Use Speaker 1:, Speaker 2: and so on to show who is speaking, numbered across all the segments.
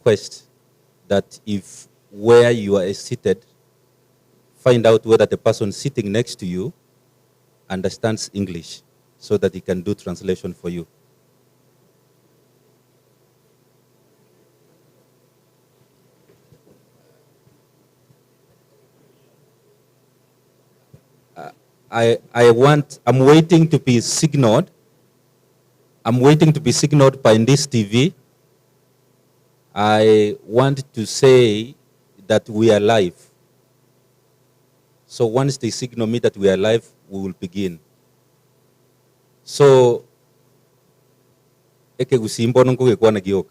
Speaker 1: request that if where you are seated, find out whether the person sitting next to you understands English so that he can do translation for you. I'm waiting to be signaled. I'm waiting to be signaled by this TV. I want to say that we are live. So once they signal me that we are live, we will begin. So, eke Gusii mbono kugekuwa na gioka.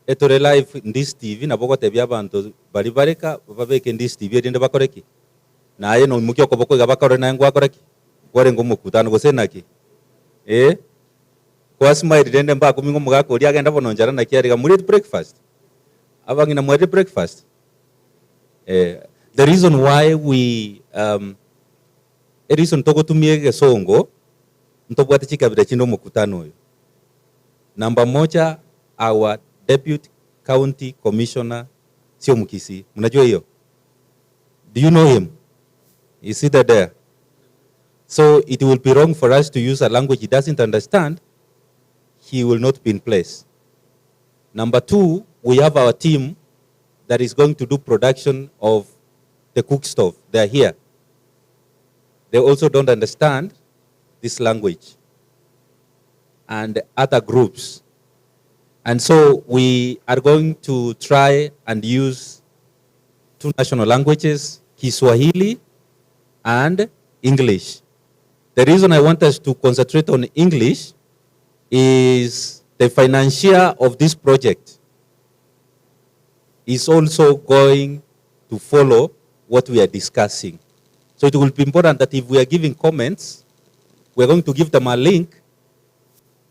Speaker 1: Etore live in this TV na boko tebya abantu bari bareka babeke this TV edinde bakoreki. Na aye no mukyo koboko gabakore na ngwa koreki. Gore ngo mukutano gosenaki. Kwa smile dende mba kumingo mugako uri agenda bononjara na kiari muri breakfast. Abangi na muri breakfast. The reason why we reason toko tumie songo ntobwate chikabira chino mukutano uyu. Number moja, our deputy county commissioner sio Mkisii. Mnajua hiyo? Do you know him? Is seated there? So it will be wrong for us to use a language he doesn't understand. He will not be in place. Number two, we have our team that is going to do production of the Cookstove. They are here. They also don't understand this language and other groups. And so we are going to try and use two national languages, Kiswahili and English. The reason I want us to concentrate on English is the financier of this project is also going to follow what we are discussing. So it will be important that if we are giving comments, we're going to give them a link,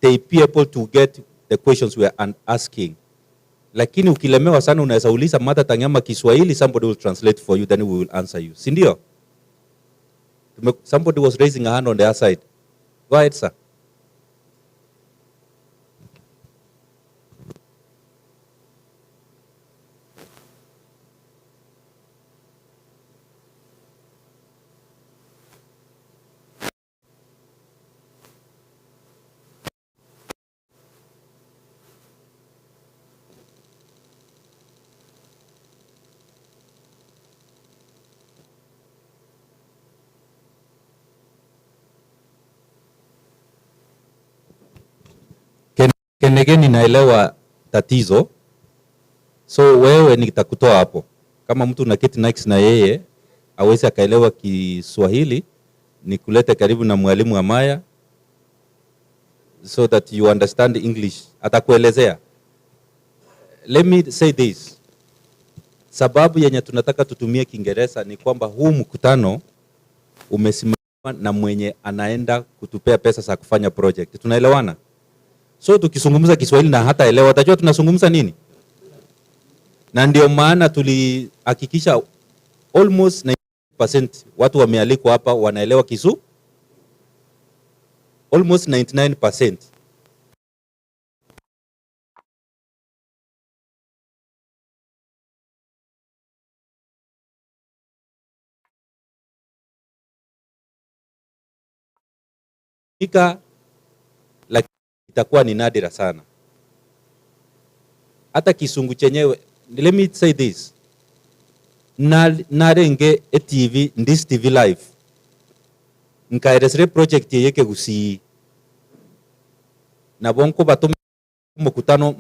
Speaker 1: they be able to get the questions we are asking. Lakini ukilemewa sana unaweza uliza mada tanyama Kiswahili, somebody will translate for you, then we will answer you. Sindio? Somebody was raising a hand on the other side. Go ahead, sir. Kenegeni naelewa tatizo. So wewe nitakutoa hapo. Kama mtu unaketi next na yeye, aweze akaelewa Kiswahili, nikulete karibu na mwalimu Amaya so that you understand English. Atakuelezea. Let me say this. Sababu yenye tunataka tutumie Kiingereza ni kwamba huu mkutano umesimama na mwenye anaenda kutupea pesa za kufanya project. Tunaelewana? So tukizungumza Kiswahili na hata elewa atajua tunazungumza nini. Na ndio maana tulihakikisha almost 90% watu wamealikwa hapa wanaelewa Kisu. Almost 99%. Itakuwa ni nadira sana. Hata Kisungu chenyewe, let me say this. Narenge TV, this TV live. Nkaeresere project yeke Gusii. Na bonko batume mkutano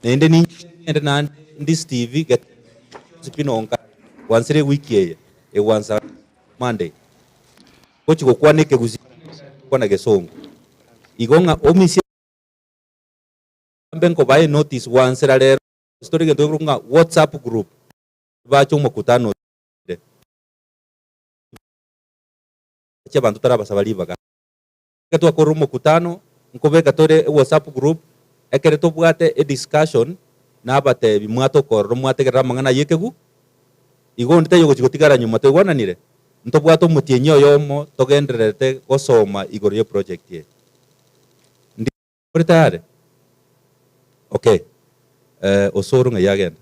Speaker 1: nende ni na this TV get spinonka once a week ye once a Monday. Kochi kwa neke Gusii kwa na gesongo. Igonga omisi benko bae notice once rare story ngendo nga WhatsApp group. Bacho mkutano. Acha bantu tarabasa balibaga. Katu akoro mkutano nkobeka tore WhatsApp group ekereto bwate a discussion na abate bimwato korro mwate kera mangana yekegu. Igo ndite yogo chigotigara nyuma tegwana nire. ntobwato mutienyo yomo togenderete gosoma igoro ye project ye ndi tayari. Okay, osoro nga yagen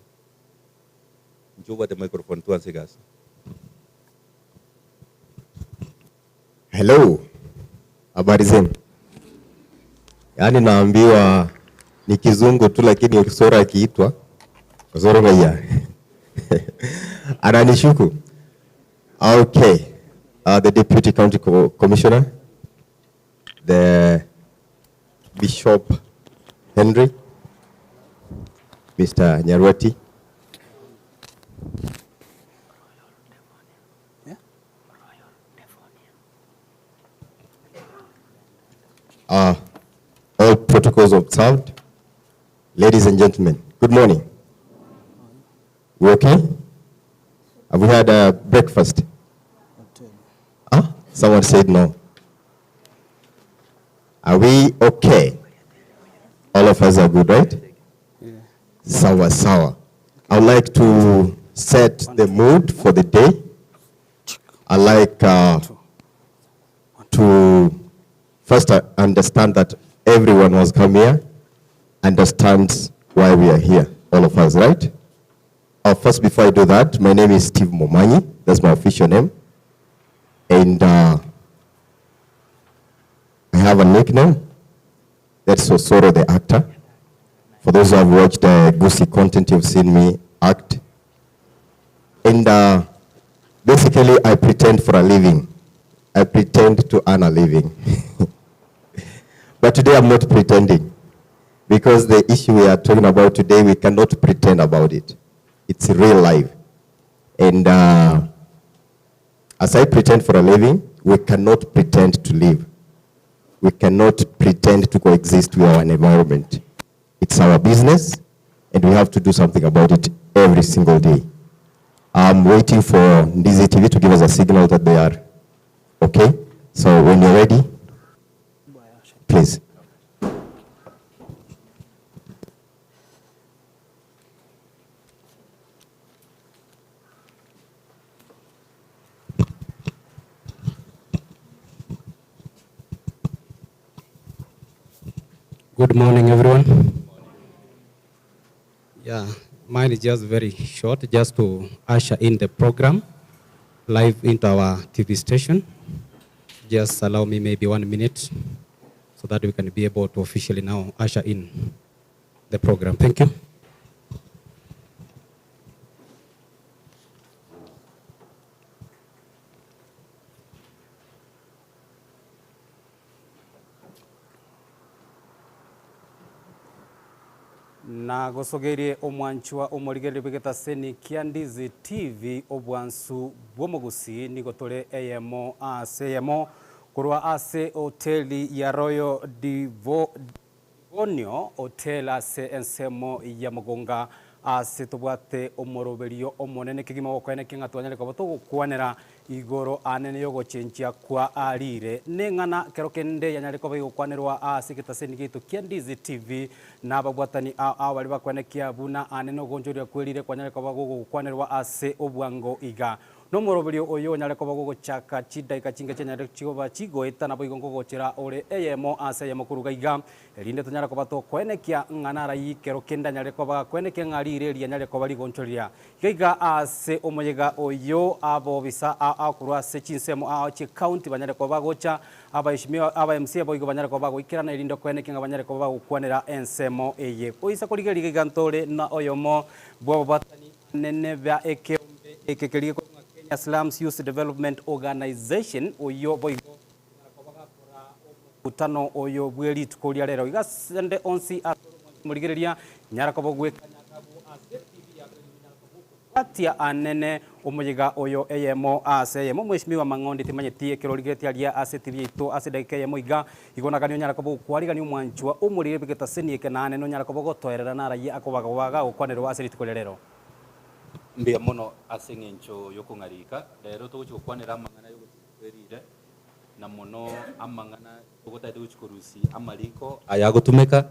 Speaker 1: njuba the microphone tuanze gas.
Speaker 2: Hello, habari zenu. Yani naambiwa ni kizungu tu, lakini ukisora akiitwa osoro nga ya ananishuku. Okay, the Deputy County Commissioner, the Bishop Henry, Mr. Nyarwati, all protocols observed. Ladies and gentlemen, good morning. We okay? Have we had a breakfast? Someone said no. Are we okay? All of us are good, right? Yeah. Sawa sawa. I would like to set the mood for the day. I like to first understand that everyone who has come here understands why we are here, all of us, right? First, before I do that, my name is Steve Momanyi. That's my official name. And I have a nickname. That's Osoro the actor. For those who have watched Gusii content, you've seen me act. And basically, I pretend for a living. I pretend to earn a living. But today, I'm not pretending. Because the issue we are talking about today, we cannot pretend about it. It's real life. And as I pretend for a living, we cannot pretend to live. We cannot pretend to coexist with our environment. It's our business, and we have to do something about it every single day. I'm waiting for Gusii TV to give us a signal that they are okay. So when you're ready, please.
Speaker 3: Good morning, everyone. Yeah, mine is just very short, just to usher in the program live into our TV station. Just allow me maybe 1 minute so that we can be able to officially now usher in the program. Thank you.
Speaker 4: na gosogerie omwanchwa omorigere bigeta seni Kiandizi TV obwansu bwomogusi nigotore eyemo aseyemo kurwa ase hoteli ya Royal Divonio hotel ase ensemo ya Mugonga ase tubwate omoroberio omonene kigima gokwene kingatwanyale kwa gukwanera igoro anene yo gochenjia kwa arire nengana kero kende yanyale kwa gukwanerwa ase kitaseni gitu Kiandizi TV na babwatani awali bakwene kiabuna anene gonjoria kwelire kwanyale kwa gukwanerwa ase obwango iga no moroberio oyo nyale kwa gochaka chida ikachinga chenyale chigoba chigoeta na boigongo gochera ore eyemo ase yemo kuruga iga elinde tonyala kwa to kwene kia ngana rai kero kenda nyale kwa kwene kia ngarire ria nyale kwa gonchoria iga ase omoyega oyo abo bisa akurwa se chinsemo achi county banyale kwa bagocha abaishimio aba MC boigo banyale kwa bagoikira na elinde kwene kia banyale kwa bagokwanera ensemo eye oisa kuligeri gantore na oyomo bwo batani nene bya ekekelige Kenya Slums Youth Development Organization oyo boigo utano oyo bweli tukolia lero igasende onsi murigereria nyara ko bogwekanya kabu ase TV ya atia anene omoyiga oyo eyemo ase yemo mweshimiwa mangondi timanyetie kirorigeti alia ase TV ito ase dakika yemo iga igona kanyo nyara ko bokwariga ni umwanchwa umurire bigeta senieke nane no nyara ko bogotoerera na rayi akobaga okwanero ase litukolia lero
Speaker 1: mbia mono ase ngencho yokungarika lero tuguchikwanira amangana yogutwerire na mono amangana tugutaite guchikurusi amariko ayagutumeka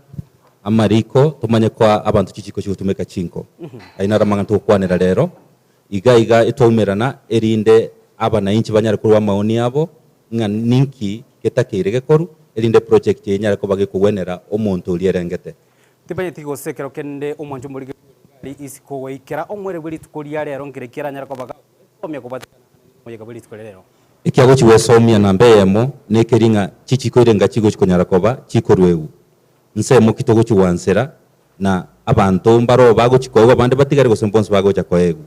Speaker 1: amariko tumanye kwa abantu chichiko chigutumeka chinko aina ramangana tukwanira lero iga itwaumirana erinde abananchi banyara kurwa maoni yabo nga ninki getakire gekoru erinde project yenyara ko bagikugwenera omuntu ulierengete
Speaker 4: tibanye tigosekero kende omonjo muri gari isiko weikera omwere buri tukuria rero ngirekera nyara ko baga omya kubatikana moyega buri tukurero
Speaker 1: ikiago chiwesomia na mbeyemo nekeringa chichikoirenga chigo chikonyara koba chikorwegu nsemo kitogo chiwansera na abantu mbaro bago chikoego abandi batigare gosembonse bago chakoegu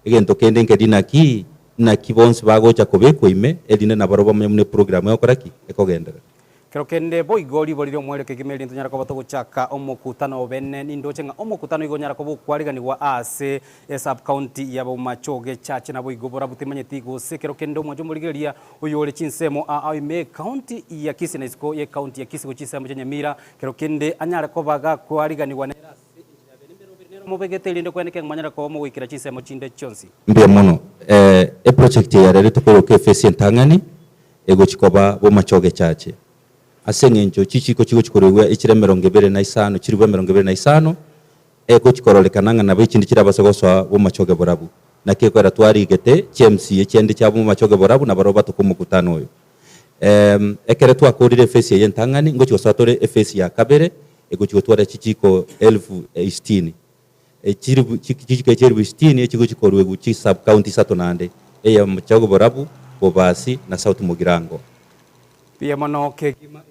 Speaker 1: egento kende nkedina ki na kibonse bago chakobeko ime edine na baroba mune program yokoraki ekogendera
Speaker 4: kero kende boigori borire omwere kegimeri ntonyara ko batogochaka omokutano bene nindoche nga omokutano igonyara ko bokwarigani ase sub county ya Bomachoge chache na boigobora butimanyeti gose kero kende omwanjo murigeria uyore chinsemo aime county ya Kisii na isiko ye county ya Kisii gochinsemo Nyamira kero kende anyara ko baga kwarigani nera mubegeterinde kweneke ngmanyara ko mugwikira chinsemo chinde chonsi
Speaker 1: mbia mono project ya rero tukoro ke Kisii ntangani ego chikoba Bomachoge chache asengenjo chichiko chigo chikorewe ikiremero 25 kiribwe 25 ego chikorolekana na bikindi kirabasogoswa Bomachoge borabu nakikwera twarigete CMC ekende cya Bomachoge borabu na baroba tukumukutano oyo ekere twakorire fesi ye ntangani ngo chigosatore fesi ya kabere ego chigotwara chichiko 1016 chichiko 1016 ekigo chikorwe guchi sub county satonande eya Bomachoge borabu Bobasi na South Mugirango
Speaker 4: pia mono kegima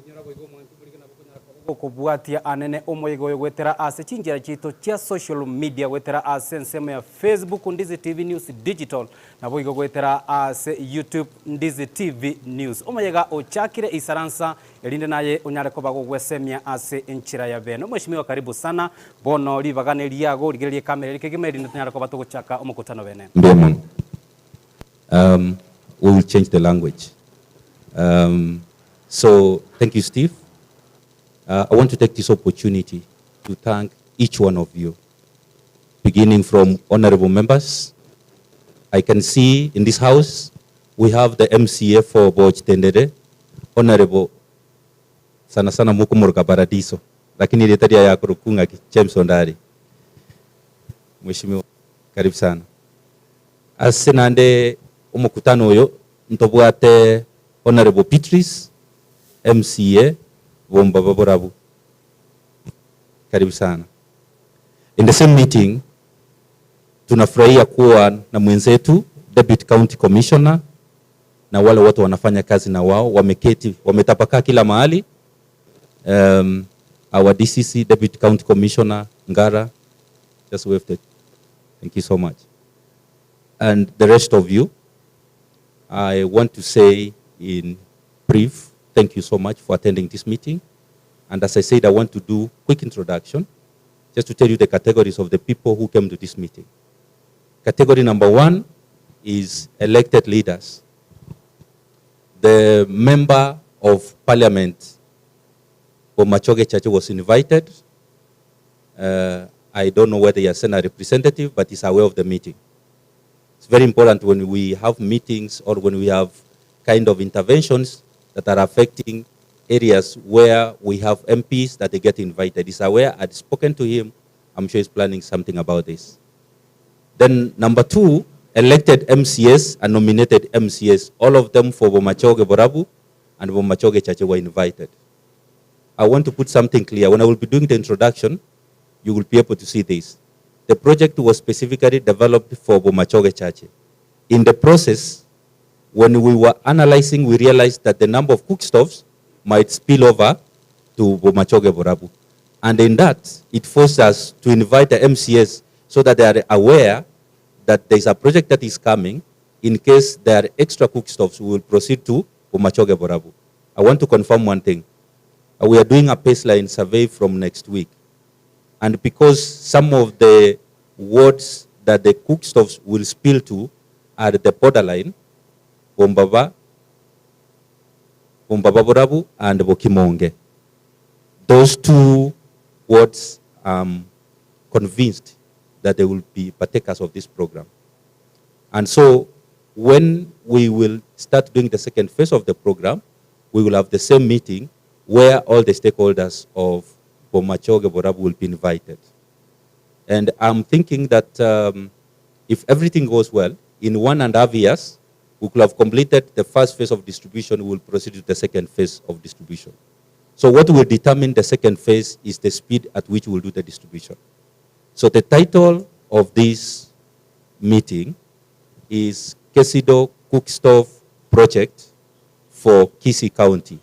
Speaker 4: kubwatia anene omoyigo gwetera ase chinjira chito cha social media gwetera ase nsemo ya Facebook Ndizi TV News Digital na boyigo gwetera ase YouTube Ndizi TV News omoyega ochakire isaransa elinde naye onyare ko bagogwesemia ase enchira ya beno mweshimiwa karibu sana bono libagane liago ligerie kamera likegimeri ntanyara ko batogochaka omokutano bene
Speaker 1: we will change the language so thank you Steve. I want to take this opportunity to thank each one of you, beginning from honorable members. I can see in this house, we have the MCA for Boch Tendere, Honorable Sana Mukumurka Paradiso, lakini letaria ya kurukunga James Ondari. Mheshimiwa, karibu sana. Asenande umukutano yo, ntobwate Honorable Beatrice, MCA, Bomba Borabu. Karibu sana. In the same meeting, tunafurahia kuwa na mwenzetu Deputy County Commissioner na wale watu wanafanya kazi na wao wameketi wametapakaa kila mahali. Our DCC Deputy County Commissioner Ngara just waved it. Thank you so much. And the rest of you, I want to say in brief, thank you so much for attending this meeting. And as I said, I want to do quick introduction, just to tell you the categories of the people who came to this meeting. Category number 1 is elected leaders. The member of parliament, Bomachoge Chache, was invited. I don't know whether he has sent a representative, but he's aware of the meeting. It's very important when we have meetings or when we have kind of interventions that are affecting areas where we have MPs that they get invited. He's aware, I'd spoken to him, I'm sure he's planning something about this. Then number 2, elected MCS and nominated MCS, all of them for Bomachoge Borabu and Bomachoge Chache were invited. I want to put something clear. When I will be doing the introduction, you will be able to see this. The project was specifically developed for Bomachoge Chache. In the process, when we were analyzing, we realized that the number of cookstoves might spill over to Bomachoge Borabu. And in that, it forced us to invite the MCS so that they are aware that there is a project that is coming. In case there are extra cookstoves, we will proceed to Bomachoge Borabu. I want to confirm one thing. We are doing a baseline survey from next week. And because some of the wards that the cookstoves will spill to are the borderline, Bombaba Borabu and Bokimonge. Those 2 wards, convinced that they will be partakers of this program. And so when we will start doing the second phase of the program, we will have the same meeting where all the stakeholders of Bomachoge Borabu will be invited. And I'm thinking that if everything goes well, in 1.5 years, We could have completed the first phase of distribution, we will proceed to the second phase of distribution. So what will determine the second phase is the speed at which we'll do the distribution. So the title of this meeting is Kesydo Cookstove Project for Kisii County,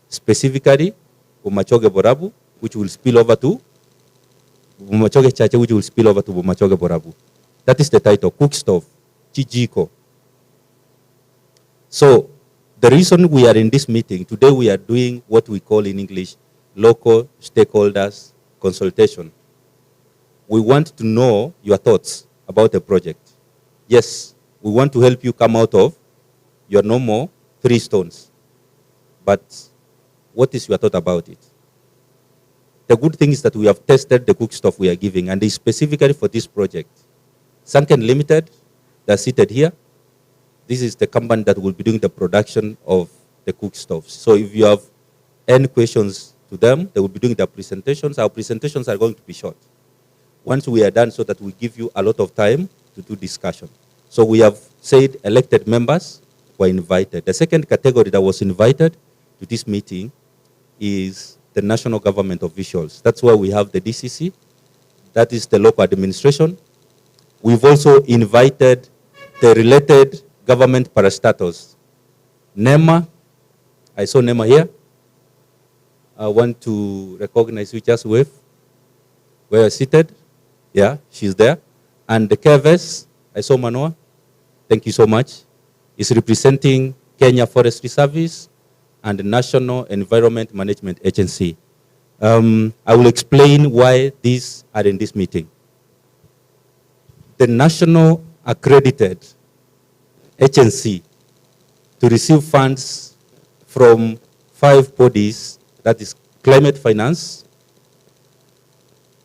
Speaker 1: specifically Bomachoge Borabu, which will spill over to Bomachoge Chache, which will spill over to Bomachoge Borabu. That is the title, Cookstove, Chijiko. So the reason we are in this meeting, today we are doing what we call in English, local stakeholders consultation. We want to know your thoughts about the project. Yes, we want to help you come out of your normal 3 stones. But what is your thought about it? The good thing is that we have tested the Cookstove we are giving, and it's specifically for this project. Sunken Limited, they're seated here. This is the company that will be doing the production of the Cookstoves. So if you have any questions to them, they will be doing their presentations. Our presentations are going to be short. Once we are done, so that we give you a lot of time to do discussion. So we have said elected members were invited. The second category that was invited to this meeting is the national government officials. That's why we have the DCC. That is the local administration. We've also invited the related government parastatals. NEMA, I saw NEMA here. I want to recognize you, just wave. Where you're seated. Yeah, she's there. And the KVS, I saw Manoa. Thank you so much. Is representing Kenya Forestry Service and the National Environment Management Agency. I will explain why these are in this meeting. The national accredited agency to receive funds from 5 bodies, that is Climate Finance,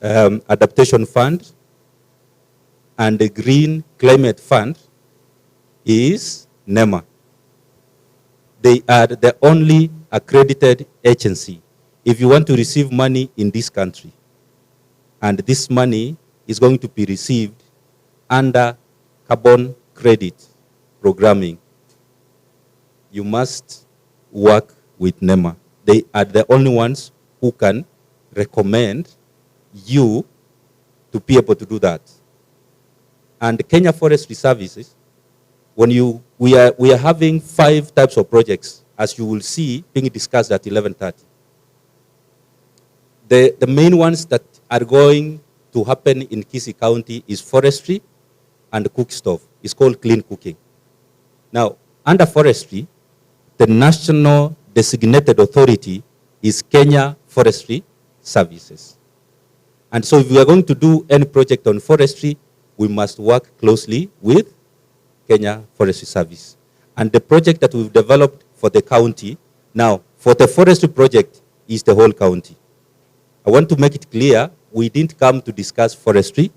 Speaker 1: Adaptation Fund, and the Green Climate Fund, is NEMA. They are the only accredited agency if you want to receive money in this country. And this money is going to be received under carbon credit programming. You must work with NEMA. They are the only ones who can recommend you to be able to do that. And Kenya Forestry Services, we are having 5 types of projects, as you will see being discussed at 11:30. The main ones that are going to happen in Kisii County is forestry and Cookstove. It's called clean cooking. Now, under forestry, the national designated authority is Kenya Forestry Services. And so if we are going to do any project on forestry, we must work closely with Kenya Forestry Service. And the project that we've developed for the county, now, for the forestry project, is the whole county. I want to make it clear, we didn't come to discuss forestry,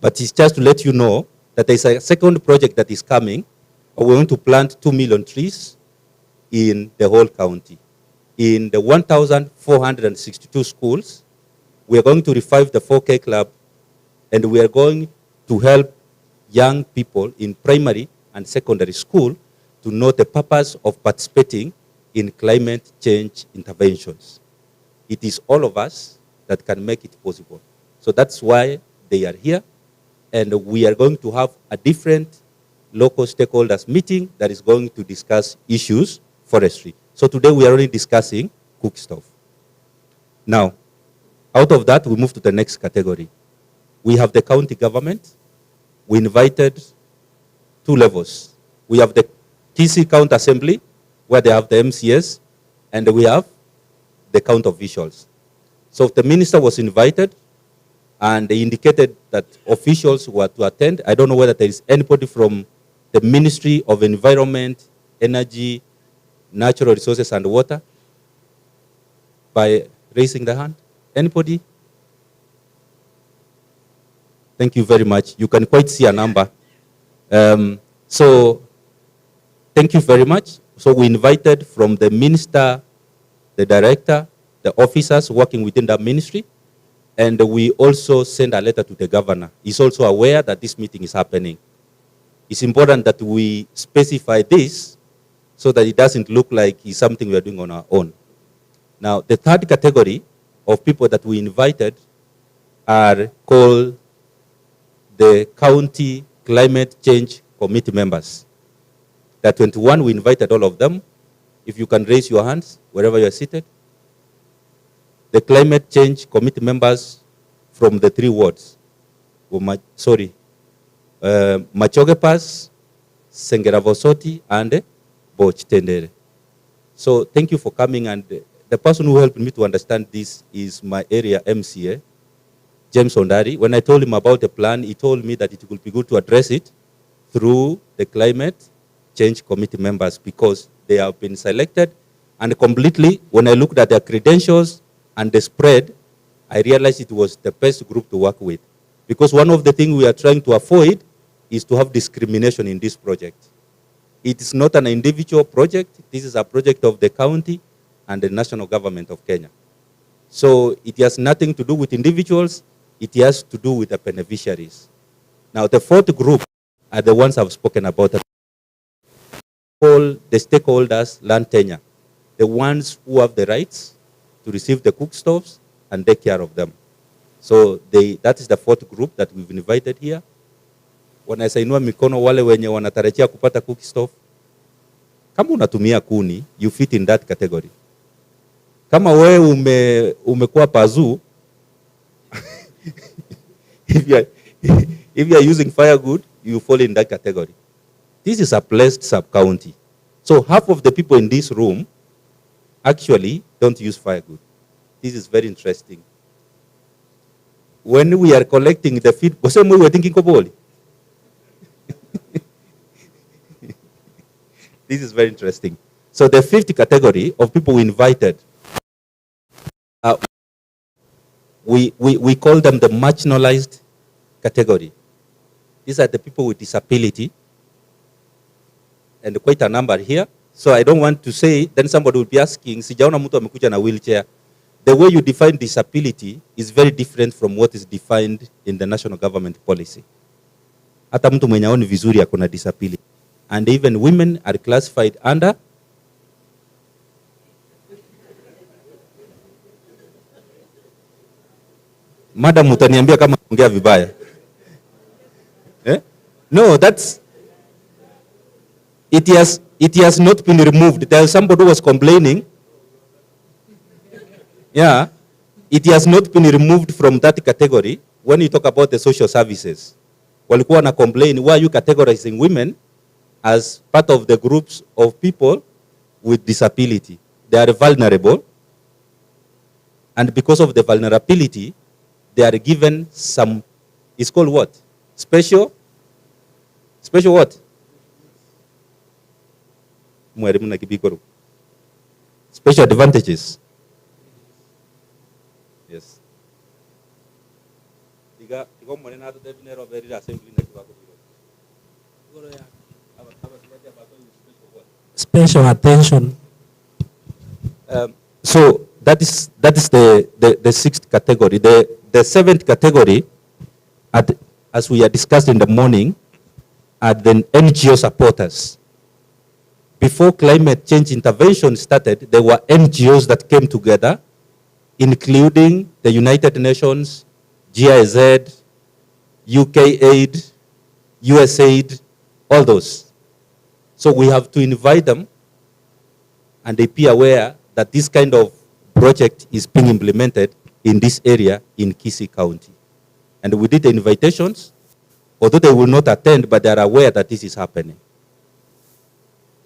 Speaker 1: but it's just to let you know that there's a second project that is coming. We're going to plant 2 million trees in the whole county. In the 1,462 schools, we are going to revive the 4K club, and we are going to help young people in primary and secondary school to know the purpose of participating in climate change interventions. It is all of us that can make it possible. So that's why they are here, and we are going to have a different local stakeholders meeting that is going to discuss issues forestry. So today we are only discussing Cookstove. Now, out of that, we move to the next category. We have the county government. We invited 2 levels. We have the Kisii County Assembly, where they have the MCS, and we have the county officials. So the minister was invited, and they indicated that officials were to attend. I don't know whether there is anybody from the Ministry of Environment, Energy, Natural Resources and Water, by raising the hand. Anybody? Thank you very much. You can quite see a number. So thank you very much. So we invited from the minister, the director, the officers working within that ministry, and we also sent a letter to the governor. He's also aware that this meeting is happening. it's important that we specify this so that it doesn't look like it's something we are doing on our own. Now, the third category of people that we invited are called the County Climate Change Committee members. There are 21, we invited all of them. If you can raise your hands wherever you are seated. The Climate Change Committee members from the 3 wards. Machogepas, Sengeravosoti, and Bochtendere. So thank you for coming, and the person who helped me to understand this is my area MCA, James Ondari. When I told him about the plan, he told me that it would be good to address it through the Climate Change Committee members because they have been selected, and completely, when I looked at their credentials and the spread, I realized it was the best group to work with. Because one of the things we are trying to avoid is to have discrimination in this project. It is not an individual project. This is a project of the county and the national government of Kenya. So it has nothing to do with individuals. It has to do with the beneficiaries. Now, the 4th group are the ones I've spoken about. All the stakeholders, land tenure, the ones who have the rights to receive the cook stoves and take care of them. So that is the 4th group that we've invited here. Wanasainua mikono wale wenye wanatarajia kupata cook stove. Kama unatumia kuni, you fit in that category. Kama wewe umekuwa pazuu, if you are using firewood, you fall in that category. This is a blessed sub-county. So half of the people in this room actually don't use firewood. This is very interesting. When we are collecting the feed, we were thinking Koboli. This is very interesting. So the 5th category of people we invited, we call them the marginalized category. These are the people with disability, and quite a number here. So I don't want to say, then somebody will be asking, sijaona mtu amekuja na wheelchair. The way you define disability is very different from what is defined in the national government policy. Hata mtu mwenye haoni vizuri akona disability. And even women are classified under Madam, utaniambia kama ongea vibaya. No, it has not been removed. There is somebody who was complaining. Yeah, it has not been removed from that category. When you talk about the social services, walikuwa na complain, why are you categorizing women as part of the groups of people with disability? They are vulnerable, and because of the vulnerability, they are given some, it's called what? Special what? Special advantages. Yes.
Speaker 5: Special attention.
Speaker 1: So that is the 6th category. The 7th category, as we had discussed in the morning, are the NGO supporters. Before climate change intervention started, there were NGOs that came together, including the United Nations, GIZ, UK Aid, USAID, all those. So we have to invite them, and they be aware that this kind of project is being implemented in this area in Kisii County. And we did the invitations, although they will not attend, but they are aware that this is happening.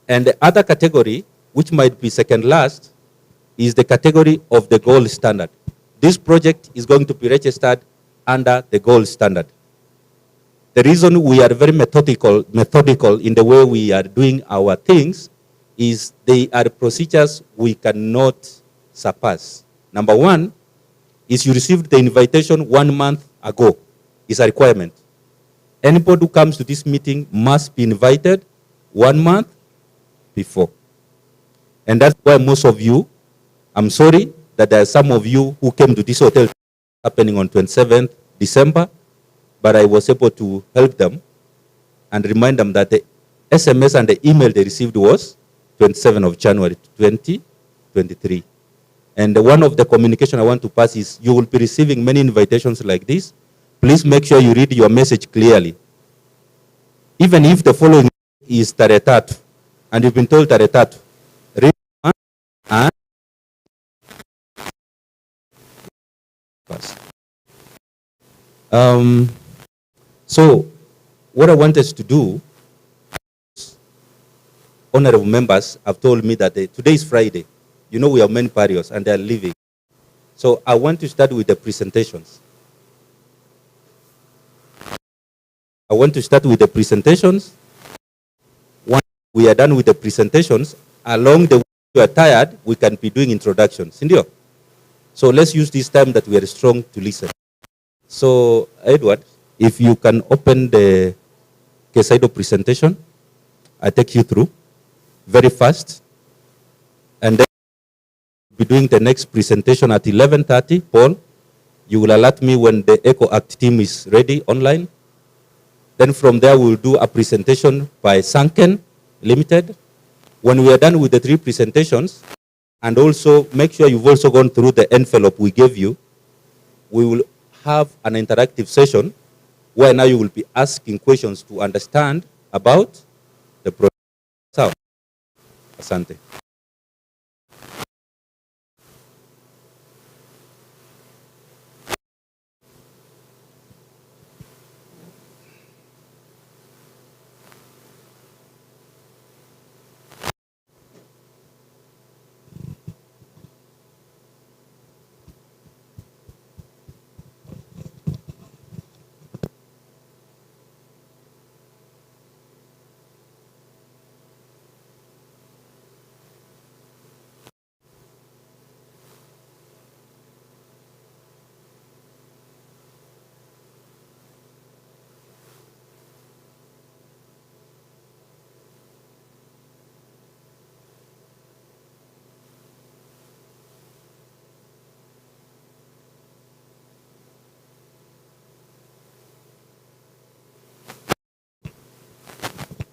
Speaker 1: And the other category, which might be second last, is the category of the gold standard. This project is going to be registered under the gold standard. The reason we are very methodical in the way we are doing our things is they are procedures we cannot surpass. Number one is you received the invitation 1 month ago. It's a requirement. Anybody who comes to this meeting must be invited 1 month before. And that's why most of you, I'm sorry that there are some of you who came to this hotel happening on 27th December, but I was able to help them and remind them that the SMS and the email they received was 27th of January 2023. And one of the communication I want to pass is you will be receiving many invitations like this. Please make sure you read your message clearly. Even if the following is tarehe 3 and you've been told tarehe 3, read and pass. So what I want us to do, honorable members have told me that today is Friday. You know we have many parios and they are leaving. So I want to start with the presentations. Once we are done with the presentations, along the way you are tired, we can be doing introductions. Indio? So let's use this time that we are strong to listen. So Edward, if you can open the Kesydo presentation, I take you through very fast. And then we'll be doing the next presentation at 11:30. Paul, you will alert me when the Eco Act team is ready online. Then from there, we'll do a presentation by Sanken Limited. When we are done with the 3 presentations, and also make sure you've also gone through the envelope we gave you, we will have an interactive session where now you will be asking questions to understand about the project. So, asante.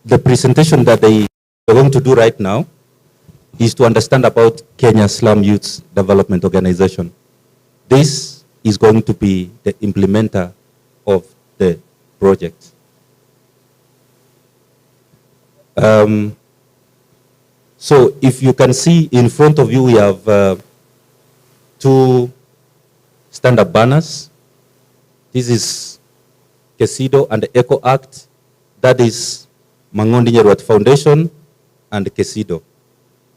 Speaker 1: The presentation that they are going to do right now is to understand about Kenya Slum Youth Development Organization. This is going to be the implementer of the project. So if you can see in front of you, we have 2 stand-up banners. This is Kesydo and the Eco Act. That is Mangondi Nyerwat Foundation and Kesydo.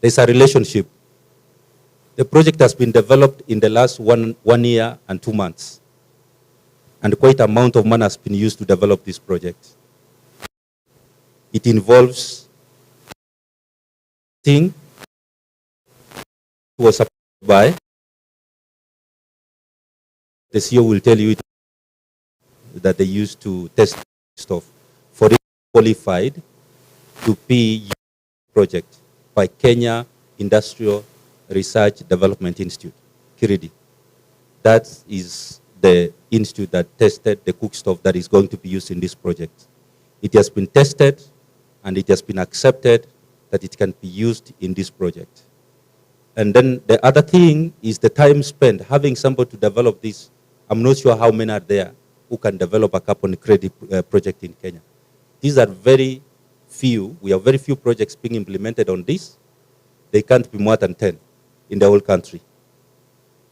Speaker 1: There's a relationship. The project has been developed in the last one year and 2 months. And quite an amount of money has been used to develop this project. It involves thing was supported by the CEO will tell you that they used to test stuff for it qualified to be project by Kenya Industrial Research Development Institute, KIRIDI. That is the institute that tested the Cookstove that is going to be used in this project. It has been tested and it has been accepted that it can be used in this project. And then the other thing is the time spent having somebody to develop this. I'm not sure how many are there who can develop a carbon credit project in Kenya. These are very few. We have very few projects being implemented on this. They can't be more than 10 in the whole country.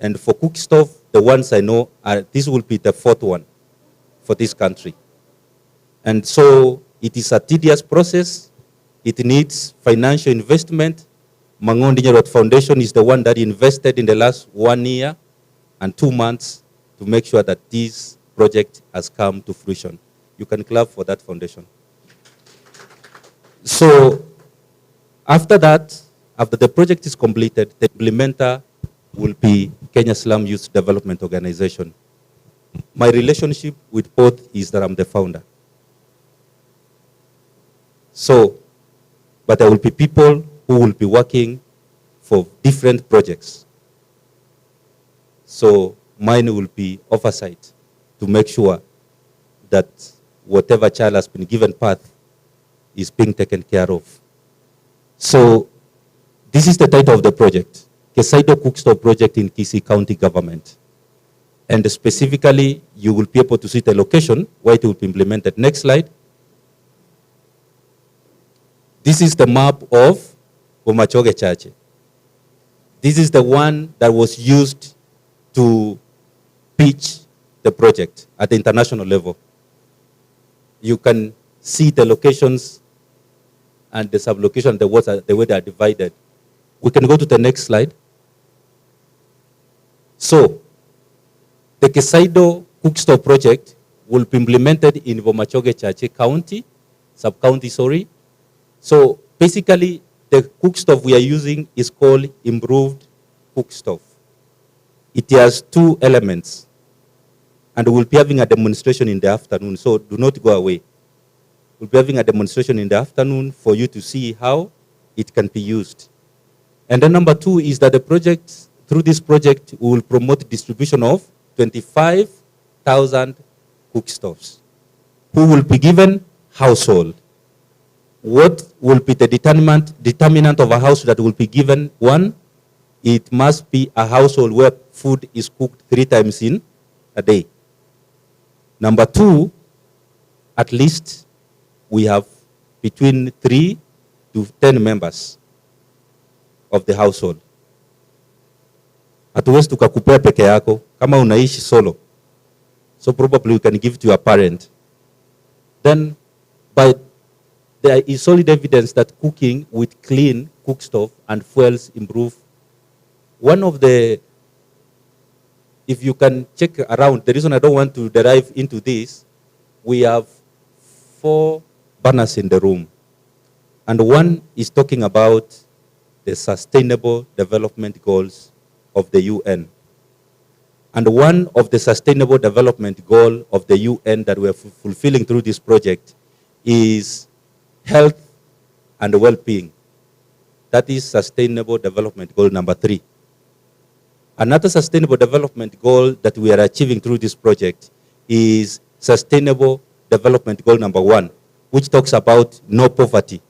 Speaker 1: And for Cookstove, the ones I know, this will be the 4th one for this country. And so it is a tedious process. It needs financial investment. Mangondi Nyerwat Foundation is the one that invested in the last 1 year and 2 months to make sure that this project has come to fruition. You can clap for that foundation. So after that, after the project is completed, the implementer will be Kenya Slum Youth Development Organization. My relationship with both is that I'm the founder. So, but there will be people who will be working for different projects. So mine will be oversight to make sure that whatever child has been given path is being taken care of. So this is the title of the project, Kesydo Cookstove project in Kisii County government. And specifically, you will be able to see the location where it will be implemented. Next slide. This is the map of Bomachoge Church. This is the one that was used to pitch the project at the international level. You can see the locations and the sublocation, the way they are divided. We can go to the next slide. So, the Kesydo Cookstove project will be implemented in Bomachoge Church County, sub-county, sorry. So, basically, the cookstove we are using is called improved cookstove. It has two elements, and we'll be having a demonstration in the afternoon, so do not go away. We'll be having a demonstration in the afternoon for you to see how it can be used. And then number two is that the project, through this project, we will promote distribution of 25,000 cookstoves, who will be given household. What will be the determinant of a house that will be given? One, it must be a household where food is cooked 3 times in a day. Number two, at least we have between 3 to 10 members of the household. Hatuwezi tukakupea peke yako kama unaishi solo. So probably you can give to your parent. Then, by there is solid evidence that cooking with clean cookstove and fuels improve. One of the, if you can check around, the reason I don't want to derive into this, we have 4 banners in the room. And one is talking about the Sustainable Development Goals of the UN. And one of the Sustainable Development Goal of the UN that we are fulfilling through this project is health and well-being. That is Sustainable Development Goal number 3. Another Sustainable Development Goal that we are achieving through this project is Sustainable Development Goal number 1, which talks about no poverty.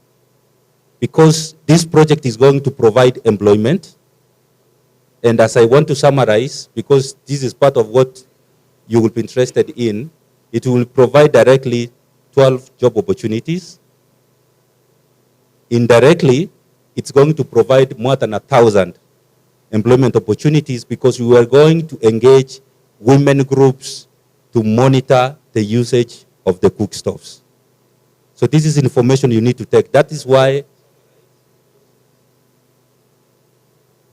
Speaker 1: Because this project is going to provide employment, and as I want to summarize, because this is part of what you will be interested in, it will provide directly 12 job opportunities. Indirectly, it's going to provide more than 1,000 employment opportunities because we are going to engage women groups to monitor the usage of the cookstoves. So this is information you need to take. That is why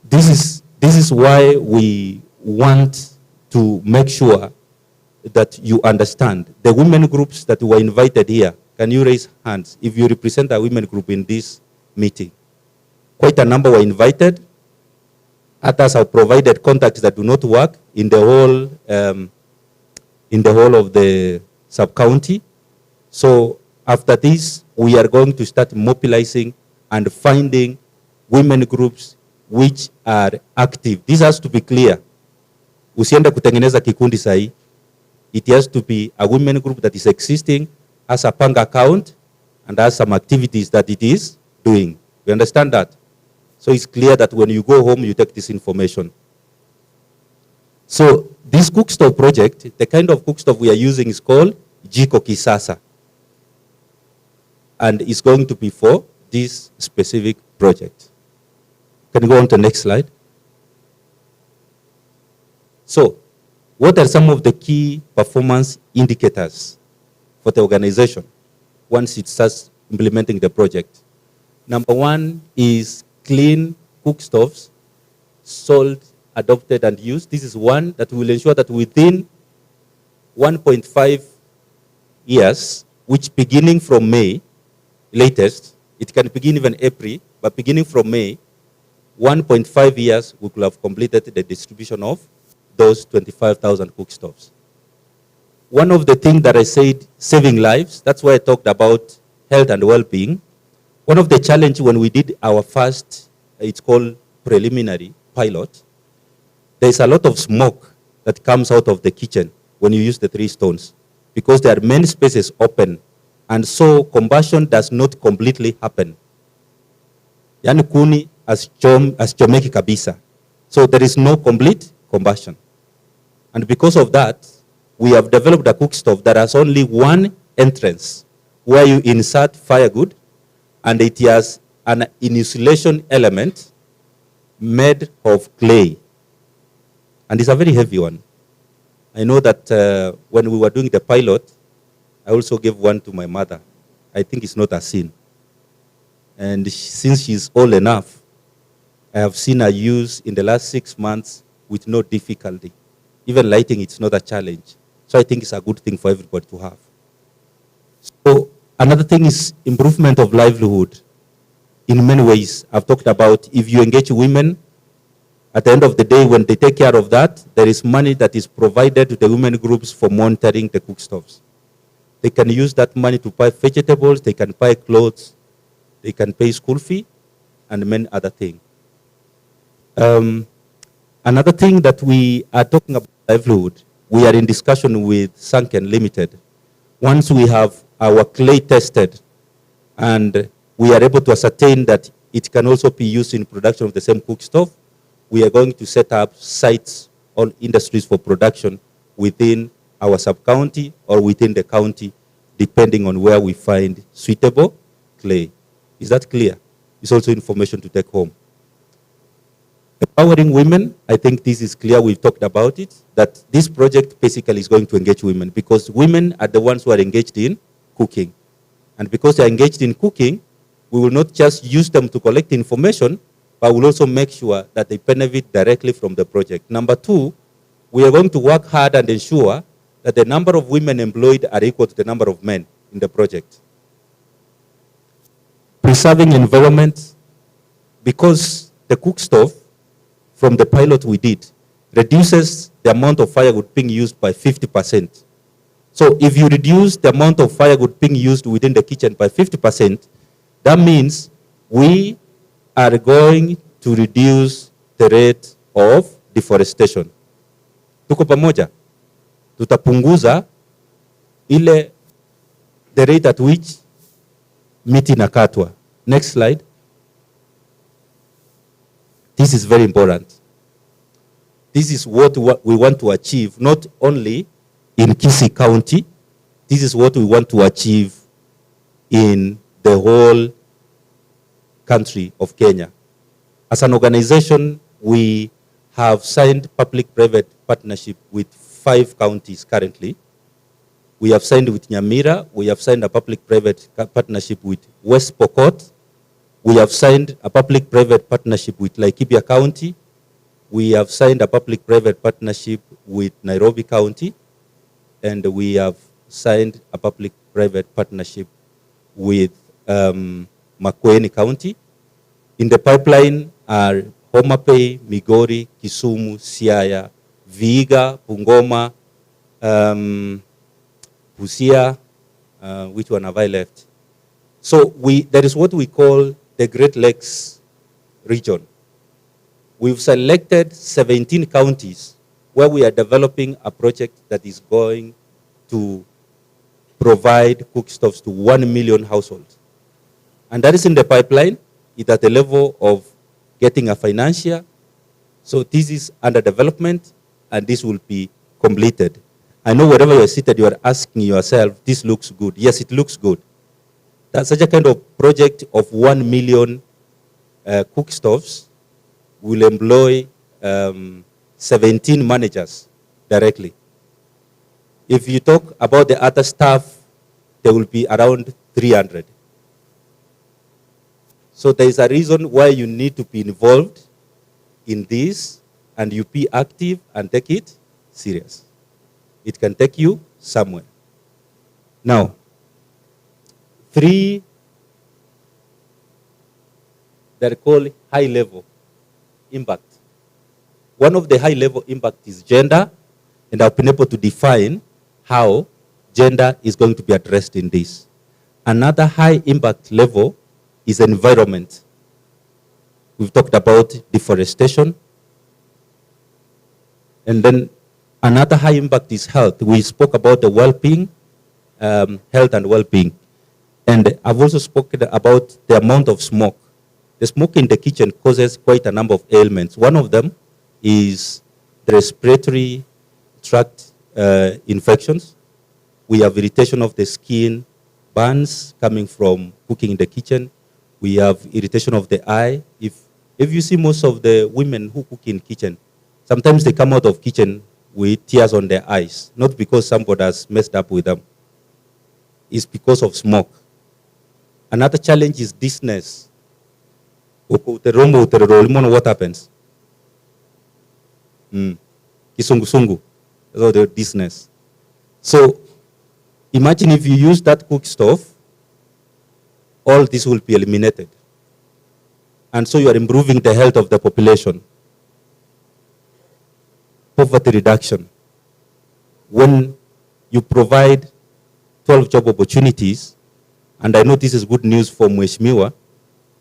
Speaker 1: this is why we want to make sure that you understand. The women groups that were invited here, can you raise hands if you represent a women group in this meeting? Quite a number were invited. Others have provided contacts that do not work in the whole of the sub-county. So after this, we are going to start mobilizing and finding women groups which are active. This has to be clear. Usiende kutengeneza kikundi sahi. It has to be a women group that is existing, has a bank account, and has some activities that it is doing. We understand that? So it's clear that when you go home, you take this information. So this cookstove project, the kind of cookstove we are using is called Jiko Kisasa. And it's going to be for this specific project. Can you go on to the next slide? So, what are some of the key performance indicators for the organization once it starts implementing the project? Number 1 is clean cookstoves, sold, adopted, and used. This is one that will ensure that within 1.5 years, which beginning from May, latest, it can begin even April, but beginning from May, 1.5 years, we could have completed the distribution of those 25,000 cookstoves. One of the things that I said, saving lives, that's why I talked about health and well-being. One of the challenges when we did our first, it's called preliminary pilot, there's a lot of smoke that comes out of the kitchen when you use the 3 stones because there are many spaces open and so combustion does not completely happen. Yani kuni asichomeki kabisa. So there is no complete combustion. And because of that, we have developed a cook stove that has only one entrance where you insert firewood, and it has an insulation element made of clay. And it's a very heavy one. I know that when we were doing the pilot, I also gave one to my mother. I think it's not a sin. And since she's old enough, I have seen her use in the last 6 months with no difficulty. Even lighting, it's not a challenge. So I think it's a good thing for everybody to have. So another thing is improvement of livelihood. In many ways, I've talked about if you engage women, at the end of the day, when they take care of that, there is money that is provided to the women groups for monitoring the cook stoves. They can use that money to buy vegetables, they can buy clothes, they can pay school fee, and many other things. Another thing that we are talking about livelihood, we are in discussion with Sunken Limited. Once we have our clay tested and we are able to ascertain that it can also be used in production of the same cook stove, we are going to set up sites or industries for production within our sub-county or within the county, depending on where we find suitable clay. Is that clear? It's also information to take home. Empowering women, I think this is clear, we've talked about it, that this project basically is going to engage women because women are the ones who are engaged in cooking. And because they are engaged in cooking, we will not just use them to collect information, but we'll also make sure that they benefit directly from the project. Number two, we are going to work hard and ensure that the number of women employed are equal to the number of men in the project. Preserving environment, because the cook stove, from the pilot we did, reduces the amount of firewood being used by 50%. So if you reduce the amount of firewood being used within the kitchen by 50%, that means we are going to reduce the rate of deforestation. Tuko pamoja? Tutapunguza the rate at which miti inakatwa. Next slide. This is very important. This is what we want to achieve, not only in Kisii County, this is what we want to achieve in the whole country of Kenya. As an organization, we have signed public-private partnership with 5 counties currently. We have signed with Nyamira, we have signed a public-private partnership with West Pokot, we have signed a public-private partnership with Laikipia County. We have signed a public-private partnership with Nairobi County. And we have signed a public-private partnership with Makueni County. In the pipeline are Homa Bay, Migori, Kisumu, Siaya, Vihiga, Bungoma, Busia, which one have I left? So there is what we call the Great Lakes region. We've selected 17 counties where we are developing a project that is going to provide cook stoves to 1 million households. And that is in the pipeline. It's at the level of getting a financier. So this is under development and this will be completed. I know wherever you're seated, you are asking yourself, this looks good. Yes, it looks good. That's such a kind of project of 1 million cook stoves will employ 17 managers directly. If you talk about the other staff, there will be around 300. So there is a reason why you need to be involved in this and you be active and take it serious. It can take you somewhere. Now, 3 that are called high-level impact. One of the high-level impact is gender, and I've been able to define how gender is going to be addressed in this. Another high-impact level is environment. We've talked about deforestation. And then another high impact is health. We spoke about the well-being, health and well-being. And I've also spoken about the amount of smoke. The smoke in the kitchen causes quite a number of ailments. One of them is the respiratory tract infections. We have irritation of the skin, burns coming from cooking in the kitchen. We have irritation of the eye. If you see most of the women who cook in kitchen, sometimes they come out of kitchen with tears on their eyes, not because somebody has messed up with them. It's because of smoke. Another challenge is dizziness. What happens? Kisungu-sungu. That's all the dizziness. So imagine if you use that cook stove, all this will be eliminated. And so you are improving the health of the population. Poverty reduction. When you provide 12 job opportunities, and I know this is good news for Mheshimiwa,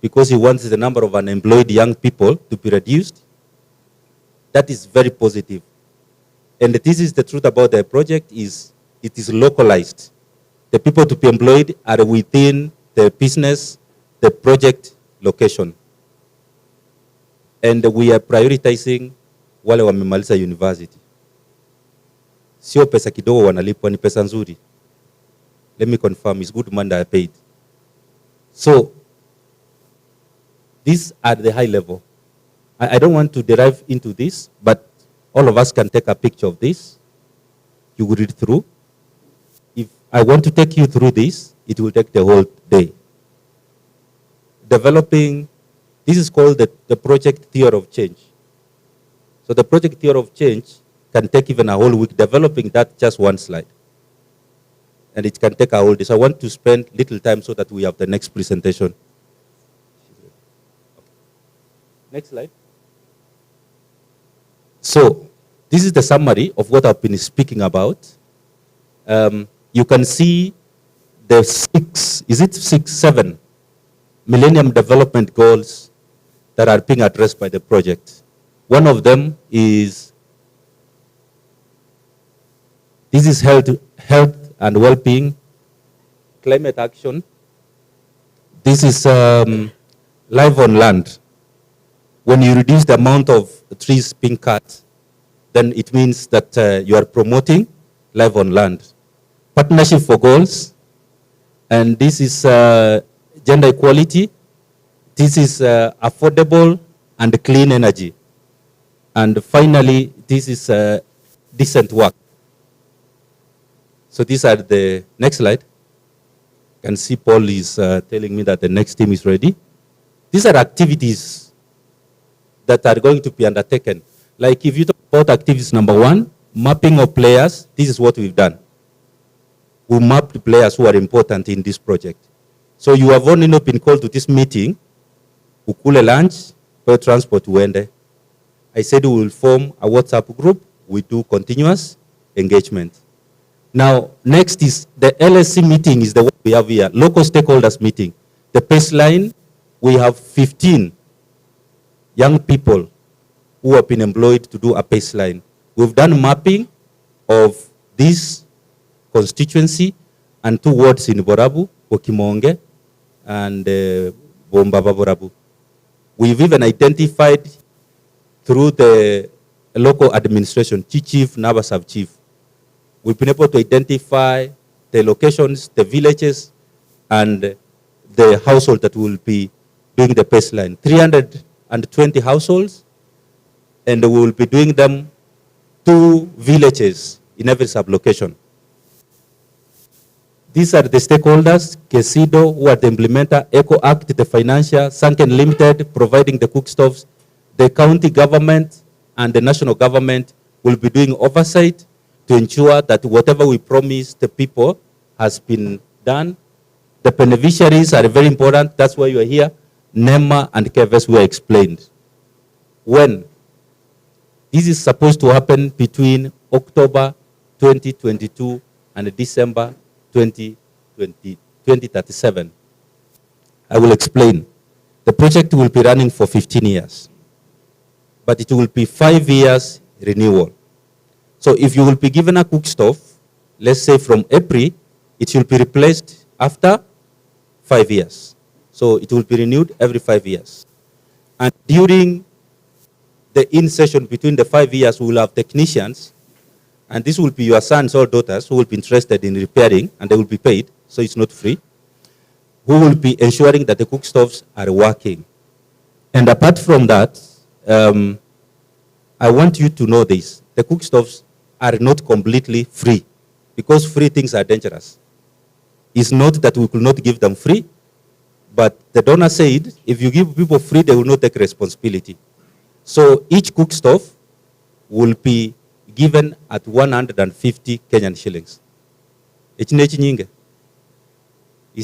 Speaker 1: because he wants the number of unemployed young people to be reduced. That is very positive. And this is the truth about the project, is it is localized. The people to be employed are within the business, the project location. And we are prioritizing wale wamemaliza university. Sio pesa kidogo wanalipwa, ni pesa nzuri. Let me confirm, it's good money that I paid. So, these are the high level. I don't want to derive into this, but all of us can take a picture of this. You will read through. If I want to take you through this, it will take the whole day. Developing, this is called the project theory of change. So the project theory of change can take even a whole week, developing that just one slide. And it can take a whole day. So I want to spend little time so that we have the next presentation. Next slide. So this is the summary of what I've been speaking about. You can see the 7 Millennium Development Goals that are being addressed by the project. One of them is, this is health and well-being, climate action. This is life on land. When you reduce the amount of trees being cut, then it means that you are promoting life on land. Partnership for goals, and this is gender equality. This is affordable and clean energy. And finally, this is decent work. So these are the next slide. You can see Paul is telling me that the next team is ready. These are activities that are going to be undertaken. Like if you talk about activities number 1, mapping of players, this is what we've done. We mapped the players who are important in this project. So you have only not been called to this meeting, ukule lunch, per transport uende. I said we will form a WhatsApp group, we do continuous engagement. Now, next is the LSC meeting is the one we have here, local stakeholders meeting. The baseline, we have 15 young people who have been employed to do a baseline. We've done mapping of this constituency and 2 wards in Borabu, Okimonge, and Bombaba Borabu. We've even identified through the local administration, chief, Naba sub-chief. We've been able to identify the locations, the villages, and the household that will be doing the baseline. 320 households, and we will be doing them 2 villages in every sub-location. These are the stakeholders, Kesydo, who are the implementer, Eco Act, the financier, Sunken Limited, providing the cook stoves, the county government and the national government will be doing oversight to ensure that whatever we promise the people has been done. The beneficiaries are very important. That's why you are here. NEMA and KVS were explained. When? This is supposed to happen between October 2022 and December 2037. I will explain. The project will be running for 15 years, but it will be 5 years renewal. So if you will be given a cook stove, let's say from April, it will be replaced after 5 years. So it will be renewed every 5 years. And during the in-session between the 5 years, we will have technicians, and this will be your sons or daughters who will be interested in repairing, and they will be paid, so it's not free, who will be ensuring that the cook stoves are working. And apart from that, I want you to know this. The cook stoves are not completely free, because free things are dangerous. It's not that we could not give them free, but the donor said, if you give people free, they will not take responsibility. So each cook stove will be given at 150 Kenyan shillings. It's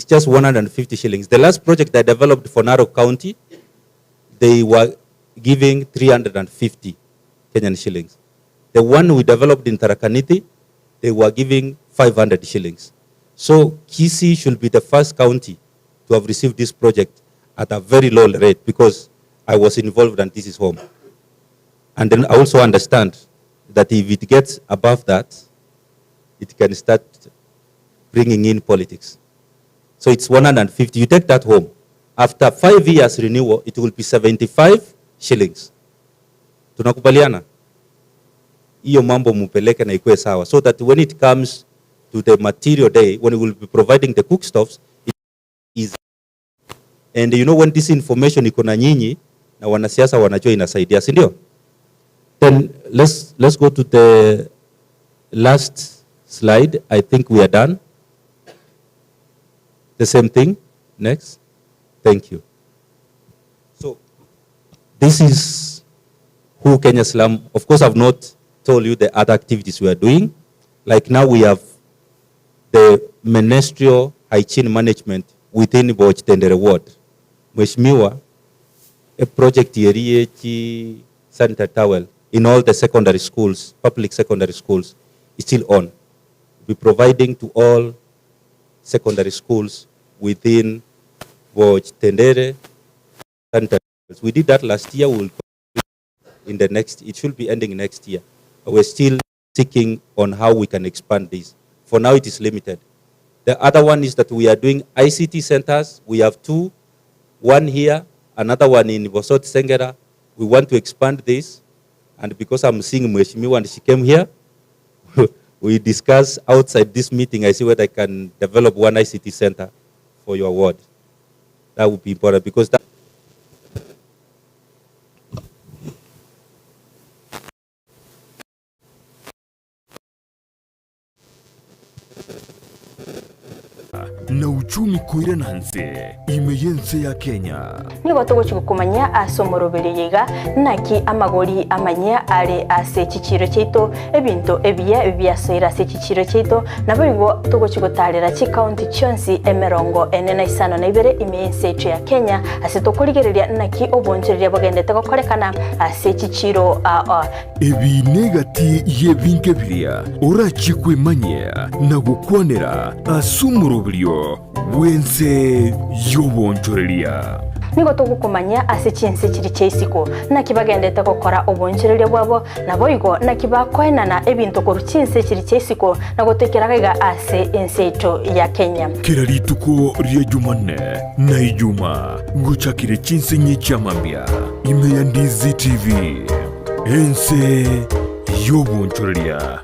Speaker 1: just 150 shillings. The last project I developed for Narok County, they were giving 350 Kenyan shillings. The one we developed in Tarakaniti, they were giving 500 shillings. So Kisii should be the first county to have received this project at a very low rate, because I was involved and this is home. And then I also understand that if it gets above that, it can start bringing in politics. So it's 150. You take that home. After 5 years renewal, it will be 75 shillings. Tunakubaliana? Iyo mambo mupeleke na ikuwe sawa. So that when it comes to the material day, when we will be providing the cook stoves, it is. And you know, when this information iko na nyinyi, na wanasiasa wanajua inasaidia, si ndio? Then let's go to the last slide. I think we are done. The same thing. Next. Thank you. So this is who Kenya Slum. Of course, I've not told you the other activities we are doing. Like now we have the ministerial hygiene management within Boch Tendere Ward. Mheshimiwa, a project yeriyechi sanitary towel in all the secondary schools, public secondary schools, is still on. We're providing to all secondary schools within Boch Tendere sanitary towels. We did that last year. We will in the next, it should be ending next year. But we're still thinking on how we can expand this. For now, it is limited. The other one is that we are doing ICT centers. We have 2, one here, another one in Bosot Sengera. We want to expand this. And because I'm seeing Mheshimiwa and she came here, we discuss outside this meeting. I see whether I can develop one ICT center for your ward. That would be important, because that
Speaker 6: na uchumi kuira nanse imeyense ya Kenya
Speaker 7: nigo tugukumanya asomorobere yega naki amagori amanya ari ase kiciro cyito ebinto ebiya byasera ase kiciro cyito nabo bigo tugukutarira ki county chonsi emerongo enena isano na ibere imeyense ya Kenya ase tokurigereria naki obonjerere bogendete gukorekana ase kiciro
Speaker 6: ebi negati yebinke biria urachikwe manya na gukwanera asumurobrio wense yobonjoreria
Speaker 7: nigo tugukumanya ase chinse kiri cyesiko nakibagendete gukora obonjerere bwabo nabo igo nakibakwenana ebintu ko ruchinse kiri cyesiko nagotekeraga ase enseto ya Kenya
Speaker 6: kirarituko ria Jumanne na Ijuma nguchakire chinse nyicyamambya imeya Ndizi TV ense yobonjoreria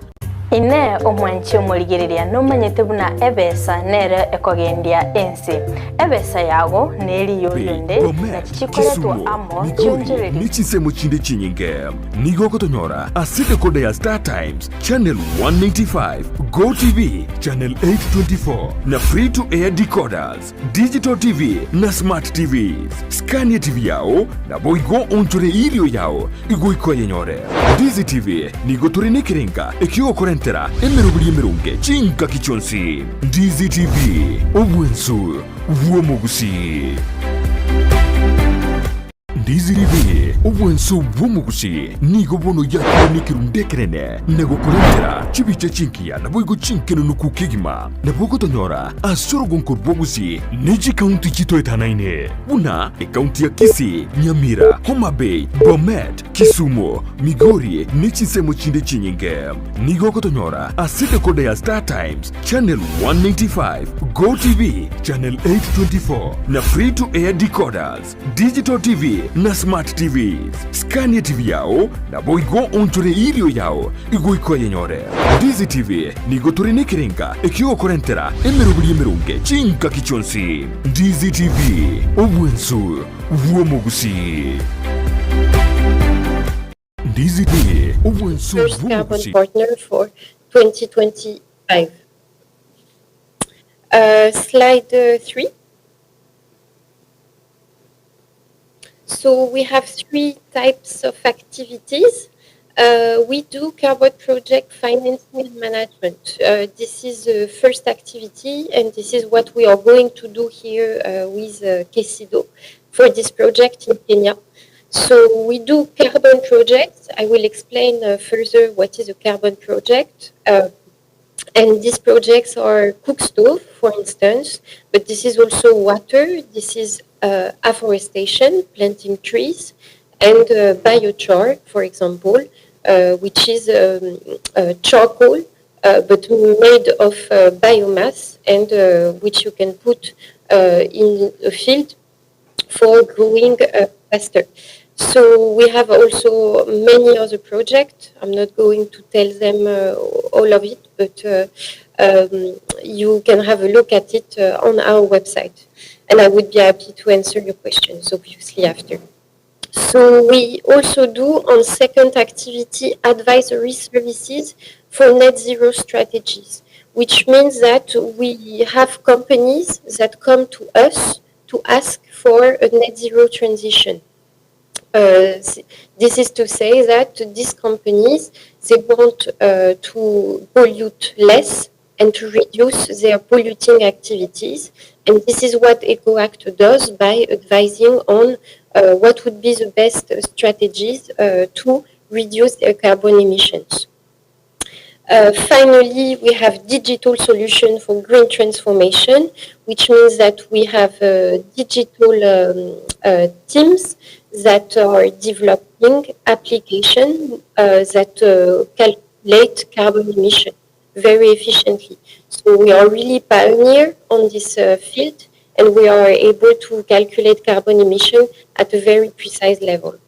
Speaker 7: ine omwanchi omurigereria nomanyete buna ebesa nere ekogendia ensi ebesa yago neri yoyonde na chikoreto amo chonjereri
Speaker 6: nichise muchinde chinyinge nigo kotonyora asite kode ya Star Times channel 195 Go TV channel 824 na free to air decoders digital TV na smart TVs Scania TV yao na boigo onchore ilio yao igo ikoyenyore Dizi TV nigo turinikirenga ekyo korentera emerunge chinka kichonsi Dizi TV obwensu vuomogusi ndiziribe obwenso bw'omugusi nigo bono yakiranikiru ndekerene negokorentera chibiche chinkiya naboigo chinkeno nukukigima nabogotonyora asorogonkor bwogusi neji kaunti chito etanaine buna ekaunti ya Kisii, Nyamira, Homa Bay, Bomet, Kisumu, Migori nechisemo chinde chinyinge nigogotonyora asite kode ya Star Times Channel 195, Go TV Channel 824 na free to air decoders, digital TV na smart TVs. Scania TV yao na boigo onchore irio yao igoiko yenyore. Dizi TV nigo turine kirenga ekio korentera emerubiri emerunge chinka kichonsi. Dizi TV obwensu vuomogusi. Dizi TV obwensu
Speaker 8: First carbon
Speaker 6: vuomogusi.
Speaker 8: partner for 2025. Slide 3. So we have 3 types of activities. We do carbon project financing and management. This is the first activity, and this is what we are going to do here with Kesydo for this project in Kenya. So we do carbon projects. I will explain further what is a carbon project. And these projects are Cookstove, for instance, but this is also water, this is afforestation, planting trees, and biochar, for example, which is charcoal, but made of biomass, and which you can put in a field for growing faster. So we have also many other projects. I'm not going to tell them all of it, but you can have a look at it on our website. And I would be happy to answer your questions, obviously, after. So we also do on second activity advisory services for net zero strategies, which means that we have companies that come to us to ask for a net zero transition. This is to say that these companies, they want to pollute less and to reduce their polluting activities. And this is what EcoAct does by advising on what would be the best strategies to reduce their carbon emissions. Finally, we have digital solution for green transformation, which means that we have digital teams that are developing applications that calculate carbon emission very efficiently. So we are really pioneer on this field, and we are able to calculate carbon emission at a very precise level.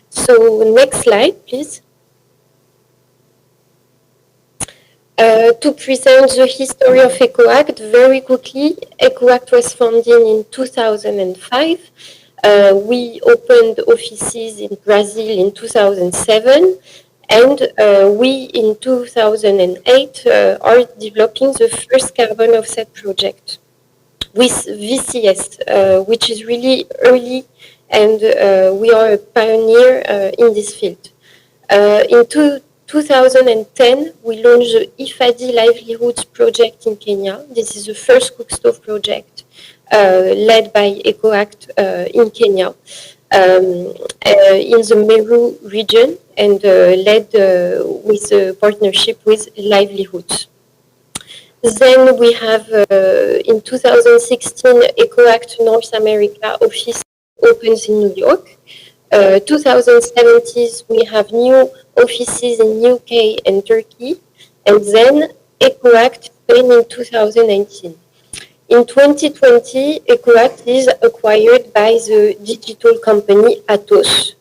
Speaker 8: So next slide, please. To present the history of EcoAct very quickly, EcoAct was founded in 2005. We opened offices in Brazil in 2007, and we in 2008 are developing the first carbon offset project with VCS, which is really early, and we are a pioneer in this field. In 2010, we launched the IFADI Livelihoods project in Kenya. This is the first Cookstove project led by EcoAct in Kenya, in the Meru region, and led with a partnership with Livelihoods. Then we have, in 2016, EcoAct North America office opens in New York. 2017, we have new offices in UK and Turkey, and then EcoAct Spain in 2019. In 2020, EcoAct is acquired by the digital company Atos,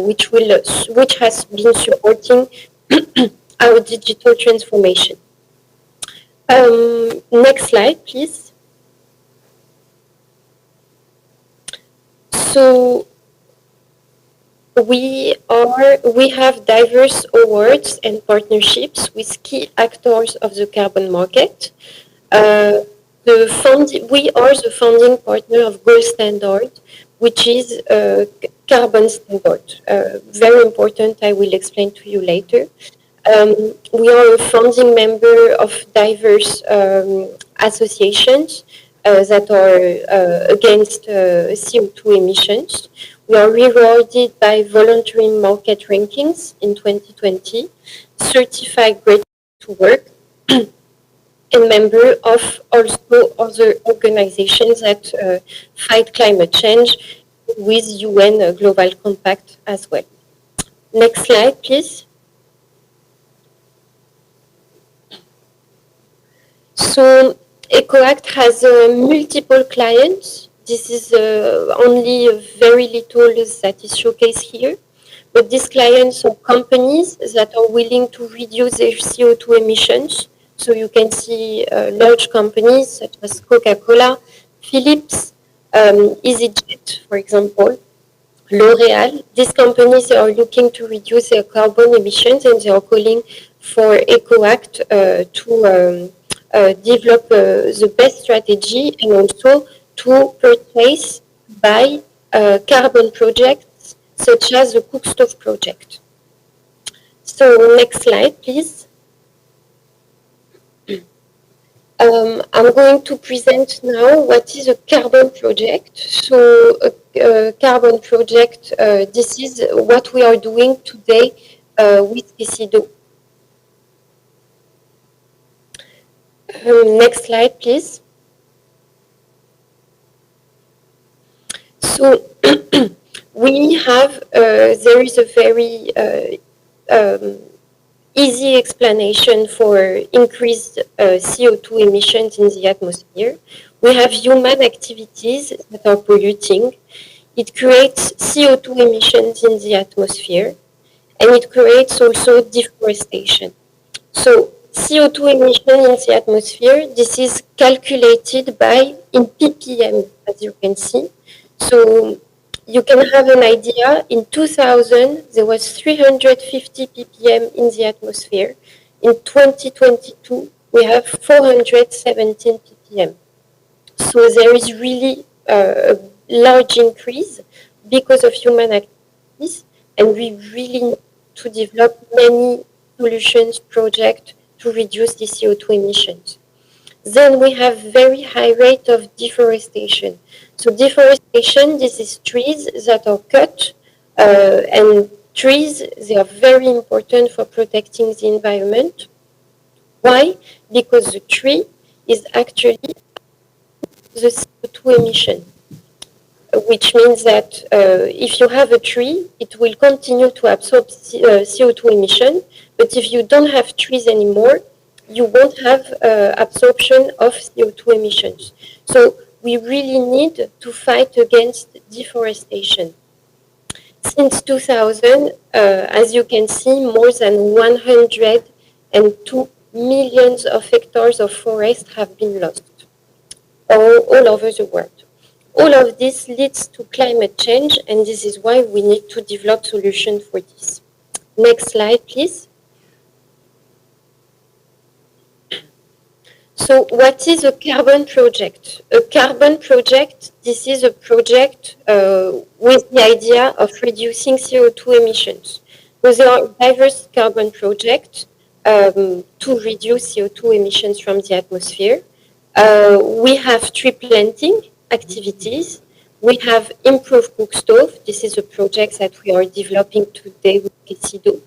Speaker 8: which has been supporting our digital transformation. Next slide, please. So we have diverse awards and partnerships with key actors of the carbon market. We are the founding partner of Gold Standard, which is a carbon standard. Very important, I will explain to you later. We are a founding member of diverse associations that are against CO2 emissions. We are rewarded by voluntary market rankings in 2020, certified great to work, and member of also other organizations that fight climate change with UN Global Compact as well. Next slide, please. So EcoAct has multiple clients. This is only very little that is showcased here. But these clients are companies that are willing to reduce their CO2 emissions. So you can see large companies such as Coca-Cola, Philips, EasyJet, for example, L'Oréal. These companies are looking to reduce their carbon emissions, and they are calling for EcoAct to develop the best strategy and also to purchase by carbon projects such as the Cookstove project. So next slide, please. I'm going to present now what is a carbon project. So a carbon project, this is what we are doing today with Kesydo. Next slide, please. So we have, there is a very easy explanation for increased CO2 emissions in the atmosphere. We have human activities that are polluting. It creates CO2 emissions in the atmosphere, and it creates also deforestation. So CO2 emission in the atmosphere, this is calculated by in ppm, as you can see. So you can have an idea, in 2000, there was 350 ppm in the atmosphere. In 2022, we have 417 ppm. So there is really a large increase because of human activities, and we really need to develop many solutions, projects to reduce the CO2 emissions. Then we have very high rate of deforestation. So deforestation, this is trees that are cut, and trees, they are very important for protecting the environment. Why? Because the tree is actually the CO2 emission, which means that if you have a tree, it will continue to absorb CO2 emission, but if you don't have trees anymore, you won't have absorption of CO2 emissions. So we really need to fight against deforestation. Since 2000, as you can see, more than 102 millions of hectares of forest have been lost all over the world. All of this leads to climate change, and this is why we need to develop solutions for this. Next slide, please. So what is a carbon project? A carbon project, this is a project with the idea of reducing CO2 emissions. So there are diverse carbon projects to reduce CO2 emissions from the atmosphere. We have tree planting activities. We have improved Cookstove. This is a project that we are developing today with Kesydo.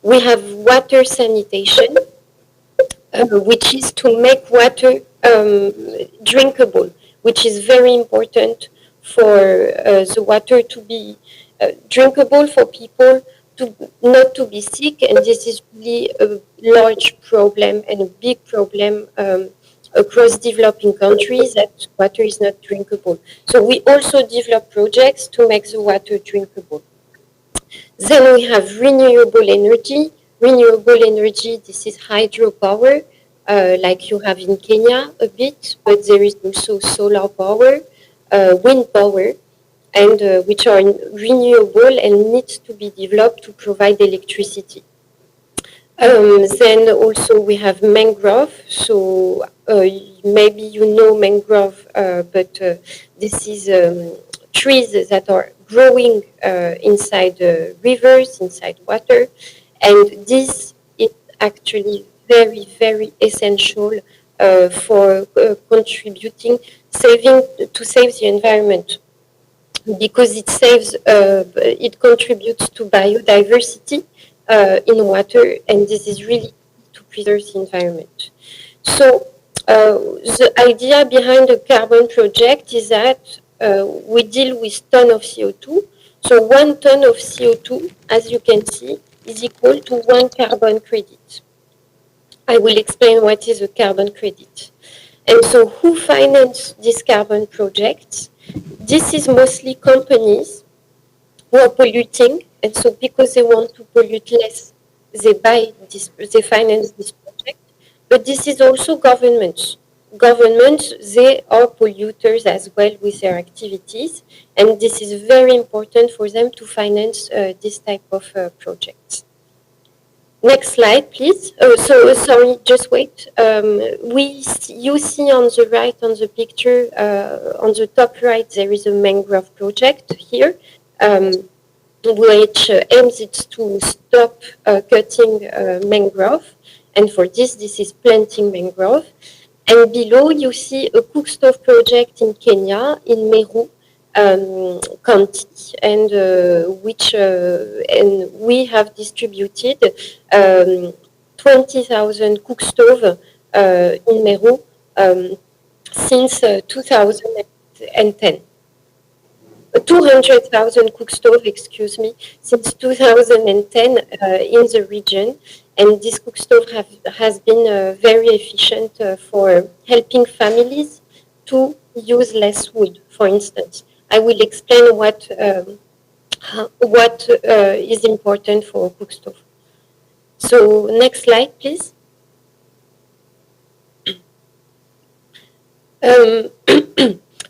Speaker 8: We have water sanitation, which is to make water drinkable, which is very important for the water to be drinkable for people, not to be sick, and this is really a large problem and a big problem across developing countries, that water is not drinkable. So we also develop projects to make the water drinkable. Then we have renewable energy. Renewable energy, this is hydropower, like you have in Kenya a bit, but there is also solar power, wind power, and which are renewable and need to be developed to provide electricity. Then also we have mangrove. So maybe you know mangrove, but this is trees that are growing inside rivers, inside water. And this is actually very, very essential for contributing, to save the environment. because it saves, it contributes to biodiversity in water, and this is really to preserve the environment. So the idea behind the carbon project is that we deal with ton of CO2. So 1 ton of CO2, as you can see, is equal to 1 carbon credit. I will explain what is a carbon credit. And so who finance these carbon projects? This is mostly companies who are polluting, and so because they want to pollute less, they finance this project. But this is also governments. Governments, they are polluters as well with their activities, and this is very important for them to finance this type of projects. Next slide, please. Sorry, just wait. You see on the right, on the picture, on the top right, there is a mangrove project here, which aims it to stop cutting mangrove. And for this is planting mangrove. And below, you see a Cookstove project in Kenya, in Meru County, and and we have distributed 20,000 Cookstove in Meru since 2010. 200,000 Cookstove, excuse me, since 2010 in the region. And this Cookstove has been very efficient for helping families to use less wood, for instance. I will explain what is important for Cookstove. So next slide, please.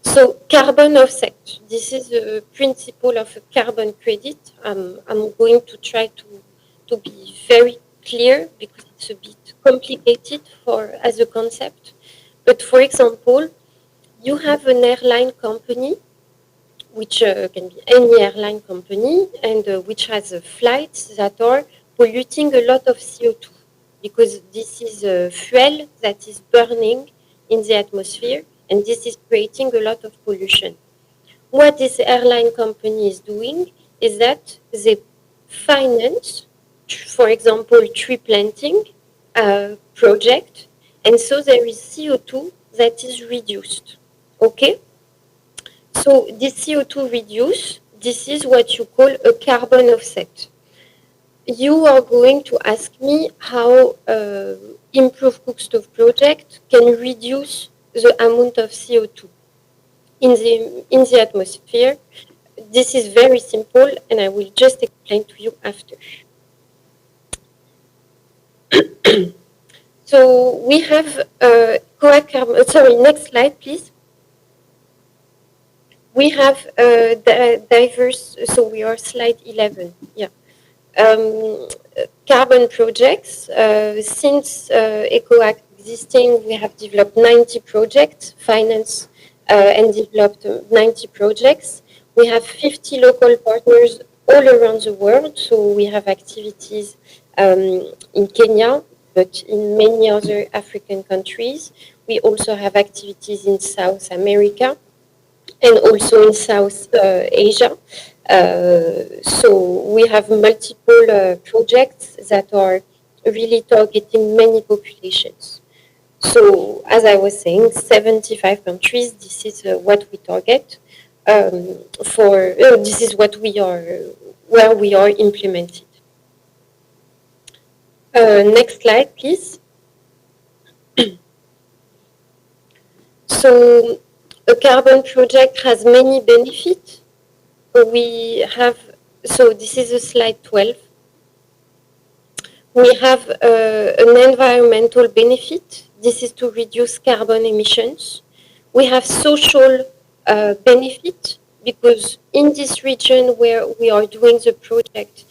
Speaker 8: So carbon offset, this is the principle of a carbon credit. I'm going to try to be very clear because it's a bit complicated as a concept. But for example, you have an airline company, which can be any airline company, and which has flights that are polluting a lot of CO2 because this is fuel that is burning in the atmosphere, and this is creating a lot of pollution. What this airline company is doing is that they finance, for example, tree planting project, and so there is CO2 that is reduced. Okay? So this CO2 reduce, this is what you call a carbon offset. You are going to ask me how Improve Cookstove project can reduce the amount of CO2 in the atmosphere. This is very simple, and I will just explain to you after. So we have sorry, next slide, please. We have diverse, so we are slide 11, yeah. Carbon projects. Since EcoAct existing, we have developed 90 projects, financed and developed 90 projects. We have 50 local partners all around the world, so we have activities in Kenya, but in many other African countries. We also have activities in South America and also in South Asia. So we have multiple projects that are really targeting many populations. So as I was saying, 75 countries, this is what we target this is what we are, where we are implemented. Next slide, please. So a carbon project has many benefits. We have, so this is a slide 12. We have an environmental benefit. This is to reduce carbon emissions. We have social benefit because in this region where we are doing the project,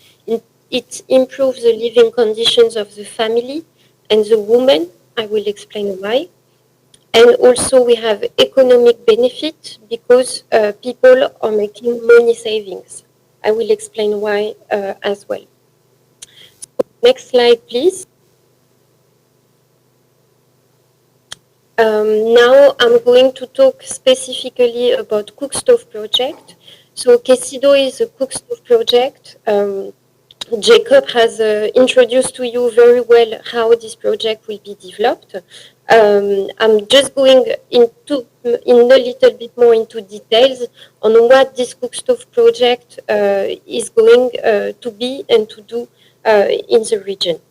Speaker 8: it improves the living conditions of the family and the woman. I will explain why. And also we have economic benefit because people are making money savings. I will explain why as well. Next slide, please. Now I'm going to talk specifically about Cookstove project. So Kesydo is a Cookstove project. Jacob has introduced to you very well how this project will be developed. I'm just going in a little bit more into details on what this Cookstove project is going to be and to do in the region.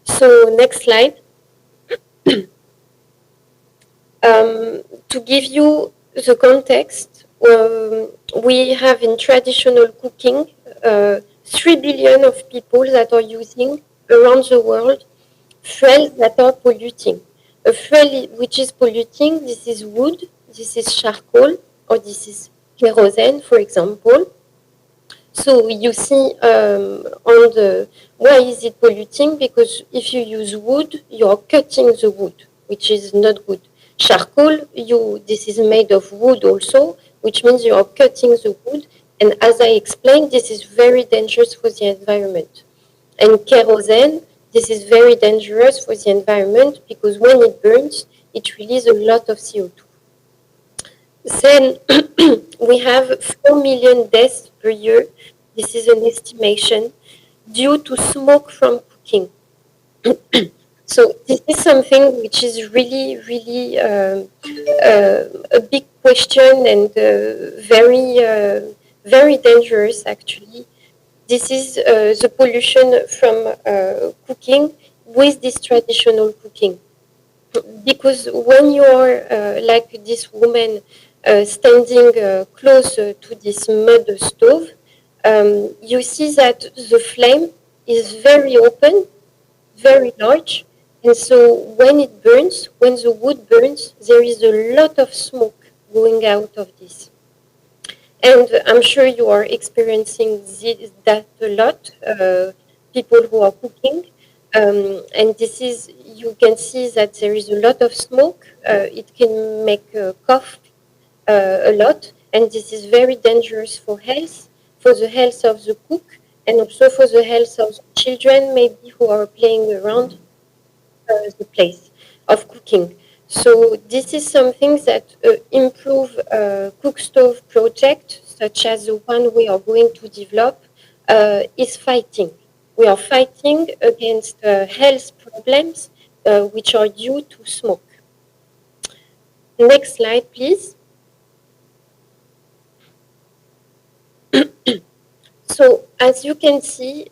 Speaker 8: So next slide. To give you the context, we have in traditional cooking 3 billion of people that are using around the world fuels that are polluting. A fuel which is polluting, this is wood, this is charcoal, or this is kerosene, for example. So you see on the, why is it polluting? Because if you use wood, you are cutting the wood, which is not good. Charcoal, this is made of wood also, which means you are cutting the wood. And as I explained, this is very dangerous for the environment. And kerosene, this is very dangerous for the environment because when it burns, it releases a lot of CO2. Then we have 4 million deaths per year. This is an estimation due to smoke from cooking. So this is something which is really, really a big question and very dangerous actually. This is the pollution from cooking with this traditional cooking. Because when you are like this woman standing close to this mud stove, you see that the flame is very open, very large, and so when it burns, when the wood burns, there is a lot of smoke going out of this. And I'm sure you are experiencing that a lot, people who are cooking. And this is, you can see that there is a lot of smoke. It can make cough a lot. And this is very dangerous for health, for the health of the cook, and also for the health of the children, maybe who are playing around the place of cooking. So this is something that improve Cookstove project, such as the one we are going to develop, is fighting. We are fighting against health problems which are due to smoke. Next slide, please. So as you can see,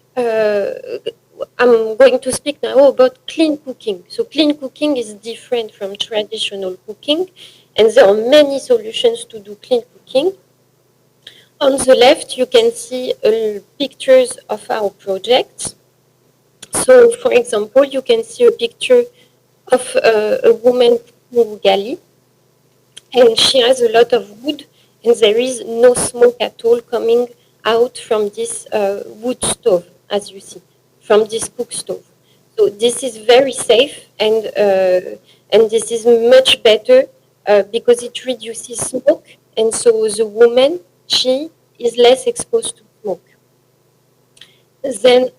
Speaker 8: I'm going to speak now about clean cooking. So clean cooking is different from traditional cooking, and there are many solutions to do clean cooking. On the left, you can see pictures of our projects. So, for example, you can see a picture of a woman cooking ugali, and she has a lot of wood, and there is no smoke at all coming out from this wood stove, as you see, from this cook stove. So this is very safe, and this is much better because it reduces smoke, and so the woman, she is less exposed to smoke. Then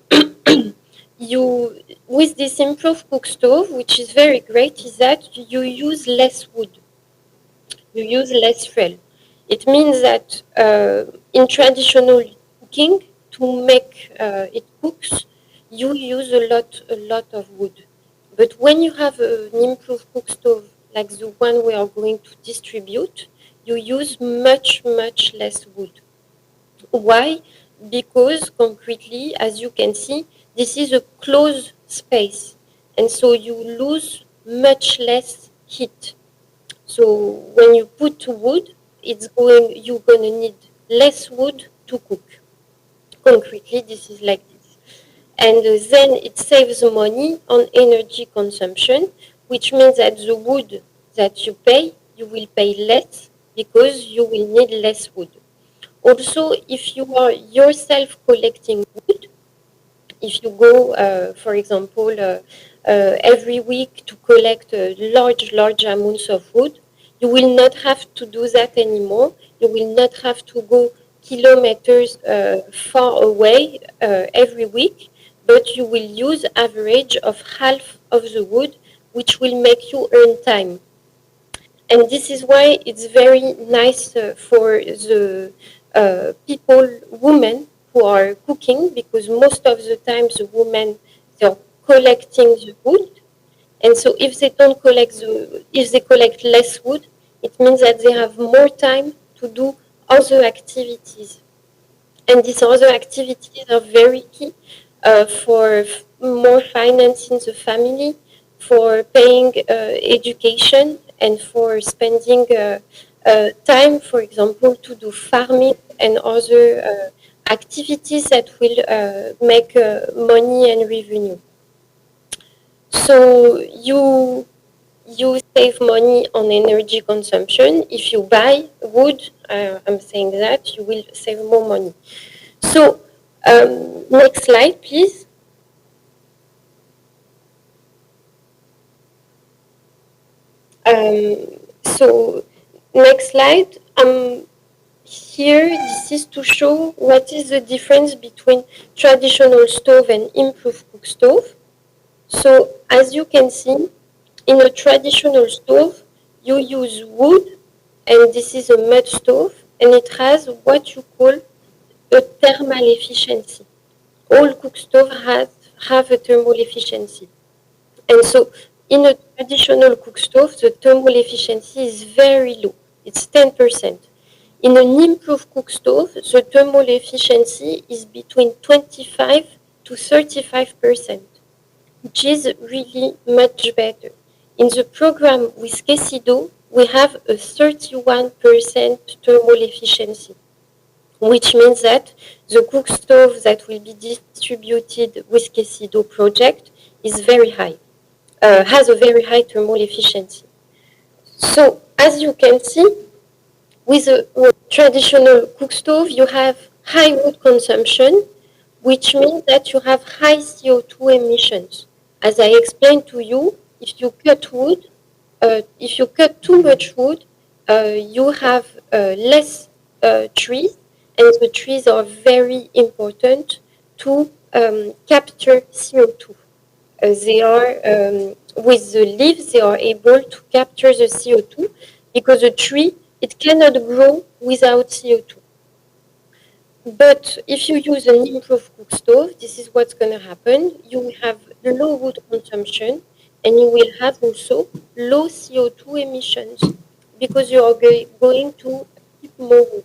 Speaker 8: with this improved cook stove, which is very great, is that you use less wood. You use less fuel. It means that in traditional cooking, to make it cooks, you use a lot of wood. But when you have an improved cook stove like the one we are going to distribute, you use much less wood. Why? Because concretely, as you can see, this is a closed space, and so you lose much less heat. So when you put wood, you're going to need less wood to cook. Concretely, this is like this. And then it saves money on energy consumption, which means that the wood that you pay, you will pay less because you will need less wood. Also, if you are yourself collecting wood, if you go, for example, every week to collect large amounts of wood, you will not have to do that anymore. You will not have to go kilometers far away every week, but you will use average of half of the wood, which will make you earn time. And this is why it's very nice for the people, women who are cooking, because most of the time the women, they're collecting the wood. And so if they don't collect if they collect less wood, it means that they have more time to do other activities. And these other activities are very key for more finance in the family, for paying education, and for spending time, for example, to do farming and other activities that will make money and revenue. So you save money on energy consumption. If you buy wood, I'm saying that you will save more money. So next slide, please. So next slide. Here, this is to show what is the difference between traditional stove and improved cook stove. So as you can see, in a traditional stove, you use wood, and this is a mud stove, and it has what you call a thermal efficiency. All cook stove have a thermal efficiency. And so in a traditional cook stove, the thermal efficiency is very low. It's 10%. In an improved cook stove, the thermal efficiency is between 25 to 35%, which is really much better. In the program with Kesydo, we have a 31% thermal efficiency, which means that the cook stove that will be distributed with Kesydo project is very high, has a very high thermal efficiency. So as you can see, with a traditional cook stove, you have high wood consumption, which means that you have high CO2 emissions. As I explained to you, if you cut wood, if you cut too much wood, you have less trees, and the trees are very important to capture CO2. They are, with the leaves, they are able to capture the CO2 because a tree, it cannot grow without CO2. But if you use an improved cook stove, this is what's going to happen. You will have low wood consumption, and you will have also low CO2 emissions because you are going to keep more wood.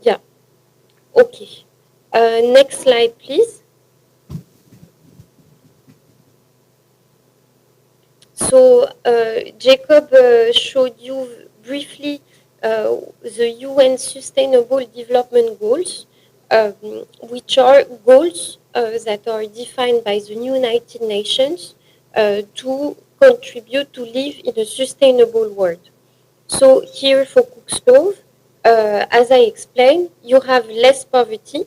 Speaker 8: Yeah. Okay. Next slide, please. So Jacob showed you briefly the UN Sustainable Development Goals, which are goals that are defined by the United Nations to contribute to live in a sustainable world. So here for Cookstove, as I explained, you have less poverty.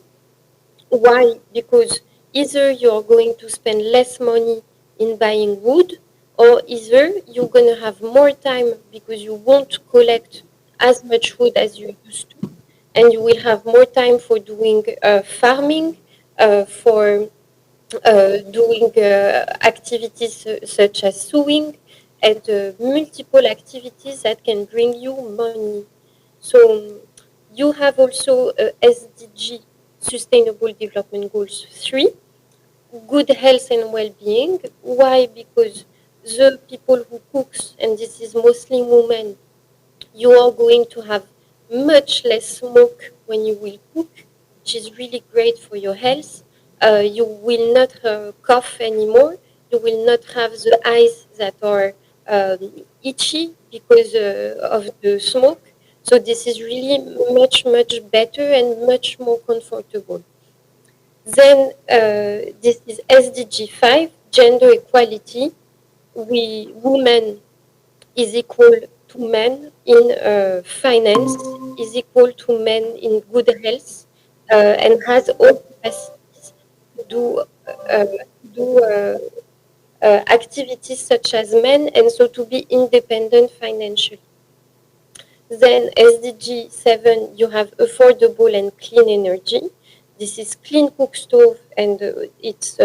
Speaker 8: Why? Because either you're going to spend less money in buying wood, or either you're going to have more time because you won't collect as much wood as you used to, and you will have more time for doing farming, for doing activities such as sewing, and multiple activities that can bring you money. So you have also SDG, Sustainable Development Goals 3, good health and well-being. Why? Because the people who cooks, and this is mostly women, you are going to have much less smoke when you will cook, which is really great for your health. You will not cough anymore. You will not have the eyes that are itchy because of the smoke. So this is really much, much better and much more comfortable. Then this is SDG 5, gender equality. Women is equal to men in finance, is equal to men in good health, and has all capacities to do activities such as men, and so to be independent financially. Then SDG 7, you have affordable and clean energy. This is clean cook stove, and it's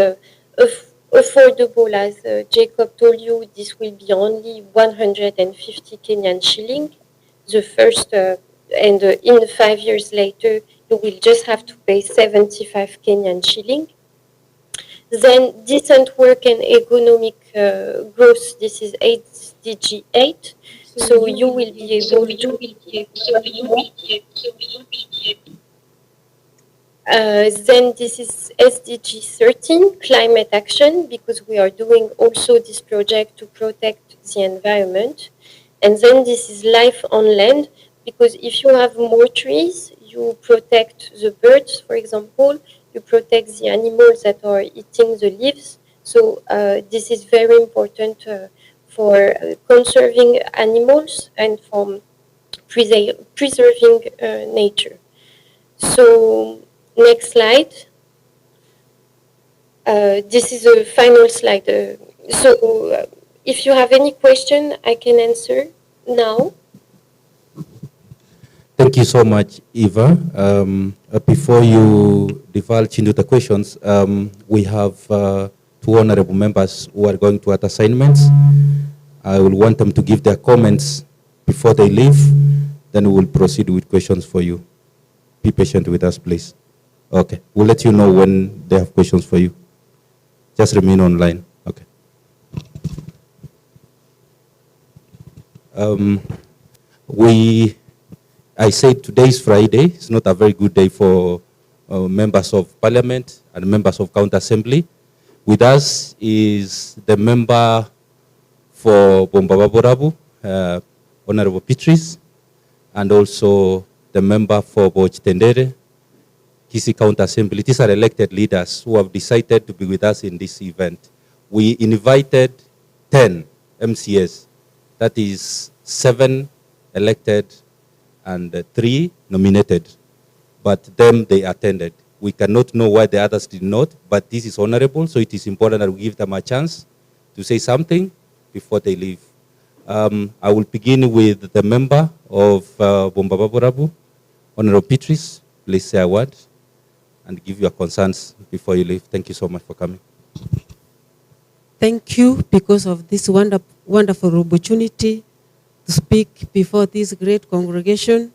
Speaker 8: affordable, as Jacob told you. This will be only 150 Kenyan shilling. The first, and in 5 years later, you will just have to pay 75 Kenyan shilling. Then decent work and economic growth. This is SDG 8. So you will be able to. Then this is SDG 13, climate action, because we are doing also this project to protect the environment. And then this is life on land, because if you have more trees, you protect the birds, for example, you protect the animals that are eating the leaves. So this is very important for conserving animals and for preserving nature. So next slide. This is a final slide. If you have any question, I can answer now.
Speaker 1: Thank you so much, Eva. Before you divulge into the questions, we have two honorable members who are going to add assignments. I will want them to give their comments before they leave. Then we will proceed with questions for you. Be patient with us, please. Okay, we'll let you know when they have questions for you. Just remain online. Okay. I said today's Friday. It's not a very good day for members of parliament and members of county assembly. With us is the member for Bombababorabu, Honorable Beatrice, and also the member for Bochitendere, Kisii County Assembly. These are elected leaders who have decided to be with us in this event. We invited 10 MCS, that is 7 elected and 3 nominated, but them they attended. We cannot know why the others did not, but this is honorable, so it is important that we give them a chance to say something before they leave. I will begin with the member of Bombababorabu, Honorable Beatrice. Please say a word and give your concerns before you leave. Thank you so much for coming.
Speaker 9: Thank you because of this wonderful opportunity to speak before this great congregation.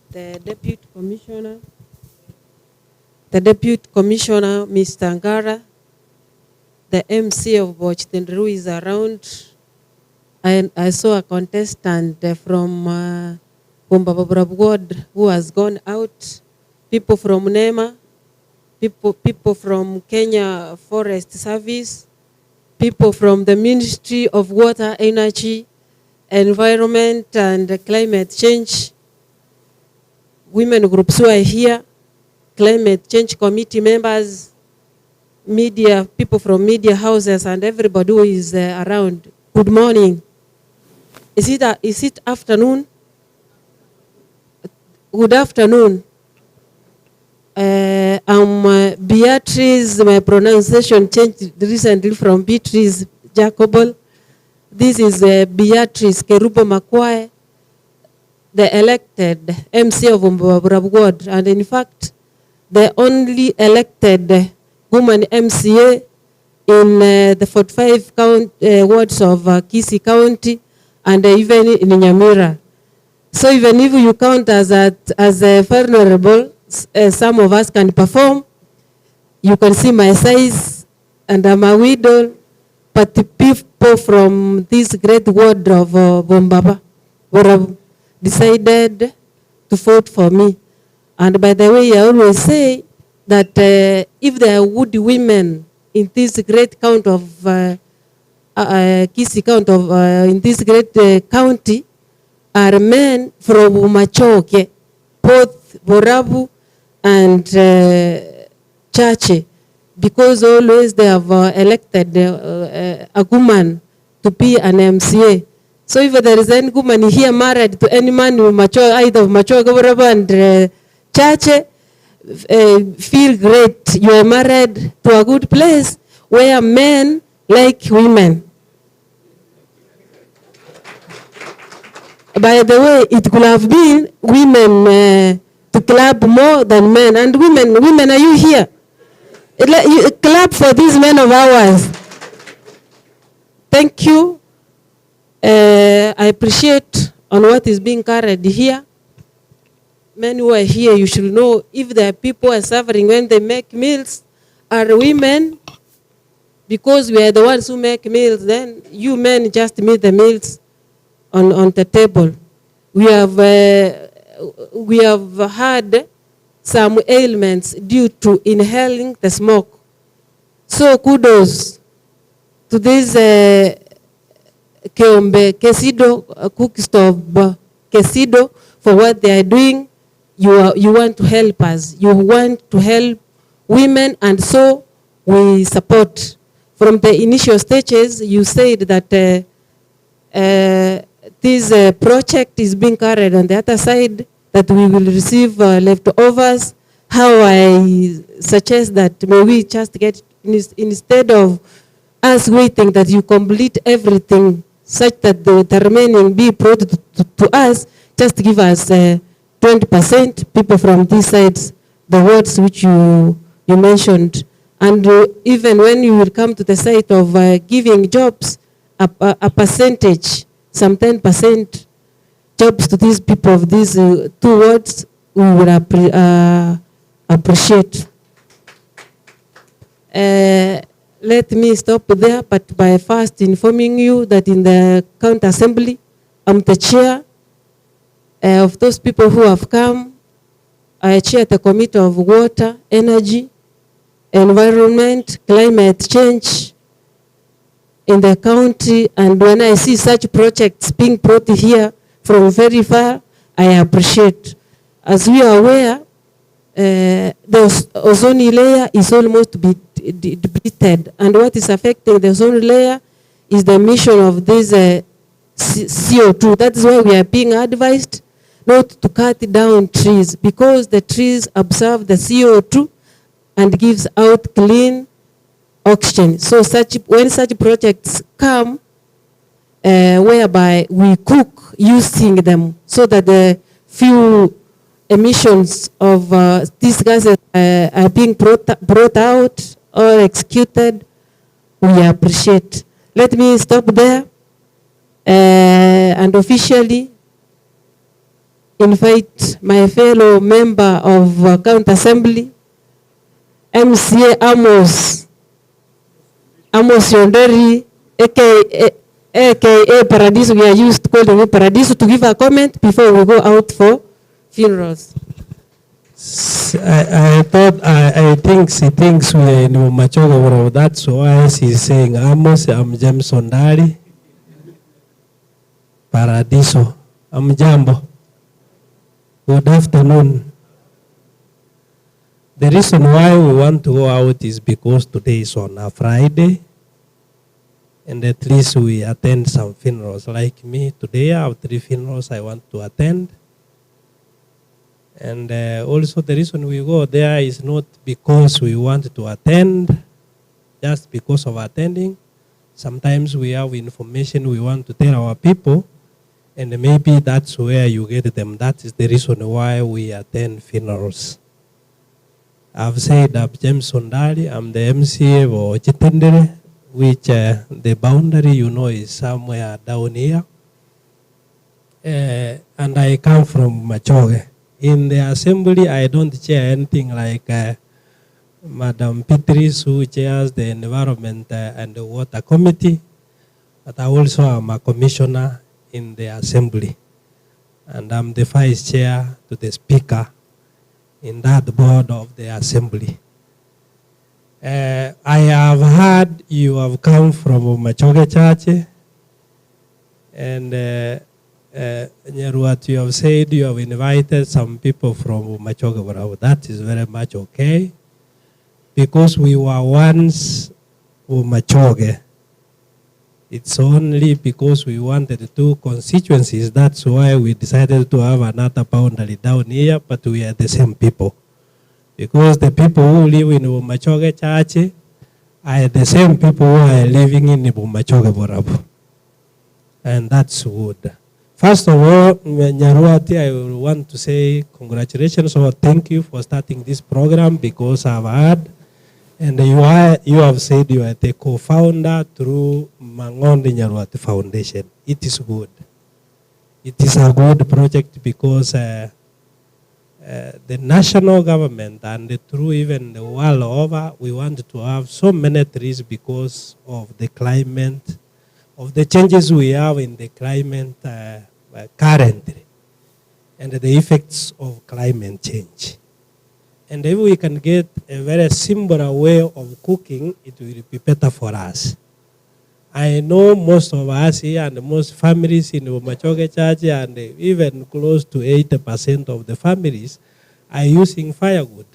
Speaker 9: The Deputy Commissioner, Mr. Ngara, the MC of Bochitendere is around, and I saw a contestant from Bombababorabu ward who has gone out, people from NEMA, people from Kenya Forest Service, people from the Ministry of Water, Energy, Environment and Climate Change, women groups who are here, Climate Change Committee members, media, people from media houses, and everybody who is around. Good morning. Is it afternoon? Good afternoon. I'm Beatrice. My pronunciation changed recently from Beatrice Jacobal. This is Beatrice Kerubo Makwae, the elected MC of Bombababorabu ward, and in fact, the only elected woman MCA in the 45 wards of Kisii County and even in Nyamira. So even if you count as a vulnerable, some of us can perform. You can see my size, and I'm a widow, but the people from this great ward of Bombababorabu decided to vote for me. And by the way, I always say that if there are good women in this great count of Kisii count of in this great county, are men from Machoke, both Borabu and Chache, because always they have elected a woman to be an MCA. So if there is any woman here married to any man who either Machoke, Borabu and Chache, feel great. You are married to a good place where men like women. By the way, it could have been women to clap more than men. And women, are you here? Clap for these men of ours. Thank you. I appreciate on what is being carried here. Men who are here, you should know if the people are suffering when they make meals are women, because we are the ones who make meals, then you men just meet the meals on the table. We have had some ailments due to inhaling the smoke. So kudos to this Kesydo, Cookstove, Kesydo, for what they are doing. You want to help us. You want to help women, and so we support. From the initial stages, you said that this project is being carried on the other side, that we will receive leftovers. How I suggest that may we just get, instead of us waiting that you complete everything such that the remaining be brought to us, just give us 20%, people from these sides, the words which you mentioned. And even when you will come to the site of giving jobs, a percentage, some 10% jobs to these people of these two words, we would appreciate. Let me stop there, but by first informing you that in the county assembly, I'm the chair of those people who have come. I chair the committee of water, energy, environment, climate change in the county. And when I see such projects being brought here from very far, I appreciate. As we are aware, the ozone layer is almost depleted, and what is affecting the ozone layer is the emission of this CO2. That is why we are being advised not to cut down trees, because the trees absorb the CO2 and gives out clean oxygen. So when such projects come, whereby we cook using them, so that the few emissions of these gases are being brought out or executed, we appreciate. Let me stop there and officially invite my fellow member of County Assembly, MCA Amos Yonderi, aka Paradiso. We are used to calling him Paradiso, to give a comment before we go out for funerals.
Speaker 5: I think she thinks we're in Machogo. That's why she's saying Amos. I'm James Ondari. Paradiso. I'm Jambo. Good afternoon. The reason why we want to go out is because today is on a Friday, and at least we attend some funerals. Like me, today I have 3 funerals I want to attend. And also the reason we go there is not because we want to attend, just because of attending. Sometimes we have information we want to tell our people, and maybe that's where you get them. That is the reason why we attend funerals. I've said I'm James Ondari. I'm the MCA of Chitendere, which the boundary, is somewhere down here. And I come from Machoge. In the assembly, I don't chair anything like Madam Petris, who chairs the Environment and the Water Committee, but I also am a commissioner in the assembly. And I'm the vice chair to the speaker in that board of the assembly. I have heard you have come from Machoge Church, and what you have said, you have invited some people from Machoge. That is very much okay, because we were once Machoge. It's only because we wanted 2 constituencies. That's why we decided to have another boundary down here, but we are the same people. Because the people who live in Machoge Church are the same people who are living in Machoge Borabu. And that's good. First of all, Nyaruati, I want to say congratulations or thank you for starting this program, because I've heard And you have said you are the co-founder through Mangondi Nyarwati Foundation. It is good. It is a good project because the national government and through even the world over, we want to have so many trees because of the climate, of the changes we have in the climate currently, and the effects of climate change. And if we can get a very simple way of cooking, it will be better for us. I know most of us here and most families in the Machoge Church and even close to 80% of the families are using firewood.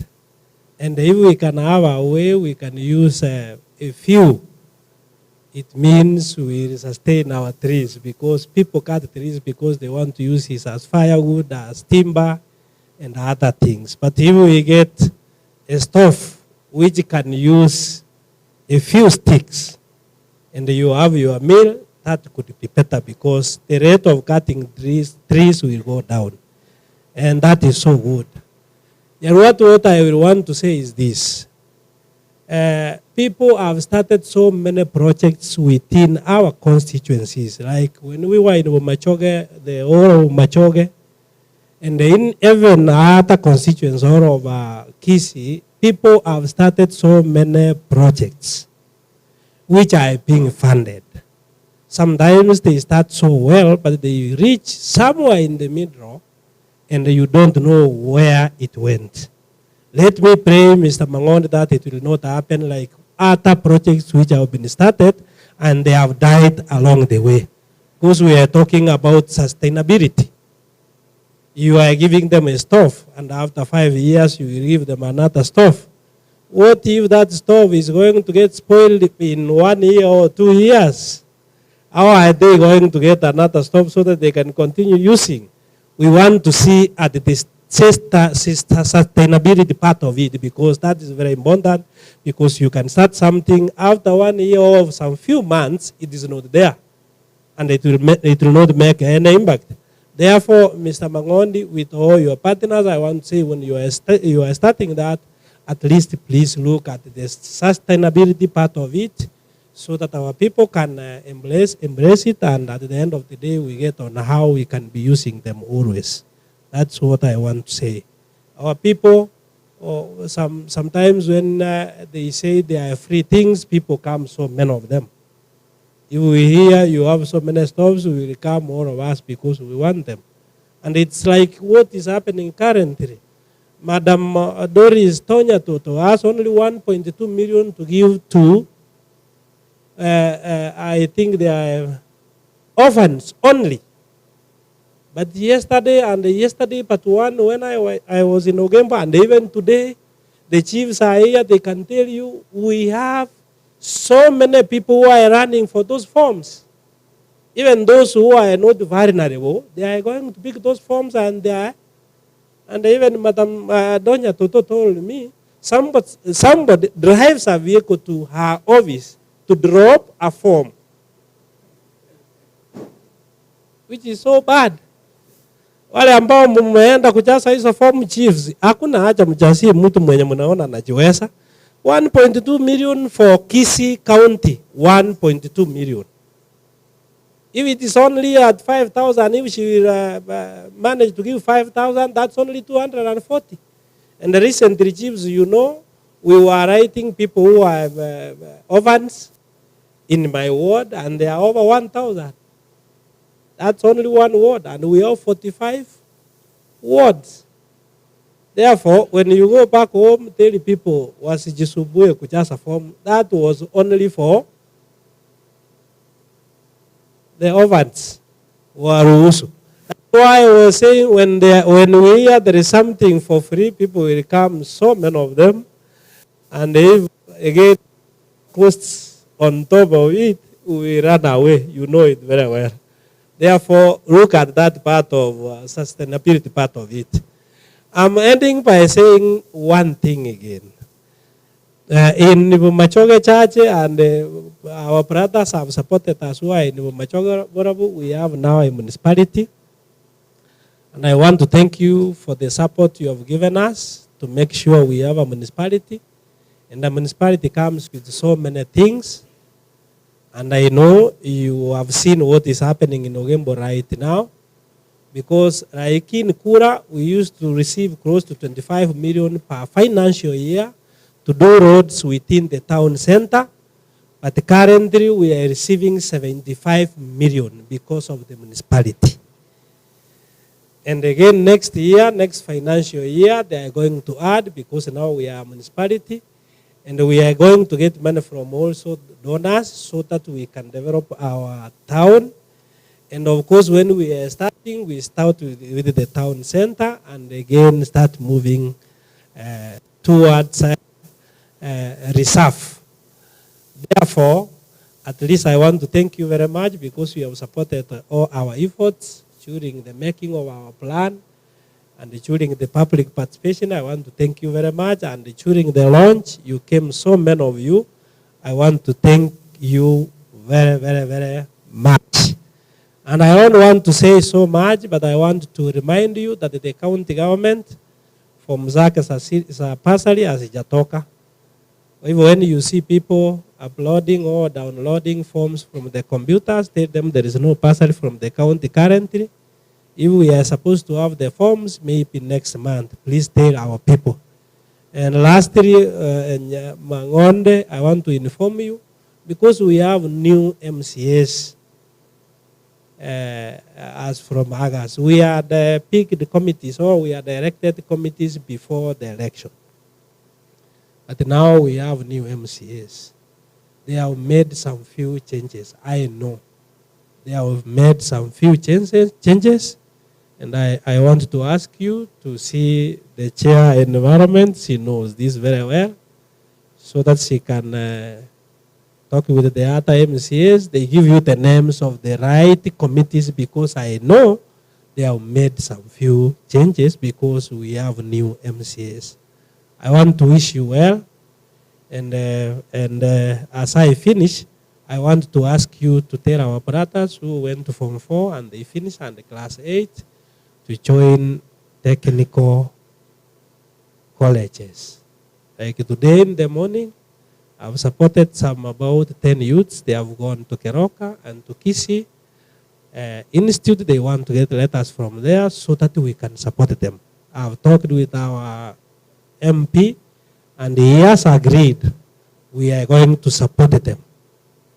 Speaker 5: And if we can have a way, we can use a few. It means we will sustain our trees because people cut trees because they want to use it as firewood, as timber, and other things. But if we get a stove which can use a few sticks and you have your meal, that could be better because the rate of cutting trees will go down. And that is so good. And what I will want to say is this. People have started so many projects within our constituencies. Like when we were in Machoge, the whole Machoge, and in even other constituents all over Kisii, people have started so many projects which are being funded. Sometimes they start so well, but they reach somewhere in the middle and you don't know where it went. Let me pray, Mr. Mangondi, that it will not happen like other projects which have been started and they have died along the way. Because we are talking about sustainability. You are giving them a stove, and after 5 years, you give them another stove. What if that stove is going to get spoiled in 1 year or 2 years? How are they going to get another stove so that they can continue using? We want to see at the sustainability part of it because that is very important because you can start something after 1 year or some few months, it is not there, and it will not make any impact. Therefore, Mr. Mangondi, with all your partners, I want to say when you are starting that, at least please look at the sustainability part of it so that our people can embrace it, and at the end of the day, we get on how we can be using them always. That's what I want to say. Our people, sometimes when they say there are free things, people come, so many of them. If we hear you have so many stoves, we will come, all of us, because we want them. And it's like what is happening currently. Madam Doris Tonya Toto has only 1.2 million to give to, I think they are orphans only. But yesterday but one, when I was in Ogemba, and even today, the chiefs are here, they can tell you, we have so many people who are running for those forms. Even those who are not vulnerable, they are going to pick those forms and even Madam Donya Toto told me, somebody drives a vehicle to her office to drop a form, which is so bad. Wale ambao mmeenda kujaza hizo form chiefs, hakuna haja mjazie mtu mwenye mnaona anajiweza. 1.2 million for Kisii County, 1.2 million. If it is only at 5,000, if she will manage to give 5,000, that's only 240. And the recent chiefs, you know, we were writing people who are orphans in my ward, and they are over 1,000. That's only one ward, and we have 45 wards. Therefore, when you go back home, tell people, wasijisumbue kujaza form. That was only for the orphans who are ruhusu. That's why I was saying when we hear there is something for free, people will come, so many of them, and if again costs on top of it, we run away. You know it very well. Therefore, look at that part of sustainability part of it. I'm ending by saying one thing again. In Machoge Church, and our brothers have supported us who are in Machoge, we have now a municipality. And I want to thank you for the support you have given us to make sure we have a municipality. And the municipality comes with so many things. And I know you have seen what is happening in Ogembo right now. Because like in Kura, we used to receive close to 25 million per financial year to do roads within the town center. But currently we are receiving 75 million because of the municipality. And again, next year, next financial year, they are going to add because now we are a municipality. And we are going to get money from also donors so that we can develop our town. And of course, when we are starting, we start with the town center and again start moving towards reserve. Therefore, at least I want to thank you very much because you have supported all our efforts during the making of our plan and during the public participation. I want to thank you very much. And during the launch, you came so many of you. I want to thank you very, very, very much. And I don't want to say so much, but I want to remind you that the county government from zake za pasali hazijatoka. Even when you see people uploading or downloading forms from the computers, tell them there is no parcel from the county currently. If we are supposed to have the forms, maybe next month, please tell our people. And lastly, Mangonde, I want to inform you, because we have new MCAs as from August. We are the picked committees, or we are the elected committees before the election. But now we have new MCAs. They have made some few changes. I know. They have made some few changes. And I want to ask you to see the chair environment. She knows this very well. So that she can talk with the other MCAs. They give you the names of the right committees because I know they have made some few changes because we have new MCAs. I want to wish you well. And as I finish, I want to ask you to tell our brothers who went to Form 4 and they finished and Class 8 to join technical colleges. Like today in the morning, I've supported some about 10 youths. They have gone to Keroka and to Kisii Institute. They want to get letters from there so that we can support them. I've talked with our MP and he has agreed we are going to support them.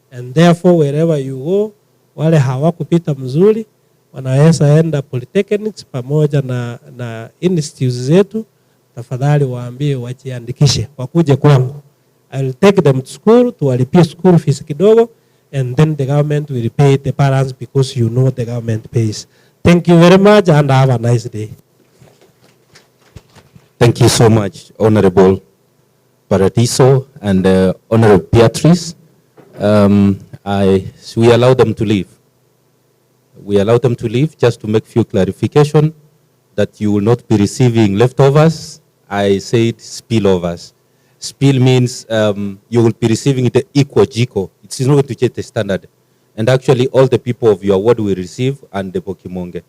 Speaker 5: And therefore, wherever you go, wale hawakupita mzuri, wanaweza enda polytechnics pamoja na institutes zetu, tafadhali waambie wajiandikishe, wakuje kwangu. I will take them to school, tuwalipie school fees kidogo, and then the government will pay the parents because you know the government pays. Thank you very much and have a nice day.
Speaker 1: Thank you so much, Honorable Paradiso and Honorable Beatrice. We allow them to leave. We allow them to leave just to make few clarification that you will not be receiving leftovers. I said spillovers. Spill means you will be receiving it equal GICO. It is not going to change the standard. And actually all the people of your ward will receive and the Bokimonge.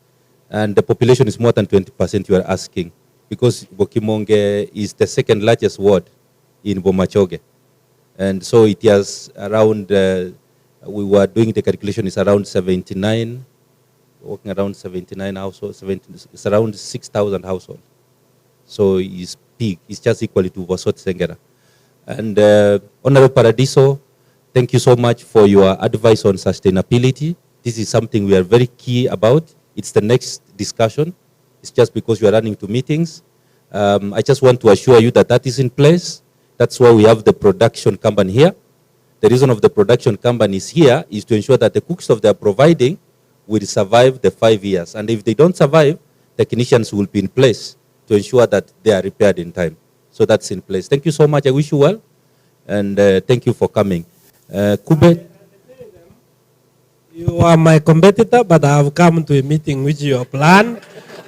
Speaker 1: And the population is more than 20% you are asking, because Bokimonge is the second largest ward in Bomachoge. And so it has around, we were doing the calculation, is around 79, working around 79 households, it's around 6,000 households. So it's big, it's just equal to Bosot Sengera. And Honorable Paradiso, thank you so much for your advice on sustainability. This is something we are very key about. It's the next discussion. It's just because you are running to meetings. I just want to assure you that that is in place. That's why we have the production company here. The reason of the production companies here is to ensure that the Cookstove they are providing will survive the 5 years. And if they don't survive, technicians will be in place to ensure that they are repaired in time. So that's in place. Thank you so much. I wish you well. And thank you for coming. Kube.
Speaker 5: You are my competitor, but I have come to a meeting with your plan.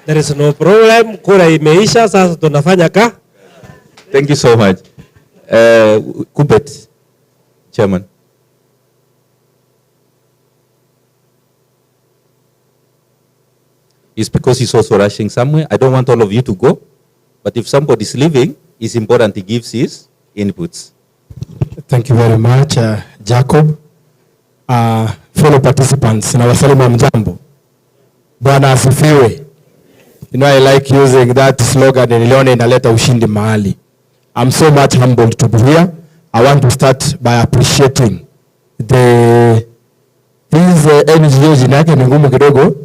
Speaker 5: There is no problem. Kura imeisha, sasa tunafanya ka.
Speaker 1: Thank you so much. Kubet, Chairman. It's because he's also rushing somewhere. I don't want all of you to go. But if somebody is leaving, it's important he gives his inputs.
Speaker 10: Thank you very much, Jacob. Fellow participants, na wasalimu mjambo. Bwana asifiwe. You know, I like using that slogan, niliona inaleta ushindi mahali. I'm so much humbled to be here. I want to start by appreciating these NGOs jina yake ni ngumu kidogo.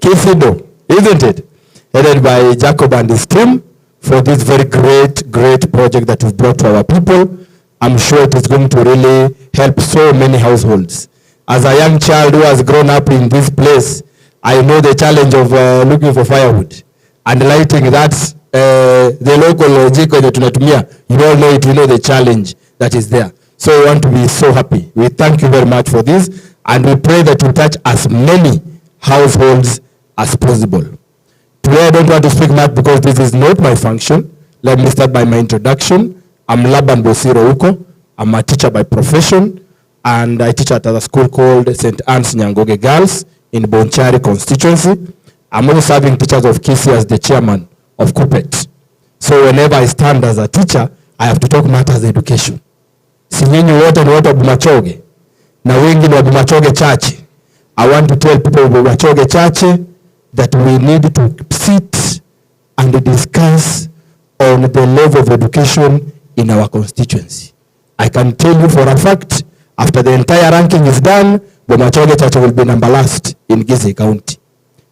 Speaker 10: Kesydo, isn't it? Headed by Jacob and his team for this very great project that you've brought to our people. I'm sure it is going to really help so many households. As a young child who has grown up in this place, I know the challenge of looking for firewood and lighting. That's the local jiko that tunatumia. You all know it, you know the challenge that is there. So we want to be so happy. We thank you very much for this, and we pray that you touch as many households as possible. Today I don't want to speak much because this is not my function. Let me start by my introduction. I'm Laban Bosiro Uko. I'm a teacher by profession, and I teach at a school called St. Anne's Nyangoge Girls in Bonchari constituency. I'm also serving teachers of Kisii as the chairman of Coopet. So whenever I stand as a teacher, I have to talk matters education. Si nyinyi wote ni watu wa Bumachoge na wengi ni wa Bumachoge Chache. I want to tell people of Bumachoge Chache that we need to sit and discuss on the level of education in our constituency. I can tell you for a fact, after the entire ranking is done, Bumachoge Chache will be number last in Gusii County,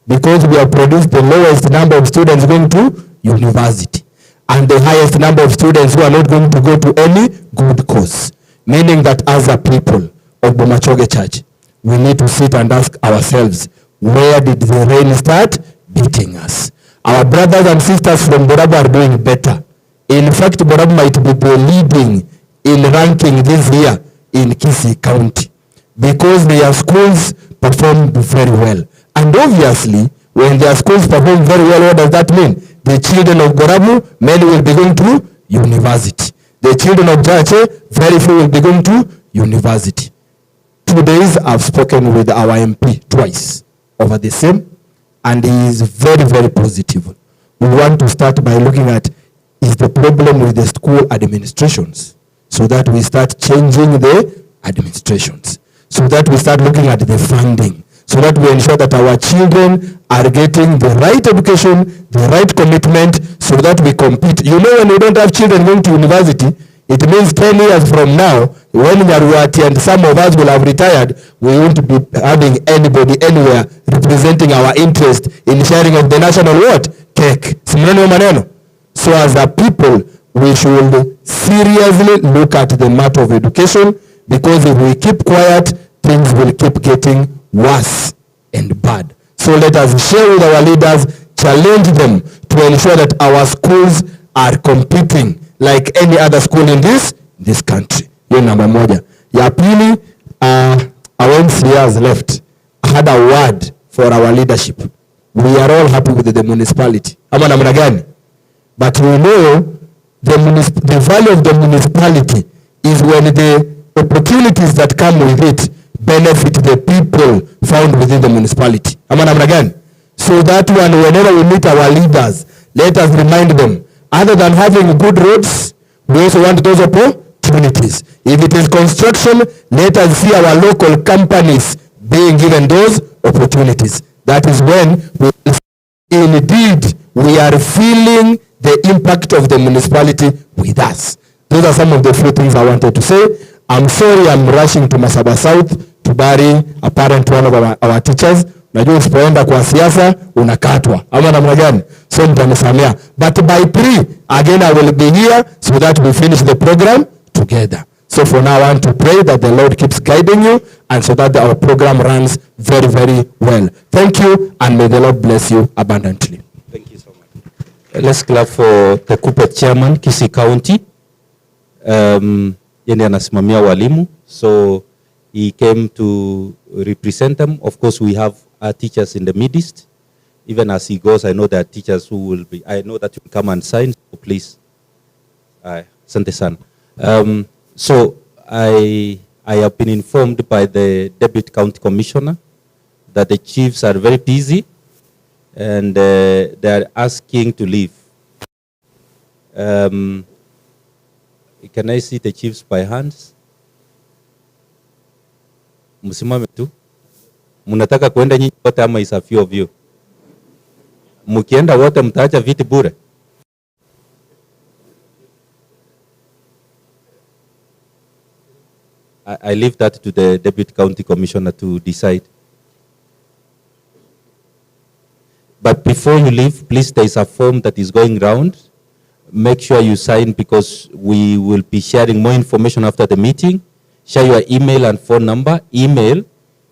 Speaker 10: because we have produced the lowest number of students going to university and the highest number of students who are not going to go to any good course. Meaning that as a people of Bumachoge Church, we need to sit and ask ourselves, where did the rain start beating us? Our brothers and sisters from Borabu are doing better. In fact, Borabu might be the leading in ranking this year in Kisii County because their schools perform very well. And obviously, when their schools perform very well, what does that mean? The children of Borabu, many will be going to university. The children of Chache, very few will be going to university. 2 days I've spoken with our MP twice over the same, and he is very positive. We want to start by looking at, is the problem with the school administrations, so that we start changing the administrations, so that we start looking at the funding, so that we ensure that our children are getting the right education, the right commitment, so that we compete. You know, when we don't have children going to university, it means 10 years from now, when Nyaruati and some of us will have retired, we won't be having anybody anywhere representing our interest in sharing of the national what? Cake. Simulani maneno. So as a people, we should seriously look at the matter of education, because if we keep quiet, things will keep getting worse and bad. So let us share with our leaders, challenge them to ensure that our schools are competing like any other school in this country. Hiyo namba moja. Ya pili, our MCA has left. I had a word for our leadership. We are all happy with the municipality. Ama namna gani? But we know the value of the municipality is when the opportunities that come with it benefit the people found within the municipality. Ama namna gani? So that one, whenever we meet our leaders, let us remind them, other than having good roads, we also want those opportunities. If it is construction, let us see our local companies being given those opportunities. That is when indeed we are feeling the impact of the municipality with us. Those are some of the few things I wanted to say. I'm sorry I'm rushing to Masaba South to bury a parent, one of our teachers. Najua usipoenda kwa siasa unakatwa ama namna gani, so mtanisamea, but by 3 again I will be here so that we finish the program together. So for now I want to pray that the Lord keeps guiding you, and so that our program runs very well. Thank you, and may the Lord bless you abundantly.
Speaker 1: Thank you so much. Let's clap for the Coopet chairman, Kisii County. Yeye anasimamia walimu, so he came to represent them. Of course, we have our teachers in the midst. Even as he goes, I know there are teachers who will be, I know that you will come and sign, so please. Asante sana. So I have been informed by the Deputy County Commissioner that the chiefs are very busy and they are asking to leave. Can I see the chiefs by hands? Msimame tu. Mnataka kuenda nyinyi wote ama is a few of you? Mkienda wote mtaacha viti bure? I leave that to the Deputy County Commissioner to decide. But before you leave, please, there is a form that is going round. Make sure you sign because we will be sharing more information after the meeting. Share your email and phone number. Email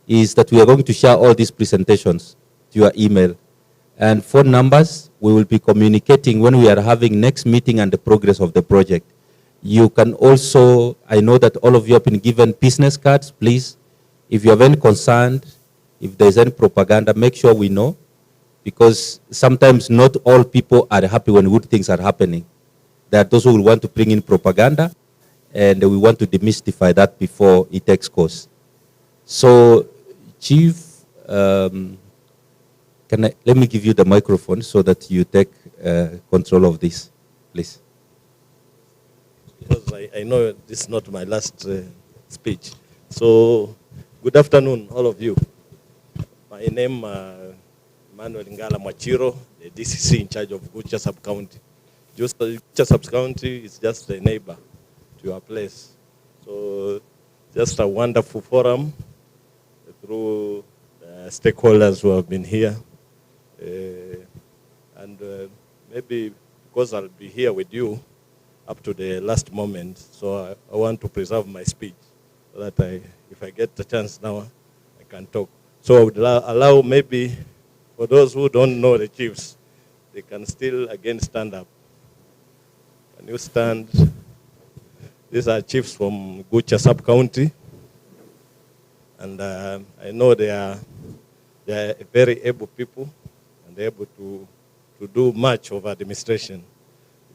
Speaker 1: is that we are going to share all these presentations to your email. And phone numbers, we will be communicating when we are having next meeting and the progress of the project. You can also, I know that all of you have been given business cards. Please, if you have any concern, if there's any propaganda, make sure we know. Because sometimes not all people are happy when good things are happening. There are those who will want to bring in propaganda, and we want to demystify that before it takes course. So, Chief, let me give you the microphone so that you take control of this, please.
Speaker 11: Because I know this is not my last speech. So, good afternoon, all of you. My name Manuel Ngala Mwachiro, the DCC in charge of Gusii sub-county. Gusii sub-county is just a neighbor to your place. So just a wonderful forum through stakeholders who have been here. And maybe because I'll be here with you up to the last moment, so I want to preserve my speech so that if I get the chance now, I can talk. So I would allow maybe for those who don't know the chiefs, they can still again stand up. Can you stand? These are chiefs from Gusii sub-county. And I know they are very able people and able to do much of administration.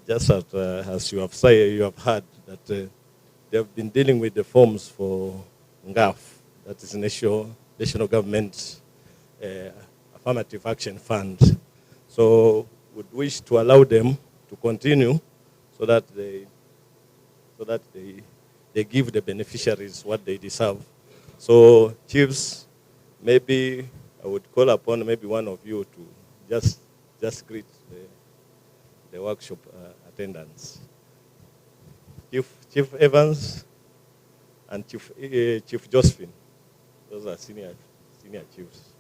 Speaker 11: Just as you have said, you have heard that they have been dealing with the forms for NGAF, that is National Government Affirmative Action Fund. So would wish to allow them to continue so that they give the beneficiaries what they deserve. So chiefs, maybe I would call upon maybe one of you to just greet the workshop attendants. Chief Evans and Chief Josephine, those are senior chiefs.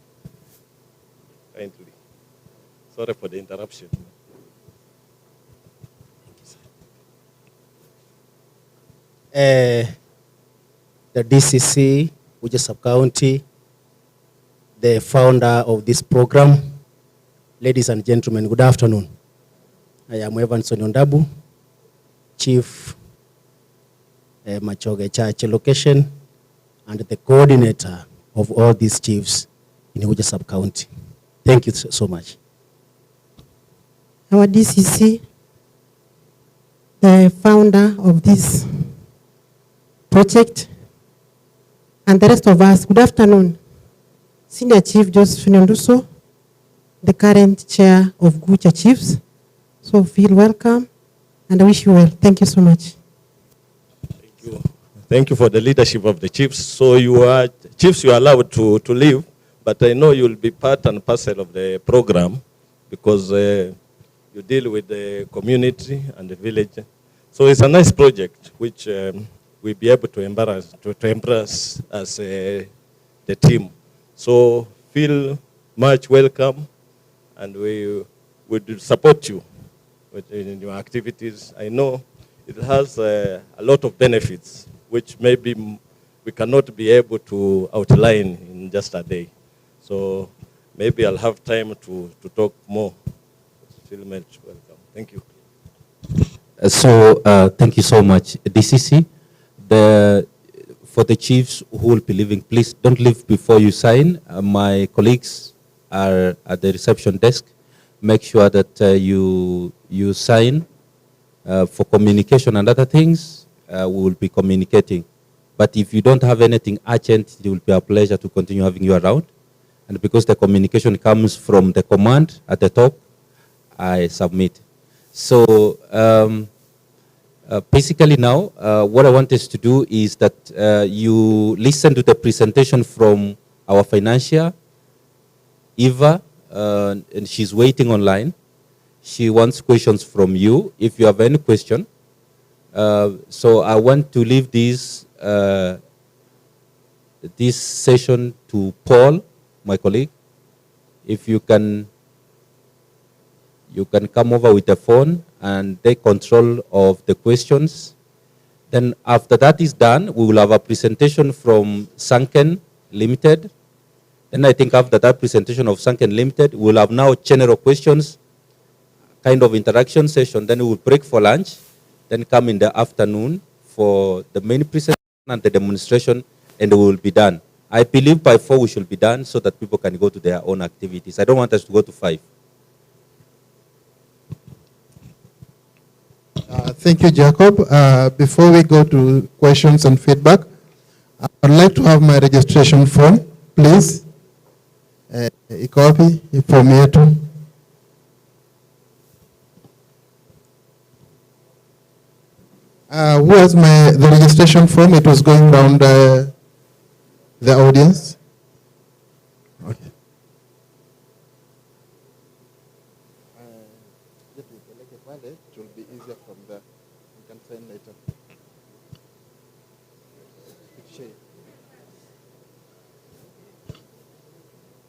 Speaker 11: Kindly. Sorry for the interruption.
Speaker 12: The DCC, Gusii sub-county, the founder of this program, ladies and gentlemen, good afternoon. I am Evans Ondabu, Chief Machoge Church location, and the coordinator of all these chiefs in Gusii sub-county. Thank you so much.
Speaker 9: Our DCC, the founder of this project, and the rest of us, good afternoon. Senior Chief Joseph Nyanduso, the current chair of Gusii Chiefs. So feel welcome, and I wish you well. Thank you so much.
Speaker 11: Thank you. Thank you for the leadership of the chiefs. So you are chiefs, you are allowed to leave, but I know you'll be part and parcel of the program because you deal with the community and the village. So it's a nice project which we'll be able to embrace as the team. So feel much welcome, and we would support you in your activities. I know it has a lot of benefits, which maybe we cannot be able to outline in just a day. So maybe I'll have time to talk more. Feel much welcome. Thank you.
Speaker 1: Thank you so much. DCC, for the chiefs who will be leaving, please don't leave before you sign. My colleagues are at the reception desk. Make sure that you sign for communication and other things. We will be communicating. But if you don't have anything urgent, it will be a pleasure to continue having you around. And because the communication comes from the command at the top, I submit. So basically now, what I want us to do is that you listen to the presentation from our financier, Eva, and she's waiting online. She wants questions from you, if you have any question. So I want to leave this session to Paul, my colleague. If you can come over with the phone and take control of the questions. Then after that is done, we will have a presentation from Sunken Limited. Then I think after that presentation of Sunken Limited, we'll have now general questions, kind of interaction session. Then we will break for lunch, then come in the afternoon for the main presentation and the demonstration, and we will be done. I believe by 4 we should be done so that people can go to their own activities. I don't want us to go to 5.
Speaker 13: Thank you, Jacob. Before we go to questions and feedback, I'd like to have my registration form, please. A copy from here too. Who has the registration form? It was going around the audience. Okay. It will be easier from there. You can sign later.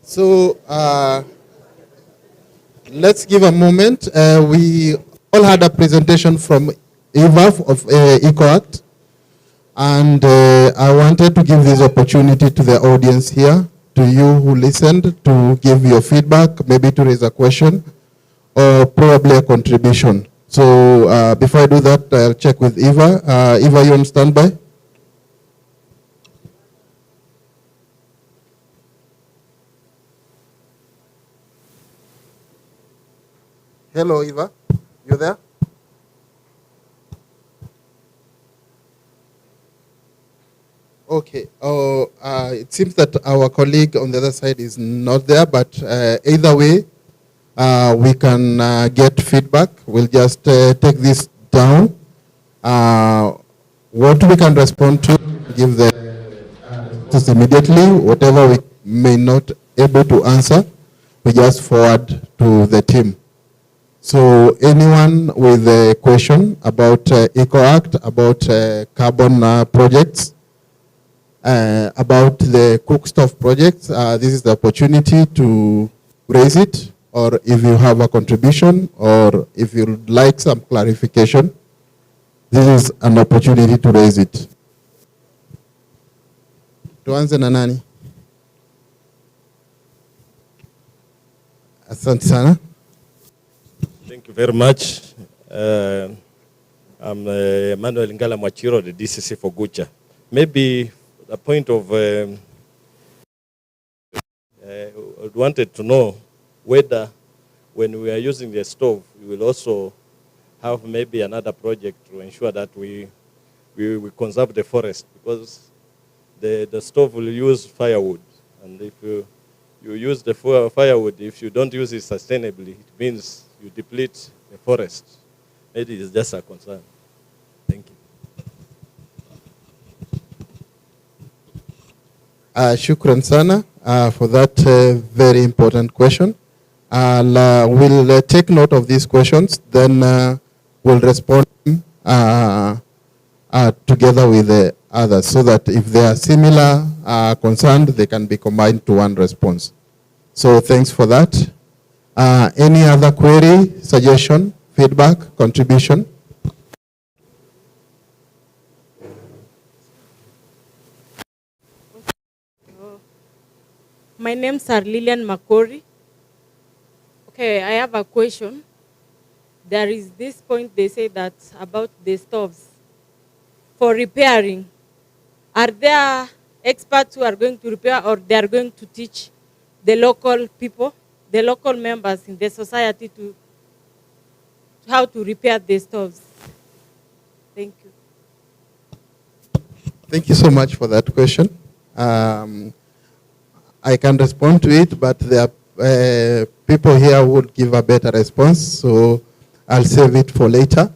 Speaker 13: So let's give a moment. We all had a presentation from Eva of EcoAct, and I wanted to give this opportunity to the audience here, to you who listened, to give your feedback, maybe to raise a question, or probably a contribution. So before I do that, I'll check with Eva. Eva, you on standby? Hello, Eva. You there? Okay. It seems that our colleague on the other side is not there, but either way, we can get feedback. We'll just take this down. What we can respond to, give the answers immediately. Whatever we may not able to answer, we just forward to the team. So anyone with a question about EcoAct, about carbon projects, about the Cookstove project, this is the opportunity to raise it, or if you have a contribution, or if you'd like some clarification, this is an opportunity to raise it. Tuanze na nani? Asante sana.
Speaker 11: Thank you very much. I'm Emmanuel Ngala Mwachiro, the DCC for Gucha. Maybe the point of I wanted to know whether when we are using the stove, we will also have maybe another project to ensure that we conserve the forest, because the stove will use firewood, and if you use the firewood, if you don't use it sustainably, it means you deplete the forest. Maybe it's just a concern. Thank you.
Speaker 13: Shukran sana for that very important question. We'll take note of these questions, then we'll respond together with the others, so that if they are similar concerned, they can be combined to one response. So thanks for that. Any other query, suggestion, feedback, contribution?
Speaker 14: My name's Lillian Makori. Okay, I have a question. There is this point they say that about the stoves for repairing. Are there experts who are going to repair, or they are going to teach the local people, the local members in the society to how to repair the stoves? Thank you.
Speaker 13: Thank you so much for that question. I can respond to it, but there are people here who would give a better response. So I'll save it for later.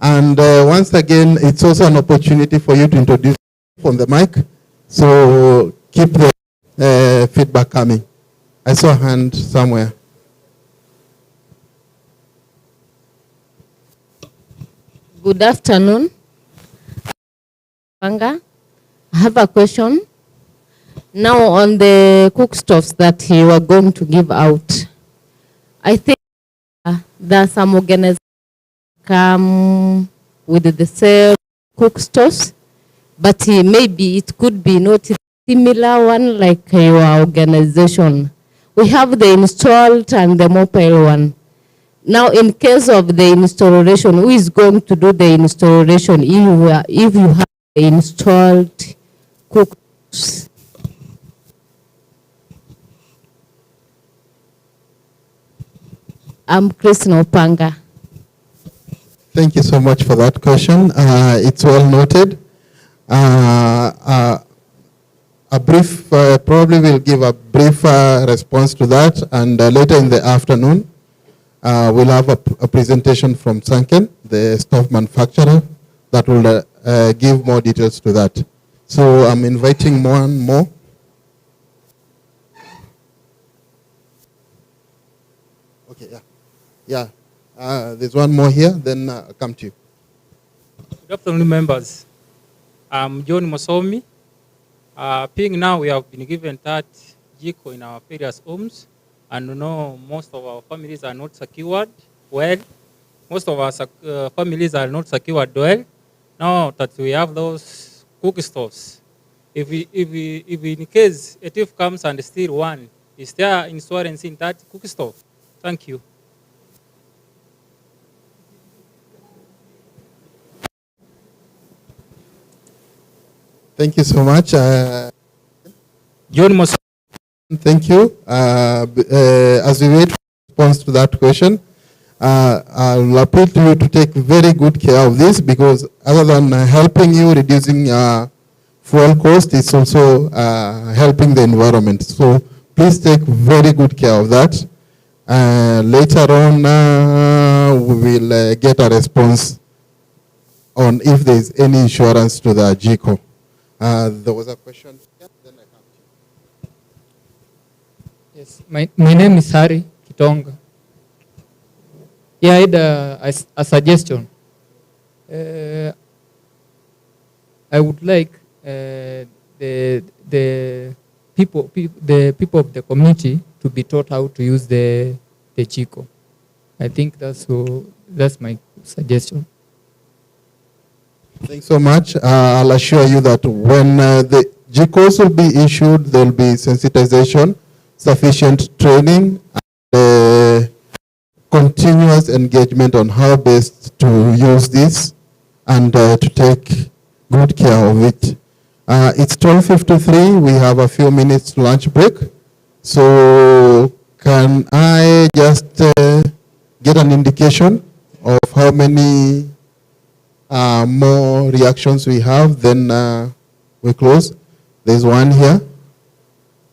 Speaker 13: And once again, it's also an opportunity for you to introduce on the mic. So keep the feedback coming. I saw a hand somewhere.
Speaker 15: Good afternoon. Panga, I have a question. Now on the cookstoves that you are going to give out, I think there are some organizations come with the same cookstoves, but maybe it could be not a similar one like your organization. We have the installed and the mobile one. Now, in case of the installation, who is going to do the installation if you have the installed cookstoves? I'm Chris Nopanga.
Speaker 13: Thank you so much for that question. It's well noted. A brief, probably will give a brief response to that, and later in the afternoon, we'll have a presentation from Sanken, the stove manufacturer, that will give more details to that. So I'm inviting more and more. Okay, yeah. Yeah, there's one more here, then I'll come to you.
Speaker 16: Good afternoon, members. I'm John Mosomi. Being now we have been given that jiko in our various homes, and you know most of our families are not secured well. Most of our families are not secured well. Now that we have those cook stoves, if in case a thief comes and steal one, is there insurance in that cook stove? Thank you.
Speaker 13: Thank you so much.
Speaker 16: John Mosomi.
Speaker 13: Thank you. As we wait for response to that question, I'll appeal to you to take very good care of this, because other than helping you reducing fuel cost, it's also helping the environment. So please take very good care of that. Later on, we will get a response on if there is any insurance to the GECO. There was a question. Yeah, then I come to you.
Speaker 17: Yes, my name is Hari Kitonga. Yeah, I had a suggestion. I would like the people of the community to be taught how to use the GECO. I think that's my suggestion.
Speaker 13: Thanks so much. I'll assure you that when the GECOs will be issued, there will be sensitization, sufficient training, and continuous engagement on how best to use this and to take good care of it. It's 12:53. We have a few minutes lunch break. So can I just get an indication of how many more reactions we have? Then we close. There's one here.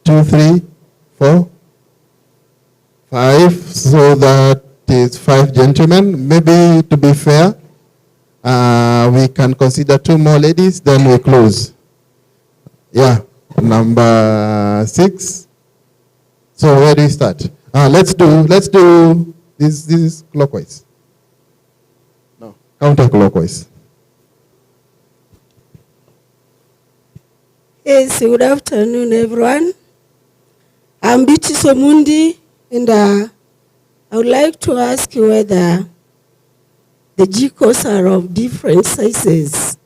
Speaker 13: 2, 3, 4, 5. So that is 5 gentlemen. Maybe to be fair, we can consider 2 more ladies, then we close. Yeah, number 6. So where do we start? Let's do this is clockwise. No, counterclockwise.
Speaker 18: Yes, good afternoon, everyone. I'm Biti Somundi, and I would like to ask you whether the GECOs are of different sizes.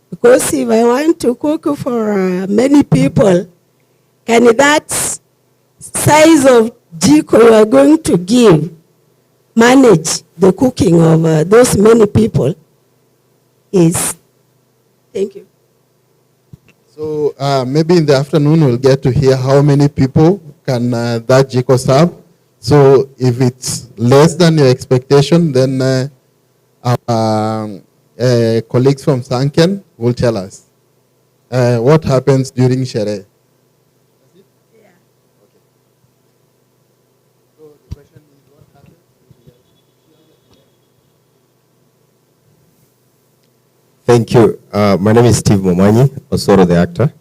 Speaker 18: Because if I want to cook for many people, can that size of GECO you are going to give manage the cooking of those many people? Yes. Thank you.
Speaker 13: So maybe in the afternoon we'll get to hear how many people can that GECO serve. So if it's less than your expectation, then our colleagues from Sanken will tell us what happens during Shere.
Speaker 18: Yeah.
Speaker 13: So the question is what happens?
Speaker 2: Thank you. My name is Steve Momanyi, Osoro the actor.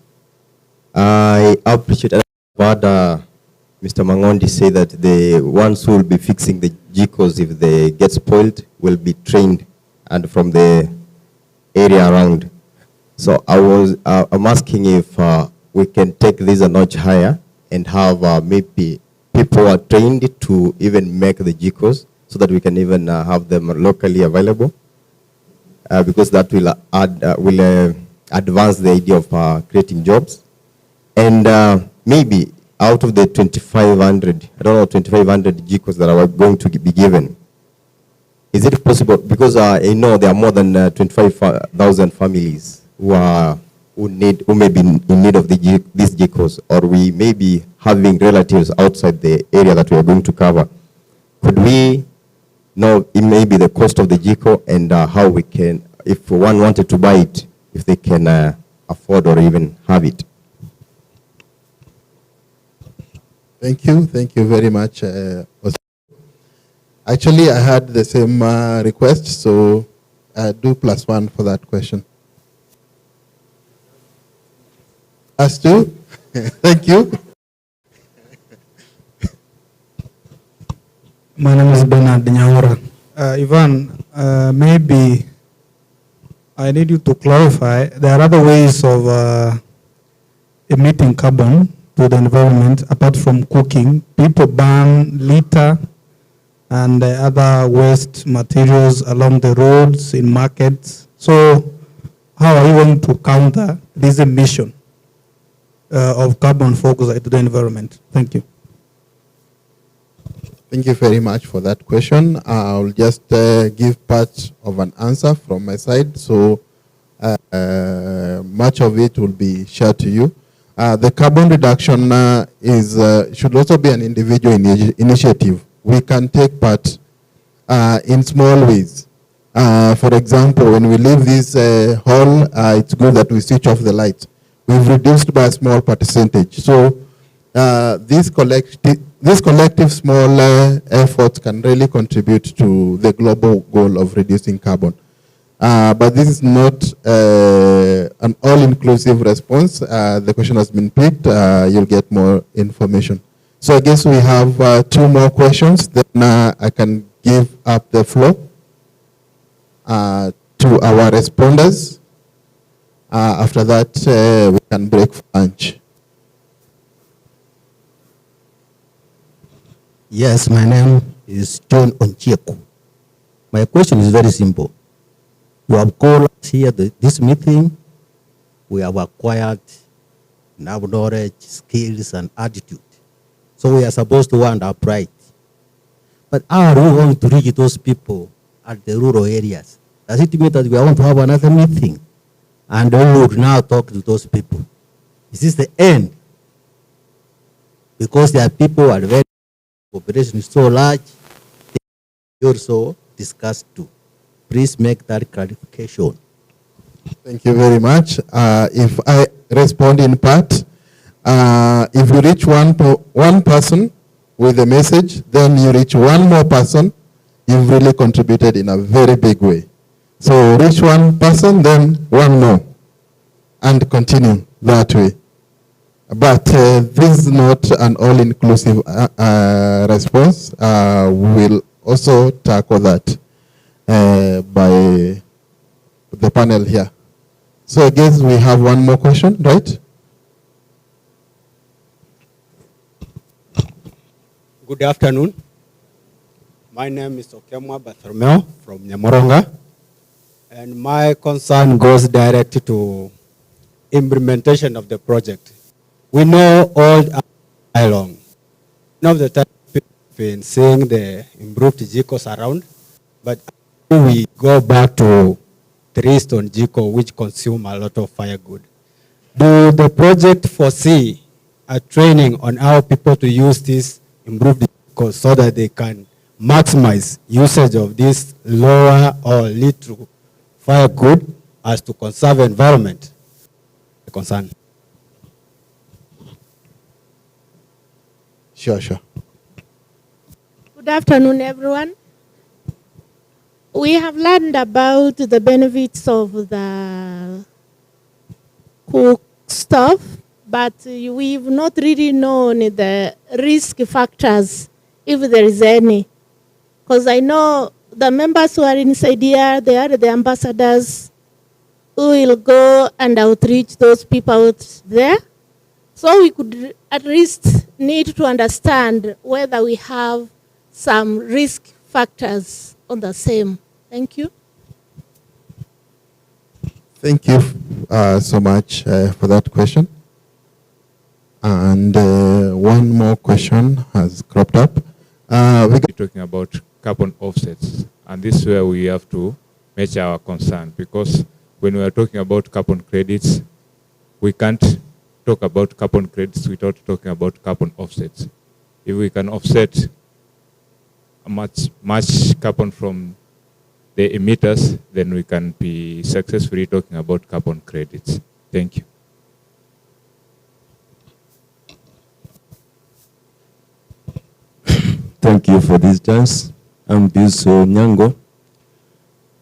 Speaker 2: I appreciate what Mr. Mangondi say that the ones who will be fixing the jikos if they get spoiled will be trained and from the area around. So I'm asking if we can take this a notch higher and have maybe people who are trained to even make the jikos so that we can even have them locally available. Because that will advance the idea of creating jobs. And maybe out of the 2,500, I don't know, 2,500 GCOs that are going to be given, is it possible, because I know there are more than 25,000 families who may be in need of these GCOs, or we may be having relatives outside the area that we are going to cover. Could we know it may be the cost of the GCO and how we can, if one wanted to buy it, if they can afford or even have it?
Speaker 13: Thank you very much. Actually, I had the same request, so do +1 for that question. +2? Thank you.
Speaker 19: My name is Bernard Nyamira. Ivan, maybe I need you to clarify. There are other ways of emitting carbon to the environment apart from cooking. People burn litter and other waste materials along the roads, in markets. So how are you going to counter this emission of carbon focused to the environment? Thank you.
Speaker 13: Thank you very much for that question. I'll just give part of an answer from my side. So much of it will be shared to you. The carbon reduction should also be an individual initiative. We can take part in small ways. For example, when we leave this hall, it's good that we switch off the light. We've reduced by a small percentage. So this collective small effort can really contribute to the global goal of reducing carbon. But this is not an all-inclusive response. The question has been picked. You'll get more information. So I guess we have 2 more questions. Then I can give up the floor to our responders. After that, we can break for lunch.
Speaker 12: Yes, my name is John Onchieku. My question is very simple. You have called us here this meeting. We have acquired knowledge, skills, and attitude. So we are supposed to earn our pride. But how are we going to reach those people at the rural areas? Does it mean that we are going to have another meeting? And we would now talk to those people. Is this the end? Because there are people who are very, population is so large, they also discussed too. Please make that clarification.
Speaker 13: Thank you very much. If I respond in part, if you reach one person with a message, then you reach one more person, you've really contributed in a very big way. So reach one person, then one more, and continue that way. But this is not an all-inclusive response. We will also tackle that by the panel here. So I guess we have one more question, right?
Speaker 20: Good afternoon. My name is Okemwa Bartholomew from Nyamoronga. And my concern goes direct to implementation of the project. We know all along. None of the time people have been seeing the improved GCOs around, but we go back to 3-stone GCO, which consume a lot of firewood. Do the project foresee a training on how people to use this improved GCOs so that they can maximize usage of this lower or little firewood as to conserve environment? The concern.
Speaker 13: Sure.
Speaker 21: Good afternoon, everyone. We have learned about the benefits of the Cookstove, but we've not really known the risk factors, if there is any. Because I know the members who are inside here, they are the ambassadors who will go and outreach those people out there. So we could at least need to understand whether we have some risk factors on the same. Thank you.
Speaker 13: Thank you so much for that question. And one more question has cropped up.
Speaker 22: We're talking about carbon offsets, and this is where we have to measure our concern, because when we are talking about carbon credits, we can't talk about carbon credits without talking about carbon offsets. If we can offset much carbon from the emitters, then we can be successfully talking about carbon credits. Thank you.
Speaker 23: Thank you for this chance. I'm Gusii Nyango.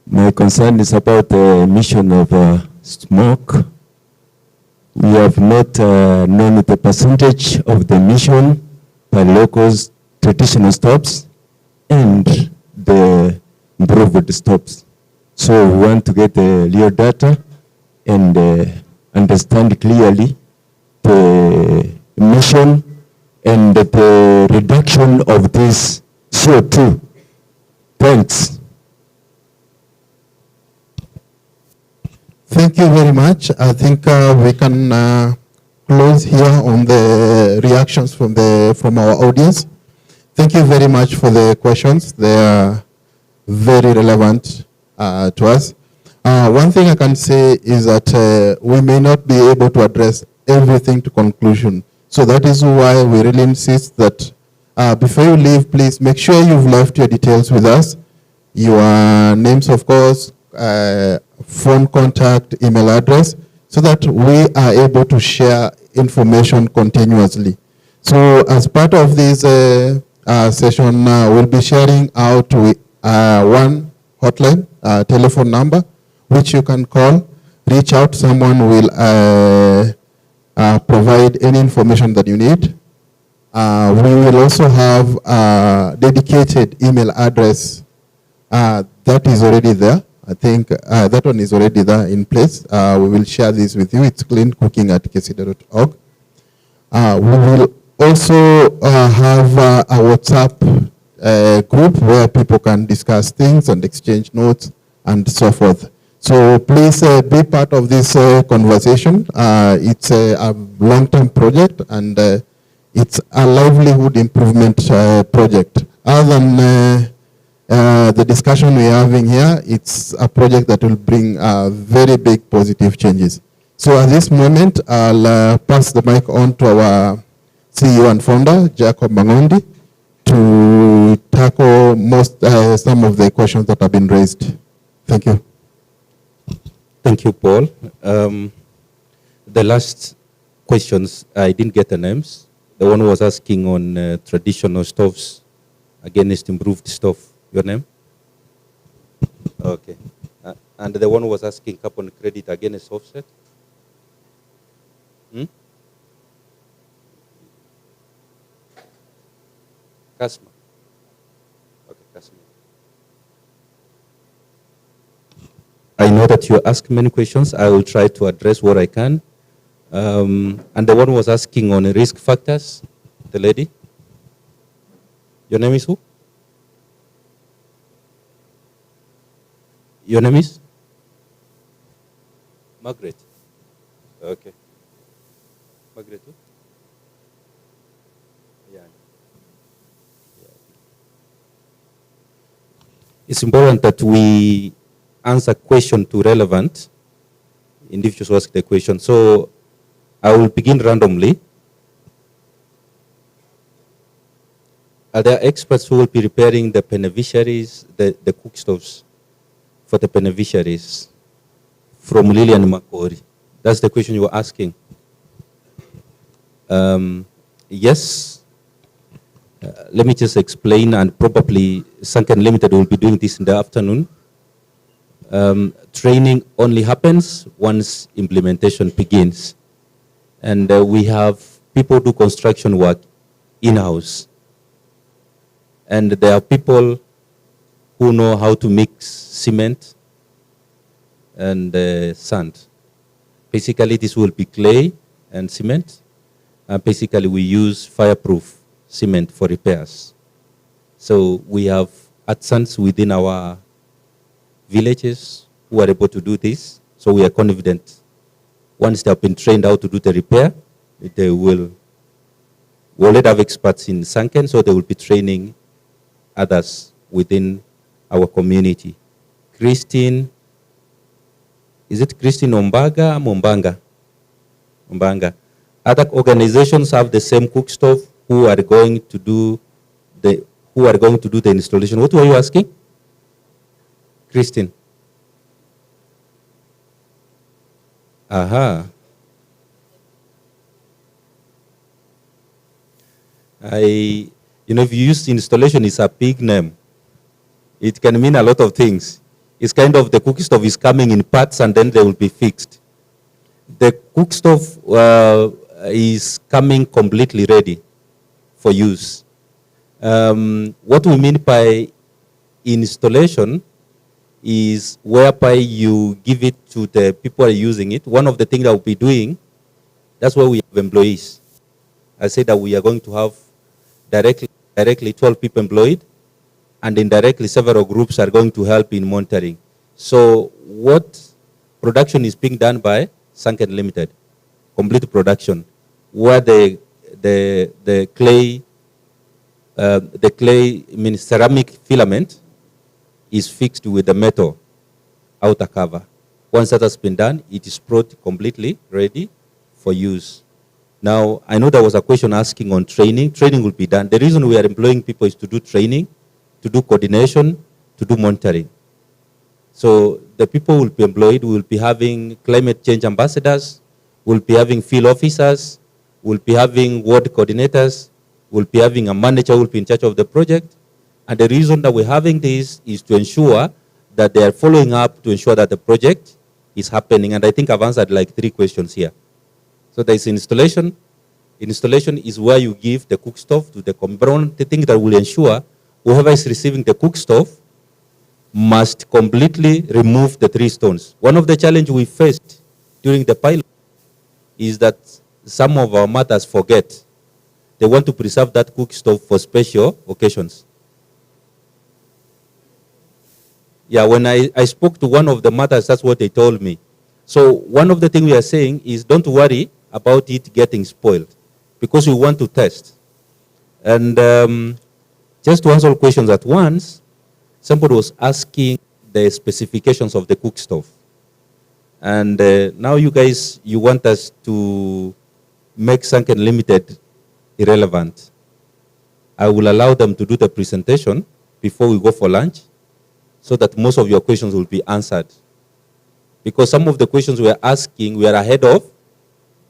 Speaker 23: My concern is about the emission of smoke. We have not known the percentage of the emission by locals, traditional stoves, and the improved stoves. So we want to get the real data and understand clearly the emission and the reduction of this CO2. Thanks.
Speaker 13: Thank you very much. I think we can close here on the reactions from our audience. Thank you very much for the questions. They are very relevant to us. One thing I can say is that we may not be able to address everything to conclusion. So that is why we really insist that before you leave, please make sure you've left your details with us. Your names, of course, phone contact, email address, so that we are able to share information continuously. So as part of this session, we'll be sharing out one hotline, telephone number, which you can call, reach out, someone will provide any information that you need. We will also have a dedicated email address that is already there. I think that one is already there in place. We will share this with you. It's cleancooking@kesydo.org. We will also have a WhatsApp group where people can discuss things and exchange notes and so forth. So please be part of this conversation. It's a long-term project, and it's a livelihood improvement project. Other than the discussion we're having here, it's a project that will bring very big positive changes. So at this moment, I'll pass the mic on to our CEO and founder, Jacob Mangondi, to tackle some of the questions that have been raised. Thank you.
Speaker 1: Thank you, Paul. The last questions, I didn't get the names. The one who was asking on traditional stoves against improved stove. Your name? Okay. And the one who was asking carbon credit against offset? Kasma. Okay, Kasma. I know that you ask many questions. I will try to address what I can. And the one who was asking on risk factors, the lady. Your name is who? Your name is? Margaret. Okay. Margaret who? Yeah. It's important that we answer question to relevant individuals who ask the question. So I will begin randomly. Are there experts who will be preparing the beneficiaries, the cookstoves for the beneficiaries from Lillian Makori? That's the question you were asking. Yes. Let me just explain, and probably Sunken Limited will be doing this in the afternoon. training only happens once implementation begins. And we have people do construction work in-house. And there are people who know how to mix cement and sand. Basically, this will be clay and cement. Basically, we use fireproof cement for repairs. So we have artisans within our villages who are able to do this. So we are confident once they have been trained how to do the repair, they will, we already have experts in Sanken, so they will be training others within our community. Christine, is it Christine Ombaga, Mombanga? Mombanga. Other organizations have the same Cookstove who are going to do the installation. What were you asking? Christine. Aha. If you use installation, it's a big name. It can mean a lot of things. It's kind of the Cookstove is coming in parts and then they will be fixed. The Cookstove is coming completely ready for use. What we mean by installation is whereby you give it to the people who are using it. One of the things that we'll be doing, that's why we have employees. I said that we are going to have directly 12 people employed, and indirectly several groups are going to help in monitoring. So what production is being done by Sanken Limited, complete production, where the clay means ceramic filament is fixed with the metal outer cover. Once that has been done, it is brought completely ready for use. Now, I know there was a question asking on training. Training will be done. The reason we are employing people is to do training, to do coordination, to do monitoring. So the people will be employed. We will be having climate change ambassadors. We'll be having field officers. We'll be having ward coordinators. We'll be having a manager who will be in charge of the project. And the reason that we're having this is to ensure that they are following up to ensure that the project is happening. And I think I've answered like 3 questions here. So there's installation. Installation is where you give the Cookstove to the compound. The thing that will ensure whoever is receiving the Cookstove must completely remove the 3 stones. One of the challenges we faced during the pilot is that some of our mothers forget. They want to preserve that Cookstove for special occasions. Yeah, when I spoke to one of the mothers, that's what they told me. So one of the things we are saying is don't worry about it getting spoiled, because we want to test. And just to answer all questions at once, somebody was asking the specifications of the Cookstove. And now you guys, you want us to make Sanken Limited irrelevant. I will allow them to do the presentation before we go for lunch, so that most of your questions will be answered. Because some of the questions we are asking, we are ahead of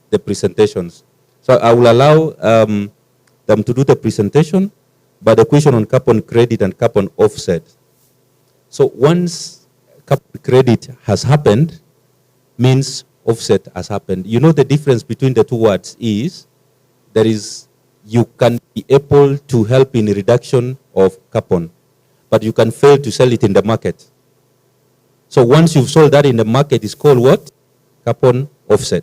Speaker 1: the presentations. So I will allow them to do the presentation, but the question on carbon credit and carbon offset. So once carbon credit has happened, means offset has happened. You know the difference between the 2 words is, you can be able to help in reduction of carbon, but you can fail to sell it in the market. So once you've sold that in the market, it's called what? Carbon offset.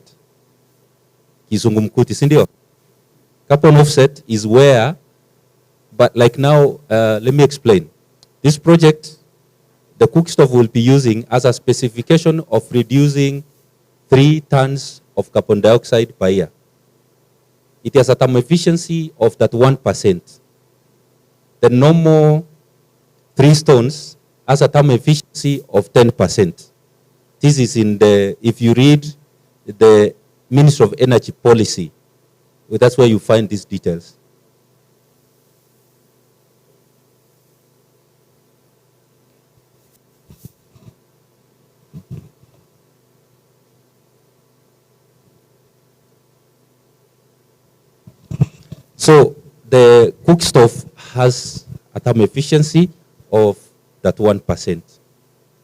Speaker 1: Kizungumkuti, sindio? Carbon offset is where, but like now, let me explain. This project, the Cookstove will be using as a specification of reducing 3 tons of carbon dioxide per year. It has a thermal efficiency of that 1%. The normal 3 stones has a thermal efficiency of 10%. This is in the, if you read the Ministry of Energy policy, that's where you find these details. So the Cookstove has a thermal efficiency of that 1%.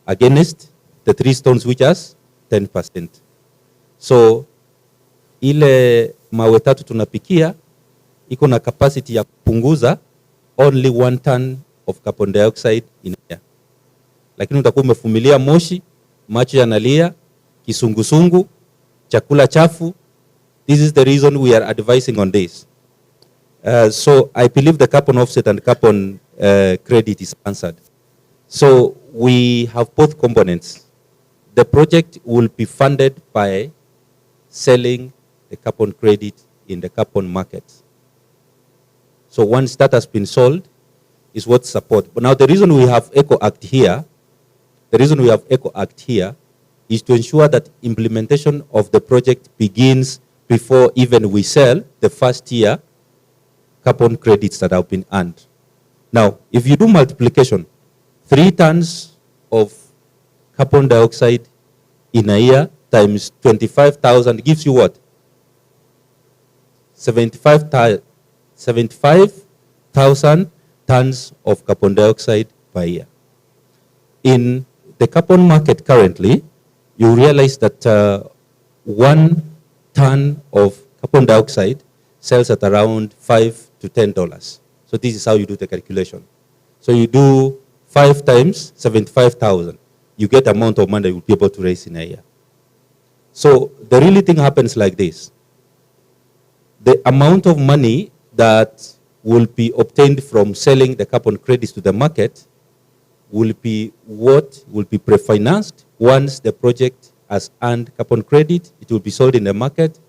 Speaker 1: Against the 3 stones which has 10%. So ile mawe tatu tunapikia iko na capacity ya kupunguza only 1 ton of carbon dioxide in air. Lakini utakuwa umefumilia moshi, macho yanalia, kisungusungu, chakula chafu. This is the reason we are advising on this. So I believe the carbon offset and carbon credit is answered. So we have both components. The project will be funded by selling the carbon credit in the carbon market. So once that has been sold, is what support. But now the reason we have Eco Act here, is to ensure that implementation of the project begins before even we sell the first year carbon credits that have been earned. Now, if you do multiplication, 3 tons of carbon dioxide in a year times 25,000 gives you what? 75,000 tons of carbon dioxide per year. In the carbon market currently, you realize that 1 ton of carbon dioxide sells at around $5 to $10. So this is how you do the calculation. So you do 5 times 75,000. You get the amount of money you'll be able to raise in a year. So the really thing happens like this. The amount of money that will be obtained from selling the carbon credits to the market will be what will be pre-financed. Once the project has earned carbon credit, it will be sold in the market.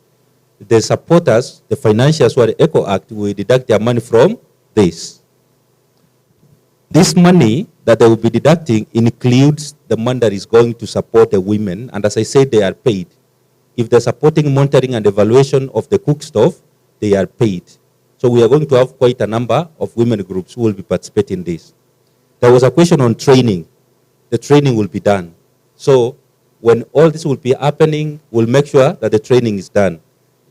Speaker 1: The supporters, the financiers who are the Eco Act, will deduct their money from this. This money that they will be deducting includes the money that is going to support the women, and as I said, they are paid. If they're supporting monitoring and evaluation of the Cookstove, they are paid. So we are going to have quite a number of women groups who will be participating in this. There was a question on training. The training will be done. So when all this will be happening, we'll make sure that the training is done.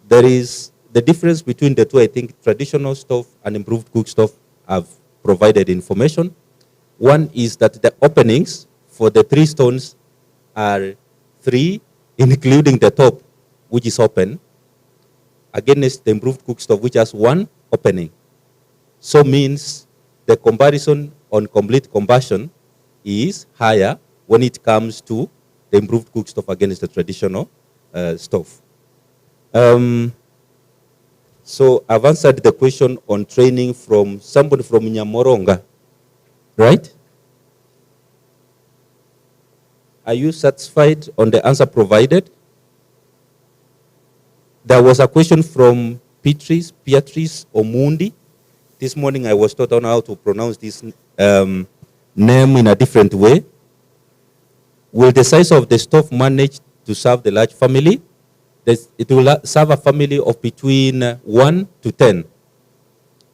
Speaker 1: There is the difference between the two. I think traditional stove and improved cook stove have provided information. One is that the openings for the 3 stones are 3, including the top, which is open, against the improved cook stove, which has 1 opening. So means the comparison on complete combustion is higher when it comes to the improved cook stove against the traditional stove. So I've answered the question on training from somebody from Nyamoronga, right? Are you satisfied on the answer provided? There was a question from Beatrice Omundi. This morning I was taught on how to pronounce this name in a different way. Will the size of the stove manage to serve the large family? It will serve a family of between 1 to 10.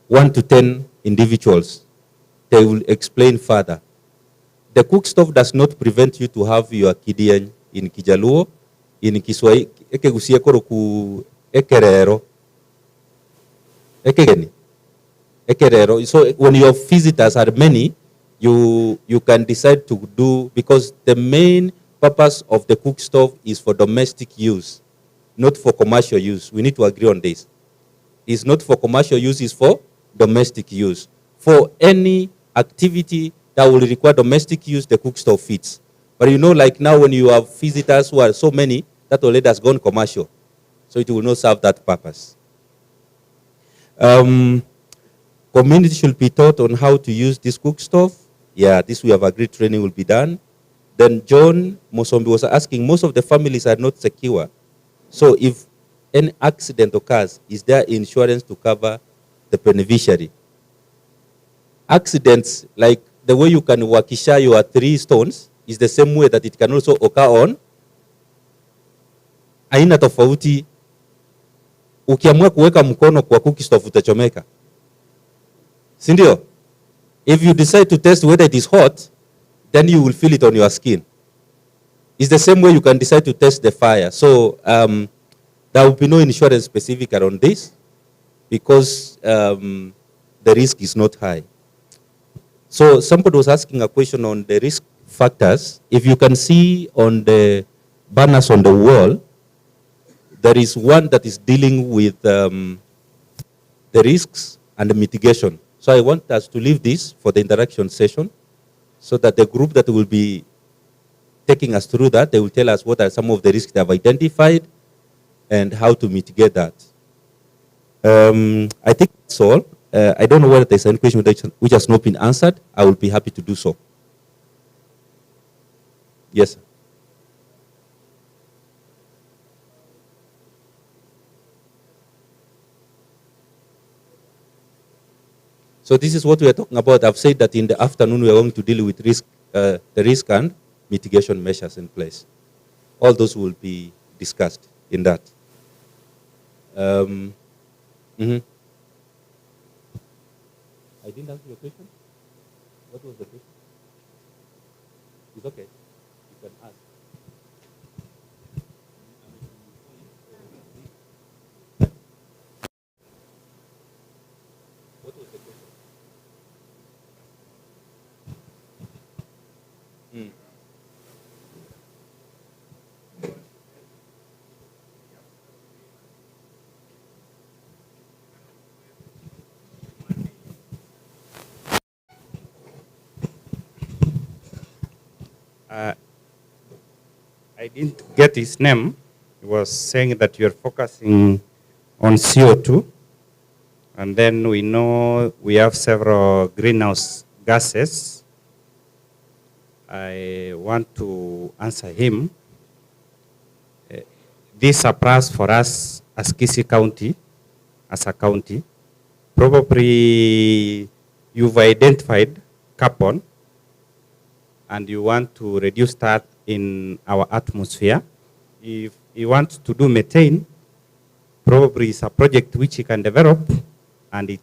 Speaker 1: 1 to 10 individuals. They will explain further. The cook stove does not prevent you to have your kidian in Kijaluo, in Kiswahili, eke Gusii koro ku ekerero. Ekegeni. Ekerero. So when your visitors are many, you can decide to do, because the main purpose of the cook stove is for domestic use, not for commercial use. We need to agree on this. It's not for commercial use, it's for domestic use. For any activity that will require domestic use, the cook stove fits. But you know, like now when you have visitors who are so many, that already has gone commercial. So it will not serve that purpose. Community should be taught on how to use this cook stove. Yeah, this we have agreed training will be done. Then John Mosombi was asking, most of the families are not secure. So if any accident occurs, is there insurance to cover the beneficiary? Accidents, like the way you can wakisha your 3 stones, is the same way that it can also occur on aina tofauti. Ukiamua kuweka mkono kwa cookie stove utachomeka. Sindio? If you decide to test whether it is hot, then you will feel it on your skin. It's the same way you can decide to test the fire. So there will be no insurance specific around this, because the risk is not high. So somebody was asking a question on the risk factors. If you can see on the banners on the wall, there is one that is dealing with the risks and the mitigation. So I want us to leave this for the interaction session so that the group that will be taking us through that, they will tell us what are some of the risks they have identified and how to mitigate that. I think that's all. I don't know whether there's any question which has not been answered. I will be happy to do so. Yes, sir. So this is what we are talking about. I've said that in the afternoon we are going to deal with risk, the risk and mitigation measures in place. All those will be discussed in that. I didn't answer your question. What was the question? It's okay. You can ask. What was the question?
Speaker 3: I didn't get his name. He was saying that you're focusing on CO2. And then we know we have several greenhouse gases. I want to answer him. This applies for us as Kisii County, as a county. Probably you've identified carbon and you want to reduce that in our atmosphere. If you want to do methane, probably it's a project which you can develop and it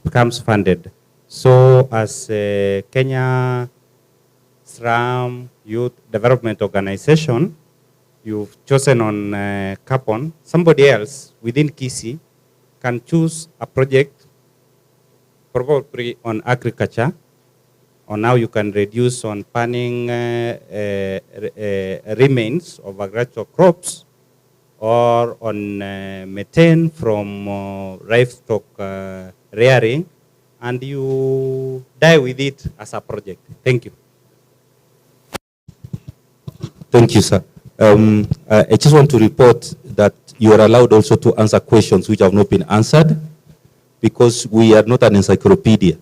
Speaker 3: becomes funded. So as Kenya SRAM Youth Development Organization, you've chosen on carbon. Somebody else within Kisii can choose a project probably on agriculture, on how you can reduce on panning remains of agricultural crops, or on methane from livestock rearing, and you die with it as a project. Thank you.
Speaker 1: Thank you, sir. I just want to report that you are allowed also to answer questions which have not been answered, because we are not an encyclopedia.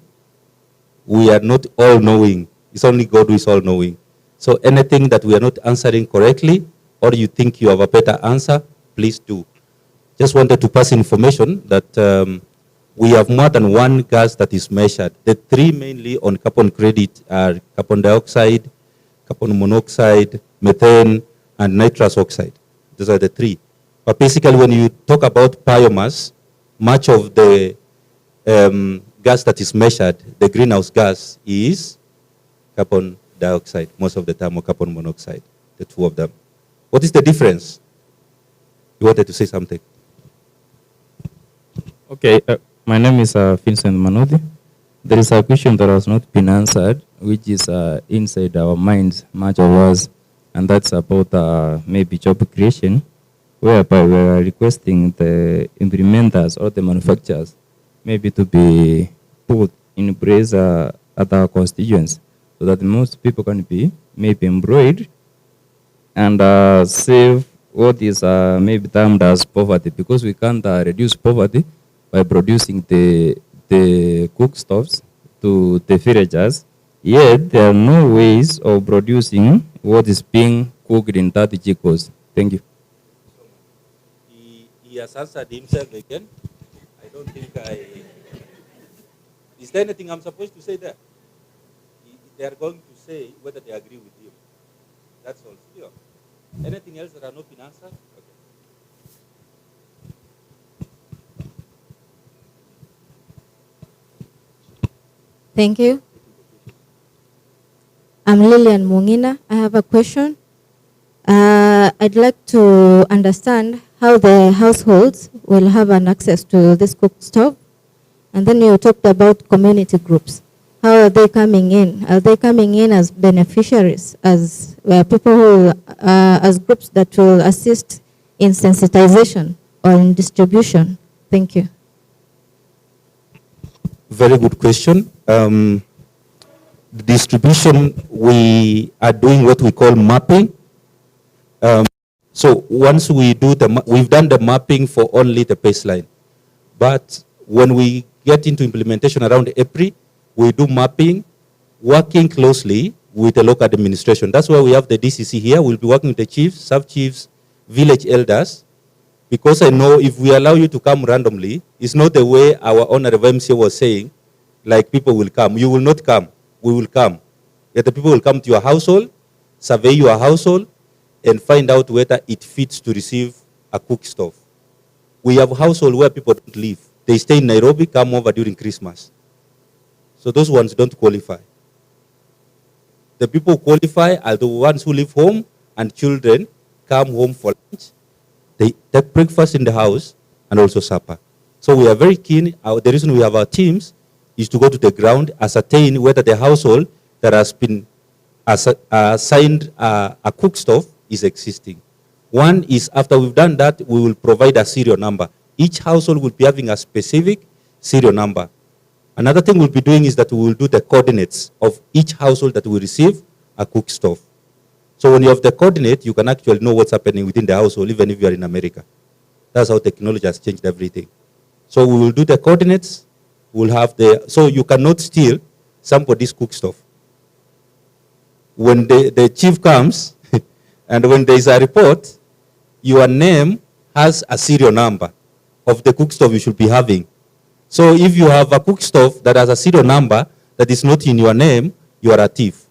Speaker 1: We are not all-knowing. It's only God who is all-knowing. So anything that we are not answering correctly, or you think you have a better answer, please do. Just wanted to pass information that we have more than one gas that is measured. The three mainly on carbon credit are carbon dioxide, carbon monoxide, methane, and nitrous oxide. Those are the three. But basically, when you talk about biomass, much of the gas that is measured, the greenhouse gas, is carbon dioxide most of the time, or carbon monoxide, the two of them. What is the difference? You wanted to say something?
Speaker 4: Okay, my name is Vincent Manodi. There is a question that has not been answered, which is inside our minds, much of us, and that's about maybe job creation, whereby we are requesting the implementers or the manufacturers maybe to be put in place at our constituents, so that most people can be maybe employed and save what is maybe termed as poverty, because we can't reduce poverty by producing the cookstoves to the villagers, yet there are no ways of producing what is being cooked in 30 jikos. Thank you.
Speaker 1: He has answered himself again. I don't think Is there anything I'm supposed to say there? They are going to say whether they agree with you. That's all. Sure. Anything else that are not been answered? Okay.
Speaker 7: Thank you. I'm Lillian Mungina. I have a question. I'd like to understand how the households will have an access to this cook stove. And then you talked about community groups. How are they coming in? Are they coming in as beneficiaries, as people who, as groups that will assist in sensitization or in distribution? Thank you.
Speaker 1: Very good question. The distribution, we are doing what we call mapping. So once we do we've done the mapping for only the baseline. But when we get into implementation around April, we do mapping, working closely with the local administration. That's why we have the DCC here. We'll be working with the chiefs, sub-chiefs, village elders, because I know if we allow you to come randomly, it's not the way our honorable MC was saying, like people will come. You will not come. We will come. Yet the people will come to your household, survey your household, and find out whether it fits to receive a Cookstove. We have households where people don't live. They stay in Nairobi, come over during Christmas. So those ones don't qualify. The people who qualify are the ones who live home and children come home for lunch. They take breakfast in the house and also supper. So we are very keen. The reason we have our teams is to go to the ground, ascertain whether the household that has been assigned a Cookstove is existing. One is, after we've done that, we will provide a serial number. Each household will be having a specific serial number. Another thing we'll be doing is that we will do the coordinates of each household that will receive a Cookstove. So when you have the coordinate, you can actually know what's happening within the household, even if you are in America. That's how technology has changed everything. So we will do the coordinates. We'll have so you cannot steal somebody's Cookstove. When the chief comes, and when there is a report, your name has a serial number of the Cookstove you should be having. So if you have a Cookstove that has a serial number that is not in your name, you are a thief.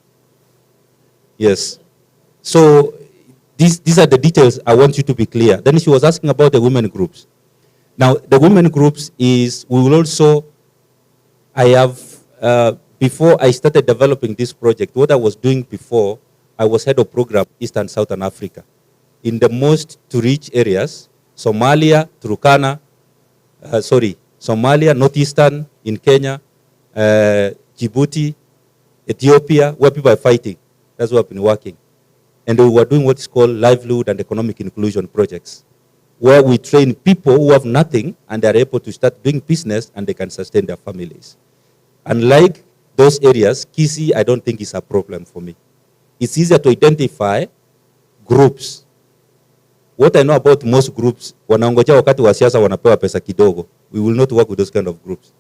Speaker 1: Yes. So these are the details I want you to be clear. Then she was asking about the women groups. Now, the women groups is, we will also, I have, before I started developing this project, what I was doing before, I was head of program East and Southern Africa. In the most to-reach areas, Somalia, Turkana, Somalia, Northeastern in Kenya, Djibouti, Ethiopia, where people are fighting. That's where I've been working. And we were doing what is called livelihood and economic inclusion projects, where we train people who have nothing and they are able to start doing business and they can sustain their families. Unlike those areas, Kisii, I don't think is a problem for me. It's easier to identify groups. What I know about most groups, wanaongojea wakati wa siasa wanapewa pesa kidogo. We will not work with those kind of groups.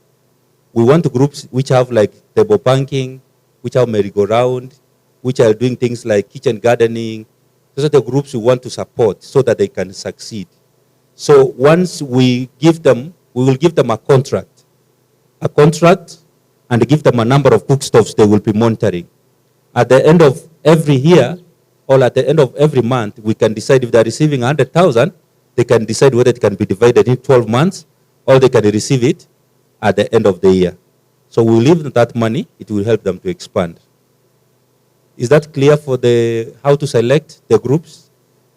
Speaker 1: We want groups which have like table banking, which have merry-go-round, which are doing things like kitchen gardening. Those are the groups we want to support so that they can succeed. So once we give them, we will give them a contract and give them a number of Cookstoves they will be monitoring. At the end of every year, or at the end of every month, we can decide if they're receiving 100,000, they can decide whether it can be divided in 12 months, or they can receive it at the end of the year. So we leave them that money, it will help them to expand. Is that clear for how to select the groups?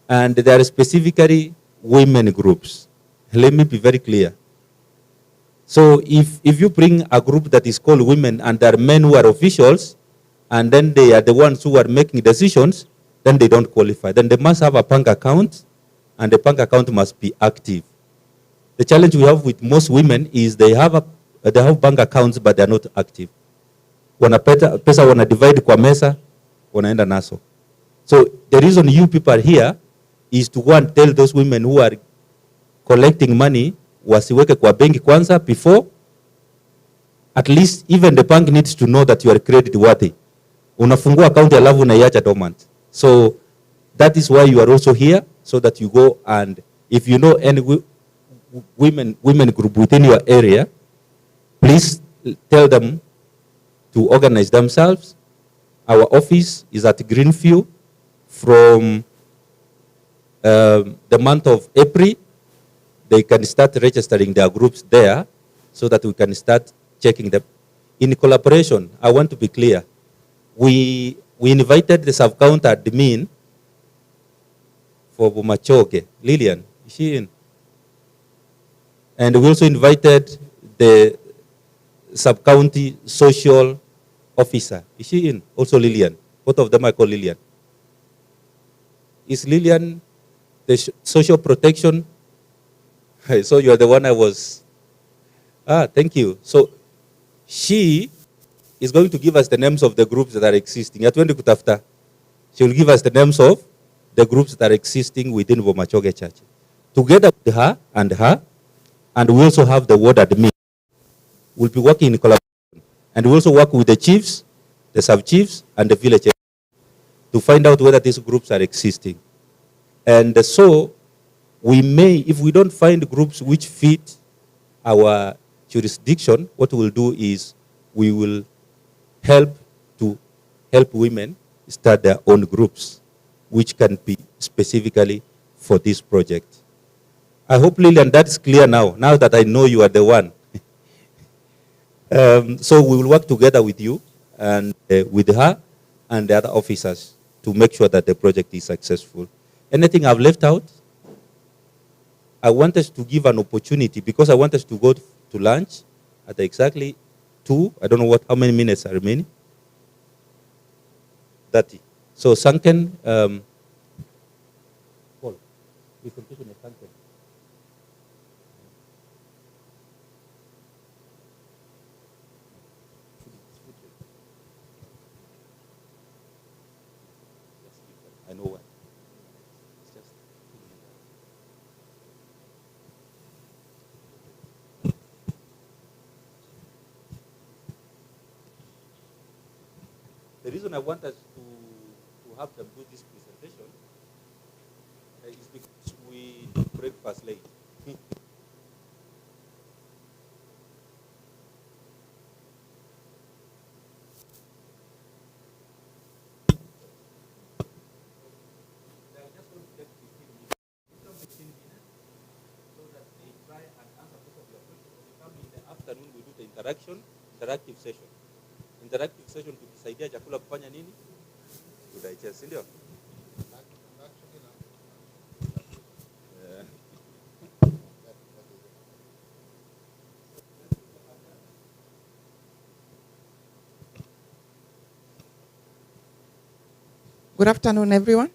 Speaker 1: And there are specifically women groups. Let me be very clear. So if you bring a group that is called women and there are men who are officials, and then they are the ones who are making decisions, then they don't qualify. Then they must have a bank account, and the bank account must be active. The challenge we have with most women is they have bank accounts, but they are not active. Pesa wana divide kwa mesa, wanaenda naso. So the reason you people are here is to go and tell those women who are collecting money, wasiweke kwa benki kwanza before, at least even the bank needs to know that you are credit worthy. Unafungua account alafu unaiacha dormant. So that is why you are also here, so that you go and if you know any women group within your area, please tell them to organize themselves. Our office is at Greenfield from the month of April. They can start registering their groups there so that we can start checking them. In collaboration, I want to be clear. We invited the sub-counter admin for Bumachoge, Lillian, is she in? And we also invited the sub-county social officer. Is she in? Also Lillian. Both of them are called Lillian. Is Lillian the social protection? So you are the one I was. Thank you. So she is going to give us the names of the groups that are existing. Hatuendi kutafuta. She will give us the names of the groups that are existing within Bomachoge Church. Together with her, and we also have the ward admin. We'll be working in collaboration. And we also work with the chiefs, the sub-chiefs, and the village to find out whether these groups are existing. And so we may, if we don't find groups which fit our jurisdiction, what we'll do is we will help women start their own groups, which can be specifically for this project. I hope, Lillian, that's clear now that I know you are the one. So we will work together with you and with her and the other officers to make sure that the project is successful. Anything I've left out? I want us to give an opportunity because I want us to go to lunch at exactly 2. I don't know how many minutes are remaining. 30. So Sunken, Paul, presentation is Sunken. I know why. It's just the reason I want us to have them do this presentation is because we took breakfast late. Afternoon we do the interactive session. Interactive session tukisaidia chakula kufanya nini? Kudigest, ndio?
Speaker 5: Good afternoon, everyone.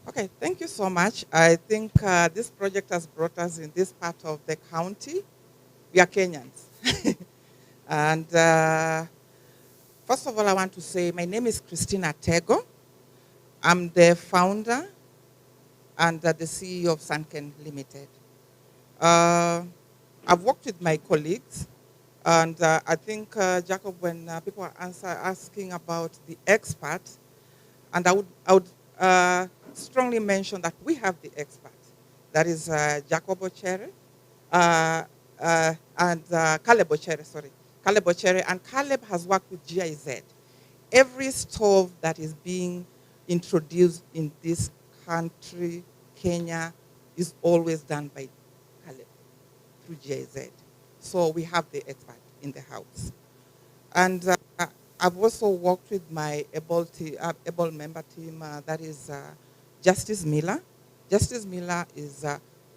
Speaker 5: Okay, thank you so much. I think this project has brought us in this part of the county. We are Kenyans. And first of all, I want to say my name is Christina Tego. I'm the founder and the CEO of Sunken Limited. I've worked with my colleagues, and I think, Jacob, when people are asking about the expert, and I would strongly mention that we have the expert. That is Jacob Ochere and Caleb Ochere, sorry. Caleb Ochere, and Caleb has worked with GIZ. Every stove that is being introduced in this country, Kenya, is always done by Caleb through GIZ. So we have the expert in the house. And I've also worked with my able member team, that is Justice Miller. Justice Miller is,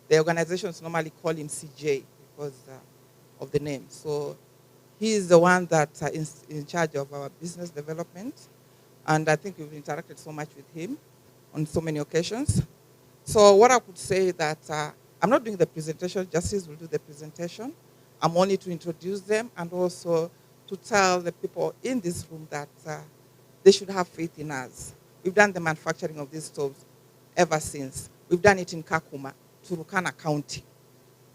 Speaker 5: the organizations normally call him CJ because of the name. So he is the one that is in charge of our business development. And I think we've interacted so much with him on so many occasions. So what I could say that I'm not doing the presentation, Justice will do the presentation. I'm only to introduce them and also to tell the people in this room that they should have faith in us. We've done the manufacturing of these stoves ever since. We've done it in Kakuma, Turukana County.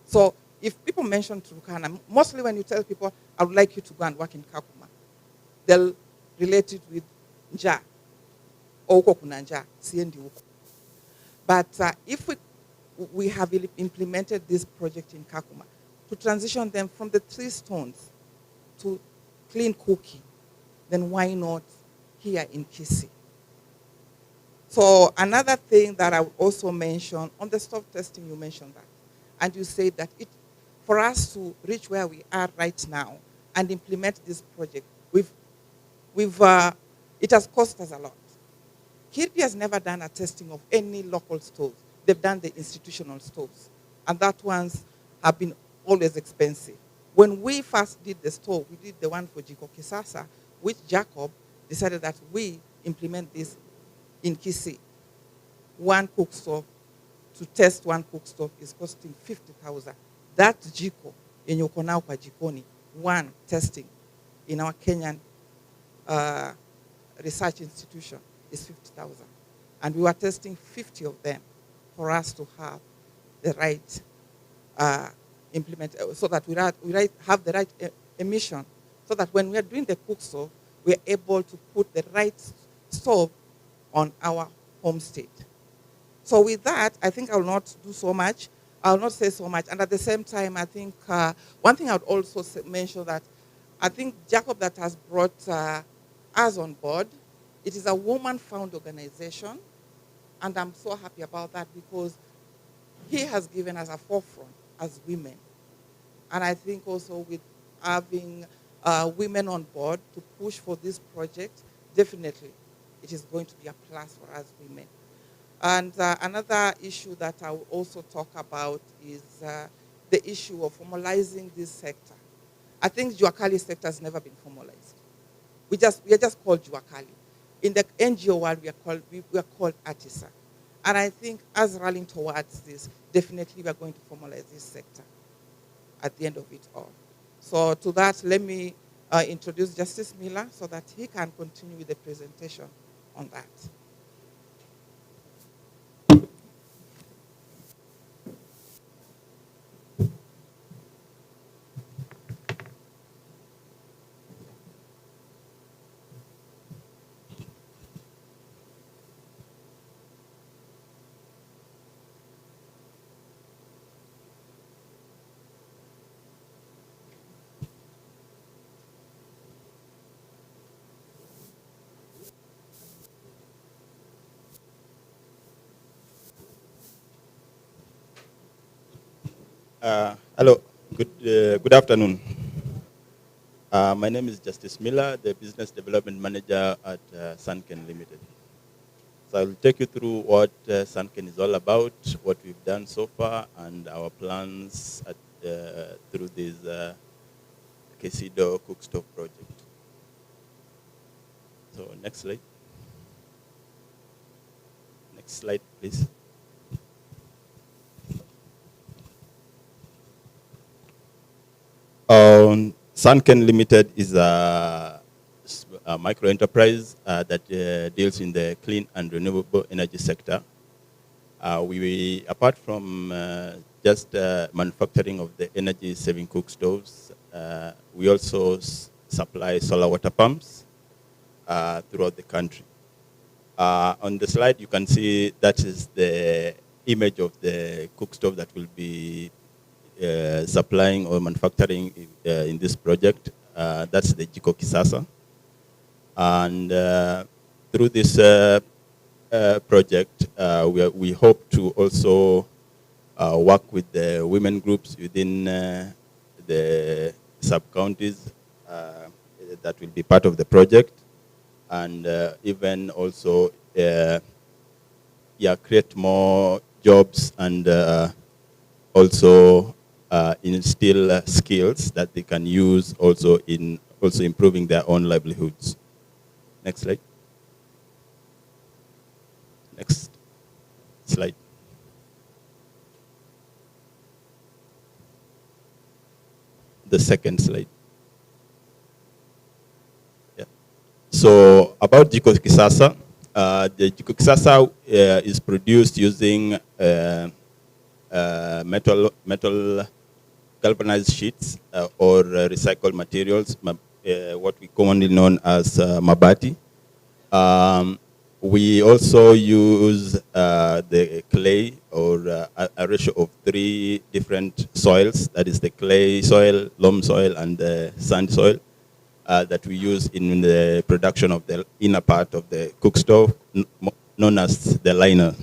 Speaker 5: So if people mention Turukana, mostly when you tell people, I would like you to go and work in Kakuma, they'll relate it with Nja, or Uko kuna Nja, siendi uko. But if we have implemented this project in Kakuma to transition them from the 3 stones to clean cooking, then why not here in Kisii? So another thing that I would also mention, on the stove testing, you mentioned that. And you said that for us to reach where we are right now and implement this project, it has cost us a lot. Kirby has never done a testing of any local stoves. They've done the institutional stoves. And that ones have been always expensive. When we first did the stove, we did the one for Jiko Kisasa, which Jacob decided that we implement this in Kisii. One cook stove, to test one cook stove is costing 50,000. That Jiko, yenye uko nao kwa jikoni, one testing in our Kenyan research institution is 50,000. And we were testing 50 of them for us to have the right so that we have the right emission, so that when we are doing the cook stove, we are able to put the right stove on our homestead. So with that, I think I will not do so much. I will not say so much. And at the same time, I think one thing I would also mention that I think Jacob that has brought us on board, it is a woman-found organization. And I'm so happy about that because he has given us a forefront as women. And I think also with having women on board to push for this project, definitely it is going to be a plus for us women. And another issue that I will also talk about is the issue of formalizing this sector. I think Juakali sector has never been formalized. We are just called Juakali. In the NGO world, we are called Artisan. And I think as rallying towards this, definitely we are going to formalize this sector at the end of it all. So to that, let me introduce Justice Miller so that he can continue with the presentation on that.
Speaker 6: Hello, good afternoon. My name is Justice Miller, the Business Development Manager at Sunken Limited. So I will take you through what Sunken is all about, what we've done so far, and our plans through this Kesydo Cookstove project. So next slide. Next slide, please. Sunken Limited is a micro enterprise that deals in the clean and renewable energy sector. We apart from just manufacturing of the energy saving cook stoves, we also supply solar water pumps throughout the country. On the slide, you can see that is the image of the cook stove that will be supplying or manufacturing in this project. That's the Jiko Kisasa. And through this project, we hope to also work with the women groups within the sub-counties that will be part of the project, and even also create more jobs and also instill skills that they can use also in improving their own livelihoods. Next slide. Next slide. The second slide. Yeah. So about Jiko Kisasa, the Jiko Kisasa is produced using metal galvanized sheets or recycled materials, what we commonly known as mabati. We also use the clay or a ratio of 3 different soils, that is the clay soil, loam soil, and the sand soil that we use in the production of the inner part of the cook stove, known as the liner.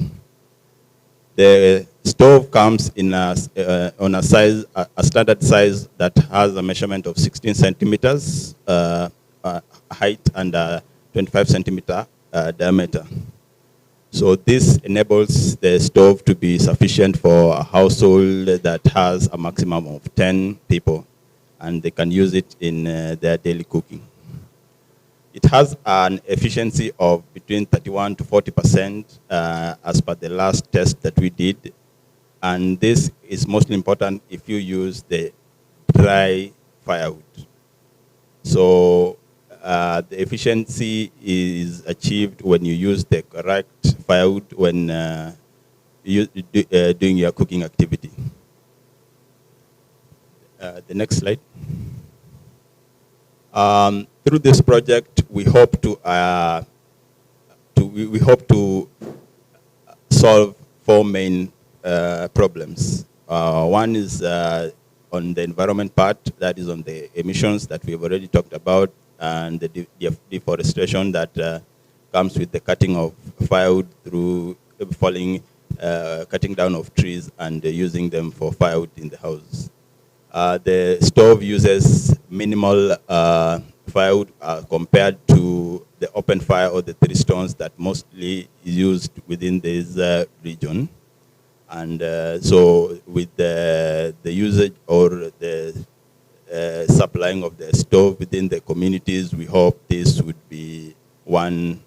Speaker 6: The stove comes in on a size, a standard size that has a measurement of 16 centimeters height and 25 centimeter diameter. So this enables the stove to be sufficient for a household that has a maximum of 10 people. and they can use it in their daily cooking. It has an efficiency of between 31 to 40% as per the last test that we did. And this is mostly important if you use the dry firewood. So the efficiency is achieved when you use the correct firewood when doing your cooking activity. The next slide. Through this project, we hope to solve four main problems. One is on the environment part, that is on the emissions that we've already talked about, and the deforestation that comes with the cutting of firewood through cutting down of trees and using them for firewood in the house. The stove uses minimal firewood compared to the open fire or the three stones that mostly is used within this region. And so with the usage or the supplying of the stove within the communities, we hope this would be one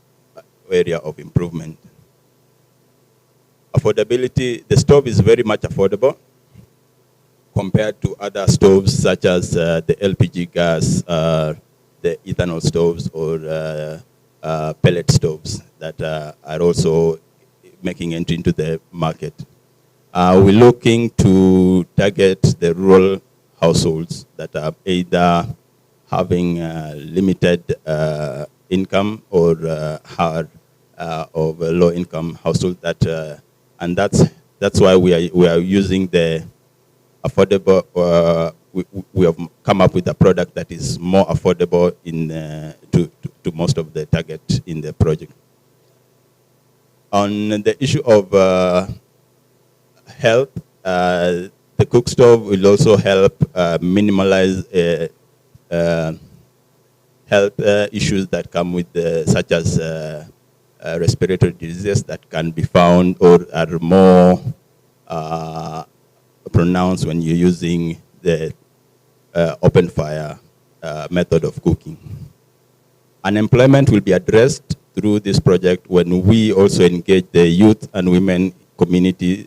Speaker 6: area of improvement. Affordability, the stove is very much affordable compared to other stoves such as the LPG gas, the ethanol stoves, or pellet stoves that are also making entry into the market. We're looking to target the rural households that are either having limited income or hard of a low income household and that's why we are using the affordable. We have come up with a product that is more affordable to most of the target in the project. On the issue of health, the Cookstove will also help minimize health issues that come with such as respiratory diseases that can be found or are more pronounced when you're using the open fire method of cooking. Unemployment will be addressed through this project when we also engage the youth and women community,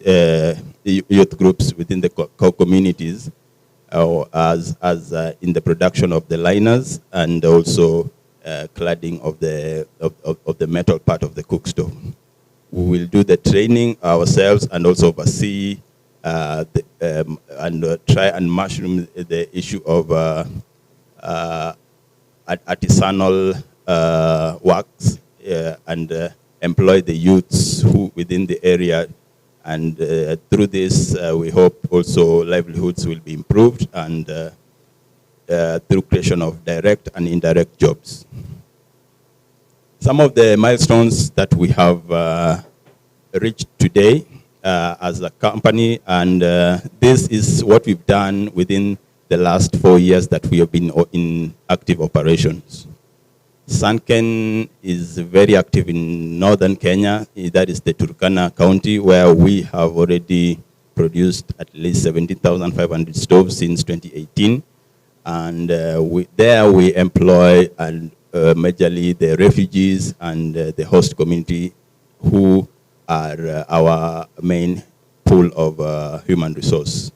Speaker 6: youth groups within the communities as in the production of the liners and also cladding of the metal part of the cookstove. We will do the training ourselves and also oversee and try and mushroom the issue of artisanal works and employ the youths who within the area, and through this we hope also livelihoods will be improved and through creation of direct and indirect jobs. Some of the milestones that we have reached today as a company, and this is what we've done within the last 4 years that we have been in active operations. Sunken is very active in northern Kenya, that is the Turkana County, where we have already produced at least 17,500 stoves since 2018. And there we employ and majorly the refugees and the host community who are our main pool of human resource.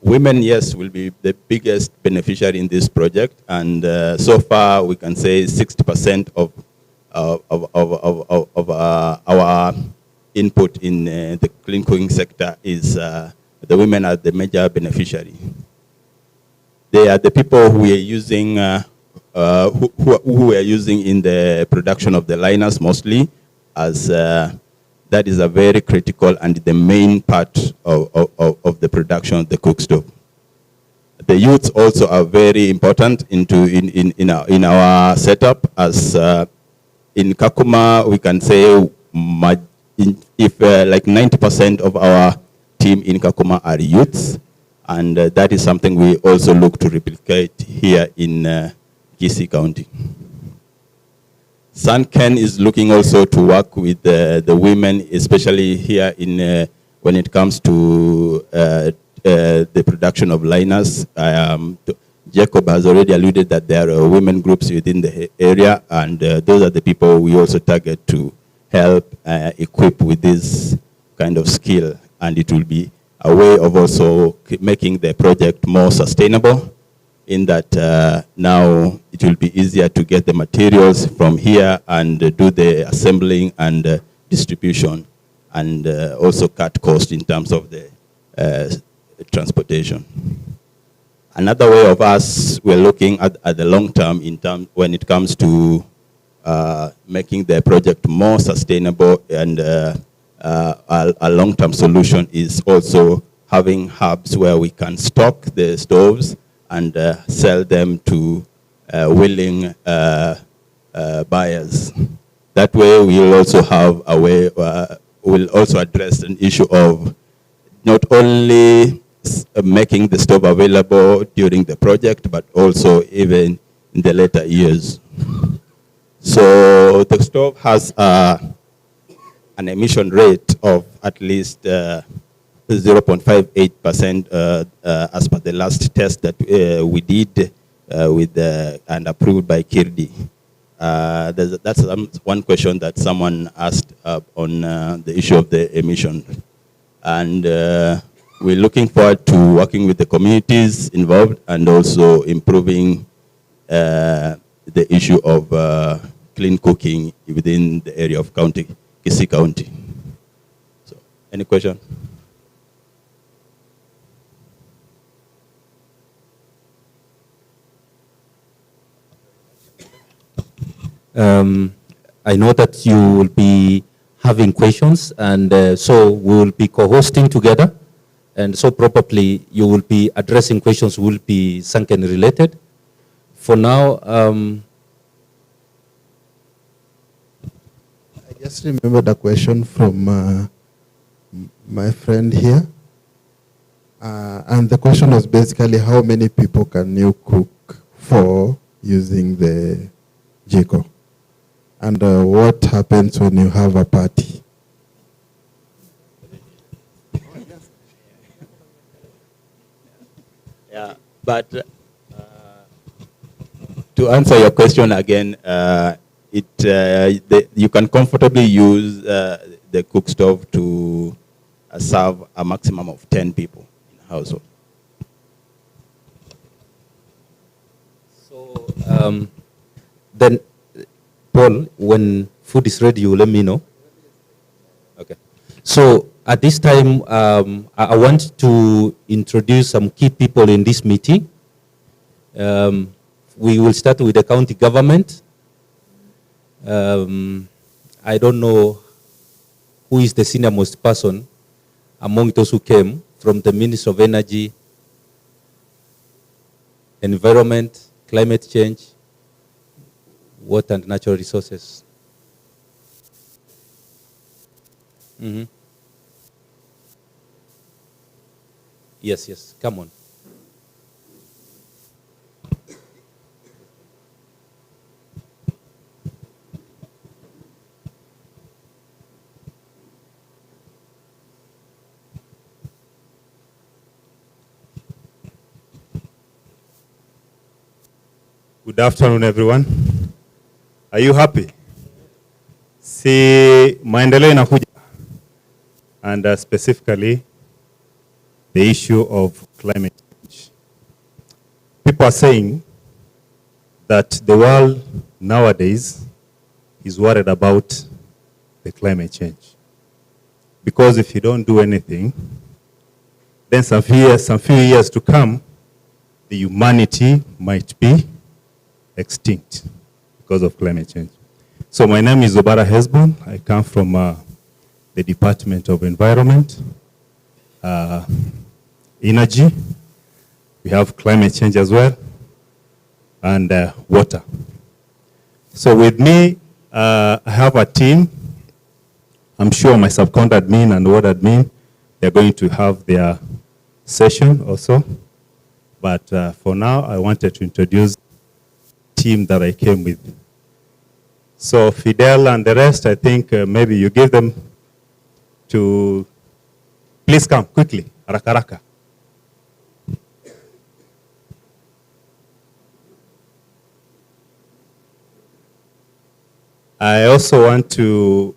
Speaker 6: Women, yes, will be the biggest beneficiary in this project, and so far we can say 60% of our input in the clean cooking sector is the women are the major beneficiary. They are the people who are using who are using in the production of the liners mostly, as that is a very critical and the main part of the production of the cookstove. The youths also are very important in our setup, as in Kakuma we can say if like 90% of our team in Kakuma are youths, and that is something we also look to replicate here in Gusii County. Sunken is looking also to work with the women, especially here in when it comes to the production of liners. Jacob has already alluded that there are women groups within the area, and those are the people we also target to help equip with this kind of skill, and it will be a way of also making the project more sustainable, in that now it will be easier to get the materials from here and do the assembling and distribution, and also cut cost in terms of the transportation. Another way of us, we're looking at the long term when it comes to making the project more sustainable, and a long-term solution is also having hubs where we can stock the stoves and sell them to willing buyers. That way we'll also have a way, we'll also address an issue of not only making the stove available during the project, but also even in the later years. So the stove has an emission rate of at least 0.58% as per the last test that we did with and approved by Kirdi. That's one question that someone asked on the issue of the emission. And we're looking forward to working with the communities involved and also improving the issue of clean cooking within the area of Kisii County. So, any question?
Speaker 1: I know that you will be having questions, and so we will be co-hosting together, and so probably you will be addressing questions will be sunken related. For now,
Speaker 13: I just remembered a question from my friend here, and the question was basically how many people can you cook for using the jiko? And what happens when you have a party?
Speaker 6: Yeah, but to answer your question again, you can comfortably use the cook stove to serve a maximum of 10 people in a household.
Speaker 1: So then, Paul, when food is ready, you let me know. Okay. So at this time, I want to introduce some key people in this meeting. We will start with the county government. I don't know who is the senior most person among those who came from the Ministry of Energy, Environment, Climate Change, Water and Natural Resources. Yes, yes, come on.
Speaker 8: Good afternoon, everyone. Are you happy? Si maendeleo inakuja, and specifically the issue of climate change. People are saying that the world nowadays is worried about the climate change, because if you don't do anything, then some few years to come, the humanity might be extinct because of climate change. So my name is Obara Hesbon. I come from the Department of Environment, Energy. We have climate change as well, and water. So with me, I have a team. I'm sure my subcont admin and ward admin, they're going to have their session also. But for now, I wanted to introduce team that I came with. So Fidel and the rest, I think maybe you give them to, please come quickly, haraka haraka. I also want to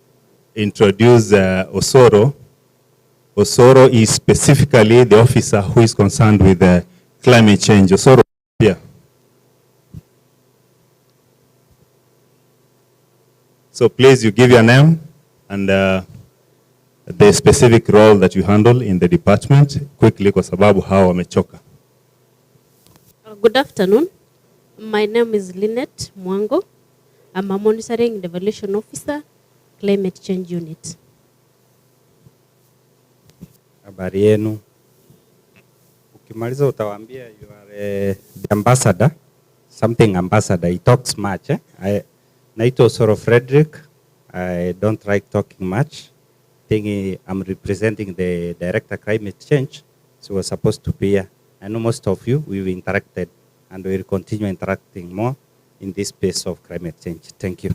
Speaker 8: introduce Osoro. Osoro is specifically the officer who is concerned with climate change. Osoro, yeah. So please, you give your name and the specific role that you handle in the department quickly, kwa sababu hawa wamechoka.
Speaker 9: Good afternoon. My name is Lynette Mwango. I'm a monitoring and evaluation officer, climate change unit.
Speaker 3: Habari yenu. Ukimaliza utawaambia you are the ambassador, something ambassador. He talks much. Naito Osoro Frederick. I don't like talking much. I'm representing the director climate change. So we're supposed to be here. I know most of you, we've interacted and we'll continue interacting more in this space of climate change. Thank you.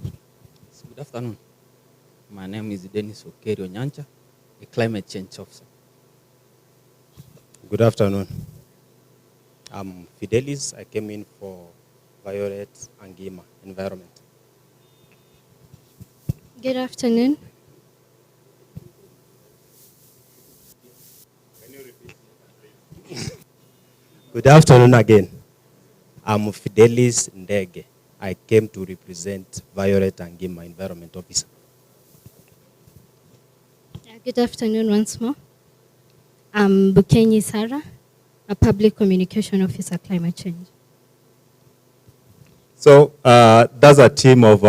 Speaker 10: Good afternoon. My name is Dennis Okerio Nyancha, a climate change officer.
Speaker 11: Good afternoon. I'm Fidelis. I came in for Violet Angima, environment.
Speaker 24: Good afternoon.
Speaker 11: Good afternoon again. I'm Fidelis Ndege. I came to represent Violet Angima, environment officer.
Speaker 24: Good afternoon once more. I'm Bukenyi Sarah, a public communication officer, climate change.
Speaker 8: So that's a team of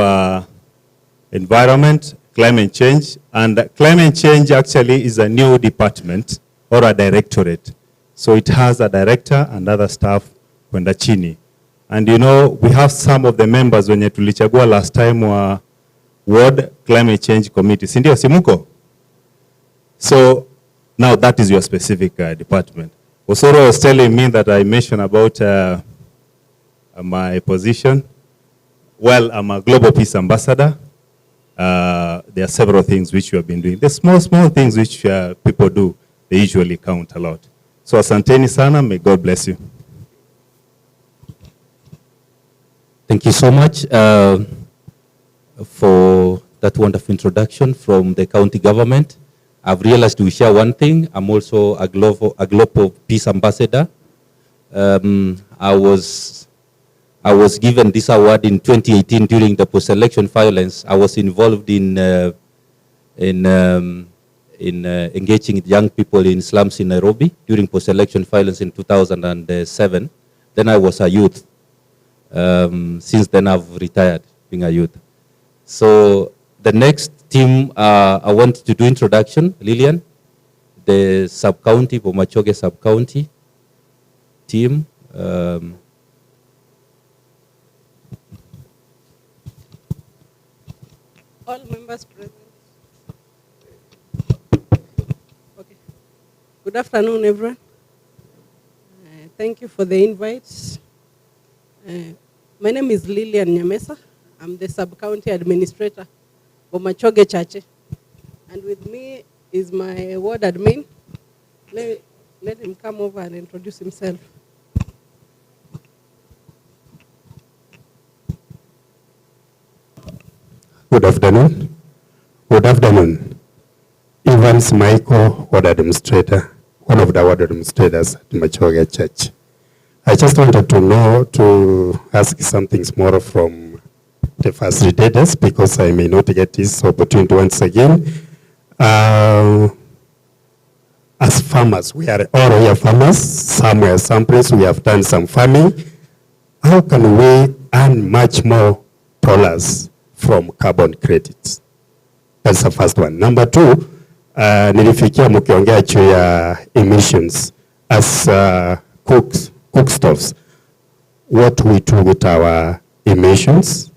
Speaker 8: environment, climate change, and climate change actually is a new department or a directorate. So it has a director and other staff kwenda chini. And you know, we have some of the members wenye tulichagua last time wa Ward Climate Change Committee. Sindio, simuko? So now that is your specific department. Osoro was telling me that I mentioned about my position. Well, I'm a Global Peace Ambassador. There are several things which you have been doing. The small things which people do, they usually count a lot. So asanteni sana, may God bless you.
Speaker 1: Thank you so much for that wonderful introduction from the county government. I've realized we share one thing. I'm also a global peace ambassador. I was given this award in 2018 during the post-election violence. I was involved in engaging young people in slums in Nairobi during post-election violence in 2007. Then I was a youth. Since then I've retired being a youth. So the next team I want to do introduction, Lillian, the sub-county, Bomachoge sub-county team.
Speaker 25: All members present. Okay. Good afternoon, everyone. Thank you for the invite. My name is Lillian Nyamesa. I'm the sub-county administrator for Machoge Chache. And with me is my ward admin. Let him come over and introduce himself.
Speaker 26: Good afternoon. Good afternoon. Evans Michael, ward administrator, one of the ward administrators at Machoge Church. I just wanted to ask something more from the facilitators because I may not get this opportunity once again. As farmers, we are all here farmers. Somewhere, someplace we have done some farming. How can we earn much more dollars from carbon credits? That's the first one. Number two, nilifikia mkiongea juu ya emissions as cookstoves. What we do with our emissions?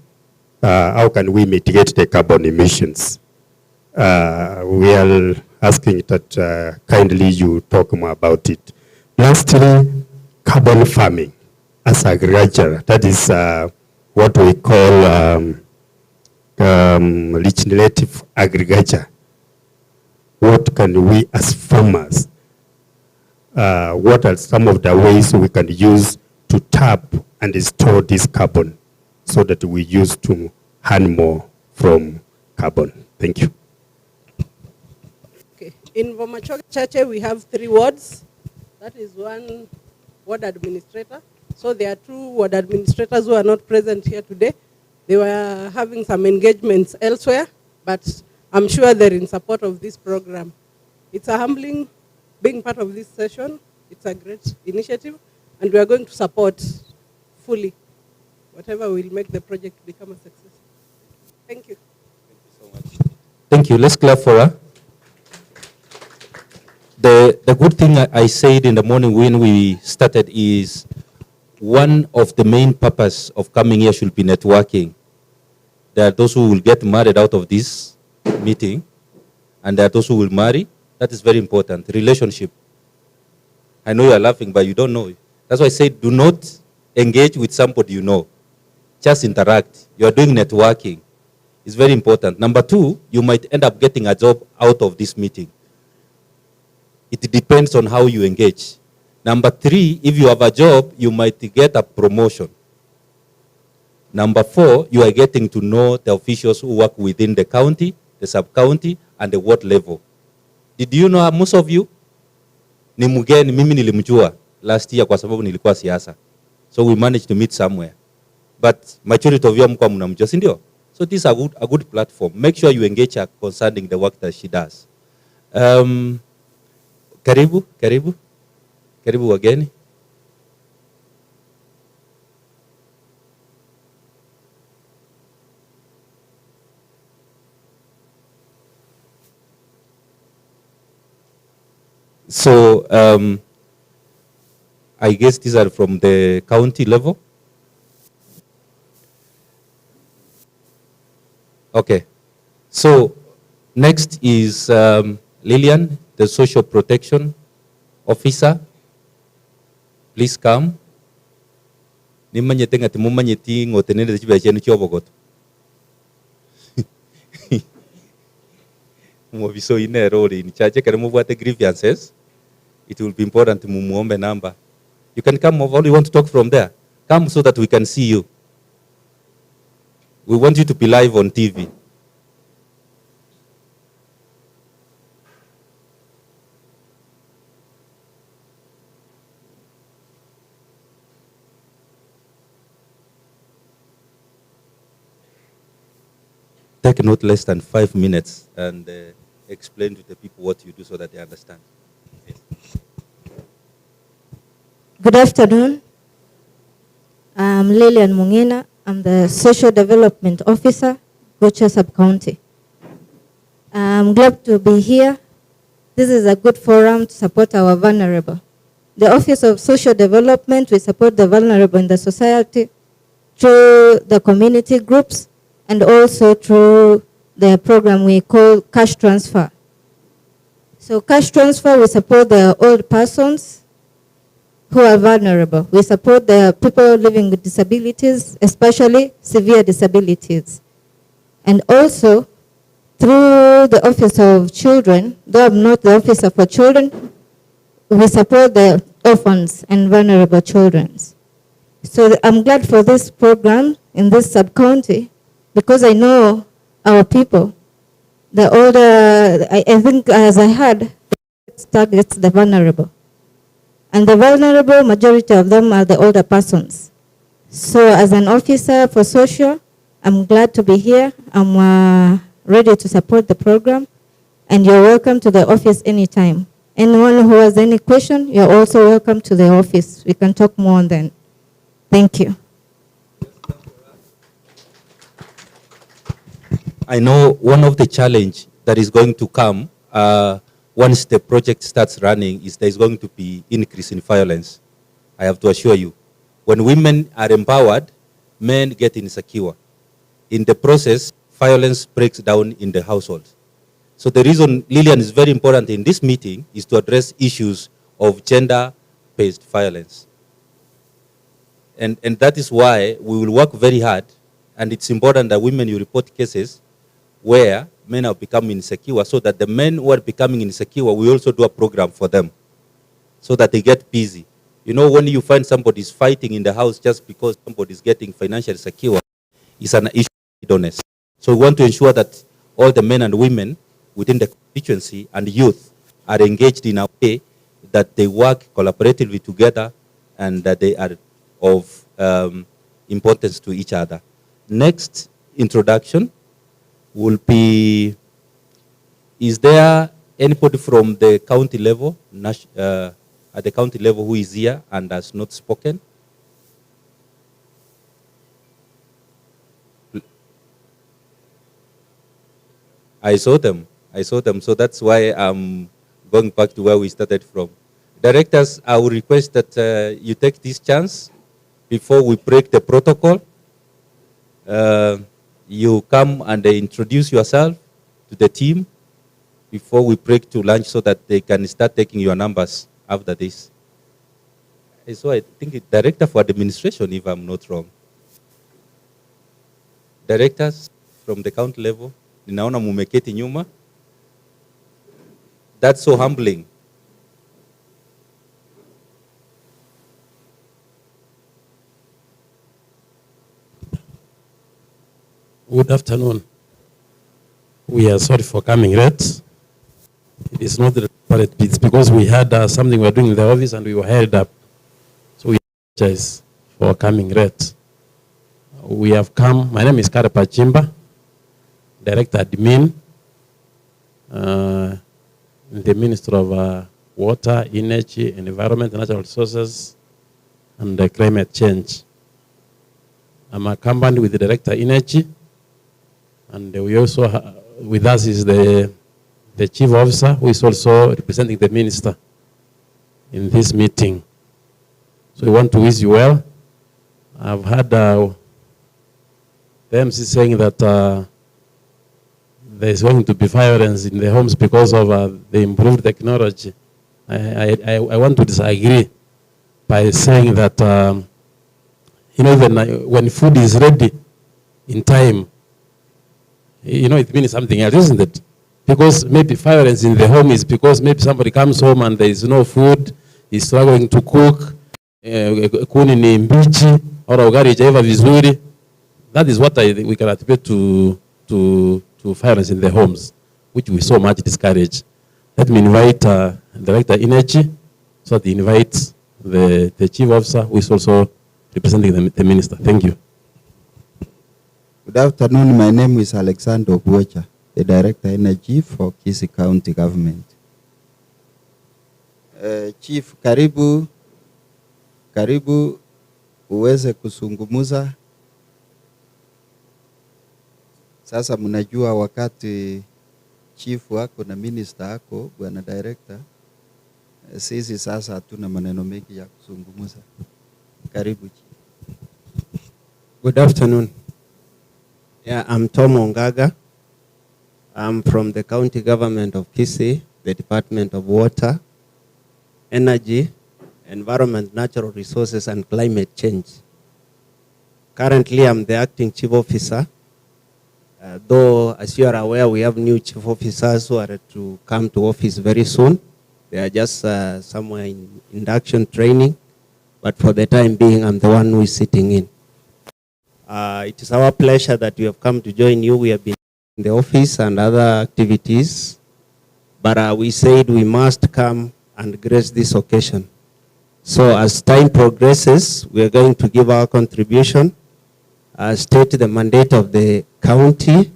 Speaker 26: How can we mitigate the carbon emissions? We are asking that kindly you talk more about it. Lastly, carbon farming as agriculture. That is what we call regenerative agriculture. What can we as farmers, what are some of the ways we can use to tap and store this carbon so that we use to earn more from carbon. Thank you.
Speaker 25: Okay. In Bomachoge Chache, we have 3 wards. That is 1 ward administrator. So there are 2 ward administrators who are not present here today. They were having some engagements elsewhere, but I'm sure they're in support of this program. It's a humbling being part of this session. It's a great initiative, and we are going to support fully whatever will make the project become a success. Thank you.
Speaker 1: Thank you. Let's clap for her. The good thing I said in the morning when we started is one of the main purpose of coming here should be networking. There are those who will get married out of this meeting, and there are those who will marry. That is very important. Relationship. I know you are laughing, but you don't know. That's why I said do not engage with somebody you know. Just interact. You are doing networking. It's very important. Number 2, you might end up getting a job out of this meeting. It depends on how you engage. Number 3, if you have a job, you might get a promotion. Number 4, you are getting to know the officials who work within the county, the sub-county, and the ward level. Did you know most of you? Ni mgeni, mimi nilimjua last year kwa sababu nilikuwa siasa. So we managed to meet somewhere. But majority of you mko mnamjua, si ndio? So this is a good platform. Make sure you engage her concerning the work that she does. Karibu wageni. So I guess these are from the county level. Okay. So next is Lillian, the social protection officer. Please come. Nimanyete ngati mumanyeti ngotenene chibe chenu chobogoto. Mwabiso ine role in chache kare mubwate grievances. It will be important mumuombe number. You can come over. You want to talk from there? Come so that we can see you. We want you to be live on TV. Take not less than 5 minutes and explain to the people what you do so that they understand. Yes.
Speaker 7: Good afternoon. I'm Lillian Mungina. I'm the Social Development Officer, Gocha Sub-County. I'm glad to be here. This is a good forum to support our vulnerable. The Office of Social Development, we support the vulnerable in the society through the community groups and also through the program we call cash transfer. So cash transfer, we support the old persons who are vulnerable. We support the people living with disabilities, especially severe disabilities. And also, through the Office of Children, though I'm not the officer for children, we support the orphans and vulnerable children. So I'm glad for this program in this sub-county because I know our people. The older, I think as I heard, targets the vulnerable. And the vulnerable, majority of them are the older persons. So as an officer for social, I'm glad to be here. I'm ready to support the program. And you're welcome to the office anytime. Anyone who has any question, you're also welcome to the office. We can talk more then. Thank you.
Speaker 1: I know one of the challenge that is going to come once the project starts running is there's going to be increase in violence. I have to assure you. When women are empowered, men get insecure. In the process, violence breaks down in the household. So the reason Lillian is very important in this meeting is to address issues of gender-based violence. And that is why we will work very hard, and it's important that women, you report cases where men are becoming insecure, so that the men who are becoming insecure, we also do a program for them so that they get busy. You know, when you find somebody is fighting in the house just because somebody is getting financially secure, is an issue of idleness. So we want to ensure that all the men and women within the constituency and youth are engaged in a way that they work collaboratively together and that they are of importance to each other. Next introduction will be, is there anybody from the county level, at the county level who is here and has not spoken? I saw them. So that's why I'm going back to where we started from. Directors, I will request that you take this chance before we break the protocol. You come and introduce yourself to the team before we break to lunch so that they can start taking your numbers after this. So I think it's Director for Administration, if I'm not wrong. Directors from the county level, ninaona mumeketi nyuma. That's so humbling.
Speaker 2: Good afternoon. We are sorry for coming late. It is not but it's because we had something we were doing in the office and we were held up. So we apologize for coming late. We have come, my name is Karapa Chimba, Director Admin, in the Ministry of Water, Energy, Environment, Natural Resources, and Climate Change. I'm accompanied with the Director Energy, and we also, with us is the Chief Officer, who is also representing the Minister in this meeting. So we want to wish you well. I've had the MC saying that there is going to be violence in the homes because of the improved technology. I want to disagree by saying that, when food is ready in time, it means something else, isn't it? Because maybe violence in the home is because maybe somebody comes home and there is no food, he's struggling to cook, kuni ni mbichi, or ugali jaiva vizuri. That is what we can attribute to violence in the homes, which we so much discourage. Let me invite Director Energy, so that he invites the Chief Officer, who is also representing the Minister. Thank you.
Speaker 14: Good afternoon. My name is Alexander Buecha, the Director Energy for Kisii County Government. Chief, karibu uweze kusungumuza. Sasa mnajua wakati chief wako na minister wako, bwana director, sisi sasa hatuna maneno mengi ya kusungumuza. Karibu chief.
Speaker 11: Good afternoon. Yeah, I'm Tom Ongaga. I'm from the county government of Kisii, the Department of Water, Energy, Environment, Natural Resources, and Climate Change. Currently, I'm the acting chief officer. Though, as you are aware, we have new chief officers who are to come to office very soon. They are just somewhere in induction training. But for the time being, I'm the one who is sitting in. It is our pleasure that we have come to join you. We have been in the office and other activities, but we said we must come and grace this occasion. So as time progresses, we are going to give our contribution, state the mandate of the county,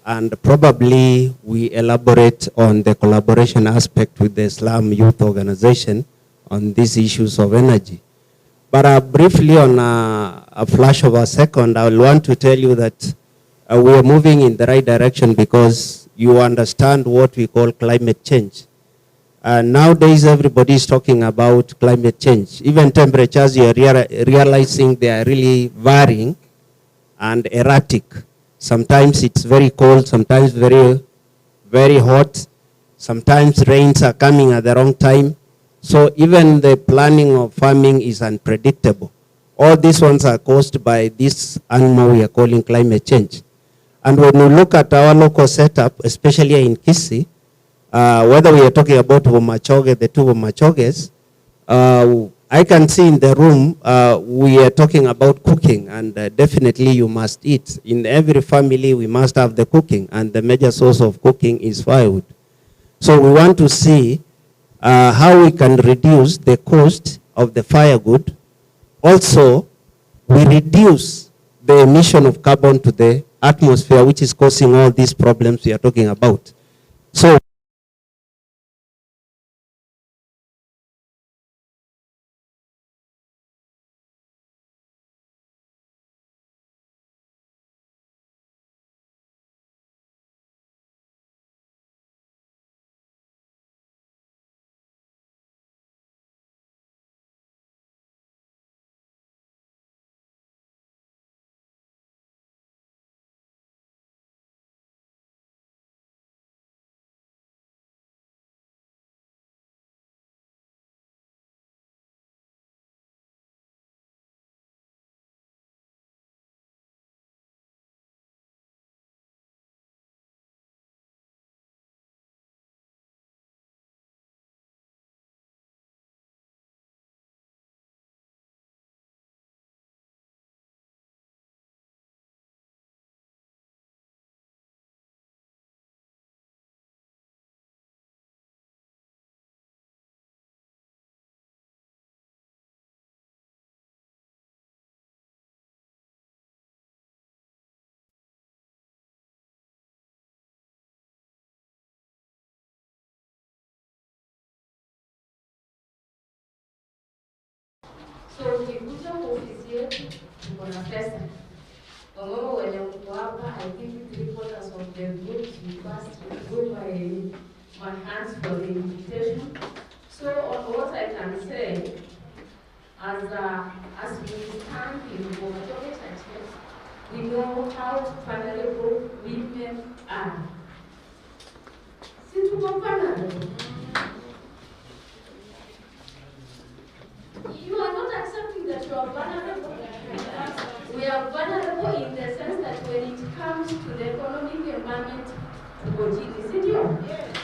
Speaker 11: and probably we elaborate on the collaboration aspect with the Islam Youth Organization on these issues of energy. But briefly on a flash of a second, I will want to tell you that we are moving in the right direction because you understand what we call climate change. Nowadays, everybody is talking about climate change. Even temperatures, you are realizing they are really varying and erratic. Sometimes it's very cold, sometimes very, very hot. Sometimes rains are coming at the wrong time. So even the planning of farming is unpredictable. All these ones are caused by this animal we are calling climate change. And when we look at our local setup, especially in Kisii, whether we are talking about Bomachoge, the two Bomachoges, I can see in the room, we are talking about cooking, and definitely you must eat. In every family, we must have the cooking, and the major source of cooking is firewood. So we want to see how we can reduce the cost of the firewood. Also, we reduce the emission of carbon to the atmosphere, which is causing all these problems we are talking about. So
Speaker 12: So ukikuja kwa ofisi yetu tuko na pesa. Wamama wenye mko hapa, I give you 3/4 of the goods you first go my hands for the invitation. So on what I can say, as we stand in Bogotore churches, we know how vulnerable women are. Si tuko vulnerable. You are not accepting that you are vulnerable. We are vulnerable in the sense that when it comes to the economic environment, is it you? Yes.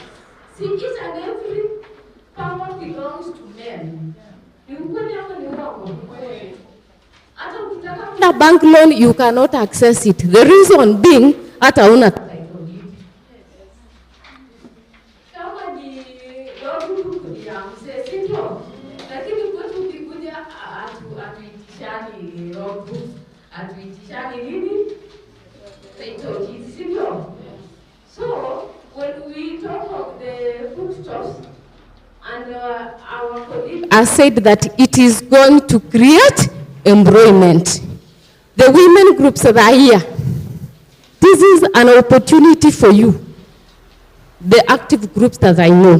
Speaker 12: See, each and every power belongs to men. The bank loan, you cannot access it. The reason being, hata una So, when we talk of the cookstoves, and our colleague has said that it is going to create employment. The women groups that are here, this is an opportunity for you, the active groups that I know.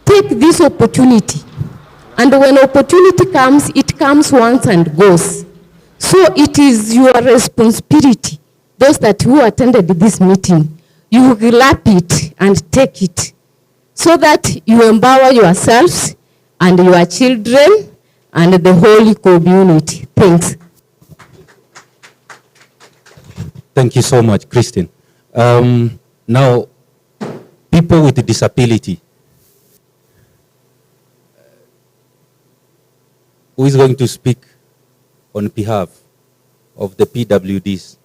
Speaker 12: Take this opportunity. And when opportunity comes, it comes once and goes. So it is your responsibility, those that who attended this meeting, you grab it and take it so that you empower yourselves and your children and the whole community. Thanks.
Speaker 1: Thank you so much, Christine. Now, people with disability. Who is going to speak on behalf of the PWDs?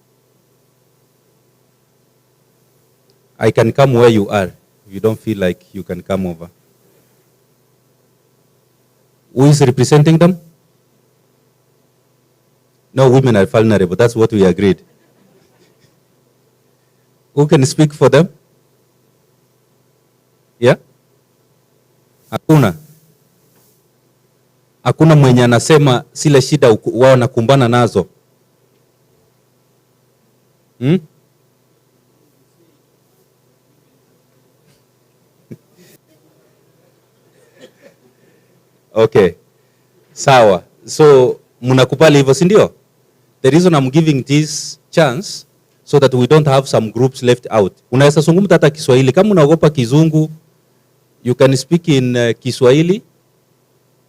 Speaker 1: I can come where you are. You don't feel like you can come over. Who is representing them? No, women are vulnerable. That's what we agreed. Who can speak for them? Yeah? Hakuna. Hakuna mwenye anasema zile shida wao nakumbana nazo. Okay. Sawa. So mnakubali hivyo, si ndio? The reason I'm giving this chance so that we don't have some groups left out. Unaweza zungumza hata Kiswahili. Kama unaogopa Kizungu, you can speak in Kiswahili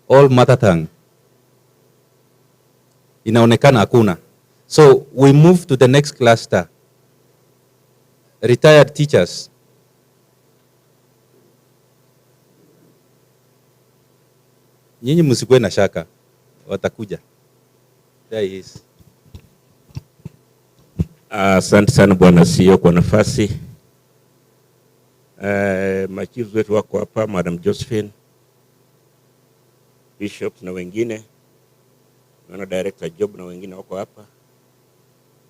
Speaker 1: or mother tongue. Inaonekana hakuna. So we move to the next cluster. Retired teachers. Nyinyi msikuwe na shaka, watakuja. There is.
Speaker 15: Asante sana bwana CEO kwa nafasi. Machiefs wetu wako hapa, Madam Josephine, Bishops na wengine, naona Director Job na wengine wako hapa,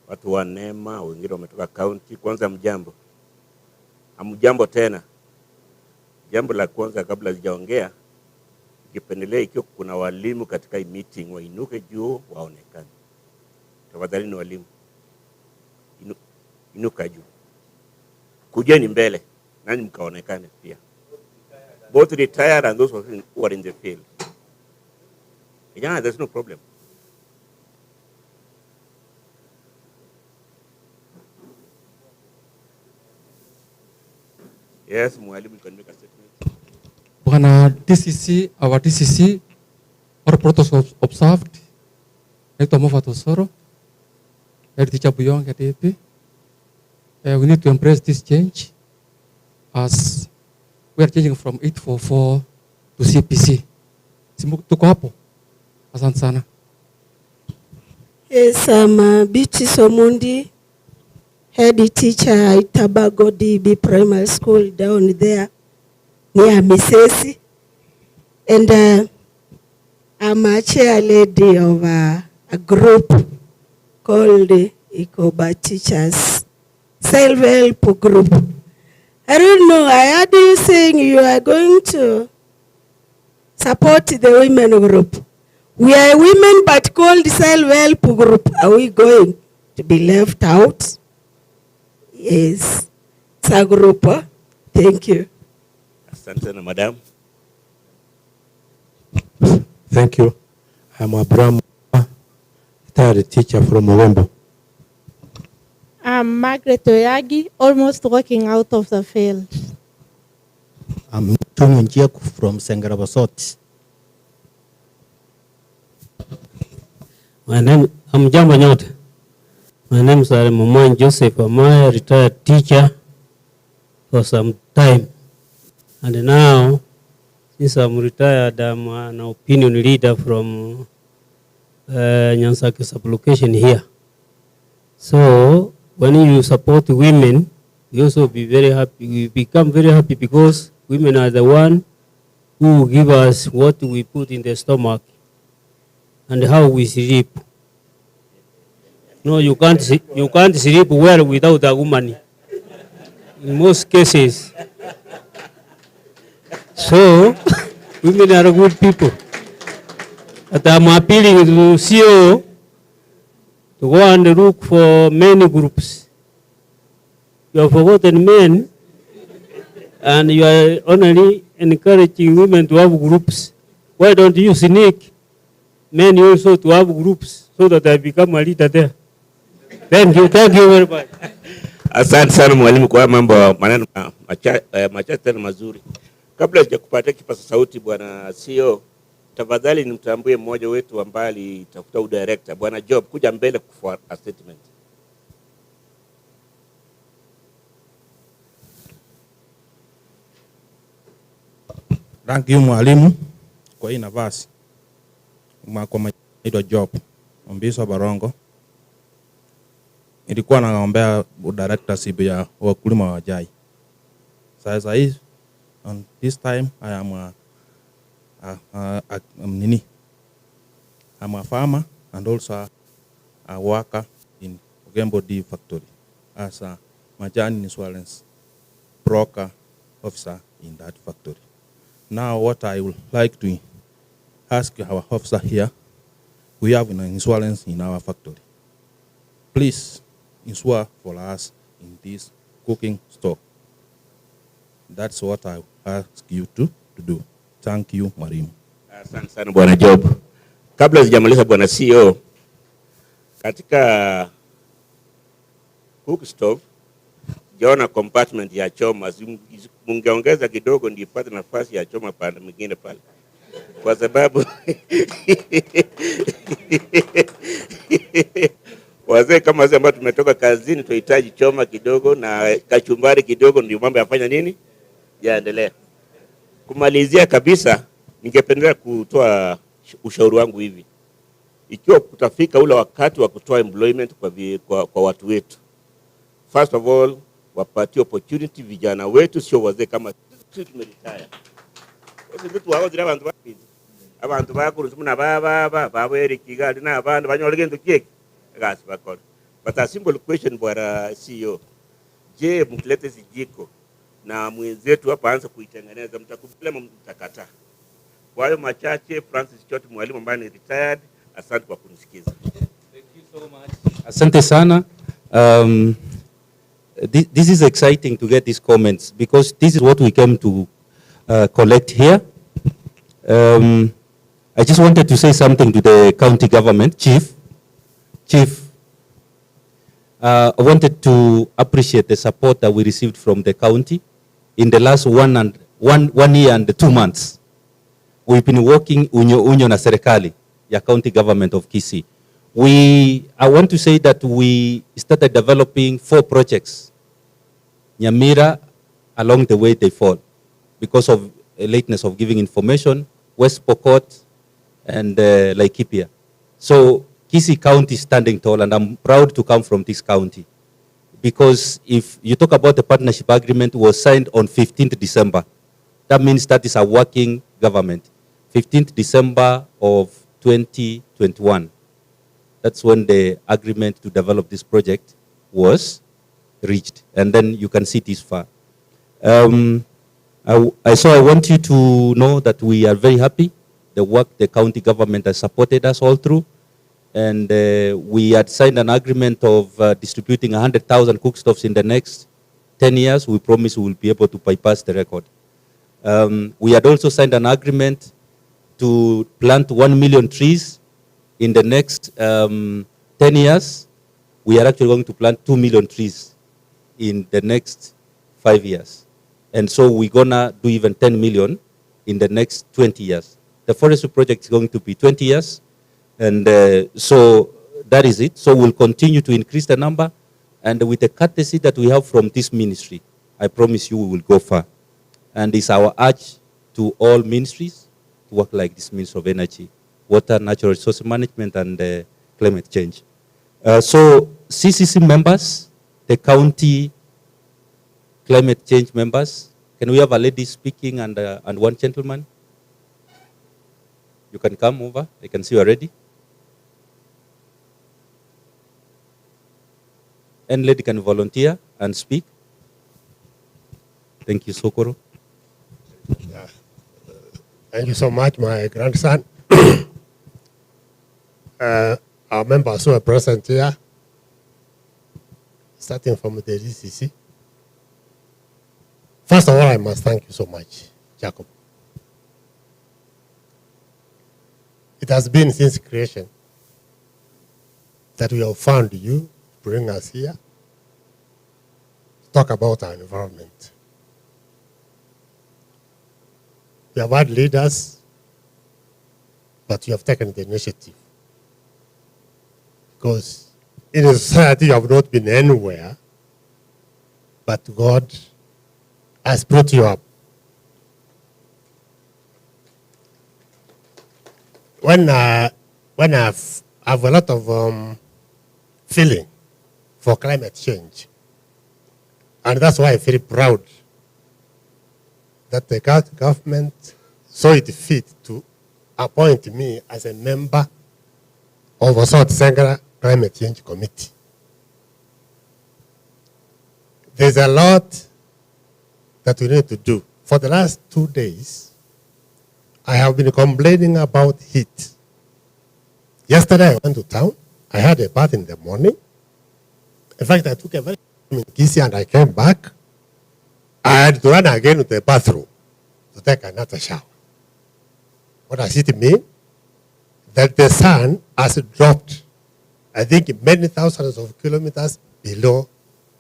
Speaker 15: watu wa Neema, wengine wametoka county. Kwanza mjambo. Hamjambo tena. Jambo la kwanza kabla sijaongea, nikipendelea ikiwa kuna walimu katika hii meeting wainuke juu waonekane. Tafadhali ni walimu. Inuka juu. Kujeni mbele. Nani mkaonekane pia. Both retired and those who are in the field. Yeah, there's no problem. Yes, mwalimu, you can make a statement.
Speaker 16: Bwana DCC, our DCC, our protocols observed. Naitwa Mova Tosoro. Head teacher Buyong at AP. We need to embrace this change as we are changing from 844 to CPC. Tuko hapo. Asante sana.
Speaker 17: Yes, I'm Biti Somundi, head teacher at Tabago DB Primary School down there near Misesi. And I'm a chair lady of a group called Ikoba Teachers Self-Help Group. I don't know, I heard you saying you are going to support the women group. We are women but called self-help group. Are we going to be left out? Yes. It's a group. Thank you.
Speaker 15: Asante na madam.
Speaker 18: Thank you. I'm Abraham, retired teacher from Mwembo.
Speaker 21: I'm Margaret Oyagi, almost walking out of the field.
Speaker 19: I'm Tung Njiaku from Sengarabasot.
Speaker 20: I'm Jambo Nyote. My name is Moman Joseph. I'm a retired teacher for some time. And now, since I'm retired, I'm an opinion leader from Nyansake sublocation here. So, when you support women, you also be very happy. We become very happy because women are the one who give us what we put in the stomach and how we sleep. No, you can't sleep well without a woman. In most cases. So, women are good people. But I'm appealing to CEO to go and look for many groups. You have forgotten men, and you are only encouraging women to have groups. Why don't you sneak men also to have groups so that I become a leader there? Thank you very much.
Speaker 15: Asante sana mwalimu kwa mambo maneno machache tena mazuri. Kabla sijakupatia kipasa sauti bwana CEO, tafadhali nimtambue mmoja wetu ambaye alitafuta udirector, bwana Job, kuja mbele for a statement.
Speaker 27: Thank you mwalimu kwa hii nafasi. Kwa majina Job, Mbiso Barongo. Nilikuwa naombea directorship ya wakulima wa chai. Sasa hii on this time I am I'm a farmer and also a worker in Ogembo D factory as a majani insurance broker officer in that factory. Now what I would like to ask our officer here, we have an insurance in our factory. Please insure for us in this cooking store. That's what I ask you to do. Thank you, Mwalimu.
Speaker 15: Asante sana bwana Job. Kabla sijamaliza bwana CEO, katika Cookstove jaona compartment ya choma, mungeongeza kidogo ndio ipate nafasi ya choma pande mwingine pale. Kwa sababu wazee kama wazee ambao tumetoka kazini tunahitaji choma kidogo na kachumbari kidogo, ndio mambo yafanya nini? Yaendelea. Kumalizia kabisa, Ningependelea kutoa ushauri wangu hivi. Ikiwa kutafika ule wakati wa kutoa employment kwa watu wetu, first of all, wapatie opportunity vijana wetu, sio wazee kama sisi tumeretire. Vitu wao zile abantu bakurusimu na baba erikigali na abantu banyola gendo kieki gasi bakora. But a simple question bwana CEO, je, mkilete zijiko na mwenzetu hapa anza kuitengeneza, mtakubali mtakataa? Kwa hiyo machache, Francis Choti mwalimu ambaye ni retired, asante kwa kunisikiza.
Speaker 1: Thank you so much. Asante sana. This is exciting to get these comments because this is what we came to collect here. I just wanted to say something to the county government, Chief. I wanted to appreciate the support that we received from the county in the last 1 year and 2 months. We've been working unyo na serikali ya county government of Kisii. I want to say that we started developing 4 projects. Nyamira, along the way they fall because of a lateness of giving information, West Pokot, and Laikipia. So Kisii County is standing tall, and I'm proud to come from this county. Because if you talk about the partnership agreement, was signed on 15th December. That means that is a working government. 15th December of 2021. That's when the agreement to develop this project was reached. And then you can see this far. So I want you to know that we are very happy. The work the county government has supported us all through. And we had signed an agreement of distributing 100,000 cookstoves in the next 10 years. We promise we will be able to bypass the record. We had also signed an agreement to plant 1 million trees in the next 10 years. We are actually going to plant 2 million trees in the next 5 years. And so we're gonna do even 10 million in the next 20 years. The forestry project is going to be 20 years. And so that is it. So we'll continue to increase the number. And with the courtesy that we have from this ministry, I promise you we will go far. And it's our urge to all ministries to work like this Ministry of Energy, Water, Natural Resource Management, and Climate Change. So CCC members, the county climate change members, can we have a lady speaking and one gentleman? You can come over. I can see you already. And lady can volunteer and speak. Thank you, Sokoro.
Speaker 4: Yeah. Thank you so much, my grandson. Our members who are present here, starting from the DCC. First of all, I must thank you so much, Jacob. It has been since creation that we have found you to bring us here to talk about our environment. We have had leaders, but you have taken the initiative. Because in a society you have not been anywhere, but God has brought you up. When I have a lot of feeling for climate change, and that's why I feel proud that the government saw it fit to appoint me as a member of the South Sangara Climate Change Committee. There's a lot that we need to do. For the last 2 days, I have been complaining about heat. Yesterday I went to town. I had a bath in the morning. In fact, I took a very in Gusii and I came back. I had to run again to the bathroom to take another shower. What does it mean? That the sun has dropped, I think, many thousands of kilometers below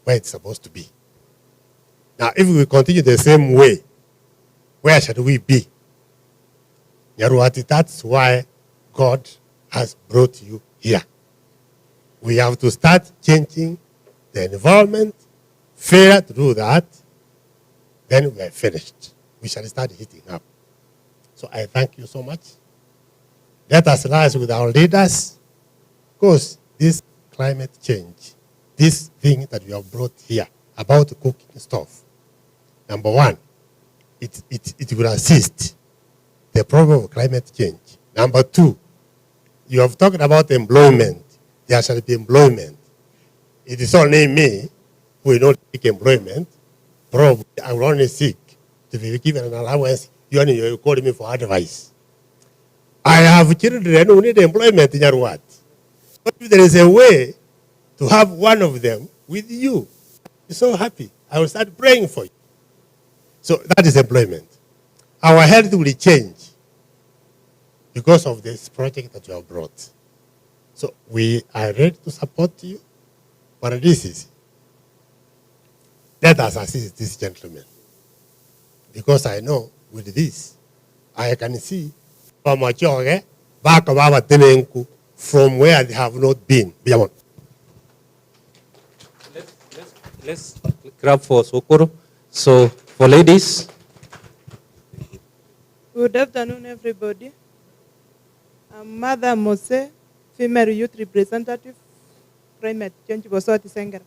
Speaker 4: where it's supposed to be. Now, if we continue the same way, where should we be? Nyaruati, that's why God has brought you here. We have to start changing the environment. Failure to do that, then we are finished. We shall start heating up. So I thank you so much. Let us rise with our leaders, because this climate change, this thing that we have brought here about the cooking stove, number one, it will assist the problem of climate change. Number two, you have talked about employment. There shall be employment. It is only me who will not take employment. Probably I will only seek to be given an allowance. You call me for advice. I have children who need employment in your word. But if there is a way to have one of them with you, I'm so happy. I will start praying for you. So that is employment. Our health will change because of this project that you have brought. So we are ready to support you. But this is, let us assist this gentleman. Because I know with this, I can see from where they have not been.
Speaker 1: Let's grab for Sokoro. So for ladies.
Speaker 3: Good afternoon, everybody. I'm Mother Mose, female youth representative, climate change Bosoti Sengera.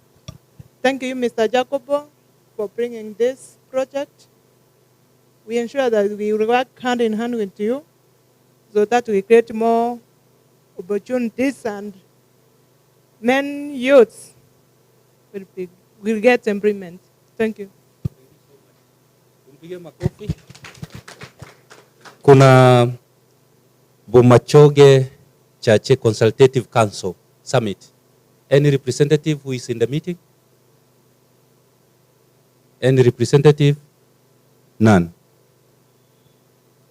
Speaker 3: Thank you, Mr. Jacobo, for bringing this project. We ensure that we will work hand in hand with you so that we create more opportunities and men youths will get employment. Thank you.
Speaker 1: Kuna Bomachoge Chache Consultative Council Summit. Any representative who is in the meeting? Any representative? None.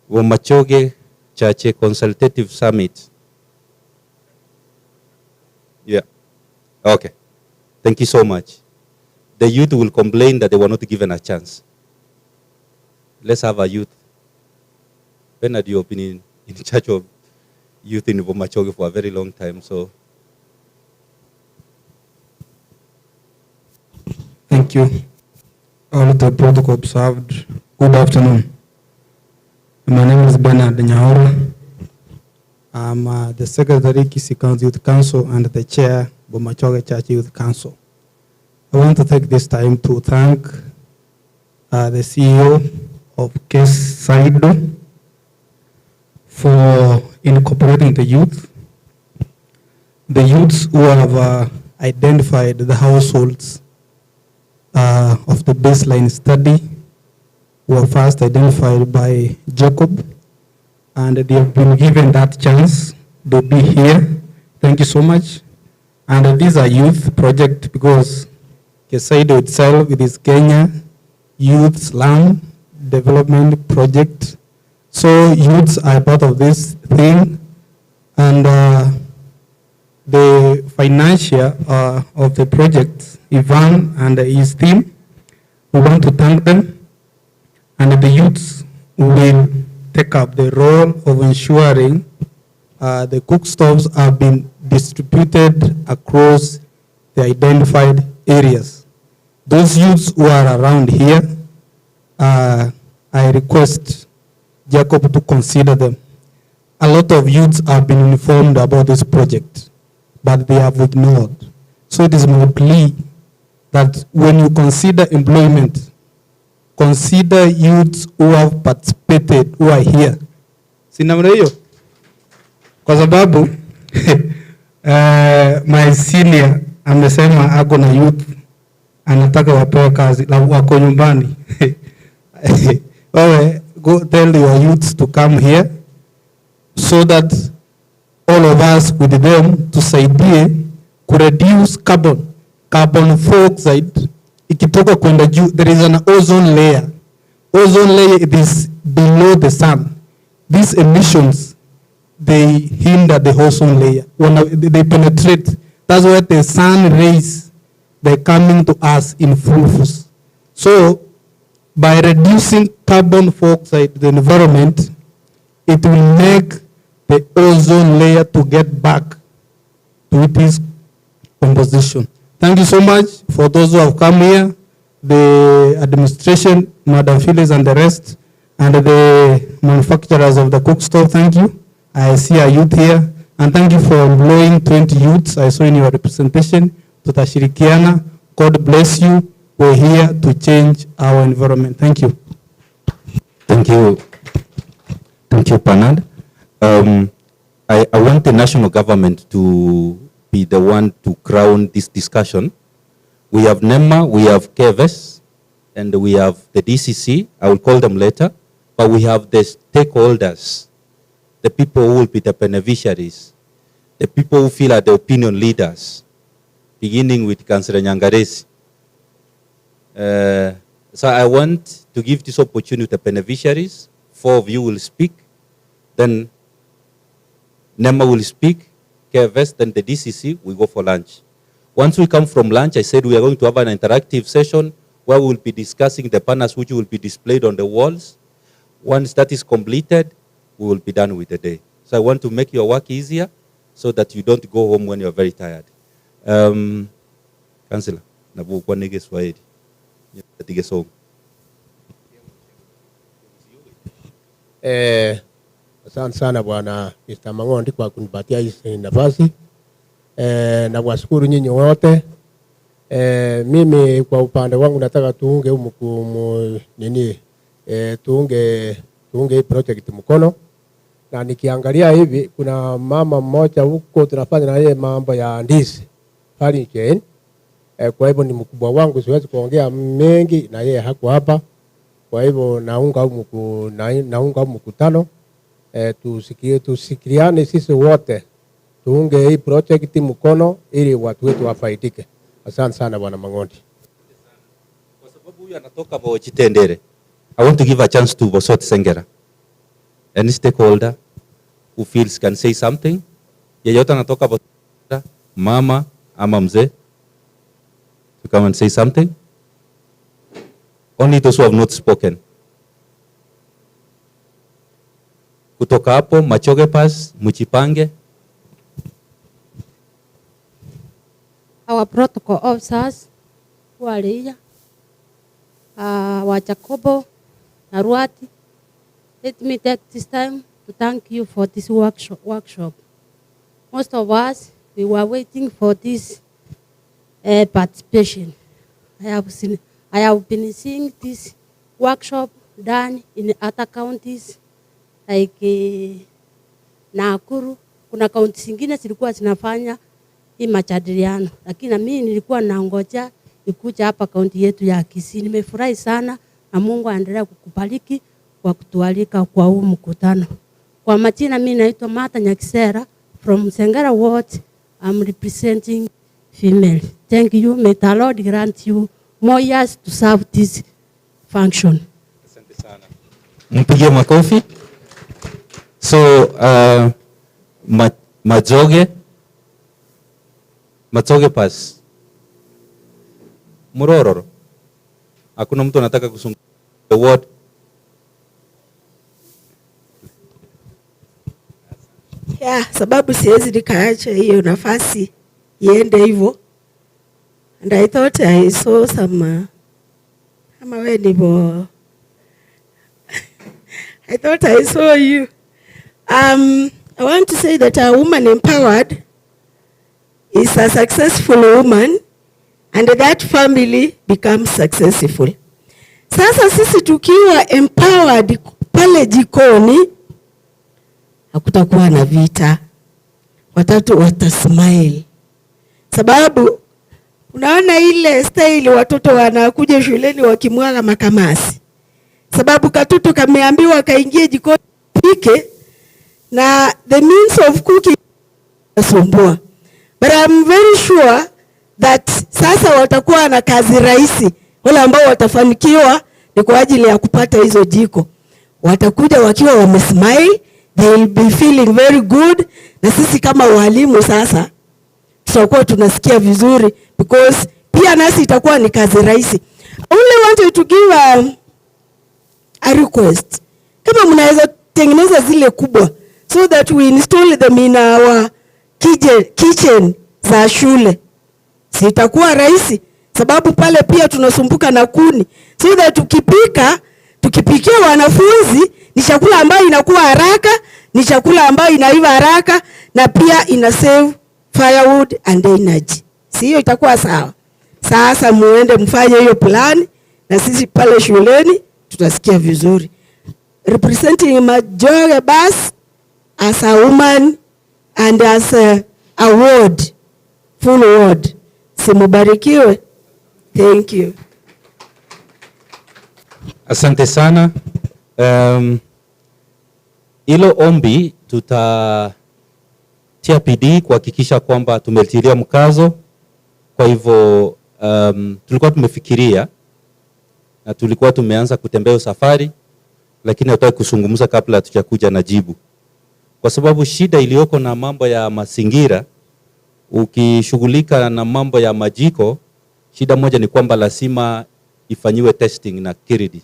Speaker 1: Bomachoge Chache Consultative Summit. Yeah. Okay. Thank you so much. The youth will complain that they were not given a chance. Let's have a youth. Bernard, you've been in charge of youth in Bomachoge for a very long time, so.
Speaker 5: Thank you. All the protocol observed. Good afternoon. My name is Bernard Nyaura. I'm the Secretary, Kisii County Youth Council, and the Chair, Bomachoge Church Youth Council. I want to take this time to thank the CEO of Kesydo for incorporating the youth. The youths who have identified the households of the baseline study were first identified by Jacob, and they have been given that chance to be here. Thank you so much. And these are youth project because Kesydo itself, with its Kenya Youth Slum Development Project. So youths are part of this thing, and the financier of the project, Ivan and his team, we want to thank them, and the youths will take up the role of ensuring the cook stoves have been distributed across the identified areas. Those youths who are around here, I request Jacob to consider them. A lot of youths have been informed about this project, but they have ignored. So it is my plea that when you consider employment, consider youths who have participated, who are here. Sinamna hiyo? Kwa sababu my senior amesema ako na youth anataka wapewe kazi wako nyumbani. Go tell your youths to come here so that all of us with them tusaidie kureduce carbon dioxide ikitoka kwenda juu. There is an ozone layer. Ozone layer, it is below the sun. These emissions, they hinder the ozone layer. When they penetrate, that's why the sun rays, they're coming to us in full force. So by reducing carbon dioxide in the environment, it will make the ozone layer to get back to its composition. Thank you so much for those who have come here, the administration, Madam Phyllis and the rest. And the manufacturers of the Cookstove, thank you. I see a youth here. And thank you for employing 20 youths. I saw in your representation. Tutashirikiana. God bless you. We're here to change our environment. Thank you.
Speaker 1: Thank you. Thank you, Panad. I want the national government to be the one to crown this discussion. We have NEMA, we have KVS, and we have the DCC. I will call them later. But we have the stakeholders, the people who will be the beneficiaries, the people who feel are the opinion leaders, beginning with Councillor Nyangaresi. So I want to give this opportunity to the beneficiaries. 4 of you will speak, then NEMA will speak, KVS, then the DCC, we go for lunch. Once we come from lunch, I said we are going to have an interactive session where we will be discussing the banners which will be displayed on the walls. Once that is completed, we will be done with the day. So I want to make your work easier so that you don't go home when you're very tired. Councillor, nabu kwa nige Swahili. Natige song.
Speaker 18: Asante sana bwana Mr. Mang'ondi kwa kunipatia hii nafasi. Na washukuru nyinyi wote. Mimi kwa upande wangu nataka tuunge tuunge hii project mkono. Na nikiangalia hivi kuna mama mmoja huko tunafanya na yeye mambo ya ndizi value chain. Kwa hivyo ni mkubwa wangu, siwezi kuongea mengi na yeye hako hapa. Kwa hivyo naunga mkutano tusikiliane sisi wote tuunge hii project mkono ili watu wetu wafaidike. Asante sana bwana Mang'ondi.
Speaker 1: Kwa sababu huyu anatoka Bochitendere, I want to give a chance to Bosot Sengera. Any stakeholder who feels can say something. Yeyote anatoka Bosot, mama ama mzee, to come and say something. Only those who have not spoken. Kutoka hapo Machoge Pass, Muchipange.
Speaker 6: Our protocol officers who are here, Wachakobo, Naruati, let me take this time to thank you for this workshop. Most of us, we were waiting for this participation. I have been seeing this workshop done in other counties like Nakuru. Kuna kaunti zingine zilikuwa zinafanya hii majadiliano, lakini na mimi nilikuwa naongoja ikuja hapa kaunti yetu ya Kisii. Nimefurahi sana na Mungu aendelee kukubariki kwa kutualika kwa huu mkutano. Kwa majina mimi naitwa Martha Nyakisera from Sengera Ward. I'm representing female. Thank you. May the Lord grant you more years to serve this function.
Speaker 1: Asante sana. Mpigie makofi. So Machoge Pass. Murororo. Hakuna mtu anataka kusungua the word.
Speaker 17: Yeah, sababu siwezi nikaacha hiyo nafasi iende hivyo. And I thought I saw some kama wewe ndivyo. I thought I saw you. I want to say that a woman empowered is a successful woman and that family becomes successful. Sasa sisi tukiwa empowered pale jikoni, hakutakuwa na vita. Watoto watasmile. Sababu unaona ile style watoto wanakuja shuleni wakimwaga makamasi. Sababu katoto kameambiwa kaingie jikoni pike na the means of cooking nasumbua. But I'm very sure that sasa watakuwa na kazi rahisi. Wale ambao watafanikiwa ni kwa ajili ya kupata hizo jiko. Watakuja wakiwa wamesmile, they will be feeling very good. Na sisi kama walimu sasa tutakuwa tunasikia vizuri because pia nasi itakuwa ni kazi rahisi. I only wanted to give a request. Kama mnaweza tengeneza zile kubwa so that we install them in our kitchen za shule. Sitakuwa rahisi sababu pale pia tunasumbuka na kuni. So that tukipika tukipikia wanafunzi ni chakula ambayo inakuwa haraka, ni chakula ambayo inaiva haraka, na pia ina save firewood and energy. Si hiyo itakuwa sawa? Sasa muende mfanye hiyo plan, na sisi pale shuleni tutasikia vizuri. Representing Majoge Bus as a woman and as a ward, full ward. Simubarikiwe. Thank you.
Speaker 1: Asante sana. Ilo ombi tutatia bidii kuhakikisha kwamba tumetilia mkazo. Kwa hivyo tulikuwa tumefikiria na tulikuwa tumeanza kutembea safari, lakini hatutaki kuzungumza kabla hatujakuja na jibu. Kwa sababu shida iliyoko na mambo ya mazingira, ukishughulika na mambo ya majiko, shida moja ni kwamba lazima ifanyiwe testing na kiridi.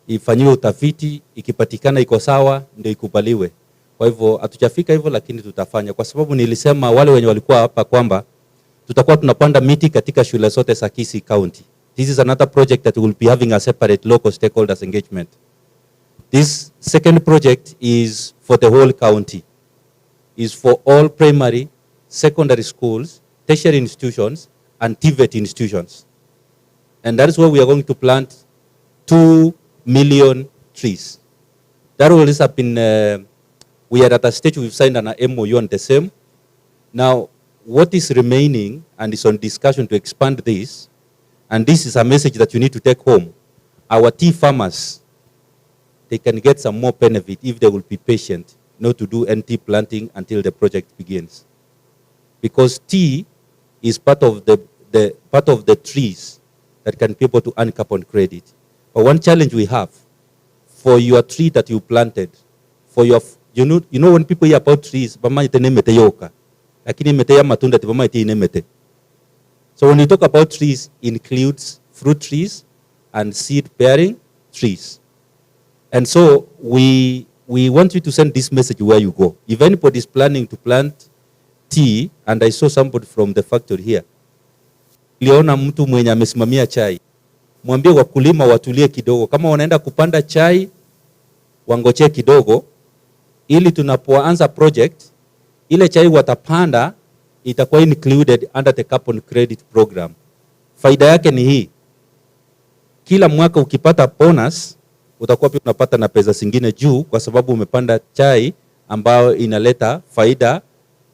Speaker 1: Ifanyiwe utafiti, ikipatikana iko sawa ndio ikubaliwe. Kwa hivyo hatujafika hivyo, lakini tutafanya, kwa sababu nilisema wale wenye walikuwa hapa kwamba tutakuwa tunapanda miti katika shule zote za Kisii County. This is another project that will be having a separate local stakeholders engagement. This second project is for the whole county. Is for all primary, secondary schools, tertiary institutions, and TVET institutions. And that is where we are going to plant 2 million trees. That will have been, we are at a stage we've signed an MOU on the same. Now, what is remaining and is on discussion to expand this, and this is a message that you need to take home. Our tea farmers, they can get some more benefit if they will be patient, not to do any tea planting until the project begins. Because tea is part of the trees that can be able to earn carbon credit. But one challenge we have for your tree that you planted, for your, you know when people hear about trees, lakini mete ya matunda tibama iti inemete. So when you talk about trees, includes fruit trees and seed bearing trees. And so we want you to send this message where you go. If anybody is planning to plant tea, and I saw somebody from the factory here, liona mtu mwenye amesimamia chai, mwambie wakulima watulie kidogo. Kama wanaenda kupanda chai, wangoche kidogo, ili tunapoanza project, ile chai watapanda itakuwa included under the carbon credit program. Faida yake ni hii: kila mwaka ukipata bonus, utakuwa pia unapata na pesa zingine juu, kwa sababu umepanda chai ambayo inaleta faida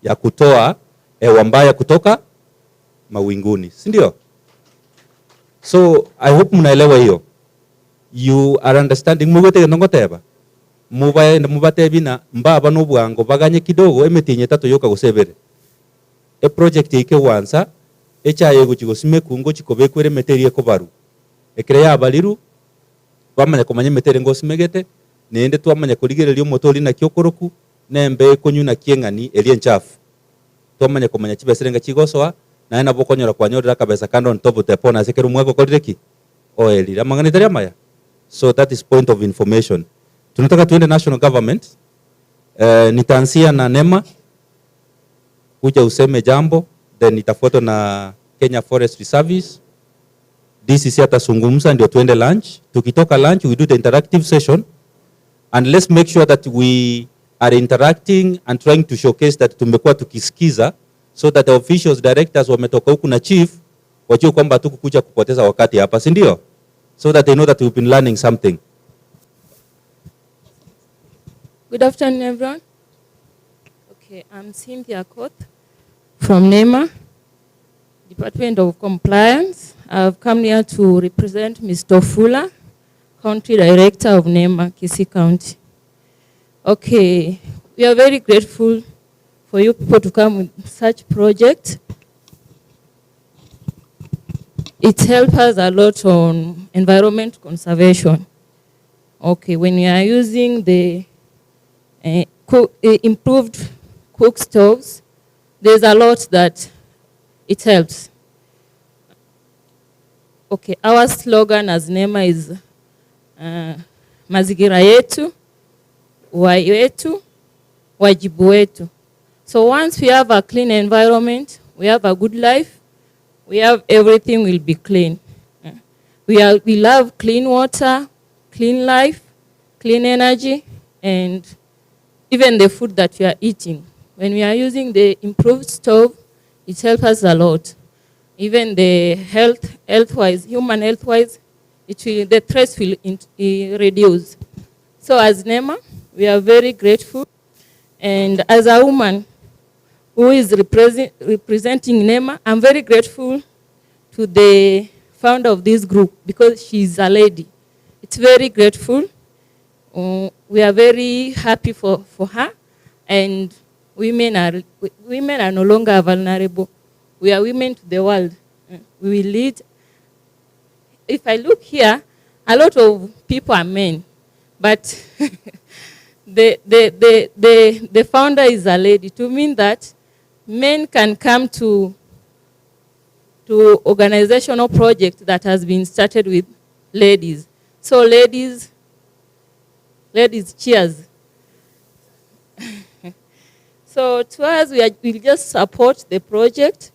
Speaker 1: ya kutoa hewa mbaya kutoka mawinguni, si ndio? So I hope mnaelewa hiyo. You are understanding. Mugete ngoteba mubate bina mbaba n'ubwango baganye kidogo emetinye tato yoka gusebere e project ike wansa echaye guchigosime kungo chikobekwere meterie ko baru ekire ya baliru bamanya komanya metere ngosimegete nende twamanya kurigererio motori na kyokoroku nembe konyuna kiengani elien chafu twamanya komanya chibeserenga chigosoa na ena bokonyora kwanyorera kabesa kando on top the pona sekeru mwako kodireki oeli amangani taria maya. So that is point of information. Tunataka tuende national government. Nitaanzia na NEMA, kuja useme jambo, then itafuatwa na Kenya Forestry Service. DCC atazungumza ndio tuende lunch. Tukitoka lunch, we do the interactive session, and let's make sure that we are interacting and trying to showcase that tumekuwa tukisikiza, so that the officials, directors wametoka huku na chief wajue kwamba hatukukuja kupoteza wakati hapa, si ndio? So that they know that we've been learning something.
Speaker 8: Good afternoon, everyone. Okay, I'm Cynthia Koth from NEMA, Department of Compliance. I've come here to represent Mr. Fuller, Country Director of NEMA, Kisii County. Okay, we are very grateful for you people to come with such project. It helps us a lot on environment conservation. Okay, when we are using the improved cook stoves, there's a lot that it helps. Okay, our slogan as NEMA is mazingira yetu, uhai wetu, wajibu wetu. So once we have a clean environment, we have a good life, we have everything will be clean. We love clean water, clean life, clean energy, and even the food that we are eating. When we are using the improved stove, it helps us a lot. Even the health-wise, human health-wise, the stress will reduce. So as NEMA, we are very grateful. And as a woman who is representing NEMA, I'm very grateful to the founder of this group because she's a lady. It's very grateful. We are very happy for her. And women are no longer vulnerable. We are women to the world. We will lead. If I look here, a lot of people are men, but the founder is a lady, to mean that men can come to organizational project that has been started with ladies. So ladies, cheers. So to us, we'll just support the project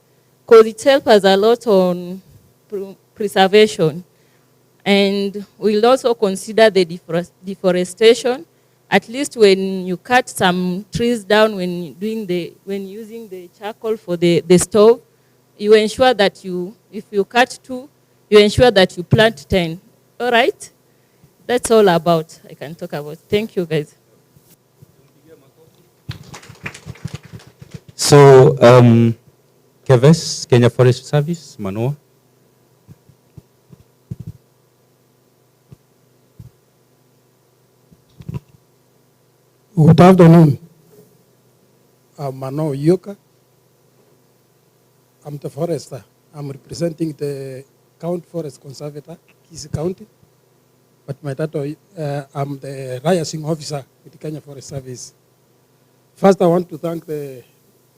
Speaker 8: because it helps us a lot on preservation. And we'll also consider the deforestation. At least when you cut some trees down when using the charcoal for the stove, you ensure that if you cut 2, you ensure that you plant 10. All right? That's all I can talk about. Thank you, guys.
Speaker 1: So, KEVS, Kenya Forest Service, Manoa.
Speaker 9: Good afternoon. I'm Mano Yoka. I'm the forester. I'm representing the County Forest Conservator, Kisii County. But my title, I'm the liaison officer with the Kenya Forest Service. First, I want to thank the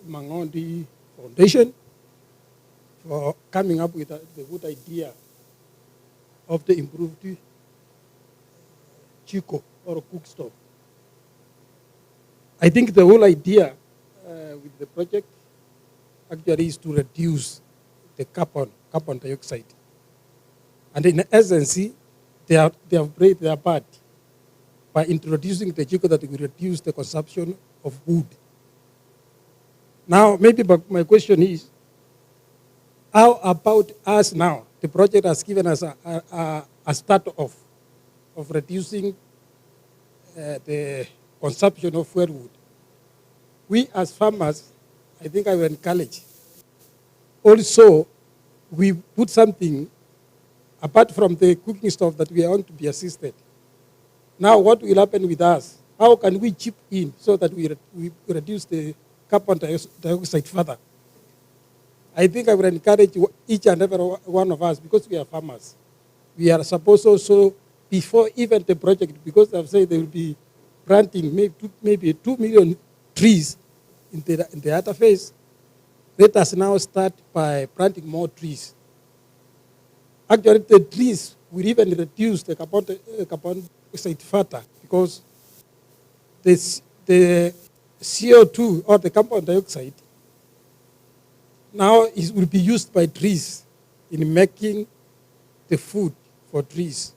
Speaker 9: Mangondi Foundation for coming up with the good idea of the improved Chico or Cookstove. I think the whole idea with the project actually is to reduce the carbon dioxide. And in essence, they have played their part by introducing the Chico that will reduce the consumption of wood. Now, maybe my question is, how about us now? The project has given us a start of reducing the consumption of firewood. We as farmers, I think I will encourage. Also, we put something apart from the cooking stuff that we want to be assisted. Now, what will happen with us? How can we chip in so that we reduce the carbon dioxide further? I think I will encourage each and every one of us, because we are farmers. We are supposed also, before even the project, because I've said they will be planting maybe 2 million trees in the other phase. Let us now start by planting more trees. Actually, the trees will even reduce the carbon dioxide further, because the CO2 or the carbon dioxide now will be used by trees in making the food for trees.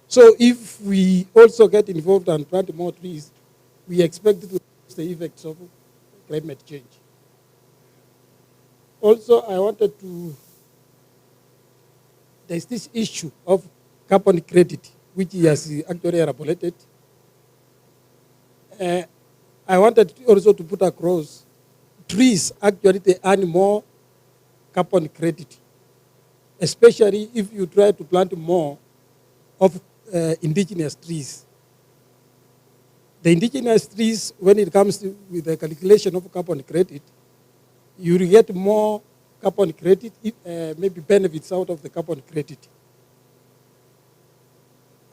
Speaker 9: So if we also get involved and plant more trees, we expect to reduce the effects of climate change. Also, I wanted to, there's this issue of carbon credit, which he has actually elaborated. I wanted also to put across, trees actually they earn more carbon credit, especially if you try to plant more of indigenous trees. The indigenous trees, when it comes with the calculation of carbon credit, you will get more carbon credit, maybe benefits out of the carbon credit.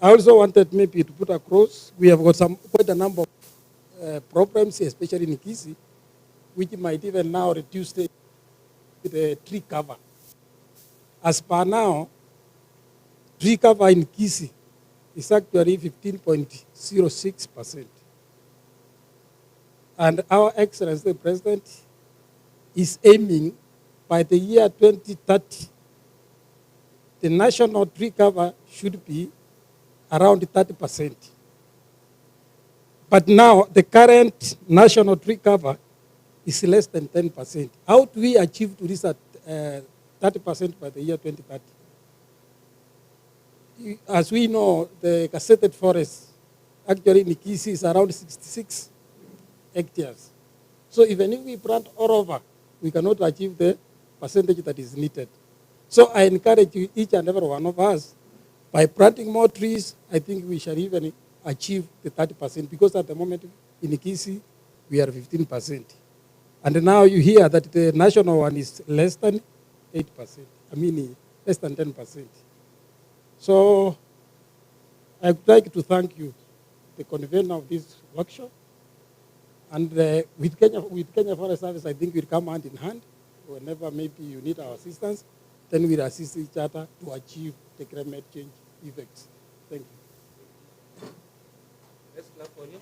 Speaker 9: I also wanted maybe to put across, we have got quite a number of problems, especially in Kisii, which might even now reduce the tree cover. As per now, tree cover in Kisii is actually 15.06%. And our Excellency the President is aiming by the year 2030, the national tree cover should be around 30%. But now the current national tree cover is less than 10%. How do we achieve to reach at 30% by the year 2030? As we know, the gazetted forest actually in Kisii is around 66 hectares. So even if we plant all over, we cannot achieve the percentage that is needed. So I encourage you, each and every one of us, by planting more trees, I think we shall even achieve the 30%, because at the moment in Kisii, we are 15%. And now you hear that the national one is less than 8%. I mean, less than 10%. So I would like to thank you, the convener of this workshop. And with Kenya Forest Service, I think we'll come hand in hand. Whenever maybe you need our assistance, then we'll assist each other to achieve the climate change effects. Thank you.
Speaker 1: Let's clap for you.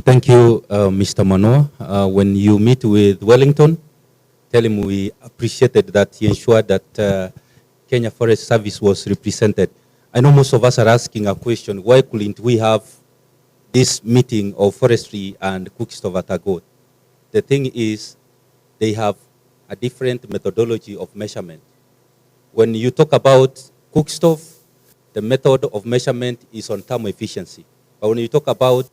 Speaker 1: Thank you, Mr. Manoa. When you meet with Wellington, tell him we appreciated that he ensured that Kenya Forest Service was represented. I know most of us are asking a question, why couldn't we have this meeting of forestry and Cookstove at Agot? The thing is, they have a different methodology of measurement. When you talk about Cookstove, the method of measurement is on thermal efficiency. But when you talk about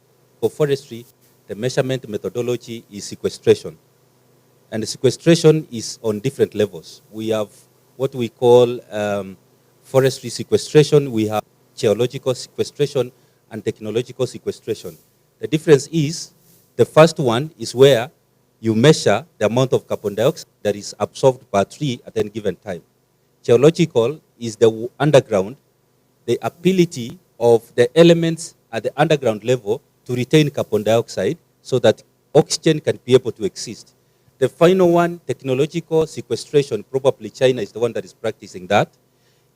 Speaker 1: forestry, the measurement methodology is sequestration. And the sequestration is on different levels. We have what we call forestry sequestration, we have geological sequestration, and technological sequestration. The difference is, the first one is where you measure the amount of carbon dioxide that is absorbed by a tree at any given time. Geological is the underground, the ability of the elements at the underground level to retain carbon dioxide so that oxygen can be able to exist. The final one, technological sequestration, probably China is the one that is practicing that,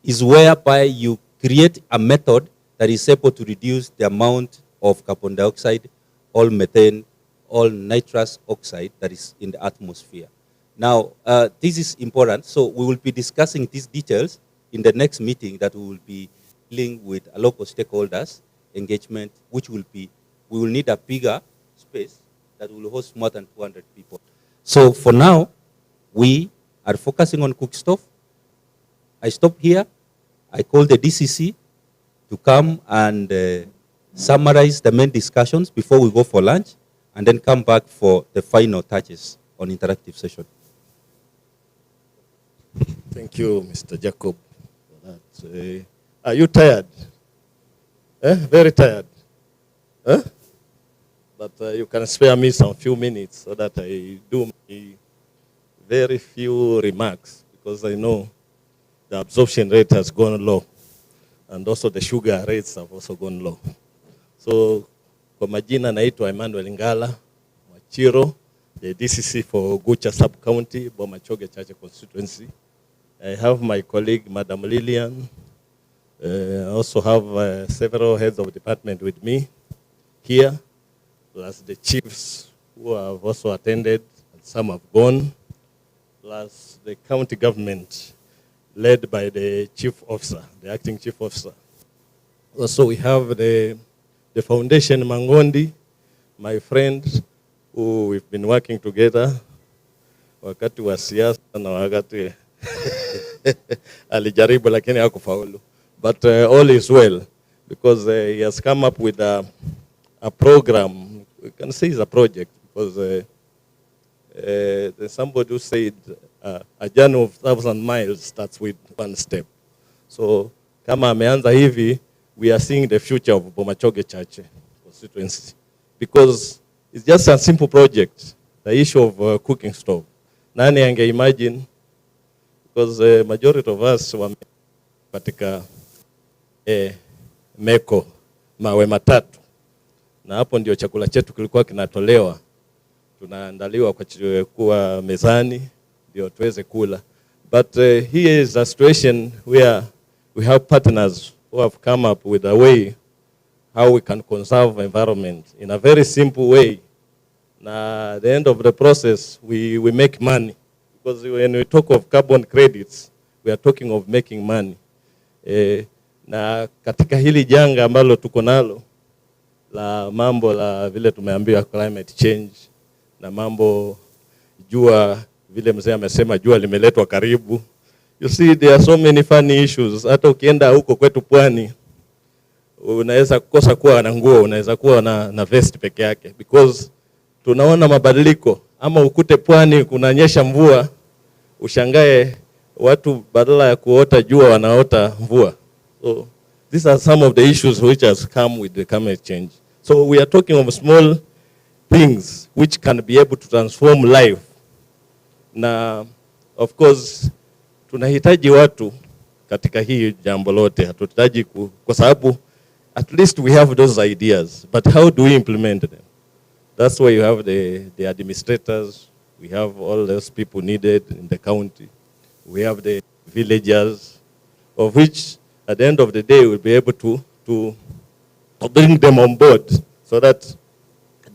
Speaker 1: is whereby you create a method that is able to reduce the amount of carbon dioxide, all methane, all nitrous oxide that is in the atmosphere. Now, this is important, so we will be discussing these details in the next meeting that we will be dealing with local stakeholders engagement, which will be, we will need a bigger space that will host more than 200 people. So for now, we are focusing on Cookstove. I stop here. I call the DCC to come and summarize the main discussions before we go for lunch, and then come back for the final touches on interactive session.
Speaker 10: Thank you, Mr. Jacob, for that. Are you tired? Very tired? But you can spare me some few minutes so that I do my very few remarks, because I know the absorption rate has gone low, and also the sugar rates have also gone low. So, kwa majina naitwa Emmanuel Ngala Machiro, the DCC for Gucha Sub-County, Bomachoge Chache constituency. I have my colleague, Madam Lillian. I also have several heads of department with me here, plus the chiefs who have also attended, and some have gone, plus the county government led by the chief officer, the acting chief officer. Also, we have the foundation Mangondi, my friend, who we've been working together wakati wa siasa na wakati alijaribu lakini hakufaulu. But all is well, because he has come up with a program. We can say it's a project, because there's somebody who said a journey of 1,000 miles starts with one step. So kama ameanza hivi, we are seeing the future of Bomachoge Chache constituency, because it's just a simple project. The issue of cooking stove. Nani ange imagine, because the majority of us were katika meko mawe matatu, na hapo ndio chakula chetu kilikuwa kinatolewa, tunaandaliwa kwa kuwa mezani ndio tuweze kula. But here is a situation where we have partners who have come up with a way how we can conserve environment in a very simple way. Now, at the end of the process, we make money. Because when we talk of carbon credits, we are talking of making money. Na katika hili janga ambalo tuko nalo la mambo la vile tumeambiwa climate change na mambo jua, vile mzee amesema jua limeletwa karibu. You see there are so many funny issues. Hata ukienda huko kwetu pwani unaweza kukosa kuwa na nguo, unaweza kuwa na vest peke yake because tunaona mabadiliko. Ama ukute pwani kunanyesha mvua, ushangae watu badala ya kuota jua wanaota mvua. So these are some of the issues which has come with the climate change. So we are talking of small things which can be able to transform life. Na of course tunahitaji watu katika hii jambo lote. Hatuhitaji kwa sababu at least we have those ideas, but how do we implement them? That's why you have the administrators, we have all those people needed in the county, we have the villagers, of which at the end of the day we'll be able to bring them on board so that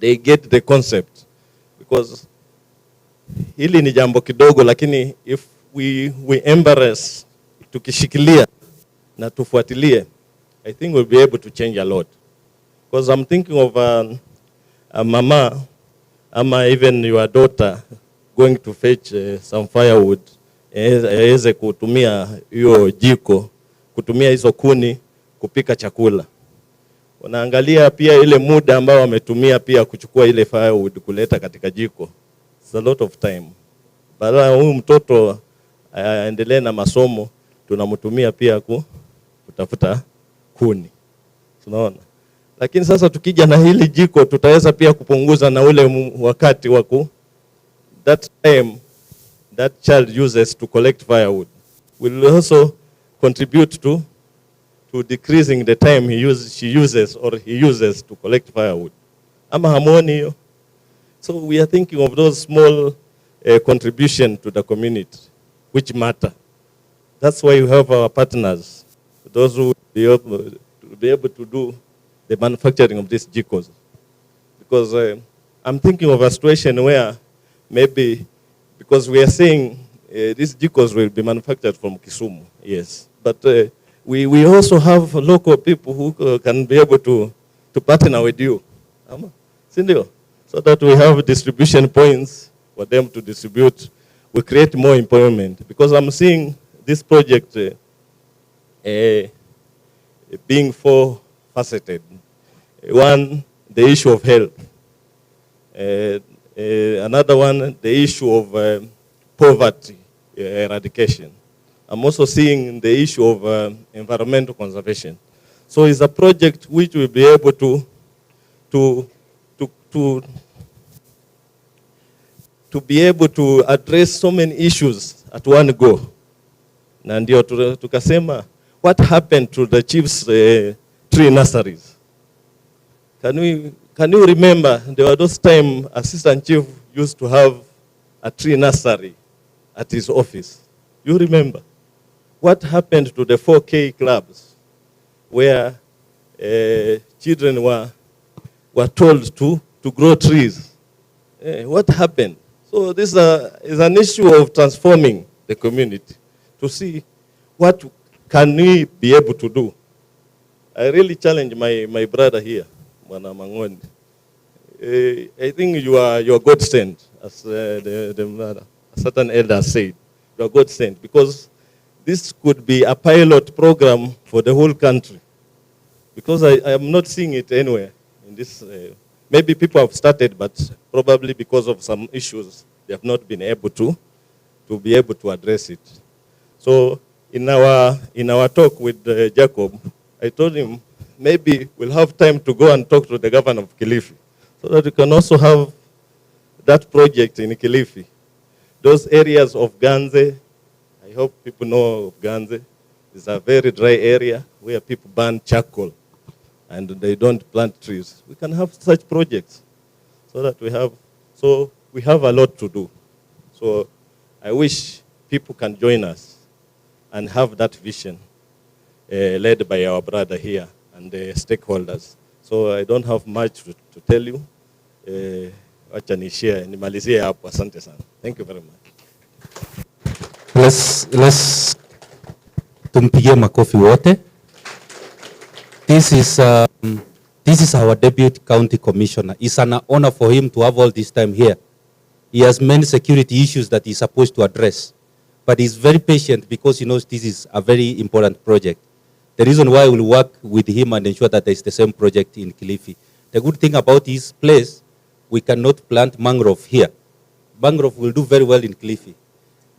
Speaker 10: they get the concept. Because hili ni jambo kidogo, lakini if we embrace, tukishikilia na tufuatilie, I think we'll be able to change a lot. Because I'm thinking of a mama, ama even your daughter going to fetch some firewood, aweze kutumia hiyo jiko, kutumia hizo kuni kupika chakula. Unaangalia pia ile muda ambao wametumia pia kuchukua ile firewood kuleta katika jiko. It's a lot of time. Badala huyu mtoto aendelee na masomo, tunamtumia pia kutafuta kuni. Tunaona. Lakini sasa tukija na hili jiko tutaweza pia kupunguza na ule wakati wa that time that child uses to collect firewood. Will also contribute to decreasing the time she uses or he uses to collect firewood. Ama hamuoni hiyo? So we are thinking of those small contribution to the community which matter. That's why we have our partners, those who will be able to do the manufacturing of these jikos. Because I'm thinking of a situation where maybe, because we are saying these jikos will be manufactured from Kisumu, yes. But we also have local people who can be able to partner with you. Sindio? So that we have distribution points for them to distribute. We create more employment. Because I'm seeing this project being four-faceted. One, the issue of health. Another one, the issue of poverty eradication. I'm also seeing the issue of environmental conservation. So it's a project which will be able to be able to address so many issues at one go. Na ndio tukasema, what happened to the chief's tree nurseries? Can you remember, there were those time assistant chief used to have a tree nursery at his office. You remember? What happened to the 4K clubs where children were told to grow trees? What happened? So this is an issue of transforming the community to see what can we be able to do. I really challenge my brother here, Mwana Mang'ondi. I think you are God sent, as a certain elder said. You are God sent because this could be a pilot program for the whole country. Because I am not seeing it anywhere in this. Maybe people have started, but probably because of some issues, they have not been able to be able to address it. So in our talk with Jacob, I told him maybe we'll have time to go and talk to the governor of Kilifi, so that we can also have that project in Kilifi. Those areas of Ganze, I hope people know of Ganze. It's a very dry area where people burn charcoal and they don't plant trees. We can have such projects so that we have a lot to do. So I wish people can join us and have that vision led by our brother here and the stakeholders. So I don't have much to tell you. Wacha nishare, nimalizie hapo. Asante sana. Thank you very much.
Speaker 1: Tumpigie makofi wote. This is our deputy county commissioner. It's an honor for him to have all this time here. He has many security issues that he's supposed to address, but he's very patient because he knows this is a very important project. The reason why we'll work with him and ensure that there's the same project in Kilifi. The good thing about his place, we cannot plant mangrove here. Mangrove will do very well in Kilifi.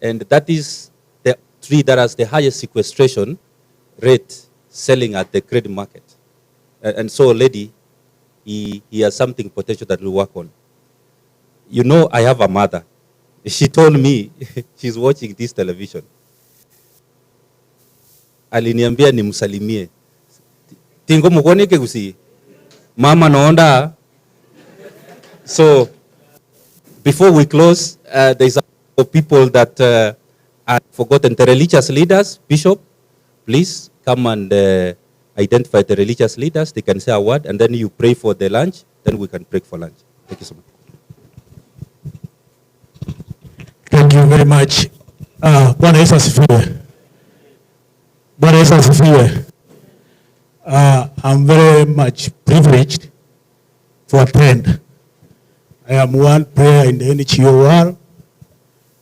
Speaker 1: And that is the tree that has the highest sequestration rate selling at the credit market. And so already, he has something potential that we'll work on. You know, I have a mother. She told me she's watching this television. Aliniambia nimsalimie. Tingo mukoni ke Gusii. Mama naonda. So, before we close, there's a people that are forgotten. The religious leaders, Bishop, please come and identify the religious leaders. They can say a word, and then you pray for the lunch. Then we can break for lunch. Thank you so much.
Speaker 7: Thank you very much. Bwana Yesu asifiwe. Bwana Yesu asifiwe. I'm very much privileged to attend. I am one prayer in the NGOR,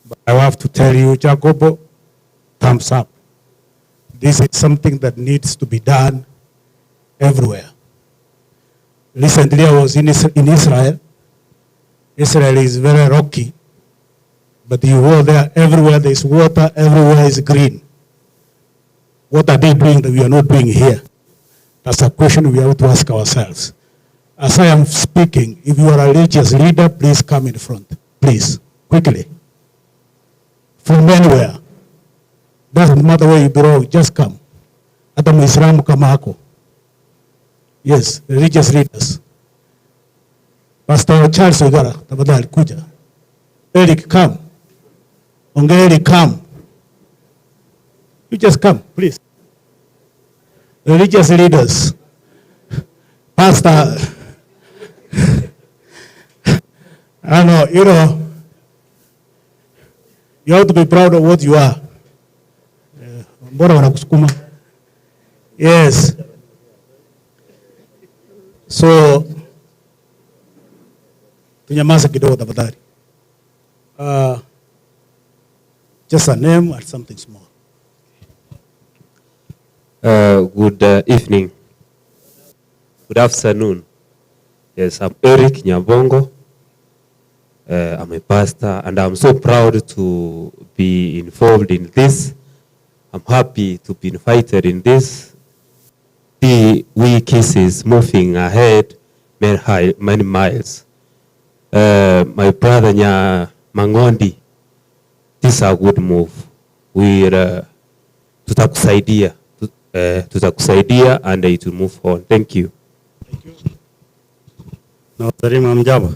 Speaker 7: but I have to tell you, Jacobo, thumbs up. This is something that needs to be done everywhere. Recently, I was in Israel. Israel is very rocky, but you go there, everywhere there is water, everywhere is green. What are they doing that we are not doing here? That's a question we have to ask ourselves. As I am speaking, if you are a religious leader, please come in front. Please, quickly. From anywhere. Doesn't matter where you belong, just come. Hata Muislamu kama hako. Yes, religious leaders. Pastor Charles Ogara, tafadhali kuja. Eric, come. Ongeri, come. You just come, please. Religious leaders. Pastor, I know, you have to be proud of what you are. Mbona wanakusukuma? Yes. So, tunyamaze kidogo tafadhali. Just a name and something small.
Speaker 13: Good evening. Good afternoon. Yes, I'm Eric Nyabongo. I'm a pastor, and I'm so proud to be involved in this. I'm happy to be invited in this. We Kisii is moving ahead many miles. My brother Mangondi, this is a good move. Tutakusaidia and it will move on. Thank you.
Speaker 7: Thank you.
Speaker 22: Nawasalimu mjambo.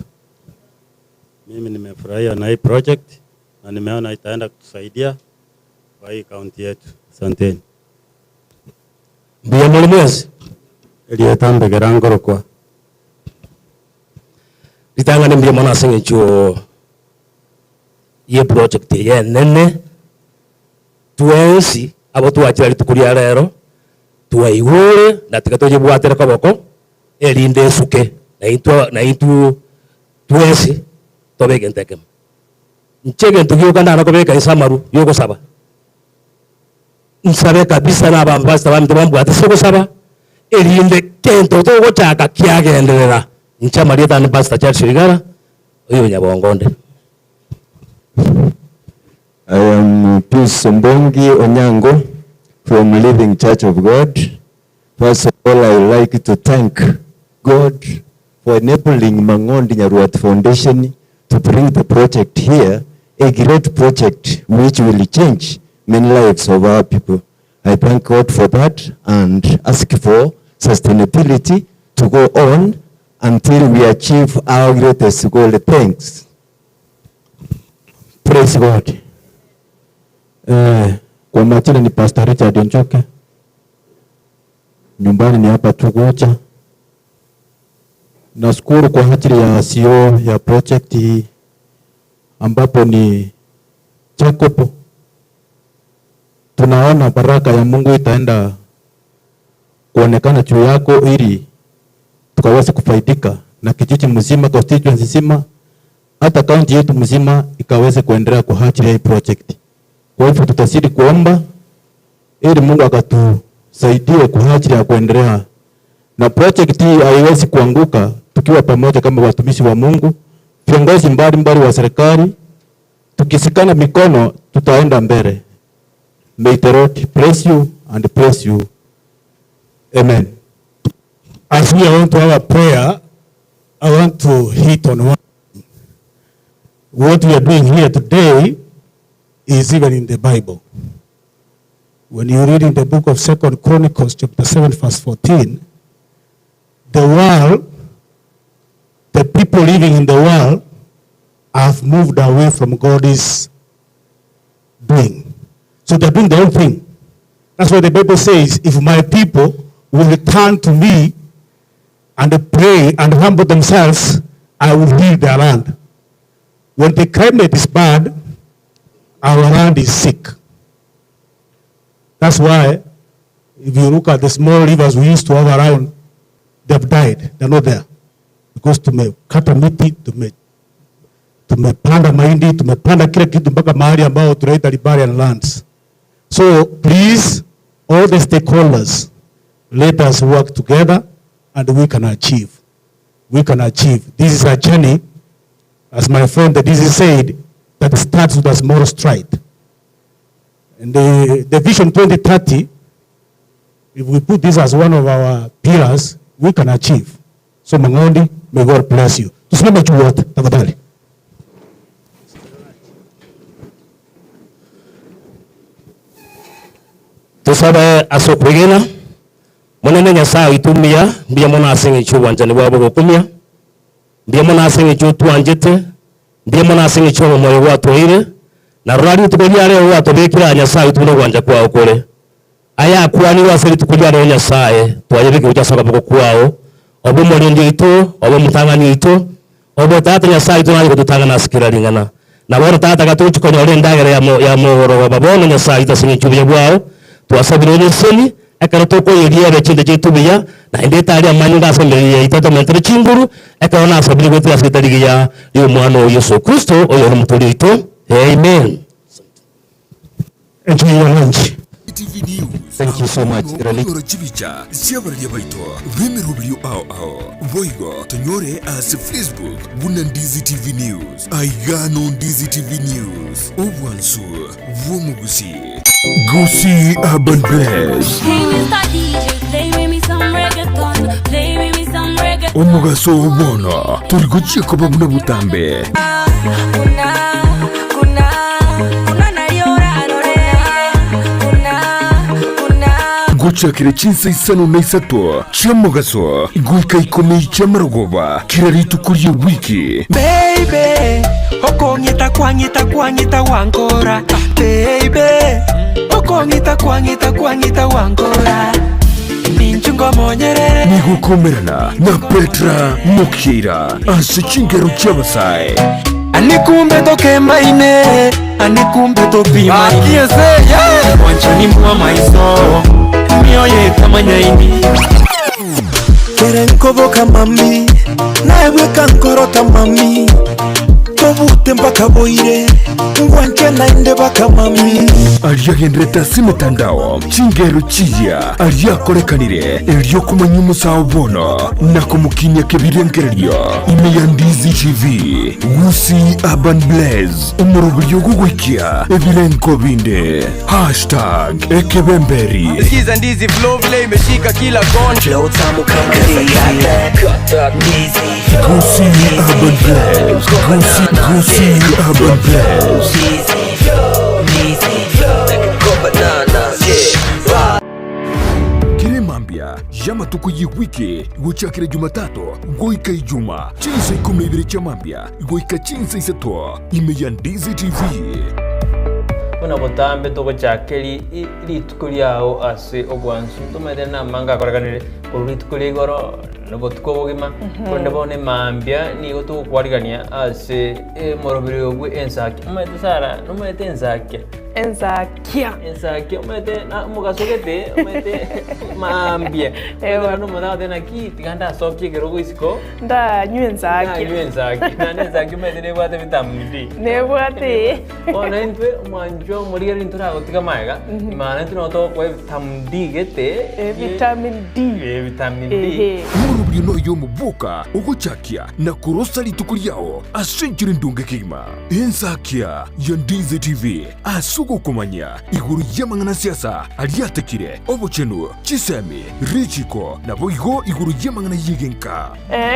Speaker 22: Mimi nimefurahia na hii project na nimeona itaenda kutusaidia kwa hii kaunti yetu. Asanteni.
Speaker 7: Ndiye mulimwezi.
Speaker 22: Eliyetambe gerangoro kwa.
Speaker 7: Litanga ni ndiye mwana singe chuo. Ye project ye nene. Tuensi abo tuwachira litukuria rero. Tuwaigure na tikatoje bwatera kaboko. Elinde suke. Na itu tuensi tobeke ntekem. Nchege ntukio kanda nakobeka isamaru yoko saba. Nsabe kabisa na bambasta bamtubambu atasoko saba. Elinde kento togo chaka kiagenderera. Ncha Marieta ni Pastor Charles Rigara. Huyo Nyabongonde.
Speaker 23: I am Pius Mbongi Onyango from Living Church of God. First of all, I would like to thank God for enabling Mangondi Nyaruat Foundation to bring the project here, a great project which will change many lives of our people. I thank God for that and ask for sustainability to go on until we achieve our greatest goal. Thanks.
Speaker 7: Praise God.
Speaker 23: Kwa majina ni Pastor Richard Njoke. Nyumbani ni hapa Tugocha. Nashukuru kwa ajili ya CEO ya project hii ambapo ni Jacob.
Speaker 5: tunaona baraka ya Mungu itaenda kuonekana juu yako, ili tukaweze kufaidika na kijiji mzima, constituency nzima, hata kaunti yetu mzima ikaweze kuendelea kwa ajili ya hii project. Kwa hivyo tutazidi kuomba ili Mungu akatusaidie kwa ajili ya kuendelea na project hii. Haiwezi kuanguka tukiwa pamoja kama watumishi wa Mungu, viongozi mbalimbali wa serikali, tukisikana mikono tutaenda mbele. May the Lord bless you and bless you. Amen.
Speaker 7: As we are on to our prayer, I want to hit on one. What we are doing here today is even in the Bible. When you read in the book of 2 Chronicles chapter 7 verse 14, the world, the people living in the world have moved away from God's doing. So they're doing their own thing. That's why the Bible says, if my people will return to me and pray and humble themselves, I will heal their land. When the climate is bad, our land is sick. That's why, if you look at the small rivers we used to have around, they've died. They're not there. Because tumekata miti, tumepanda mahindi, tumepanda kila kitu mpaka mahali ambao tunaita riparian lands. So please, all the stakeholders, let us work together and we can achieve. We can achieve. This is a journey, as my friend Gusii said, that starts with a small stride. And the Vision 2030, if we put this as one of our pillars, we can achieve. So Mangondi, may God bless you. Tusimame juu wote, tafadhali.
Speaker 2: Tusabe asokwigina munene Nyasaye itumia mbia mona asingi chu wanjani wabo gukumia mbia mona asingi chu twanjete mbia mona asingi chu moyo watu ile na rwari tukolia leo watu bekira Nyasaye tubone wanja kwao kule aya kwani wasiri tukolia leo Nyasaye twayebike ujasaka boko kwao obo molindi ito obo mutangani ito obo tata Nyasaye tunali kututanga na sikira lingana na bora tata gatuchi konyole ndagere ya mohoro babone Nyasaye tasingi chu byabwao twasabire neseni akarotoko yiriya bechinde chetubiya na indeta ali amanyu ngasembereye itata mentre chinguru akarona asabire gwetu asikitariya yo mwana wa Yesu Kristo oyo muturi ito. Amen.
Speaker 7: Enjoy your lunch.
Speaker 2: Thank you so much.
Speaker 11: Chibicha siabaria baito vime rubio ao voigo tonyore as Facebook Bunandizi TV News aigano Ndizi TV News obwansu vumu Gusii Gusii Urban Blaze omugaso ubona turiguchie koba muna butambe gucakire chinsa isano na isato chiamugaso iguika ikome chiamarogoba kiraritu kuriye wiki
Speaker 12: baby okongita kwangita wangora baby okongita kwangita wangora ninchungo monyerere
Speaker 11: nigukomerana na Petra Mukira asichingero chiabasai
Speaker 12: anikumbe toke maine anikumbe topima akiese wanchani mwa maiso mioye tamanyaini kerenkoboka mami naeweka nkorota mami tobute mpaka boire ngwanche naende baka mami
Speaker 11: aliagendreta simetandao chingero chiya aliakorekanire elio kumanya umusao bono na kumukinya kebirengererio Imeyandizi TV Gusii Urban Blaze umurugulio gugwikia ebirenko binde #ekebemberi
Speaker 12: sikiza ndizi flow vile imeshika kila kona flow tamu kama
Speaker 11: Gusii Urban Blaze Gusii Urban Blaze Kiremambia Yamatuko yiwiki guchakire Jumatatu goika ijuma chinsa 12 chamambia goika chinsa isato Imeyandizi TV
Speaker 14: Kuna botambe to bachakeli ilitukuli yao ase ogwansu tumede na manga koraganire ilitukuli goro no tukobogima konde bone mambia ni goto kwarigania ase morobiri ogwe ensaki umete sara no mete ensaki
Speaker 16: Enzakia
Speaker 14: umete na mugasogete umete maambia ewa no mona tena ki tiganda sokye gerogo isiko
Speaker 16: nda nyenzaki
Speaker 14: na nenzaki umete ne bwate vitamin D
Speaker 16: ne bwate
Speaker 14: ona intwe manjo muri eri ntura gotiga maiga imana tuno to kwa vitamin D gete
Speaker 16: vitamin D
Speaker 11: Murubiri no yo mubuka uguchakia na kurosa litukuri yao asenjiri ndunge kigma Enzakia ya Ndizi TV asugo kumanya iguru y'amangana siasa aliyatekire obuchenu chisemi richiko na boigo iguru y'amangana yigenka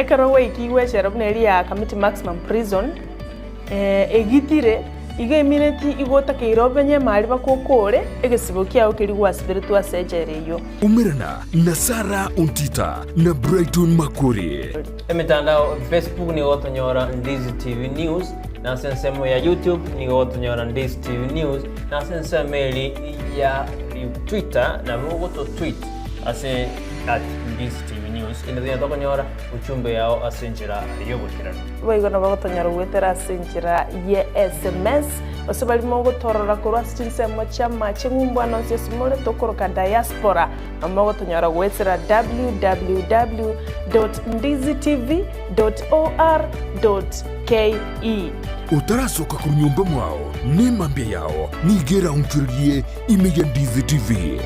Speaker 16: karo weikiwe sherabneri ya Community Maximum Prison egitire iga imineti igota keirobenye mali bakokore egesibo kyao kirigwa spiritual surgery yo
Speaker 11: umerana na Sara Untita na Brighton Makuri
Speaker 14: emitandao Facebook ni otonyora Ndizi TV News na sensemo ya YouTube ni otonyora Ndizi TV News na sensemo ya Twitter na bogoto tweet ase at Ndizi TV News ina dia tokonyora uchumbe yao asenjira yobukirana
Speaker 16: boigona bagotonyora gwetera asenjira ye SMS osebali mogo torora kurwa sinsemo chama chengumbwana nsesmole tokoroka diaspora amogo tonyora gwetera www.ndizitv.or.ke
Speaker 11: utarasoka ku nyumba mwao ni mambia yao nigera unchurie imeja Ndizi TV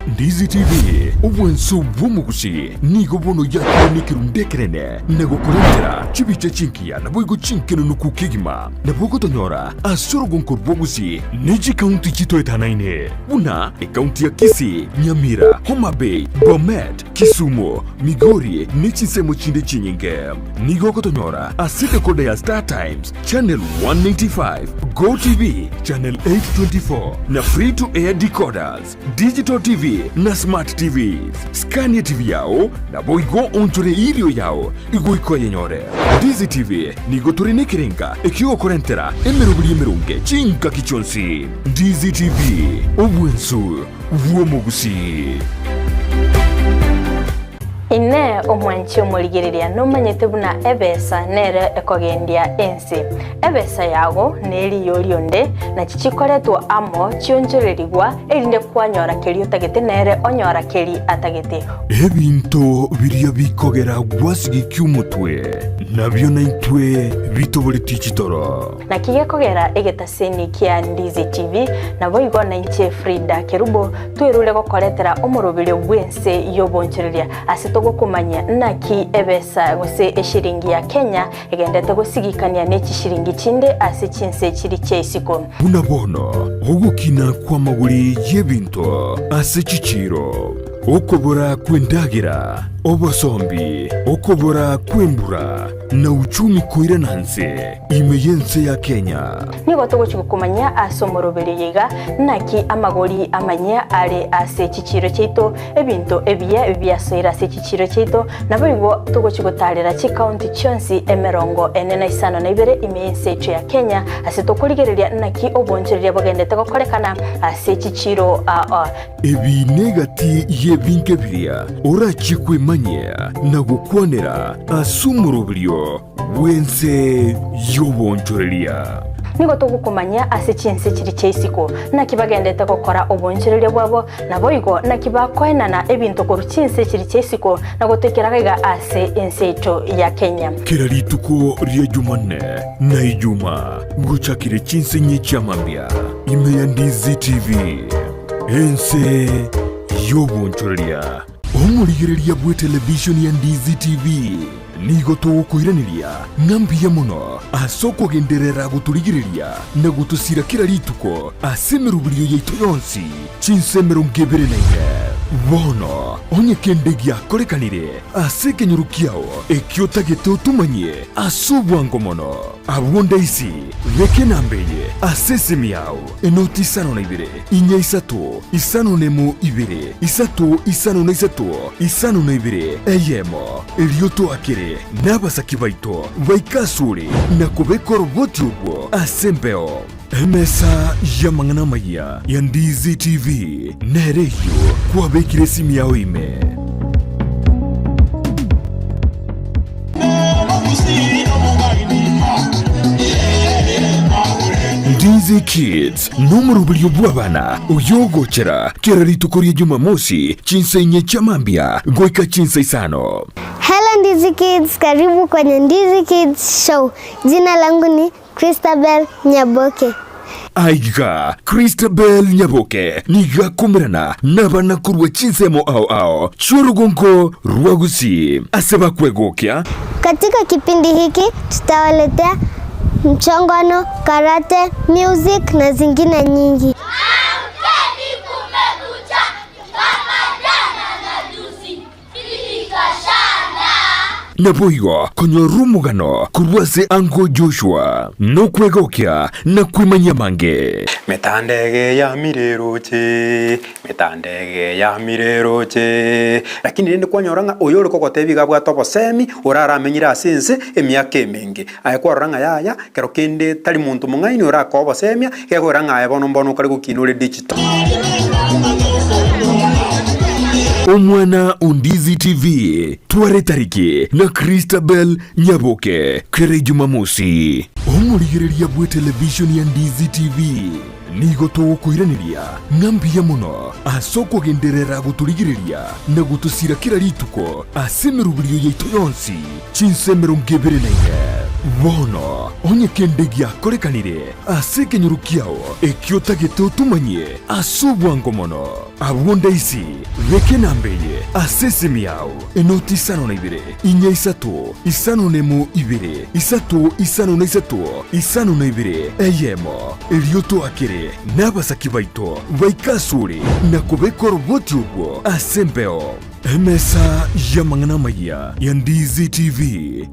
Speaker 11: Ndizi TV ubwenso bw'umugusi nigo bono yakene kirundekerene nego kurentera chibiche chinkia na boigo chinkeno nukukigima na bogo tonyora asoro gonkor bwogusi neji county chito etanaine una county ya Kisii, Nyamira, Homa Bay, Bomet, Kisumu, Migori nechi semo chinde chinyinge nigo kotonyora asite kode ya Star Times channel 195 Go TV channel 824 na free to air decoders digital TV na smart TVs Scania TV yao na boigo onchore irio yao igoiko yenyore Ndizi TV nigo turine kirenga ekigo korentera emerubiri emerunge chinka kichonsi Ndizi TV obwensu bw'omugusi
Speaker 19: ine omwanchi omurigereria nomanyete buna ebesa nere ekogendia ensi ebesa yago neri yorionde na chichikoretwo amo chionjorerigwa erinde kwanyora keri utagete nere onyora keri atagete
Speaker 11: ebinto biria bikogera gwasigi kyumutwe nabyo naitwe bitobori chitoro
Speaker 19: na kigekogera egetaseni kia Ndizi TV na boigo na inche Frida Kerubo twerule gokoretera omurubiri bwense yobonchereria asito kumanya naki ebesa gose eshiringi ya Kenya egendete gusigikania neki shiringi chinde ase chinse chiri cheisiko
Speaker 11: unabono ogukina kwa maguri yebinto ase chichiro okobora kwendagira obosombi okobora kwembura na uchumi koira nanse imeyense ya Kenya
Speaker 19: nigo tugukumanya asomorobere yiga naki amagori amanya ale ase chichiro cheito ebinto ebiyasoira ase chichiro cheito nabo tugukutarira chi county chonsi emerongo enena isano na ibere imeyense echo ya Kenya ase tokurigereria naki obonchereria bogendete gokorekana ase chichiro
Speaker 11: ebi negati yebinke biria orachikwe manya na gukwanera asumurubrio wense yobonchoreria
Speaker 19: nigo tugukumanya ase chinse chiri cheisiko nakibagendete gukora obonchereria bwabo naboigo nakibakoenana ebinto koru chinse chiri cheisiko nagotekeragaiga ase enseito ya Kenya
Speaker 11: kira rituko ria Jumanne na Ijuma guchakire chinse nyicyamambia imeya Ndizi TV ense yobonchoreria omurigereria bwe television ya Ndizi TV nigo tugukwiraniria ngambia muno asoko genderera guturigireria na gutusira kira rituko asemerubirio yaitu yonsi chinsemero ngebere naine bono onye kendegia korekanire asekenyurukiao ekiotagete utumanye asubwango mono abwonda isi reke nambeye asesemi yao enoti isano na ibere inya isatu isano nemu ibere isatu isano na isatu isano na ibere eyemo elioto akire nabasaki baito baikasuri na kubeko roboti ubwo asembeo emesa ya mangana maya ya Ndizi TV nereyo kwa bekire simu yao ime Ndizi Kids n'umurubilyo bw'abana uyogochera kera ritukuria Jumamosi chinsa inye chamambia goika chinsa isano.
Speaker 15: Hello Ndizi Kids, karibu kwenye Ndizi Kids Show. Jina langu ni Christabel Nyaboke.
Speaker 11: Aiga Christabel Nyaboke niga kumirana nabana kurwa chinsemo ao churugongo rwagusi aseba kwegokya.
Speaker 15: Katika kipindi hiki tutawaletea mchongano, karate, music na zingine nyingi.
Speaker 11: Naboigo konyo rumugano kurwase ango Joshua no kwegokya na kwimanya mange.
Speaker 20: Metandege ya mireroche lakini nende kwanyoranga oyore kogotebiga bwa tobo semi orara amenyira asense emyaka emingi ayekwaranga yaya kero kende tali muntu mungaini ora kobo semia kegoranga ayebono mbono kali gukinure digital.
Speaker 11: Omwana Ndizi TV tware tariki na Christabel Nyaboke kere Jumamosi omurigireria bwe television ya Ndizi TV nigo tugukuiraniria ngambia muno asoko genderera guturigireria na gutusira kira rituko asemerubiriyo yaitu yonsi chinsemero ngebere naine bono onye kendegia korekanire aseke nyurukiao ekiotagete utumanye asubwango mono abunda isi reke nambeye asesemi yao enoti isano na ibere inya isato isano nemu ibere isato isano na isato isano na ibere eyemo elioto akere n'abasaki baito baikasure na kubekora uboti ubwo asembeo emesa yamangana maya ya Ndizi TV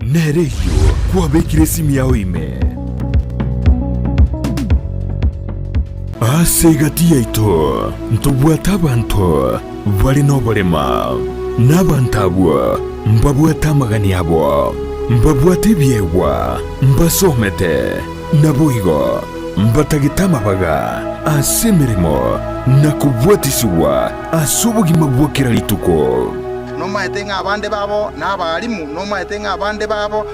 Speaker 11: nereyo kwabekire simu yao ime asegati yaito ntubwata abantu bali nobolema n'abantabwa mbabwata magani abo mbabwate byewa mbasomete naboigo mbatagitama baga asemeremo na kubwatisiwa asubugima bwokera lituko
Speaker 21: noma etenga abande babo n'abalimu noma etenga abande babo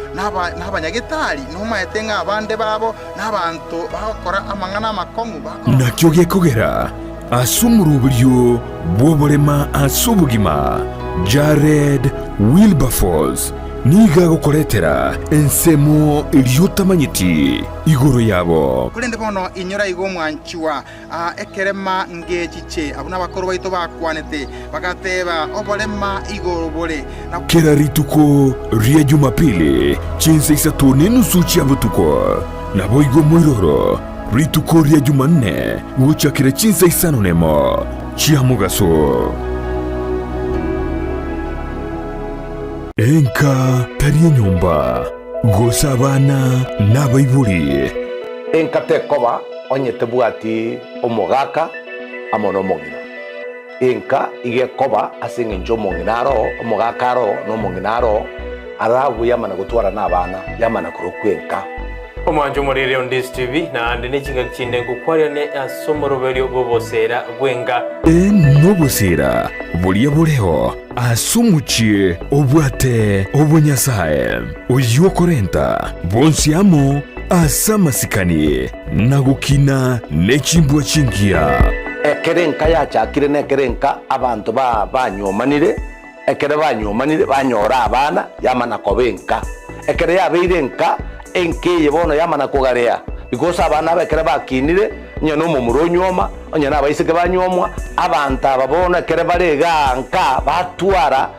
Speaker 21: n'abanyagitari noma etenga abande babo n'abantu bakora amangana amakongu
Speaker 11: nakyo gekogera asumurubiryo bwobolema asubugima Jared Wilberforce niga gukoretera ensemo iliotamanyiti igoro yabo
Speaker 21: kulende bono inyora igo mwanchiwa ekerema ngechiche abuna bakoro baito bakwanete bagateba obolema igoro bole
Speaker 11: kera rituko ria Jumapili chinsa isatu nenusu chia butuko nabo igo moiroro rituko ria Jumanne guchakira chinsa isano nemo chia mugaso enka tarie nyumba gosa abana n'abaiburi
Speaker 24: enka tekoba onye tebwati omogaka amono mongina enka igekoba asinge njo monginaro omogakaro no monginaro arabu yamana gutwara n'abana yamana kurokwenka
Speaker 14: omwanjo murire on Ndizi TV na ndine chinga kinde ngukwaria ne asomoroberio bobosera gwenga
Speaker 11: nobosera bulia buleho asumuchie obwate obonyasae oyokorenta bonsiamo asamasikani nagukina nechimbwa chingia
Speaker 24: ekerenka yachakire nekerenka abantu banyomanire ekere banyomanire banyora abana yamana kobenka ekere yabeirenka enkeye bono yamana kugarea because abana bekere bakinire nyano mumuro nyoma onyana abaisike banyomwa abantu ababona kere barega nka batwara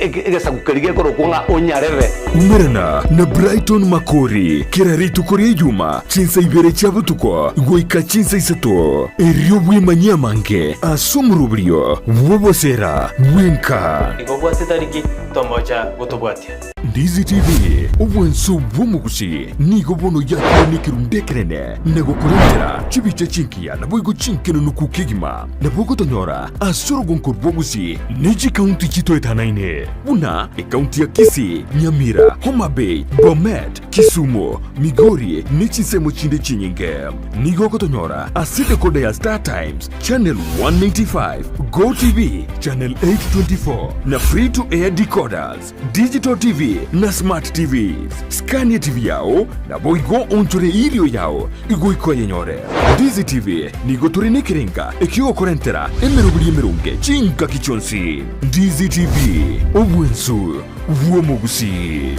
Speaker 24: egesagukerige korokunga onyareve
Speaker 11: umerana na Brighton Makori kera rituko ria Juma chinsa ibere chia butuko goika chinsa isato erio bwimanya mange asumurubrio bwobosera bwenka
Speaker 14: igobwate tariki tomocha gutubwatia
Speaker 11: Ndizi TV obwenso bwomugusi nigo bono yakonikerundekerene nagokorendera chibiche chinkia naboigo chinkeno nukukigima nabogotonyora asorogonkor bwogusi neji kaunti chito etanaine buna ekaunti ya Kisii, Nyamira, Homa Bay, Bomet, Kisumu, Migori nechisemo chinde chinyinge nigo gotonyora asite kode ya Star Times channel 195 Go TV channel 824 na free to air decoders Digital TV na smart TVs. Scania TV yao na boigo onchore irio yao igoiko yenyore. Ndizi TV nigo turine kirenga ekio korentera emerubuli emerunge chinka kichonsi. Ndizi TV obwensu uomo Gusii.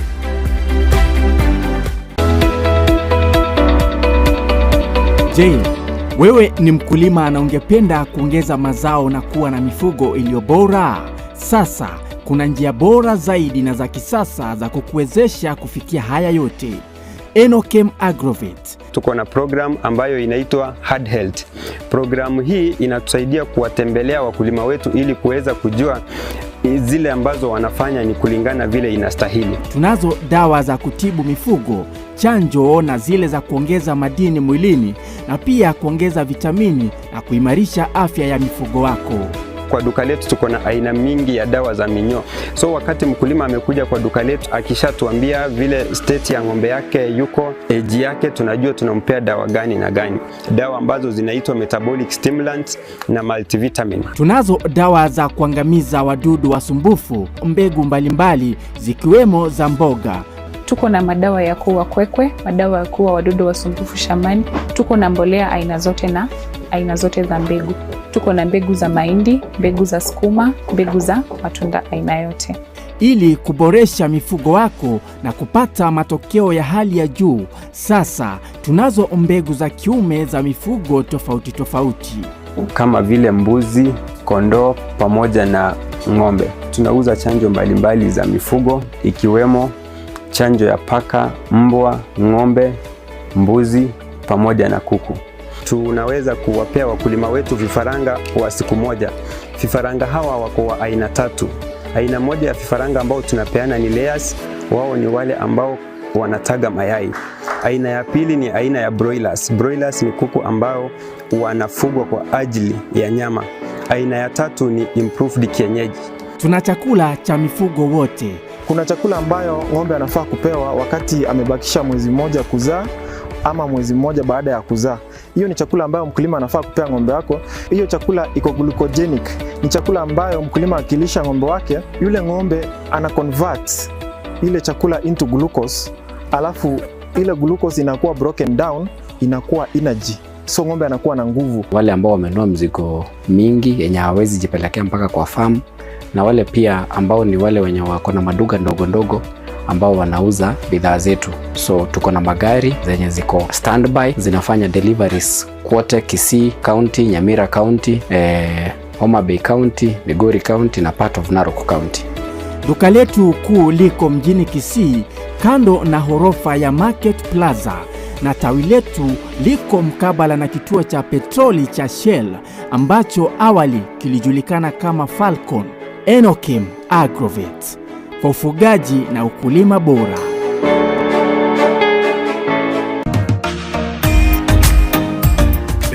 Speaker 3: Je, wewe ni mkulima na ungependa kuongeza mazao na kuwa na mifugo iliyo bora? Sasa kuna njia bora zaidi na za kisasa za kukuwezesha kufikia haya yote. Enokem Agrovet.
Speaker 4: Tuko na program ambayo inaitwa Hard Health. Programu hii inatusaidia kuwatembelea wakulima wetu ili kuweza kujua zile ambazo wanafanya ni kulingana vile inastahili.
Speaker 3: Tunazo dawa za kutibu mifugo, chanjo na zile za kuongeza madini mwilini na pia kuongeza vitamini na kuimarisha afya ya mifugo wako.
Speaker 4: Kwa duka letu tuko na aina mingi ya dawa za minyoo. So wakati mkulima amekuja kwa duka letu akishatuambia vile state ya ng'ombe yake yuko, age yake, tunajua tunampea dawa gani na gani. Dawa ambazo zinaitwa metabolic stimulants na multivitamin.
Speaker 3: Tunazo dawa za kuangamiza wadudu wasumbufu, mbegu mbalimbali zikiwemo za mboga.
Speaker 6: Tuko na madawa ya kuua kwekwe, madawa ya kuua wadudu wasumbufu shambani. Tuko na mbolea aina zote na aina zote za mbegu. Tuko na mbegu za mahindi, mbegu za sukuma, mbegu za matunda aina yote.
Speaker 3: Ili kuboresha mifugo wako na kupata matokeo ya hali ya juu, sasa tunazo mbegu za kiume za mifugo tofauti tofauti.
Speaker 4: Kama vile mbuzi, kondoo pamoja na ng'ombe. Tunauza chanjo mbalimbali za mifugo ikiwemo chanjo ya paka, mbwa, ng'ombe, mbuzi pamoja na kuku. Tunaweza kuwapea wakulima wetu vifaranga wa siku moja. Vifaranga hawa wako wa aina 3. Aina moja ya vifaranga ambao tunapeana ni layers, wao ni wale ambao wanataga mayai. Aina ya pili ni aina ya broilers. Broilers ni kuku ambao wanafugwa kwa ajili ya nyama. Aina ya 3 ni improved kienyeji.
Speaker 3: Tuna chakula cha mifugo wote.
Speaker 18: Kuna chakula ambayo ng'ombe anafaa kupewa wakati amebakisha mwezi mmoja kuzaa ama mwezi mmoja baada ya kuzaa. Hiyo ni chakula ambayo mkulima anafaa kupea ng'ombe wako. Hiyo chakula iko glucogenic. Ni chakula ambayo mkulima akilisha ng'ombe wake, yule ng'ombe ana convert ile chakula into glucose, alafu ile glucose inakuwa broken down, inakuwa energy. So ng'ombe anakuwa na nguvu.
Speaker 25: Wale ambao wamenunua mzigo mingi yenye hawezi jipelekea mpaka kwa farm, na wale pia ambao ni wale wenye wako na maduka ndogo ndogo ambao wanauza bidhaa zetu. So tuko na magari zenye ziko standby zinafanya deliveries kote Kisii County, Nyamira County, Homa Bay County, Migori County na part of Narok County.
Speaker 3: Duka letu kuu liko mjini Kisii kando na horofa ya Market Plaza, na tawi letu liko mkabala na kituo cha petroli cha Shell ambacho awali kilijulikana kama Falcon. Enokem Agrovet, kwa ufugaji na ukulima bora.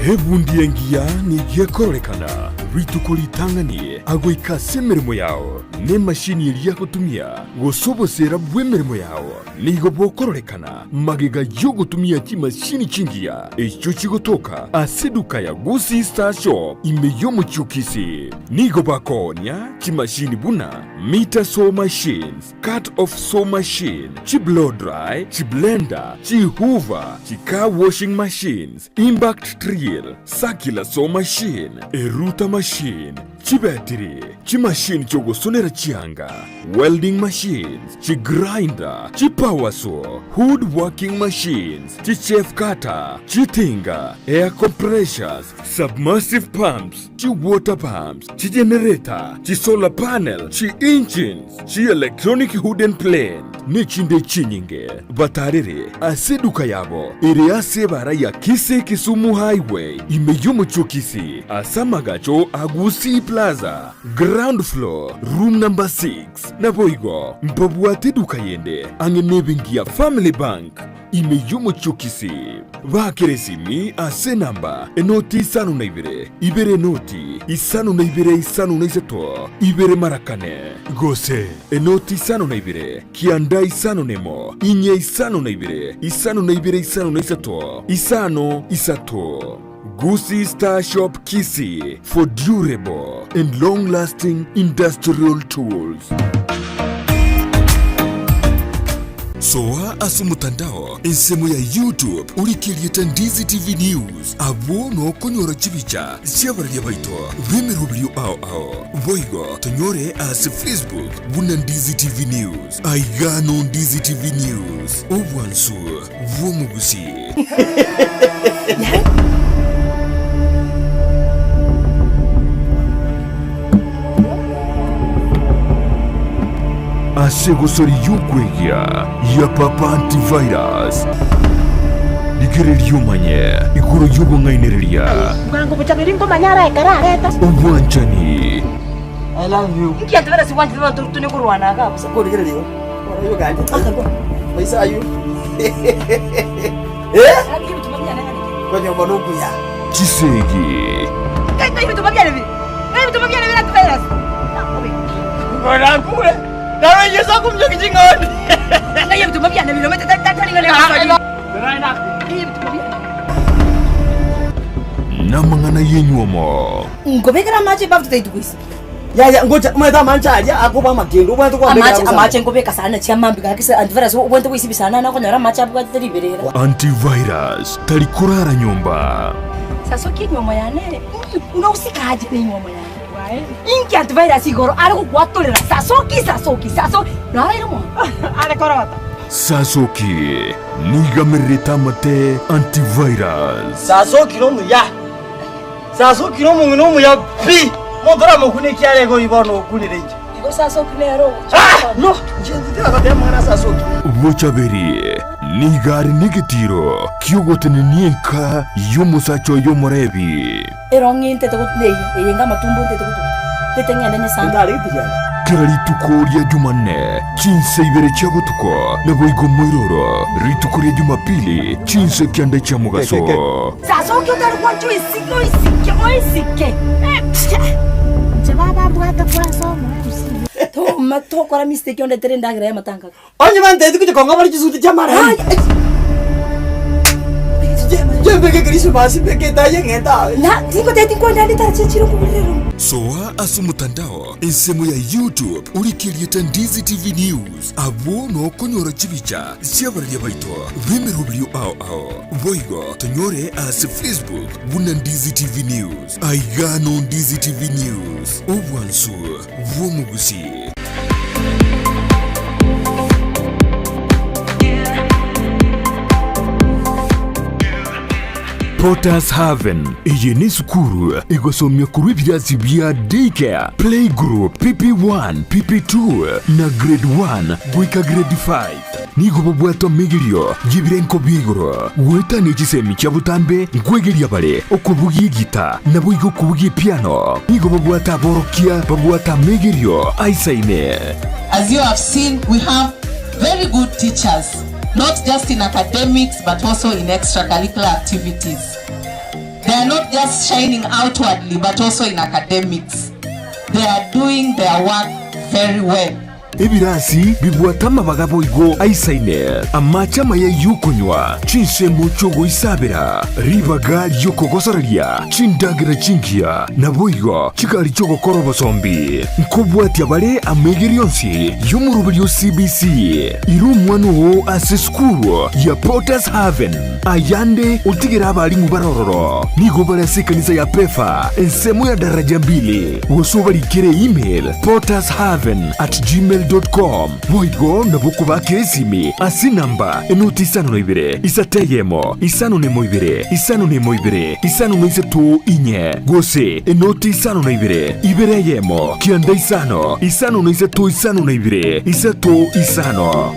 Speaker 11: Hebundi ngia nigie kororekana ritukulitanganie agoikase mirimo yao ne mashini iria gutumia gusobosera bwe mirimo yao nigo bokororekana magega yo gutumia kimashini chingia echo chigotoka aseduka ya Gusii Star Shop imeyo muchukisi nigo bakonya kimashini buna meter saw machines, cut off saw machine, chi blow dry, chi blender, chi hoover, chi car washing machines, impact drill, circular saw machine, eruta machine, chi battery, chi machine chogo sonera chianga, welding machines, chi grinder, chi power saw, wood working machines, chi chef cutter, chi tinga, air compressors, submersive pumps, chi water pumps, chi generator, chi solar panel, chi engines, chi electronic hood and plane, nechinde chinyinge, batarere, aseduka yabo, ere asebara ya Kisii Kisumu Highway, imeyomo chokisi, asamagacho Gusii Plaza, ground floor, room number 6, naboigo, mpabuate duka yende, angenebingia Family Bank, imeyomo chokisi, vakeresimi ase namba, enoti isanu na ibere noti, isanu na isato, ibere marakane, gose, enoti isanu na kianda isanu nemo, inye isanu na isanu na isato, isato. Gusii Star Shop Kisii for durable and long-lasting industrial tools. soa asu mutandao ensemo ya YouTube ulikilieta Ndizi TV News abo no konyora chibicha siabarya baito bemerubrio ao voigo tonyore as Facebook buna Ndizi TV News aigano Ndizi TV News obwansu vomugusi asegosori yukwegia ya papa antivirus Nigeria manye iguru yugo ngaineria
Speaker 1: Ngango buchabiringo manyara ekarareta
Speaker 11: Uwanjani
Speaker 1: I love you Nki antivera si wanti vima tuni kurwana ka Sa kodi kire Ora yo gani Maisa ayu Kwenye mbonuku ya
Speaker 11: Kisii
Speaker 1: Kaita hivi tumabiane vi Hivi tumabiane vi na antivirus Ngona kule Nawe yesa kumjo kijingoni Hivi tumabiane vi Lomete tata ngale
Speaker 11: Namangana yenyuomo
Speaker 1: Ngobekera machi bafu tutaitukisi
Speaker 8: Ya ngoja umeta manchaja akupa magendo ubwantu kwa
Speaker 1: beka amache ngobeka sana chiamambi kakisa antivirus ubwantu kwisi bisana na konyora machi abuka tiriberera
Speaker 11: Antivirus talikurara nyumba
Speaker 1: Saso kinyomo yane unausikaje pe nyomo yane Inki antivirus igoro ari kugwatorera saso nara irimo ari korota
Speaker 11: Sasoki nigamereta mate antivirus
Speaker 8: Sasoki no muya Sasoki no mungu no muya bi Mondora mukune kiare go ibono kulireje
Speaker 1: Igo sasoki nero
Speaker 8: No jendi akate mwana sasoki
Speaker 11: Vochaberi nigari nigetiro kyogotene nienka yomusacho yomorebi
Speaker 1: Eronginte tekutneye eyenga matumbo tetengende ne sanga
Speaker 8: Ndari tijana
Speaker 11: Kerarituko lya Jumanne chinse ibere chagotuko naboigo moiroro rituko lya Jumapili chinse kyanda cha mugaso
Speaker 1: Sasoki utari kwanchu isike Chebaba bwata kwa somo Tokora mistake onde terendagira ya matanga
Speaker 8: Onye mante tukuja konga bali chisuti chamara Jembeke Christmas peke taye ngeta
Speaker 1: Na tingo tetingo ndani tachiro kuburero
Speaker 11: Soa asu mutandao ensemo ya YouTube ulikilieta Ndizi TV News abo no konyora chibicha siabarya baito bemerubrio ao voigo tonyore as Facebook buna Ndizi TV News aigano Ndizi TV News obwansu vomugusi Potters Haven iyi ni sukuru igosomya kuri byatsi bya daycare playgroup PP1 PP2 na grade 1 gwika grade 5 nigo bwato migirio jibirenko bigoro wetani gisemi cyabutambe nkwegeria bare okubugi gita nabo igo kubugi piano nigo bwata borokia bwata migirio aisaine.
Speaker 9: As you have seen, we have very good teachers, not just in academics but also in extracurricular activities. They are not just shining outwardly but also in academics. They are doing their work very well.
Speaker 11: Ebirasi bibwatama bagabo igo aisaine amachama ya yukonywa chinse muchogo isabera ribaga yokogosoraria chindagira chingia naboigo chikari chogo korobo sombi nkobwati abale amegirionsi yomurubiryo CBC iru mwano ase skuru ya Potters Haven ayande utigira abali mubarororo nigo barase kanisa ya pefa ensemo ya daraja 2 wosobali kere email pottershaven@gmail.com Voigo na buku bakire simi asi namba enoti isano na ibere isateyemo isano ne moibere isano ne moibere isano ne isetu inye gose enoti isano na ibere yemo kianda isano ne isetu isano na ibere isetu isano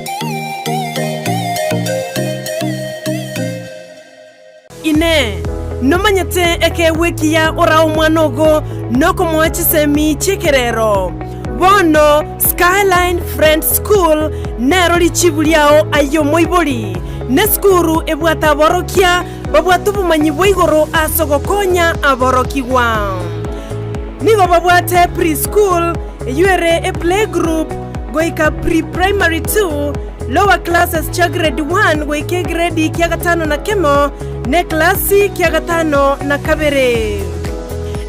Speaker 10: Ine nomanyete eke wiki ya ora umwanogo noko mwachisemi chikerero bono Skyline Friend School nero lichibuliao ayo moiboli ne skuru ebwata borokia babwatu bumanyi boigoro asogokonya aborokiwa nigo babwate preschool yuere a playgroup goika pre-primary 2 lower classes cha grade 1 goike grade kia gatano na kemo ne klasi kia gatano na kabere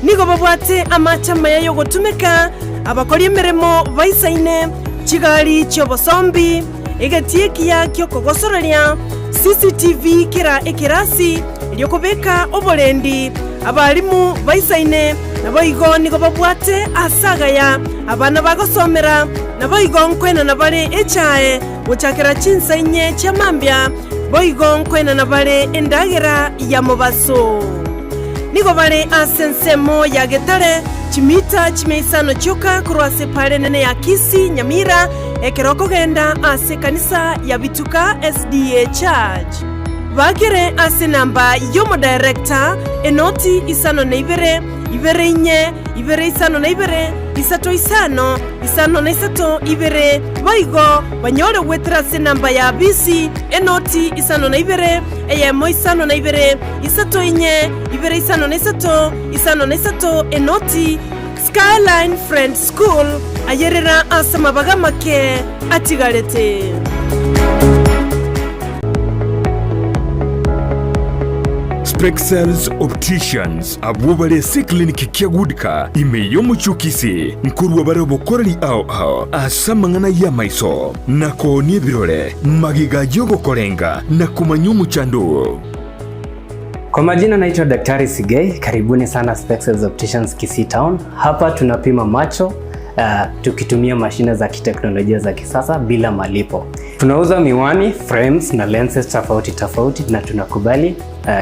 Speaker 10: nigo babwate amachama yayo gotumeka abakora emirimo baisaine kigali cy'obosombi igatikia kyokogosororia CCTV kira ekirasi lyokobeka oborendi abarimu baisaine nabo igo nigo babwate asagaya abana bagosomera nabo igo nkwena nabare echae guchakira chinsainye chamambya boigo nkwena nabare endagera ya mobaso nigo bare asensemo ya getare chimita chimeisano choka kurwase pale nene ya Kisii Nyamira ekeroko genda ase kanisa ya Bituka SDA Church bakere ase namba yomo director enoti isano na ibere inye ibere isano na ibere isato isano na isato ibere baigo banyore wetra ase namba ya BC enoti isano na ibere eyemo isano na ibere isato inye ibere isano na isato enoti Skyline Friend School ayerera asama bagamake atigarete.
Speaker 11: Spexels Opticians abubale si kliniki kia gudika imeyomu chukisi nkuru wabare bokorali ao asamangana ya maiso nako ni birole magiga yogo korenga na kumanyumu chandu.
Speaker 5: Kwa majina naitwa Daktari Sigei, karibuni sana Spexels Opticians Kisii Town. Hapa tunapima macho tukitumia mashine za kiteknolojia za kisasa bila malipo. Tunauza miwani, frames na lenses tofauti na tunakubali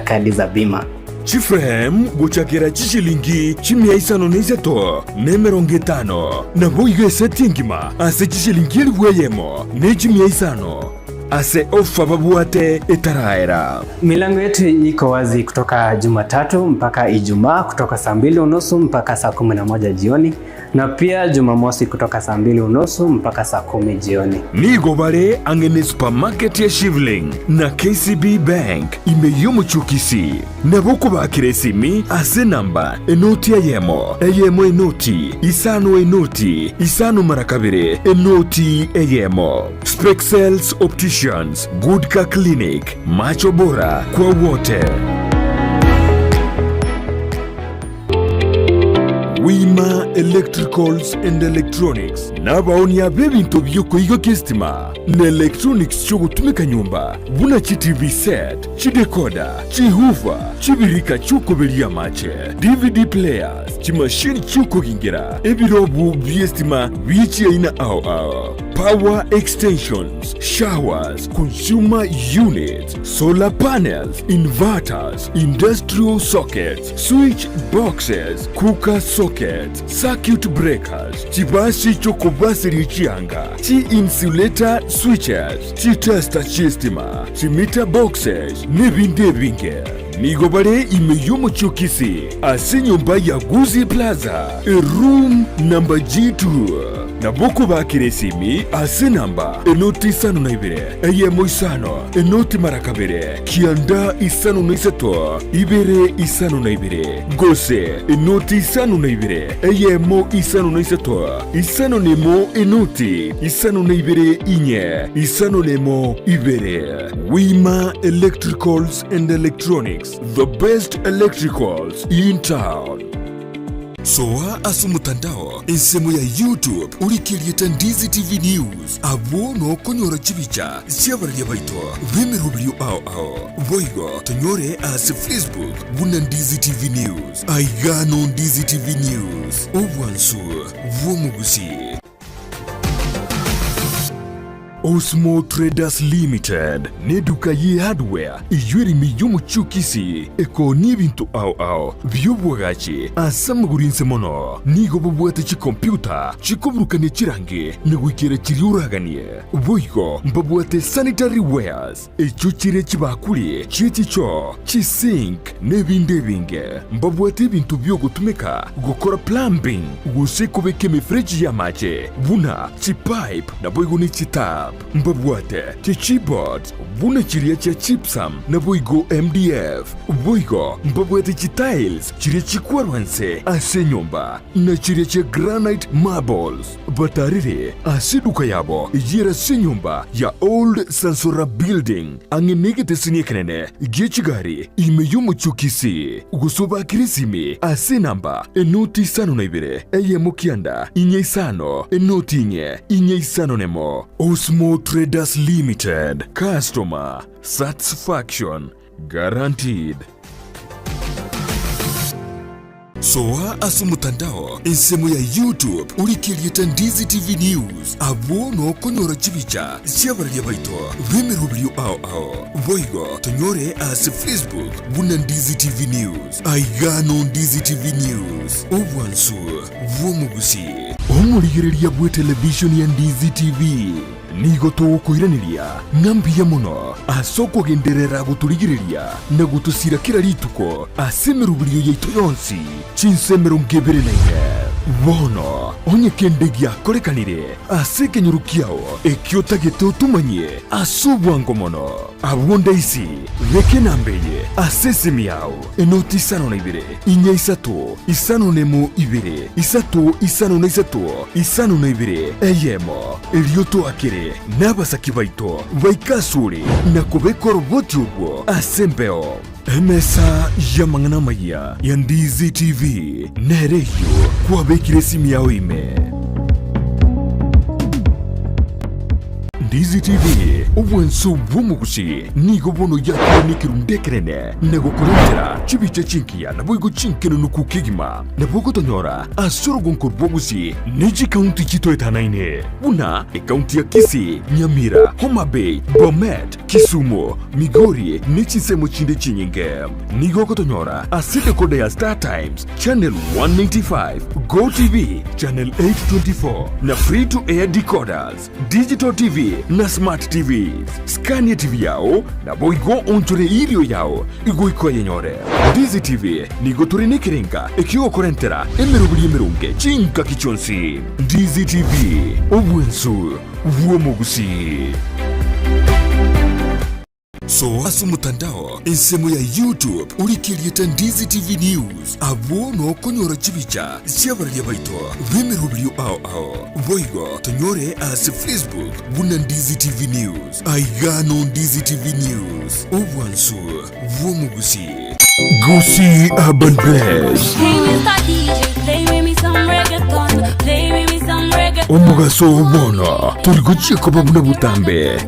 Speaker 5: kadi za bima.
Speaker 11: Chiframe guchakira chishilingi chimia isano neiseto nemerongitano na boiga setingima ase chishilingi elweyemo ne chimia isano ase ofa babuate etaraera.
Speaker 5: Milango yetu iko wazi kutoka Jumatatu mpaka Ijumaa kutoka saa 2:30 mpaka saa 11 jioni na pia Jumamosi kutoka saa 2:30 mpaka saa 10 jioni.
Speaker 11: Nigo bare angene supermarket ya Shivling na KCB Bank imeyomu chukisi na boko bakire simi ase namba enoti eyemo enoti isano marakabire enoti eyemo. Spexels Opticians, Goodka Clinic, macho bora kwa wote. Wima Electricals and Electronics nabaonia bebinto byuko igo kistima na electronics cyo gutumika nyumba buna chi TV set, chi decoder, chi hoover, chi birika cyuko belia mache, DVD players, chi machine cyuko gingira, ebirobu byestima bichi ina ao. Power extensions, showers, consumer units, solar panels, inverters, industrial sockets, switch boxes, cooker sockets, circuit breakers, chibasi chokobasi richianga, chi insulator switches, chi tester chistima, chi meter boxes, nebinge. Nigobare imeyomo chukisi, ase nyumba ya Gusii Plaza, a room number G2. Na boko bakire simi ase namba enoti isano na ibere eyemo isano enoti marakabere kianda isano na isato ibere isano na ibere gose enoti isano na ibere eyemo isano na isato isano nemo enoti isano na ibere inye isano nemo ibere. Wima Electricals and Electronics, the best electricals in town. Soa asumutandao ensemo ya YouTube ulikirieta Ndizi TV News abo no konyora chibicha siabaria baito bemerubrio ao voigo tonyore as Facebook buna Ndizi TV News aigano Ndizi TV News obwansu Gusii. Osmo Traders Limited neduka ye hardware iyuri miyomu chukisi eko nibintu ao byobwagachi asamugurinse mono nigo bubwate chi computer chikoburukane chirange negwikira chiriuraganie boigo mbabwate sanitary wares echuchire chibakuli chichicho chisink nebindebinge mbabwate bintu byo gutumika gukora plumbing gusekobeke mifreji ya mache buna chipipe na boigo ni chita mbabwate keyboard buna chiria cha chipsam na boigo MDF boigo mbabwate tiles chiria chikwarwanse ase nyumba na chiria cha granite marbles batarire asiduka yabo yera se nyumba ya old Sansora building angenegete siniekenene gechigari imeyomo chukisi gusoba kirisimi ase namba enoti isano na ibere eyemo kianda inye isano enoti inye isano nemo Osmo Mo Traders Limited. Customer satisfaction guaranteed. Soa asu mutandao insemo ya YouTube ulikilieta Ndizi TV News abono konyora chibicha siabarya baito bemerubrio ao voigo tonyore as Facebook buna Ndizi TV News aigano Ndizi TV News obwansu vomugusi omurigereria bwe television ya Ndizi TV nigo tugukwiraniria ngambia muno asoko genderera guturigireria na gutusira kira rituko asemerubirio yaitu yonsi chinsemero ngebere naine bono onye kendegia korekanire asekenyorukiao ekiotagete utumanye asubwango mono abonda isi veke nambeye asesemiao enoti isano na ibere inya isato isano nemo ibere isato isano na isato isano na ibere eyemo elioto akere n'abasaki baito baikasure na kubekora ubwo asembeo emesa yamangana maya ya Ndizi TV nereyo kwa bekire simu yao ime Ndizi TV obwenso bw'omugusi nigo bono yakonikiru ndekerene nego kurentera chibiche chinkia na boigo chinkeno nukukigima na bogo tonyora asoro gonko bwogusi niji county chito etanaine buna county ya Kisii, Nyamira, Homa Bay, Bomet, Kisumu, Migori nichi semo chinde chinyinge nigo kotonyora asite kode ya Star Times channel 195 Go TV channel 824 na free to air decoders digital TV na smart TV Scania TV yao na boigo onchore ilio yao igoiko yenyore Ndizi TV nigo turinikiringa ekio korentera emerunge chinka kichonsi Ndizi TV obwensu vuomugusi So asu mutandao insemo ya YouTube ulikilieta Ndizi TV News abono konyora chibicha siabarya baito bemerubrio ao voigo tonyore as Facebook buna Ndizi TV News aigano Ndizi TV News obwansu vomugusi Gusii Urban Blaze omugaso ubona turiguchiko babuna butambe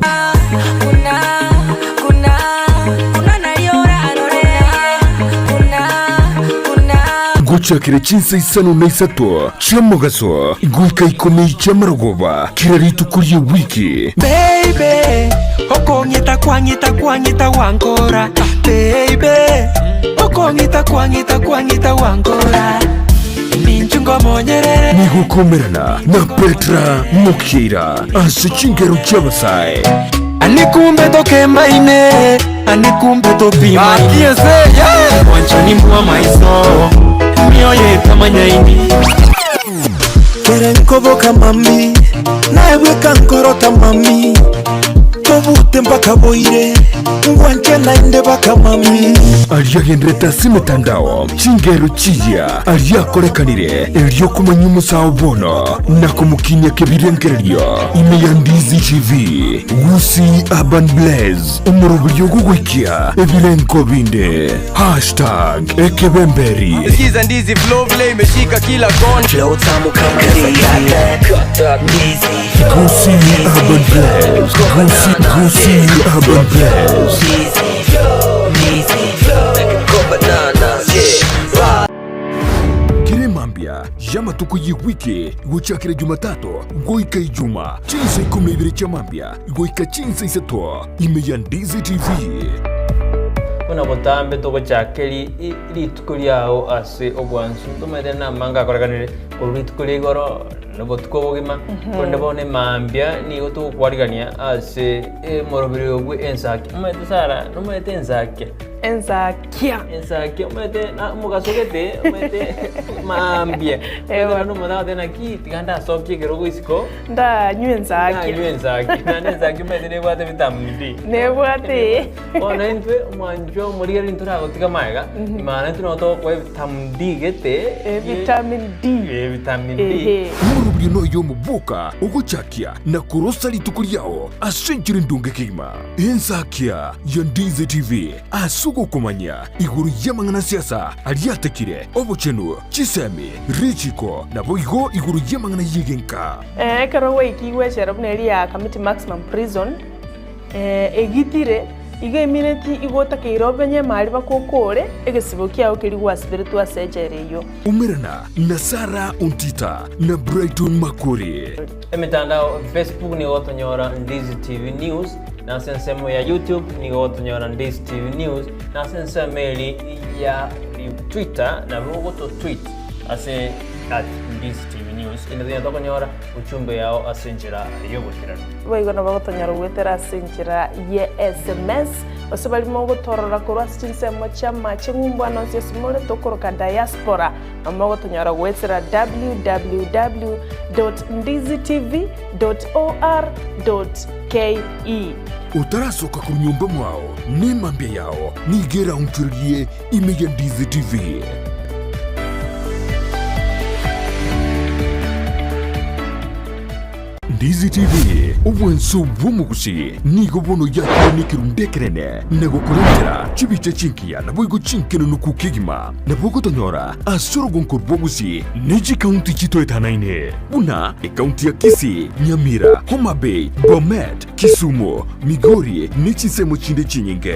Speaker 11: gucakire chinsa isano na isato chiamogaso iguika ikomei chiamarogoba kiraritu kurie wiki
Speaker 7: baby okongita kwangita wangora baby okongita kwangita wangora ninchungo monyerere
Speaker 11: nigukomerana na Petra Mukira asichingero chiabasai
Speaker 7: anikumbe toke maine anikumbe topima akiese wanchani mwa maiso mioye tamanyaini kere nkoboka mami naeweka nkorota mami tobute mpaka boire ngwanche nainde baka mami
Speaker 11: aliagendreta simetandao chingero chija aliakorekanire elio kumanyumu sao bono na kumukinya kebirengererio ime ya Ndizi TV Gusii Urban Blaze umurubio gugwikia ebilenko binde #ekebemberi
Speaker 12: Sikiza Ndizi flow vile imeshika kila kona flow tamu kama Ndizi
Speaker 11: Gusii Urban Blaze Gusii Urban Blaze Kiremambia yamatuko yiwiki guchakire Jumatatu goika ijuma chinsa 12 chamambia goika chinsa isato ime ya Ndizi TV
Speaker 14: kuna botambe to gochakeri rituko ryao ase obwansu tumere na manga koraganire rituko rigoro no tuko bogima konde bone mambia ni goto kwarigania ase morobiri ogwe ensaki umete sara no mete ensaki
Speaker 16: enzakia
Speaker 14: umete na mugasogete umete mambia ewa no mada tena kiti ganda sokye gerogo isiko
Speaker 16: nda nyenzaki
Speaker 14: na nenzaki umete ne bwate vitamdi
Speaker 16: ne bwate
Speaker 14: ona entwe manjo moriya lintura gotika maiga imana tuno to kwa vitamdi gete
Speaker 16: vitamin D
Speaker 11: murubiri no yo mubuka uguchakia na kurosa rituko ryao asenchire ndunge kigima enzakia ya Ndizi TV asu tugukumanya iguru y'amang'ana siasa aliatekire obuchenu chisemi richiko na boigo iguru y'amang'ana yigenka
Speaker 16: kero weikiwe cherobneri ya Community Maximum Prison egitire iga imineti igota keirobenye mali bakokore egesibo kiao kirigwa spiritu asejereyo
Speaker 11: umirana na Sara Untita na Brighton Makuri
Speaker 14: emitandao Facebook ni gotonyora Ndizi TV News na sensemo ya YouTube ni gotonyora Ndizi TV News na sensemo ya Twitter na rogoto tweet ase @Ndizi TV News ina tokonyora uchumbe yao asenjira yobokirano
Speaker 16: baigona bagotonyora gwetera asenjira ye SMS osebalimo gotorora korwa sinsemo chama chingumbwana osesimole tokoroka diaspora amagotonyora gwetera www.ndizitv.or.ke
Speaker 11: utarasoka ku nyumba mwao ni mambia yao nigera umchurie imeya Ndizi TV Ndizi TV ubwenso bw'umugusi nigo bono yakoni kirundekerene nego kurentera chibiche chinkia na boigo chinkeno nukukigima na bogo tonyora asoro gonko bwogusi neji county chito etanaine buna county ya Kisii, Nyamira, Homa Bay, Bomet, Kisumu, Migori nechi semo chinde chinyinge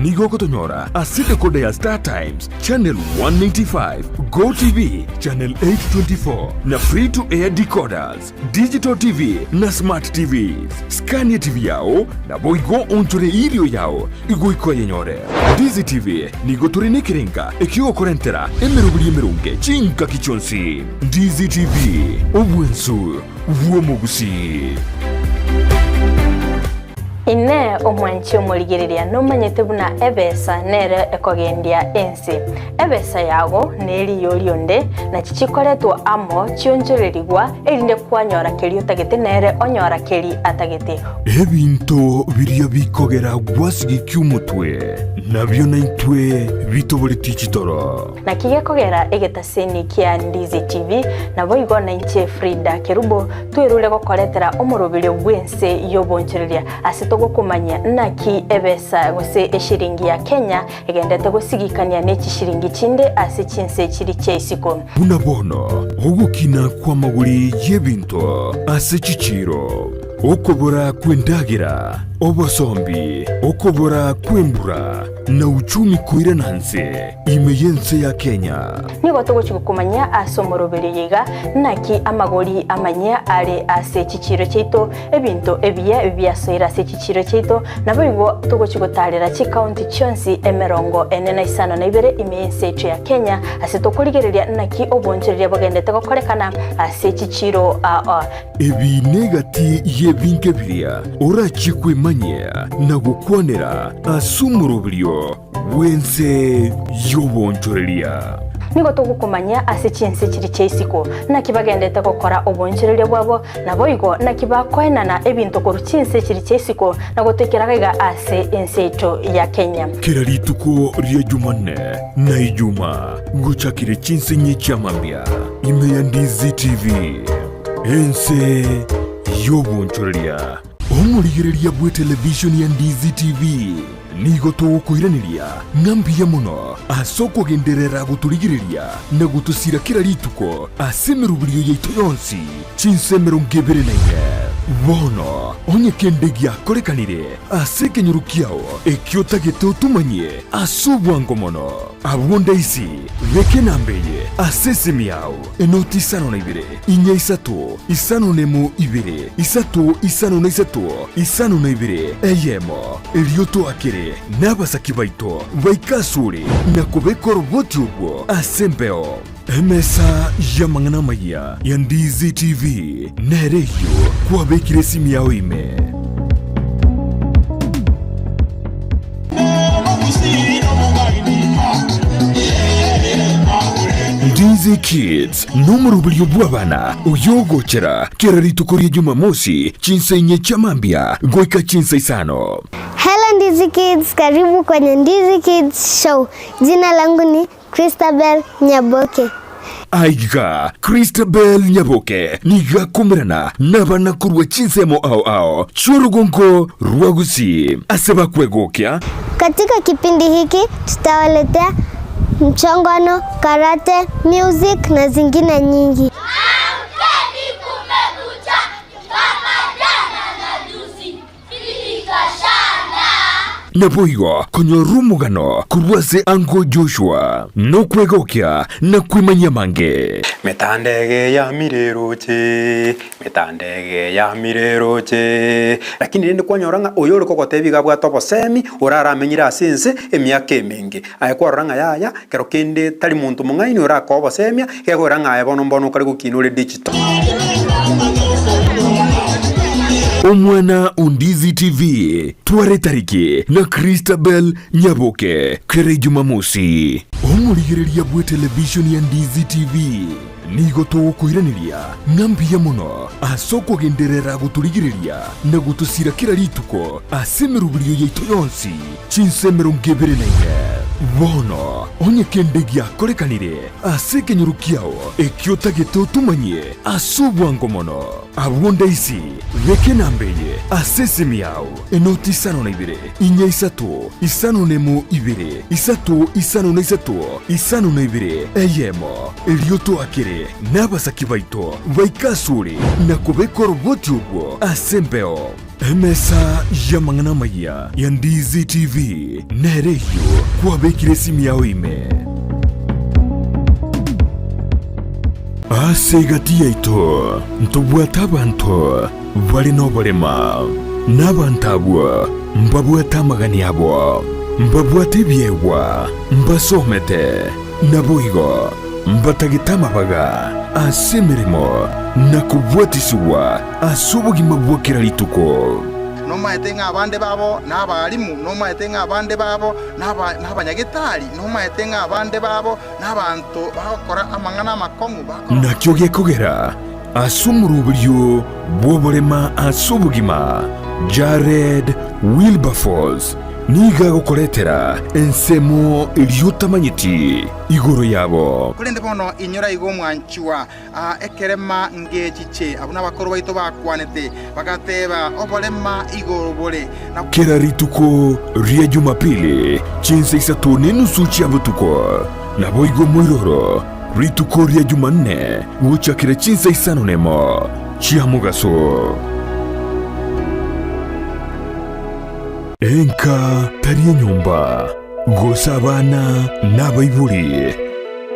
Speaker 11: nigo kotonyora aside kode ya Star Times channel 195 Go TV channel 824 na free to air decoders digital TV na smart TVs Scania TV yao na boigo onchore irio yao igo yenyore Ndizi TV nigo turine kirenga ekio korentera emerunge chinka kichonsi Ndizi TV obwensu bw'omugusi
Speaker 19: ine omwanchi omurigereria nomanyete buna ebesa nere ekogendia ensi ebesa yago neri yorionde na chichikoretwo amo chionjorerigwa erinde kwanyora keri utagete nere onyora keri atagete
Speaker 11: ebinto biria bikogera gwasigi kyumutwe nabyo naitwe bitobore tichitoro
Speaker 19: na kigekogera egetaseni kia Ndizi TV na boigo na inche Frida Kerubo twerule gokoretera omurubiri bwense yobonchereria asito kumanya naki ebesa gose eshiringi ya Kenya egendete gusigikania neki shiringi chinde asichinse chiri cheisiko
Speaker 11: bunabono ogukina kwa maguri yebinto asichichiro okobora kwendagira obosombi okobora kwembura na uchumi kuirananse imeyense ya Kenya
Speaker 19: nigo tugukumanya asomorobere yiga naki amagori amanya ale ase chichiro cheito ebinto ebiye byasera ase chichiro cheito naboigo tuguchigotarira chi county chonsi emerongo enena isano na ibere imeyense yetu ya Kenya ase tokurigereria naki obonchereria bagendete gokorekana ase chichiro
Speaker 11: ebi negati yebinke biria orachikwe manya na gukwanira asumurubirio wense yobonchoreria
Speaker 19: nigo tugukumanya ase chinse chiri cheisiko nakibagendete gukora obonchereria bwabo naboigo nakibakwenana ebinto koru chinse chiri cheisiko nagotekeraga ase enseito ya Kenya
Speaker 11: kirarituko ria Jumanne na Ijuma guchakire chinse nyechamambia imeya Ndizi TV ense yobonchoreria omurigereria bwe television ya Ndizi TV nigo tugukwiraniria ngambia muno asoko genderera guturigireria na gutusira kirarituko asemerubirio yaitu yonsi chinsemero ngebere naine bono onye kendegia korekanire asekenyurukiao ekiotagete utumanye asubwango mono abunda isi reke nambeye asesemi yao enoti isano na ibere inya isatu isano nemo ibere isatu isano na isatu isano na ibere eyemo elioto akere nabasaki baito baikasure na kubekoro boti ubwo asembeo emesa ya mang'ana maya ya Ndizi TV nereyo kwa bekire simu yao ime Ndizi Kids n'umurubilyo bw'abana uyogochera keraritukorie Jumamosi chinsa inye chamambia goika chinsa isano.
Speaker 15: Hello Ndizi Kids, karibu kwenye Ndizi Kids show. Jina langu ni Christabel Nyaboke.
Speaker 11: aiga Christabel Nyaboke niga kumirana nabana kurwa chinsemo ao churugongo rwa Gusii aseba kwegokia.
Speaker 15: Katika kipindi hiki tutawaletea mchongano, karate, music na zingine nyingi.
Speaker 11: Naboigo konyo rumugano kurwase ango Joshua no kwegokia na kwimanya mange
Speaker 20: metandege ya mireroche lakini nende kwanyoranga oyore kogotebi gabwa tobo semi orara menyira asense emyaka emingi ayekwaranga yaya kero kende tali muntu mungaini ora kobo semia kegoranga ayebono kari gukinure digital.
Speaker 11: Omwana Undizi TV tware tariki na Christabel Nyaboke kere Jumamosi omurigereria bwe television ya Ndizi TV nigo tukuiraniria nambia muno asoko genderera guturigireria na gutusira kira rituko asemerubirio yeito yonsi chinsemero ngebere naine bono onye kendegia korekanire aseke nyurukiao ekiota geto tumanye asubwango mono abunda isi weke nambeye asese miao enoti sano na ibere inya isato isano nemo ibere isato isano na isato isano na ibere eyemo elioto akere nabasaki baito baikasure na kubekoro boti ubwo asembeo emesa ya mangana maya ya Ndizi TV nereyo kwa bekire simi yao ime asegatia ito ntobwata abantu bali nobolema n'abantabwa mbabwata magani yabo mbabwata ebyewa mbasomete naboigo mbatagitama baga asemirimo nakubwatisiwa asubugima bwokera lituko
Speaker 21: nomaetenga abande babo n'abalimu nomaetenga abande babo n'abanyagitari nomaetenga abande babo n'abantu bakora amangana amakongu
Speaker 11: nakyo gekogera asumuruburyo bwobolema asubugima Jared Wilberforce niga gukoretera ensemo iliotamanyiti igoro yabo
Speaker 21: kulende bono inyora igo mwanchua ekerema ngechiche abuna bakoro baito bakwanete bagateba obolema igoro bole
Speaker 11: kera rituko ria Jumapili chinse isatu nenusu chia butuko nabo igo mwiroro rituko ria Jumanne guchakira chinse isano nemo chia mugaso enka tari nyumba gosa abana n'abaiburi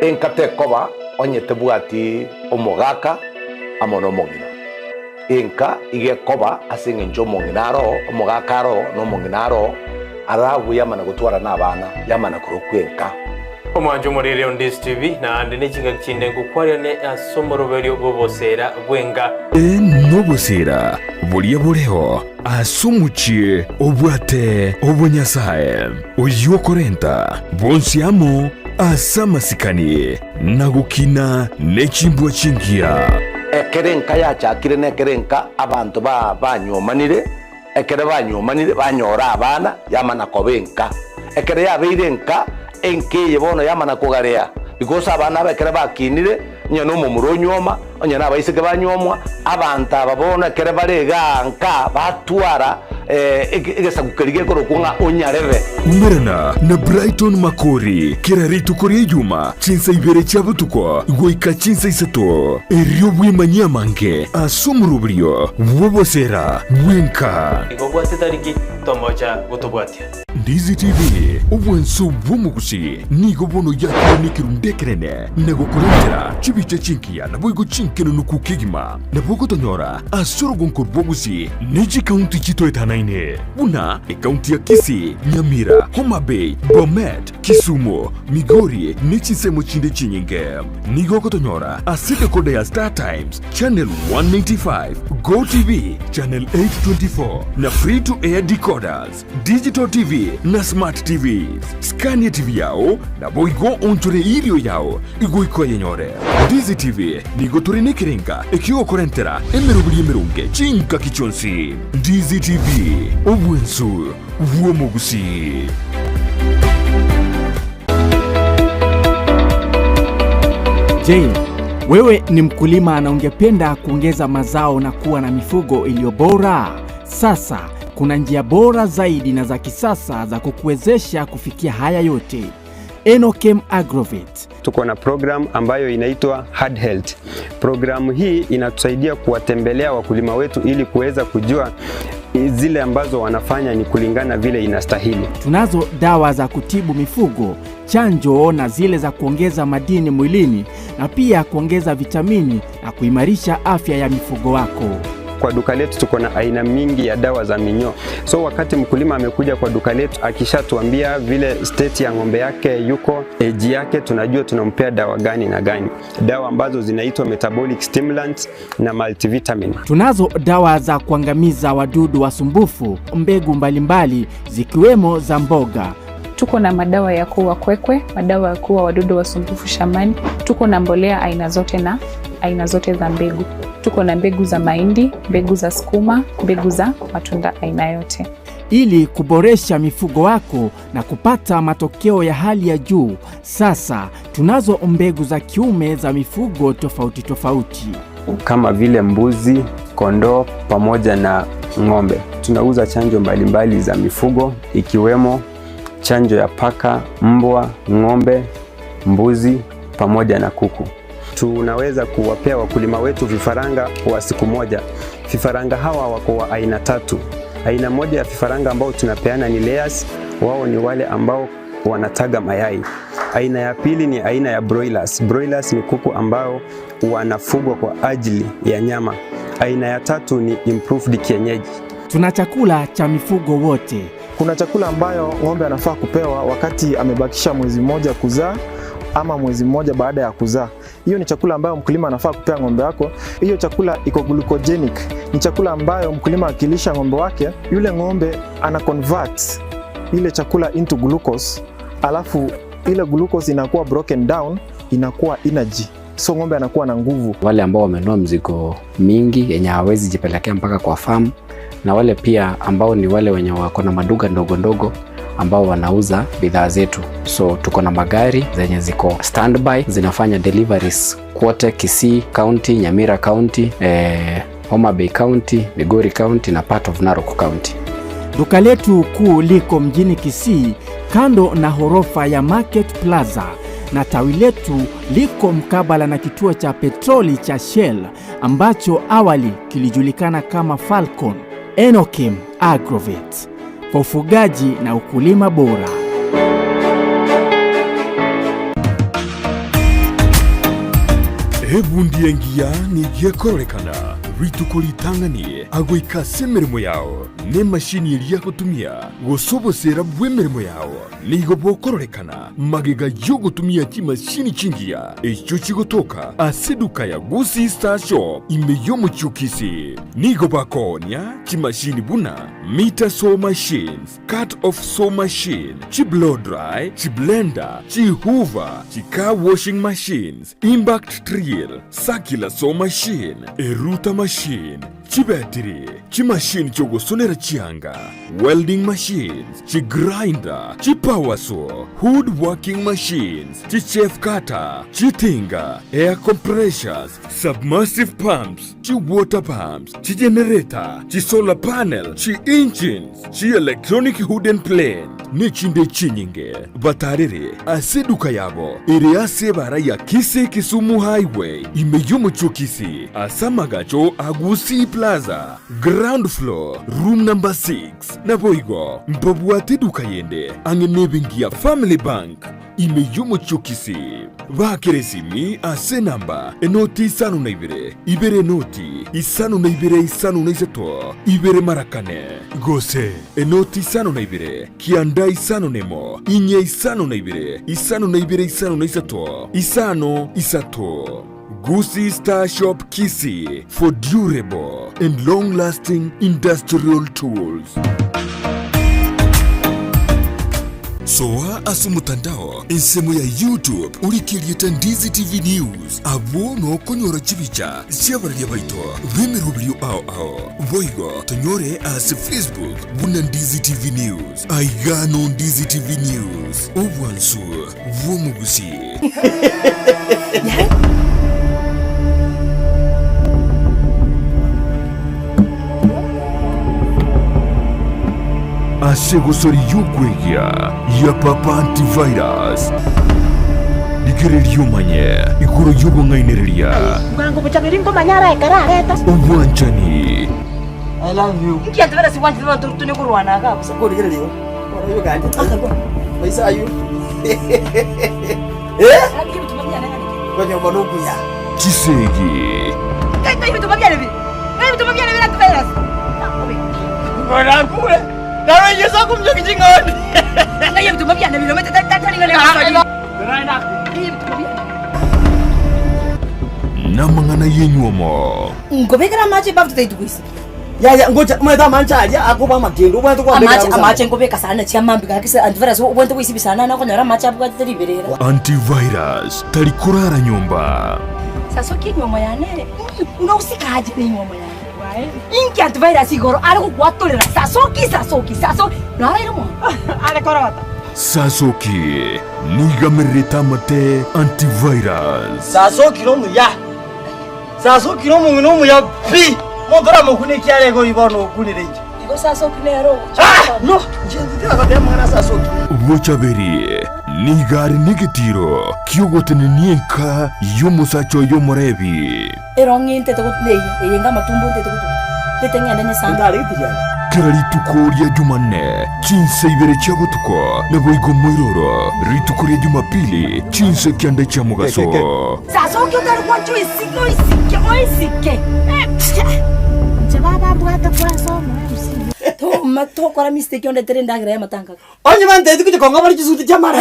Speaker 24: enka tekoba onye tebwati omogaka amono mongina enka igekoba asinge njo monginaro omogakaro no monginaro arabu yamana gutwara n'abana yamana kurokwenka
Speaker 14: omwanjo murire on Ndizi TV na ande nechinga kinde ngukwaria ne asomoroberio bobosera gwenga
Speaker 11: nobosera bulia buleho asumuchi obwate obonyasae oyo korenta bonsiamo asamasikani nagukina nechimbwa chingia
Speaker 24: ekerenka yachakire nekerenka abantu banyomanire ekere banyomanire banyora abana yamana kobenka ekere yabeirenka enke yebono yamana kugarea because abana bekere bakinire nyano mumuro nyoma onyana abaisike banyomwa abantu ababona kere barega nka batwara egesa gukerige korokunga onyareve
Speaker 11: umerana na Brighton Makori kera rituko ria Juma chinsa ibere chabutuko goika chinsa isato erio bwimanya mange asumuruburio bwobosera bwenka
Speaker 14: igobwate tariki tomocha gutobwatia
Speaker 11: Ndizi TV ubwenso bwumugusi nigo bono yakonikirundekerene nagokorentera chibiche chinkia naboigo chinkeno nukukigima nabogotonyora asorogonko bwogusi neji kaunti chitoetanaine buna kaunti ya Kisii, Nyamira, Homa Bay, Bomet, Kisumu, Migori nechisemo chinde chinyinge nigogotonyora asike kode ya Star Times channel 195 Go TV channel 824 na free to air decoders digital TV na smart TVs Scania TV yao na boigo onchore irio yao igoiko yenyore Ndizi TV nigotore nekirenga ekigo korentera emerubiri emerunge chinka kichonsi Ndizi TV obwensu bwomugusi
Speaker 3: Je, Wewe ni mkulima na ungependa kuongeza mazao na kuwa na mifugo iliyo bora? Sasa kuna njia bora zaidi na za kisasa za kukuwezesha kufikia haya yote. Enokem Agrovet.
Speaker 4: Tuko na program ambayo inaitwa Hard Health. Programu hii inatusaidia kuwatembelea wakulima wetu ili kuweza kujua zile ambazo wanafanya ni kulingana vile inastahili.
Speaker 3: Tunazo dawa za kutibu mifugo, chanjo na zile za kuongeza madini mwilini na pia kuongeza vitamini na kuimarisha afya ya mifugo wako.
Speaker 4: Kwa duka letu tuko na aina mingi ya dawa za minyoo. So wakati mkulima amekuja kwa duka letu akishatuambia vile state ya ng'ombe yake yuko, age yake, tunajua tunampea dawa gani na gani. Dawa ambazo zinaitwa metabolic stimulants na multivitamin.
Speaker 3: Tunazo dawa za kuangamiza wadudu wasumbufu, mbegu mbalimbali zikiwemo za mboga.
Speaker 6: Tuko na madawa ya kuua kwekwe, madawa ya kuua wadudu wasumbufu shambani. Tuko na mbolea aina zote na aina zote za mbegu. Tuko na mbegu za mahindi, mbegu za sukuma, mbegu za matunda aina yote.
Speaker 3: Ili kuboresha mifugo wako na kupata matokeo ya hali ya juu, sasa tunazo mbegu za kiume za mifugo tofauti tofauti.
Speaker 4: Kama vile mbuzi, kondoo pamoja na ng'ombe. Tunauza chanjo mbalimbali za mifugo ikiwemo chanjo ya paka, mbwa, ng'ombe, mbuzi pamoja na kuku. Tunaweza kuwapea wakulima wetu vifaranga wa siku moja. Vifaranga hawa wako wa aina 3. Aina moja ya vifaranga ambao tunapeana ni layers, wao ni wale ambao wanataga mayai. Aina ya pili ni aina ya broilers. Broilers ni kuku ambao wanafugwa kwa ajili ya nyama. Aina ya 3 ni improved kienyeji.
Speaker 3: Tuna chakula cha mifugo wote.
Speaker 18: Kuna chakula ambayo ng'ombe anafaa kupewa wakati amebakisha mwezi mmoja kuzaa ama mwezi mmoja baada ya kuzaa. Hiyo ni chakula ambayo mkulima anafaa kupea ng'ombe wako. Hiyo chakula iko glucogenic. Ni chakula ambayo mkulima akilisha ng'ombe wake, yule ng'ombe ana convert ile chakula into glucose, alafu ile glucose inakuwa broken down, inakuwa energy. So ng'ombe anakuwa na nguvu.
Speaker 25: Wale ambao wamenunua mzigo mingi yenye hawezi jipelekea mpaka kwa farm, na wale pia ambao ni wale wenye wako na maduka ndogo ndogo ambao wanauza bidhaa zetu. So tuko na magari zenye ziko standby zinafanya deliveries kote Kisii County, Nyamira County, Homa Bay County, Migori County na part of Narok County.
Speaker 3: Duka letu kuu liko mjini Kisii kando na ghorofa ya Market Plaza, na tawi letu liko mkabala na kituo cha petroli cha Shell ambacho awali kilijulikana kama Falcon. Enokem Agrovet, kwa ufugaji na ukulima bora.
Speaker 11: Hebundi engia ni giekorrekana ritukuritanganie agoikase mirimo yao ne mashini iria gutumia gusobosera bwe mirimo yao nigo bokorrekana magega yo gutumia kimashini chingia echo chigotoka aseduka ya Gusii Star Shop imeyo muchukisi nigo bakonia kimashini buna meter saw machines, cut off saw machine, chi blow dry, chi blender, chi hoover, chi car washing machines, impact drill, circular saw machine, eruta machine, chi battery, chi machine cho gusonera chianga, welding machines, chi grinder, chi power saw, wood working machines, chi chef cutter, chi tinga, air compressors, submersive pumps, chi water pumps, chi generator, chi solar panel, chi engines, chi electronic hood and plane, nechinde chinyinge batarire aseduka yabo iri asebara ya Kisii Kisumu highway imeyomo chokisi asamagacho Gusii Plaza ground floor room number 6 naboigo mbabwate duka yende angenebingia Family Bank imeyomo chokisi bakeresimi ase namba enoti isano na ibere noti isano na iseto ibere marakane gose enoti isano na kianda isano nemo inye isano na isano na iseto isato. Gusii Star Shop Kisii for durable and long-lasting industrial tools. Soa asumutandao ensemo ya YouTube ulikirieta Ndizi TV News abo no konyora chibicha siabaria baito vemerubrio ao voigo tonyore as Facebook buna Ndizi TV News aigano Ndizi TV News obwansu vomugusi isegosori y'ukwegia ya papa antivirus Nigererio manye iguru yubo ngainereria
Speaker 1: Mwangu buchabiringo manyara ekarareta
Speaker 11: Obwanchani
Speaker 1: I love you. Nki antivera si wanti vana tuni kurwana akapa. Sakuri kile leo. Wana yuga andi. Akapa. Maisa ayu. Aki bitumabia nani? Kwenye bonuku ya.
Speaker 11: Kisii.
Speaker 1: Kai bitumabia lebi. Kai bitumabia lebi na virus.
Speaker 8: Ngora kule. Dawe yesa kumjo kijingoni.
Speaker 1: Kai bitumabia lebi lo mete tata ngale hasaji.
Speaker 8: Raina.
Speaker 1: Kai bitumabia.
Speaker 11: Namangana yenyuomo.
Speaker 1: Ngobekera maji bafu tutaidukwisi.
Speaker 8: Ya ngoja mweta manchaja akuba magendo ubwantu kwa
Speaker 1: beka. Amache ngobeka sana chiamambi kakise antivirus ubwantu kwisi sana na konyara machi abuka tiriberera.
Speaker 11: Antivirus talikurara nyumba.
Speaker 1: Sasa kinyomo yane. Unausikaje ni nyomo yane. Inki antivirus igoro ari kukwatolera sasoki. No ara irimo. Ale korota.
Speaker 11: Sasoki nigamereta mate antivirus.
Speaker 8: Sasoki no muya. Sasoki no muya pi. Mondora mukune kiale go ibono kulirenje.
Speaker 1: Igo sasoki nero.
Speaker 8: No, jendira ga mwana sasoki.
Speaker 11: Vochaberi nigari nigetiro kyogotene nienka yomusacho yomorebi.
Speaker 1: Eronginte to kutneye, yenga matumbo nte to kutu. Tetengene ne sanga.
Speaker 8: Ndari tijana.
Speaker 11: Kerali tukoria Jumanne, chinse ibere chagotuko, neboigo moiroro, ritukoria Jumapili, chinse kianda cha mugaso.
Speaker 1: Sasoki utari kwa chui oisike. Chebaba bwata kwa somo. To kora mistake onde terenda gra ya matanga.
Speaker 8: Onye mante tuko konga bari chisuti chamara.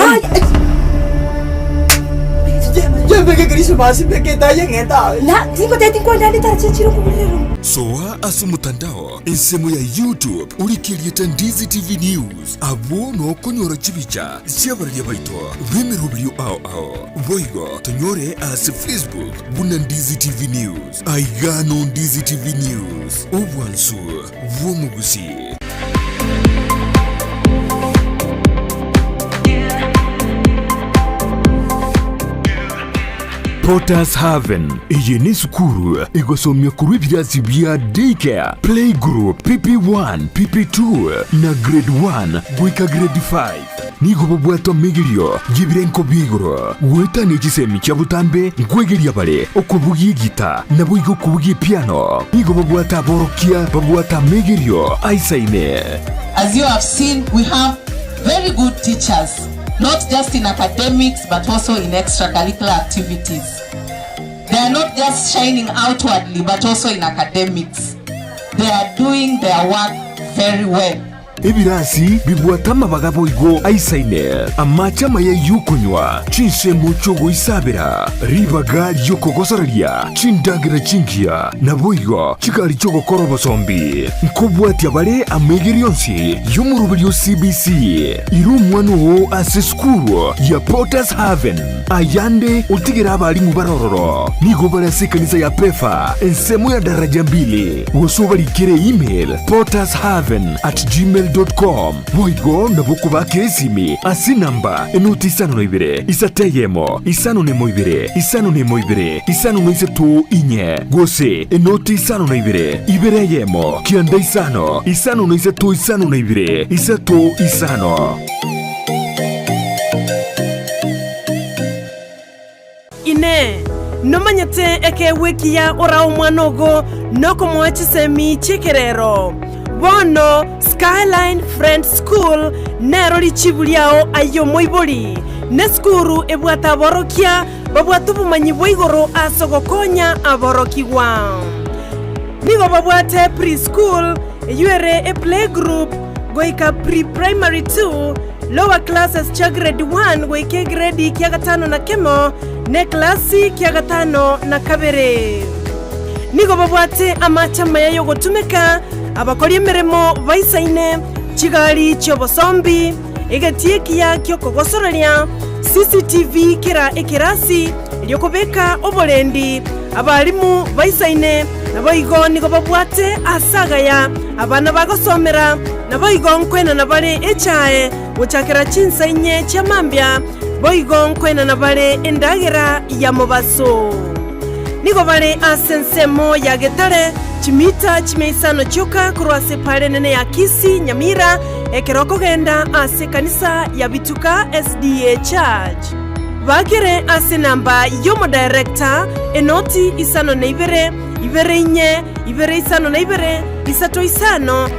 Speaker 8: Jembe ke kristo basi peke taye ngeta.
Speaker 1: Na tiko tete kwa ndani tarachiro kubulero.
Speaker 11: Soa asu mutandao insemo ya YouTube ulikirieta Ndizi TV News abo no konyora chibicha siabarya baito vime rubrio ao voigo tonyore as Facebook buna Ndizi TV News aigano Ndizi TV News obwansu Gusii. Potters Haven iyi ni sukuru igosomya kuri ibyatsi bya daycare playgroup PP1 PP2 na grade 1 gwika grade 5 nigo bobwato migirio gibirenko bigoro wetani gisemi cyabutambe ngwegeria bare okubugi gita nabo igo kubugi piano nigo bobwata borokia bobwata migirio aisaine.
Speaker 9: As you have seen, we have very good teachers, not just in academics but also in extracurricular activities. They are not just shining outwardly but also in academics. They are doing their work very well.
Speaker 11: Ebirasi bibwatama bagabo igo aisaine amachama ya yukonywa chinse muchogo isabira ribaga yokogosoraria chindagira chingia naboigo chikali chogo korobo sombi nkobwati abale amegirionsi yomurubiryo CBC iru mwano ase skuru ya Potters Haven ayande utigira abali mubarororo nigo barase kanisa ya prefa ensemo ya daraja mbili wosobali kire email pottershaven@gmail.com voigo naboko bakesimi asi namba enoti isano no ibere isateyemo isano nemo ibere isano nemo ibere isano no isetu inye gose enoti isano no ibere ibereyemo kianda isano no isetu isano no ibere isetu isano.
Speaker 10: Ine nomanyete eke wiki ya ora umwanogo noko mwachisemi chikerero bono Skyline Friend School nero lichibuliao ayo moiboli ne skuru ebwata borokia babwatu bumanyi bwigoro asogokonya aborokiwa nigo babwate preschool yuere a playgroup goika pre-primary 2 lower classes cha grade 1 goike grade kia gatano na kemo ne klasi kia gatano na kabere nigo babwate amachama yayo gotumeka abakora emirimo baisaine kigali cy'obosombi egatikia kyokogosororia CCTV kira ekirasi lyokobeka obolendi abalimu baisaine naboigo nigo babwate asagaya abana bagosomera naboigo nkwena nabale echae guchakira chinsainye cyamambya boigo nkwena nabale endagera ya mobaso nigo bale asensemo ya getare chimita chimeisano choka kurwase pale nene ya Kisii Nyamira ekero kogenda ase kanisa ya Bituka SDA Church. Bagere ase namba yomo director enoti isano na ibere inye ibere isano na ibere isato isano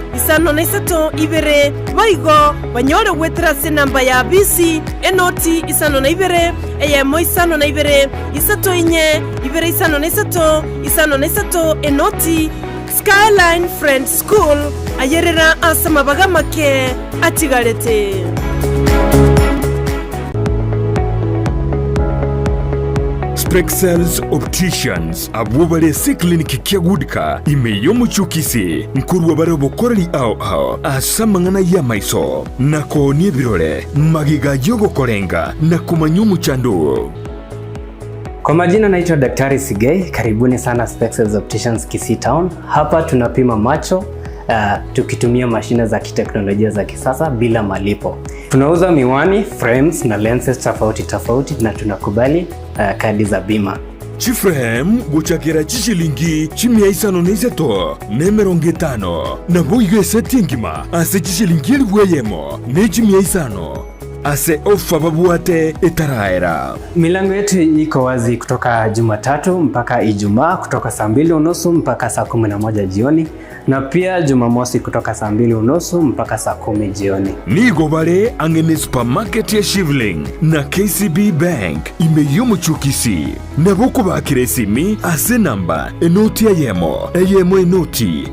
Speaker 10: na isato ibere baigo banyore wetera ase namba ya BC enoti isano na ibere eyemo isano na ibere isato inye ibere isano na isato enoti Skyline Friend School ayerera asa mabaga make atigarete.
Speaker 11: Spexels Opticians abubale si kliniki kiagudika imeyo muchukisi mkuru wabare bokorali ao asamangana ya maiso nako ni birole magiga yogo korenga na kumanyumu chandu.
Speaker 5: Kwa majina naitwa Daktari Sigei, karibuni sana Spexels Opticians Kisii Town. Hapa tunapima macho tukitumia mashine za kiteknolojia za kisasa bila malipo. Tunauza miwani, frames na lenses tofauti na tunakubali kadi za bima.
Speaker 11: Chiframe guchakira chishilingi chimia isano na isato nemerongo 5 na boiga setingima ase chishilingi elweyemo ne chimia isano ase ofa babuate etaraera.
Speaker 5: Milango yetu iko wazi kutoka Jumatatu mpaka Ijumaa kutoka saa 2:30 mpaka saa 11 jioni na pia Jumamosi kutoka saa 2:30 mpaka saa 10 jioni.
Speaker 11: Nigo bale angene supermarket ya Shivling na KCB Bank imeyomo chukisi na boko bakire simi ase namba enoti eyemo enoti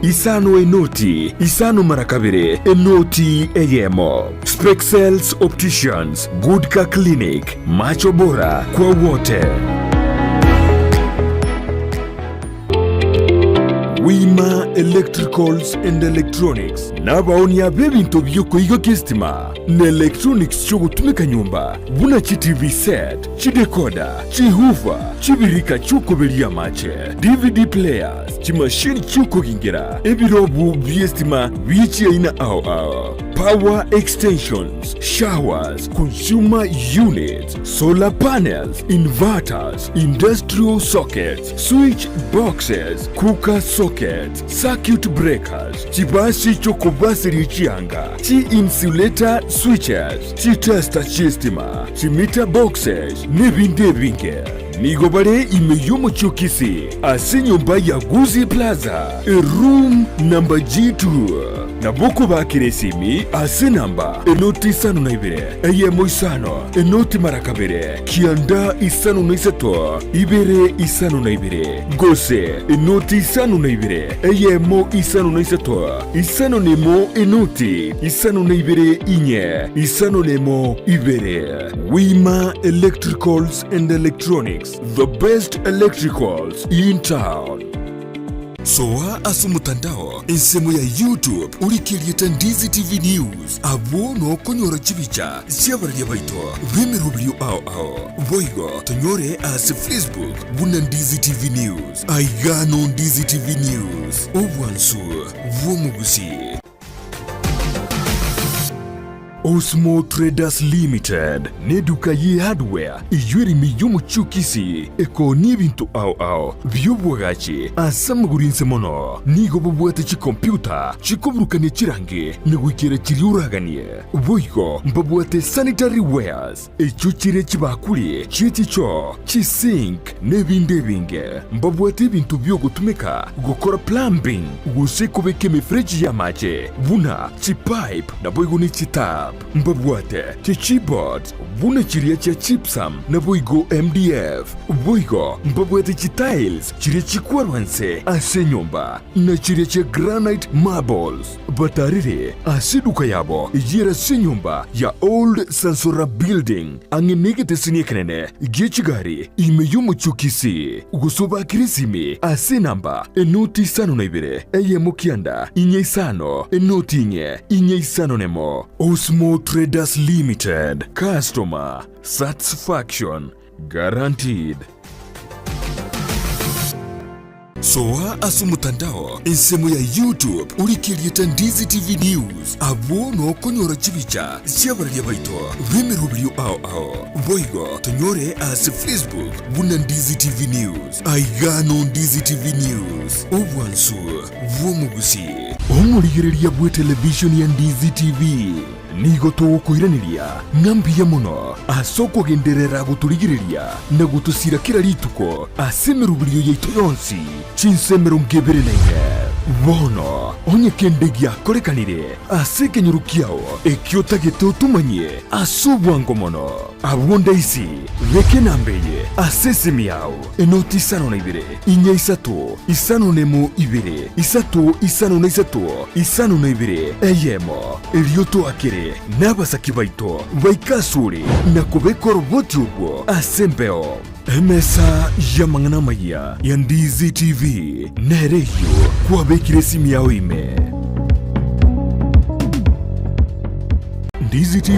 Speaker 11: isano marakabire enoti eyemo. Spexels Opticians, Good Car Clinic, macho bora kwa wote. Wima Electricals and Electronics nabaoni ya bebinto byoko igo kistima na electronics cho gutumika nyumba buna chi TV set, chi decoder, chi hoover, chi birika chuko belia mache, DVD players, chi machine chuko gingira, ebirobu biestima bichi aina ao. Power extensions, showers, consumer units, solar panels, inverters, industrial sockets, switch boxes, cooker sockets, circuit breakers, chibasi chokobasi richianga, chi insulator switches, chi tester chistima, chi meter boxes, nebinde binge. Nigobare imeyomo chukisi ase nyumba ya Gusii Plaza, room number G2. Na boko bakire simi ase namba enoti isano na ibere eyemo isano enoti marakabere kianda isano na isato ibere isano na ibere gose enoti isano na ibere eyemo isano na isato isano nemo enoti isano na ibere inye isano nemo ibere. Wima Electricals and Electronics, the best electricals in town. Soa asumutandao ensemo ya YouTube ulikirieta Ndizi TV News abo no konyora chibicha siabaria baito bemerubrio ao voigo tonyore as Facebook buna Ndizi TV News aigano Ndizi TV News obwansu Gusii. Osmo Traders Limited neduka ye hardware iyuri miyomo chukisi eko nibintu ao byobwagachi asamugurinse mono nigo bubwate chi computer chikoburukane chirange negwikira chiriuraganie boigo mbabwate sanitary wares echuchire chibakuli chiticho chisink nebinde binge mbabwate bintu byo gutumika gukora plumbing gusekobeke mefreji ya mache buna chipipe na boigo ni chitap mbabwate chichibot buna chiria cha chipsam na boigo MDF boigo mbabwate chitiles chiria chikwarwanse ase nyumba na chiria cha granite marbles batarire ase duka yabo yera se nyumba ya Old Sansora Building angenegete siniekenene gechigari imeyomo chukisi gusoba kirisimi ase namba enoti isano na ibere eyemo kianda inye isano enoti inye isano nemo. Osmo Traders Limited, customer satisfaction guaranteed. Soa asumutandao ensemo ya YouTube ulikirieta Ndizi TV News abo no konyora chibicha siabaria baito bemerubrio ao voigo tonyore as Facebook buna Ndizi TV News aigano Ndizi TV News obwansu Gusii. omurigireria bwe television ya Ndizi TV nigo tugukwiraniria ng'ambia muno asoko genderera guturigireria na gutusira kira rituko asemerubirio yaito yonsi chinsemero ngeberenaine bono onye kendegia korekanire asekenyurukiao ekiotagete utumanye asubwango mono abwonda isi reke nambeye asesemiao enoti isano na ibere inya isatu isano nemo ibere isatu isano na isatu isano na ibere eyemo erioto akere n'abasaki baito baikasure na kubeka roboti ubwo asembeo emesa ya mangana maya ya Ndizi TV nereyo kwabekire simu yawe ime Ndizi TV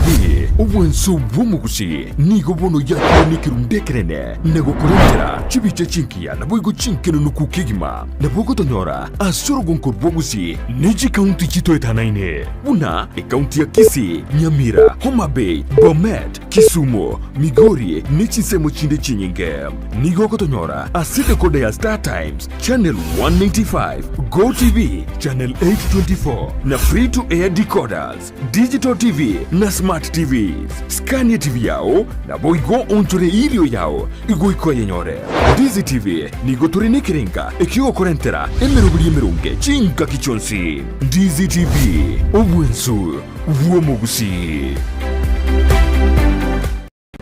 Speaker 11: obwenso bw'omugusi nigo bono yakonikiru ndekerene negokorengera chibiche chinkia na boigo chinkeno nukukigima na bogo tonyora asoro gonkor bogusi neji kaunti chito etanaine buna kaunti ya Kisii, Nyamira, Homa Bay, Bomet, Kisumu, Migori nechisemo chinde chinyinge nigo kotonyora asite kode ya Star Times channel 195 Go TV channel 824 na free to air decoders digital TV na smart TVs Scania TV yao na boigo onchore ilio yao igoiko yenyore Ndizi TV nigo turenekerenga ekio korentera emerubiri merunge chinka kichonsi Ndizi TV obwensu bw'omugusi.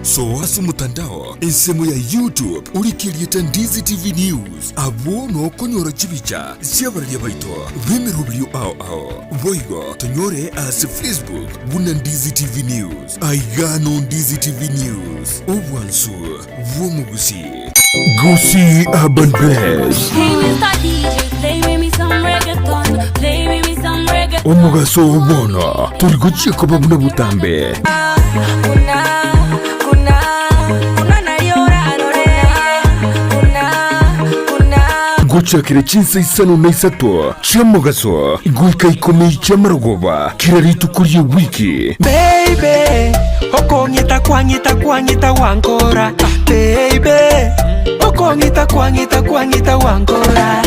Speaker 11: Sowasu mutandao ensemo ya YouTube urikirieta Ndizi TV News abono konyora chibicha siabaria baito bemerubrio ao boigo tonyore as Facebook buna Ndizi TV News aigano Ndizi TV News obwansu bw'omugusi Gusii Urban Blast omugaso obona turigochie koba buna butambe gochakire chinsa isano na isatu chiamogaso iguika ikomei chiamarogoba kiraritu kurie wiki
Speaker 7: baby okongita kwangita wangora baby okongita kwangita wangora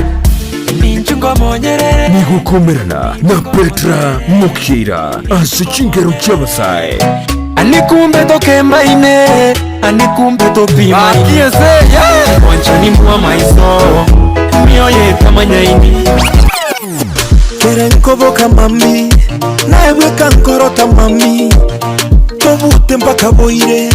Speaker 7: ninchungo monyerere
Speaker 11: nigukomerana na Petra Mukira asichingero chabasai
Speaker 7: anikumbe toke maine anikumbe topima akiese yeah wanchani mwa maiso mioye tamanyaini kerenkoboka mami naeweka nkorota mami tobute mpaka boire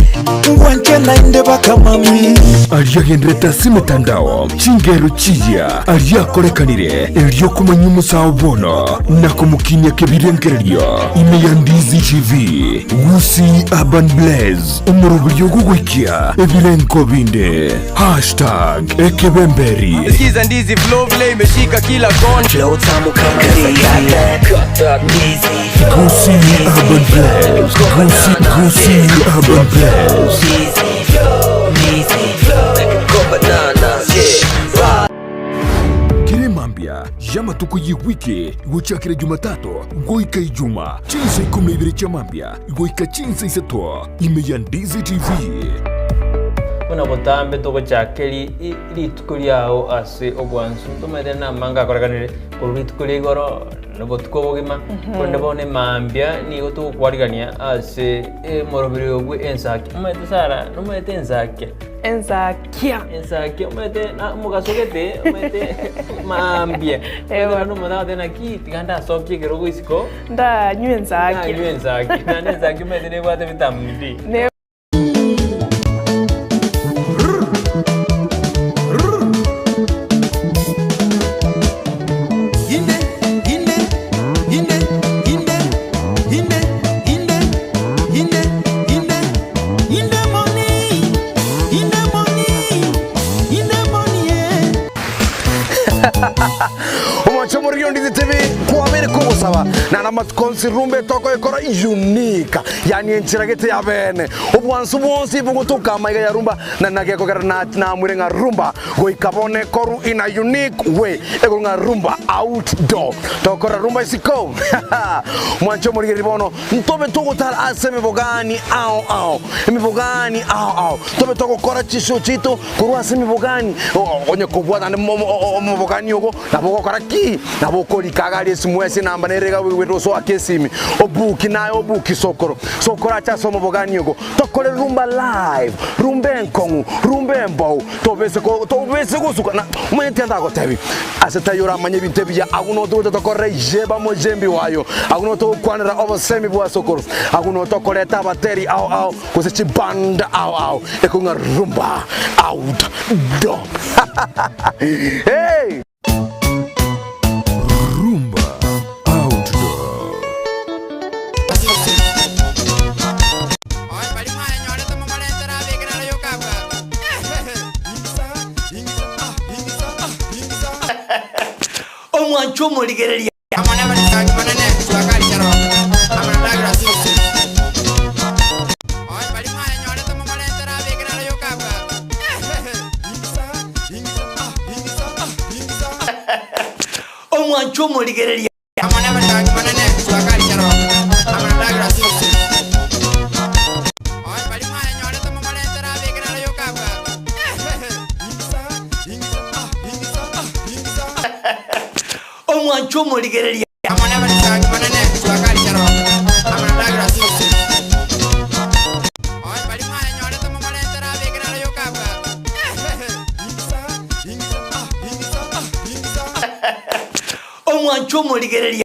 Speaker 7: ngwanche nainde baka mami
Speaker 11: aliagendreta simetandao chingero chiya aliakorekanire elio kumanyumu sao bono na kumukinya kebirengererio ime ya Ndizi TV Gusii Urban Blast umurubrio gugwikia ebilenko binde #ekebemberi
Speaker 12: Sikiza Ndizi flow vile imeshika kila kona flow tamu kama
Speaker 11: Gusii Urban Blast Gusii Urban Blast Kiremambia yamatuko yiwiki gochakire Jumatatu goika ijuma chinsa ikumibiri chamambia goika chinsa isato ime ya Ndizi TV
Speaker 14: Bona botambe to gochakeri rituko ryao ase obwansu tumede na manga koraganire rituko rigoro no tuko bogima konde bone mambia ni go to kwarigania ase morobiri ogwe ensaki umete sara no mete ensaki
Speaker 16: enzakia
Speaker 14: umete na mugasogete umete mambia ewa no moda tena ki tiganda sokye kerogo isiko
Speaker 16: nda nyenzaki
Speaker 14: na nenzaki umete ne bwate vitamini
Speaker 24: Omochomorio Ndizi TV kwa bere kubusaba na namatkonsi rumbe toko ekora unique yani enchiragete ya bene obwansu bonsi bugutuka maiga ya rumba na nageko gara na mwirenga rumba goikabone koru in a unique way egonga rumba outdoor tokora rumba isiko mwanchomorio ribono ntobe tugutara aseme bogani ao mibogani ao tobe toko kora chisho chito kurwa aseme bogani onye kubwana mo bogani yogo na bogo kora ki na bokori kagari simwese namba nerega wito so akesimi obuki nayo obuki sokoro acha somo bogani yogo tokore rumba live rumbe nkongu rumbe mbau tobese go sukana mwentenda ko tebi aseta yora manye bintebya aguno to tokore jeba mojembi wayo aguno to kwanira over semi bwa sokoro aguno to koleta bateri au kusechi banda au ekunga rumba out do hey
Speaker 11: Rumba Outdoor.
Speaker 8: Omwancho moligereria. Omwancho moligereria. Omwancho moligereria. Omwancho moligereria.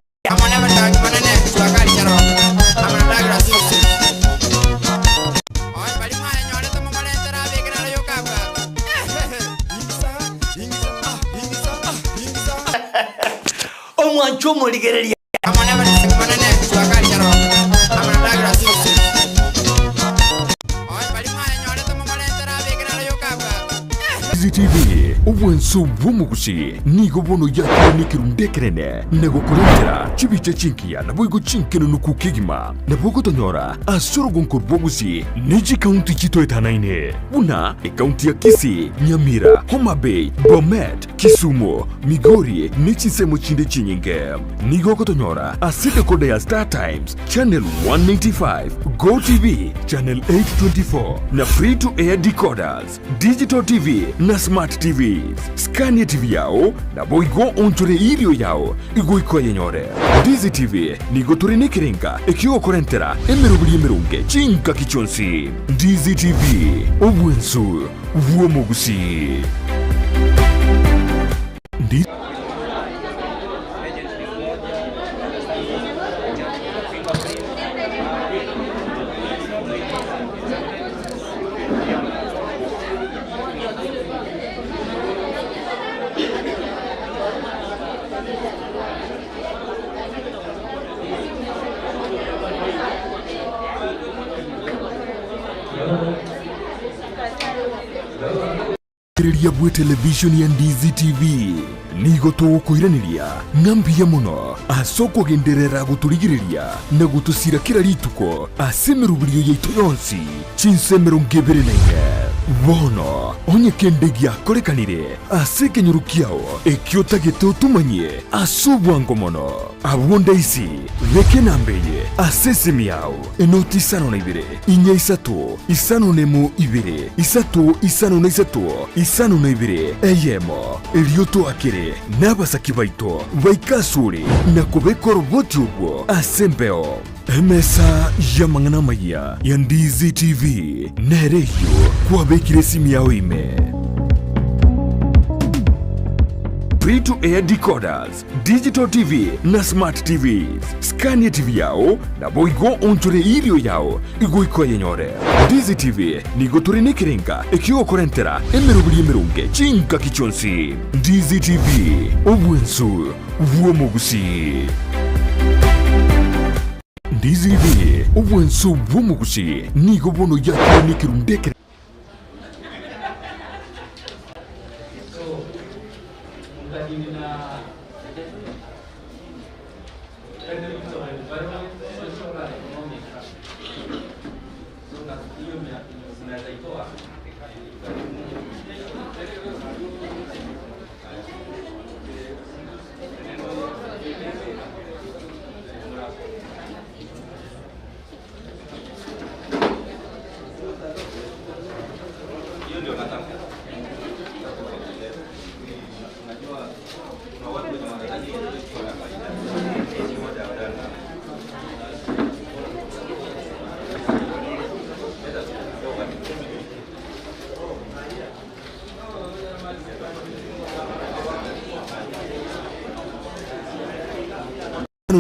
Speaker 8: Omwancho moligereria.
Speaker 11: TV ubwenso bw'omugusi nigo bono yakunikiru ndekerene nego kurentera chibiche chinkia na boigo chinkeno nukukigima na bogo tonyora asorogo nkorbo gusi neji county chito etanaine una county ya Kisii, Nyamira, Homa Bay, Bomet, Kisumu, Migori nechisemo chinde chinyinge nigo kotonyora asite kode ya Star Times channel 195 Go TV channel 824 na free to air decoders digital TV na smart TVs Scania TV yao na boigo onchore irio yao igoiko yenyore Dizi TV nigo turenekerenga ekio korentera emerunge chinka kichonsi Dizi TV obwensu vuomogusi Kireria bwe television ya Dizi TV nigo tukuiraniria ngambia muno asoko genderera guturigireria na gutusira kira rituko asemerubirio yaitu yonsi chinsemero ngebere naine bono onye kendegia korekanire aseke nyurukiao ekiota geto tumanye asubwango mono abonda isi veke nambeye asesemiao enoti isano na ibere inya isato isano nemo ibere isato isano na isato isano na ibere eyemo elioto akere nabasaki baito baikasure na kubeko roboti ubwo asembeo emesa ya mangana maya ya Dizi TV nereyo kwa bekire simi yao ime free to air decoders digital TV na smart TVs Scania TV yao na boigo onchore irio yao igoiko yenyore Dizi TV nigo turenekerenga ekio korentera emerunge chinka kichonsi Dizi TV obwensu vuomogusi Dizi TV obwensu vuomogusi nigo bono yakunikiru ndekere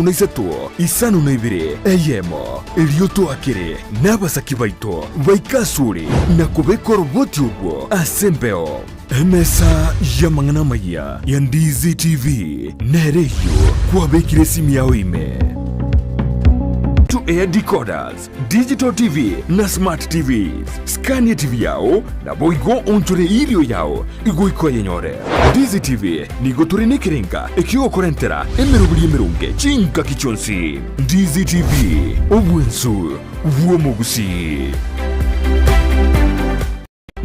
Speaker 11: na isatu isano na ibiri eyemo elio twakire n'abasaki baito baikasuri na kubeka roboti ubwo asembeo emesa ya mang'ana maya ya Ndizi TV nereyo kwabekire simu yao ime to air decoders, digital TV na smart TVs. Scania TV yao na boigo onchore ilio yao igo yenyore. Ndizi TV nigo turine kirenga ekio korentera emerubuli emerunge chinka kichonsi. Ndizi TV obwensu vuomo Gusii.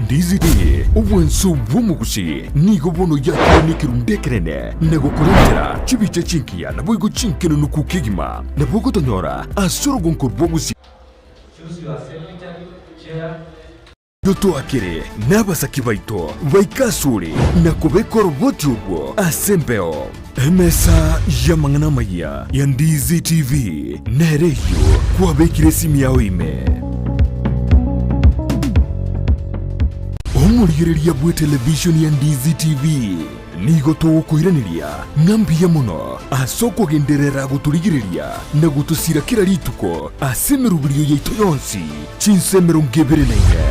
Speaker 11: Ndizi TV obwensu vuomo Gusii nigo bono yakire nikirundekerene nego korentera chibiche chinkia na boigo chinkeno nukukigima na bogo tonyora asoro gonkorbo Gusii. Yoto akire n'abasaki baito baikasuri na kubeka roboti ubwo asembeo emesa ya mang'ana maya ya Ndizi TV nereyo kwabekire simu yao ime omurigereria bwe television ya Ndizi TV nigo tugukwiraniria ng'ambiya muno asoko genderera guturigireria na gutusira kira rituko asemeruburio yaito yonsi chinsemero ngebere naine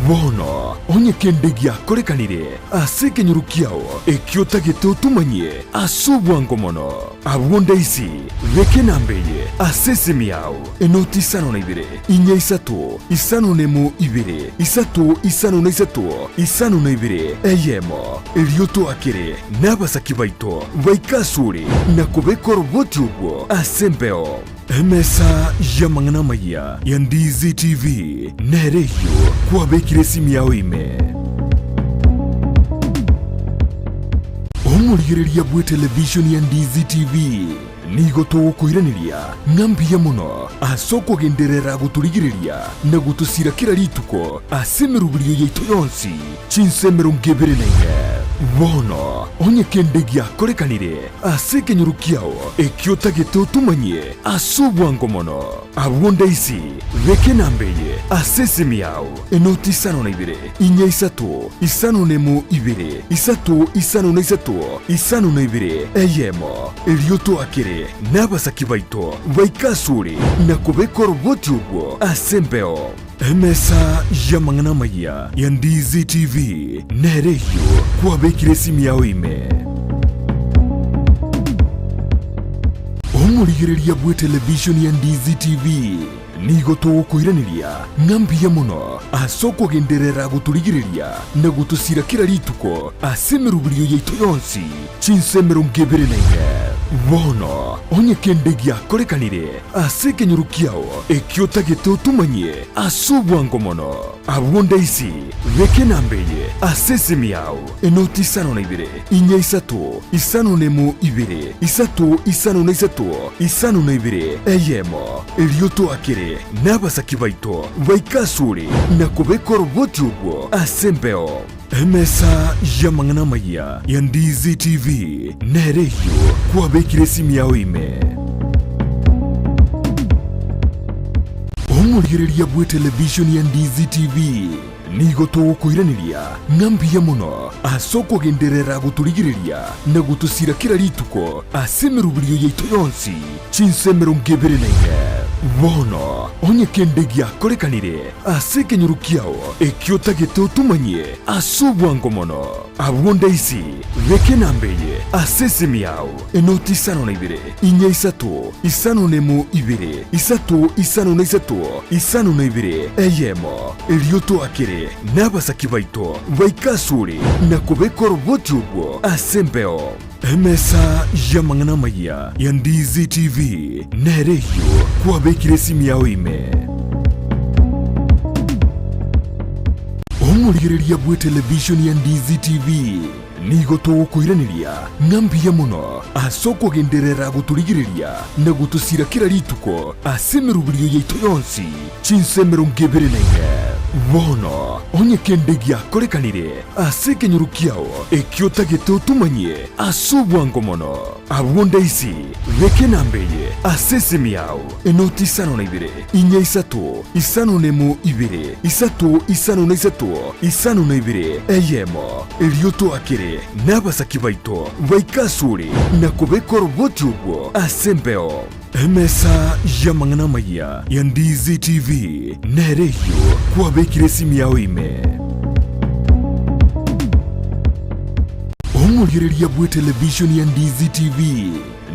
Speaker 11: bono onye kendegia korekanire asekenyurukiao ekiotagete utumanye asubwango mono abwonda isi veke nambeye asesemiao enoti isano na ibere inya isatu isano nemo ibere isatu isano na isatu isano na ibere eyemo elioto akere n'abasaki baito baikasuri na kubeka roboti ubwo asembeo emesa ya mang'ana maya ya Ndizi TV nereyo kwabekire simu yao ime omurigereria bwe television ya Ndizi TV nigo tugukwiraniria ng'ambiya muno asoko genderera guturigireria na gutusira kira rituko asemeruburio yaito yonsi chinsemero ngebere naine bono onye kendegia korekanire asekenyurukiao ekiotagete utumanye asubwango mono abwonda isi veke nambeye asesemiao enoti isano na ibere inya isatu isano nemo ibere isatu isano na isatu isano na ibere eyemo elioto akere n'abasaki baito baikasuri na kubeka roboti ubwo asembeo emesa ya mang'ana maya ya Ndizi TV nereyo kwabekire simu yao ime omurigereria bwe television ya Ndizi TV nigo tugukwiraniria ng'ambiya muno asoko genderera guturigireria na gutusira kira rituko asemeruburio yaito yonsi chinsemero ngebere naine bono onye kendegia korekanire asekenyurukiao ekiotagete utumanye asubwango mono abwonda isi veke nambeye asesemiao enoti isano na ibere inya isatu isano nemo ibere isatu isano na isatu isano na ibere eyemo elioto akere n'abasaki baito baikasuri na kubeka roboti ubwo asembeo emesa ya mang'ana maya ya Ndizi TV nereyo kwabekire simu yao ime omurigereria bwe television ya Ndizi TV nigo tugukwiraniria ng'ambiya muno asoko genderera guturigireria na gutusira kira rituko asemeruburio yaito yonsi chinsemero ngebere naine bono onye kendegia korekanire asekenyurukiao ekiotagete utumanye asubwango mono abwonda isi veke nambeye asesemiao enoti isano na ibere inya isatu isano nemo ibere isatu isano na isatu isano na ibere eyemo elioto akere n'abasaki baito baikasuri na kubeka roboti ubwo asembeo emesa ya mang'ana maya ya Ndizi TV nereyo kwabekire simu yao ime omurigereria bwe television ya Ndizi TV nigo tugukwiraniria ng'ambiya muno asoko genderera guturigireria na gutusira kira rituko asemeruburio yaito yonsi chinsemero ngebere naine bono onye kendegia korekanire asekenyurukiao ekiotagete utumanye asubwango mono abwonda isi veke nambeye asesemiao enoti isano na ibere inya isatu isano nemo ibere isatu isano na isatu isano na ibere eyemo erioto akere n'abasaki baito baikasuri na kubekora boti ubwo asembeo emesa ya mang'ana maya ya Ndizi TV nereyo kwabekire simu yawe ime omurireria bwe television ya Ndizi TV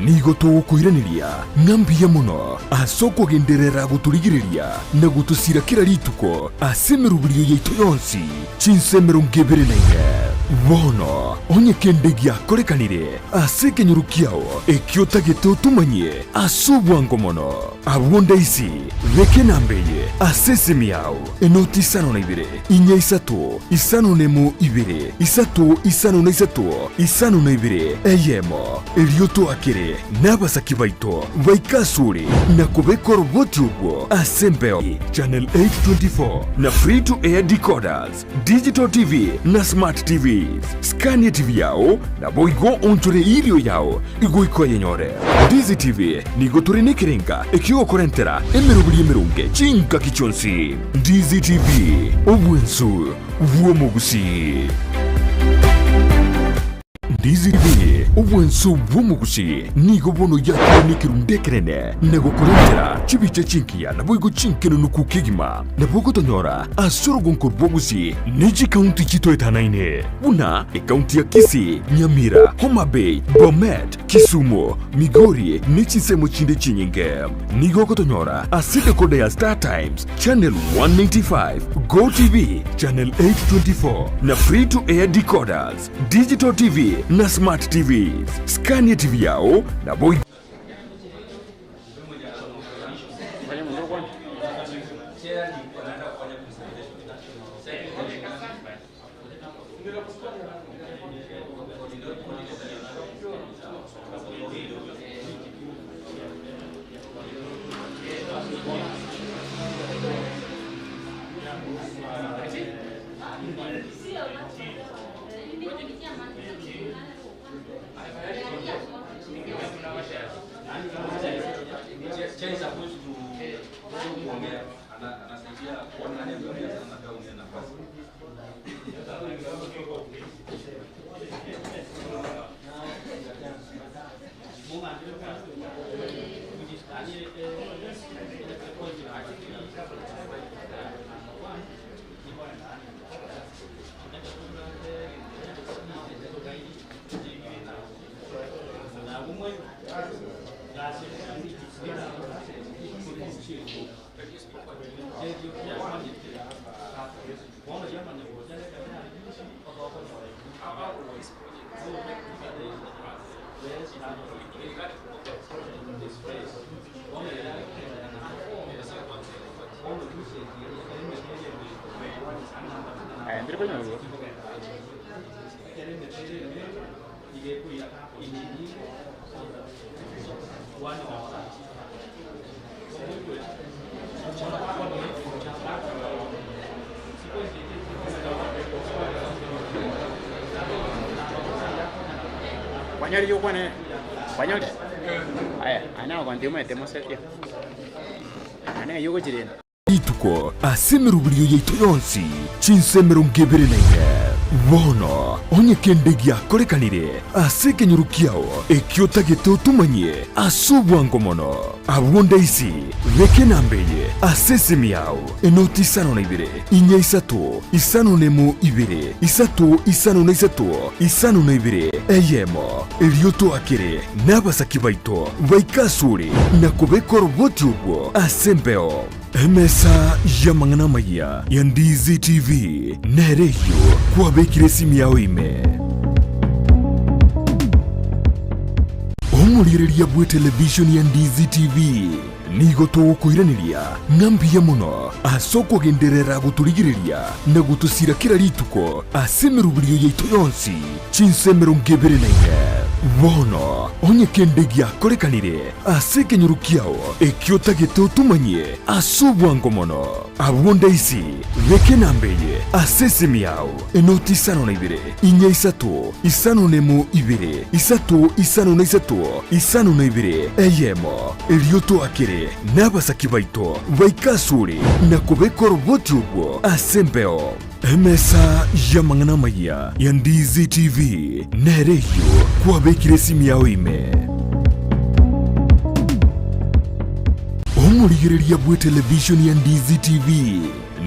Speaker 11: nigo tugukwiraniria ng'ambiya muno asoko genderera guturigiriria na gutusira kira rituko asemerubirio yaito yonsi chinsemero ngebere naine bono onye kendegia korekanire asekenyurukiao ekiotagete utumanye asubwango mono abwonda isi reke nambeye asesemiao enoti isano na ibere inya isato isano nemo ibere isato isano na isato isano na ibere eyemo erioto akere n'abasaki baito baikasuri na kubekora boti ubwo asembeo channel 824 na free to air decoders digital TV na smart TVs Scania TV yao na boigo onture irio yao igoiko yenyore Ndizi TV nigo turinikiringa ekigo korentera emerubiri emerunge chinka kichonsi Ndizi TV obwensu vuomo Gusii Ndizi TV obwensu vuomo Gusii nigo bono yakiro nikirundekerene nego korentera chibiche chinkia na boigo chinkeno nukukigima na bogo tonyora asoro gonkorbo Gusii niji kaunti chito etanaine una kaunti ya Kisii, Nyamira, Homa Bay, Bomet, Kisumu, Migori nichisemo chinde chinyinge nigo kotonyora aside kode ya Star Times channel 195 Go TV channel 824 na free to air decoders digital TV na smart TVs Scania TV yao na boy
Speaker 2: Banyari yo kwane banyari aya ana kwandi mwete mosetia ana yugo jirena
Speaker 11: ituko asemerubirio yaito yonsi chinsemero ngebere naine bono onye kendegia korekanire asekenyurukiao ekiotagete utumanye asubwango mono abwonda isi reke nambeye asesemiao enoti isano na ibere inya isato isano nemo ibere isato isano na isato isano na ibere eyemo erioto akere n'abasaki baito baikasuri na kubekora boti ubwo asembeo emesa ya mang'ana maya ya Ndizi TV nereyo kwabekire simu yawe ime omurireria bwe television ya Ndizi TV nigo tugukwiraniria ng'ambiya muno asoko genderera guturigiriria na gutusira kira rituko asemerubirio yaito yonsi chinsemero ngebere naine bono onye kendegia korekanire asekenyurukiao ekiotagete utumanye asubwango mono abwonda isi reke nambeye asesemiao enoti isano na ibere inya isato isano nemo ibere isato isano na isato isano na ibere eyemo erioto akere n'abasaki baito baikasuri na kubekora boti ubwo asembeo Emesa ya mang'ana maya ya Ndizi TV nereyo kwa bekire simu yao ime omurigereria bwe television ya Ndizi TV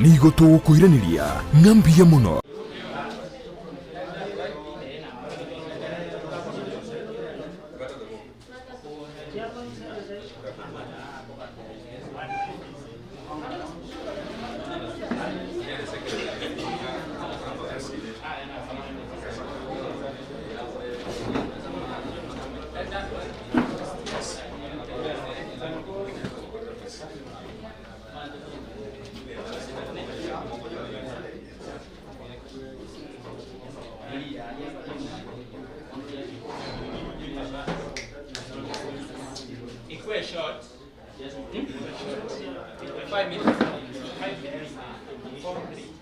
Speaker 11: nigo tugukuiraniria ng'ambia muno.
Speaker 2: Short. Yes. 5 minutes. 5 minutes. 4 minutes.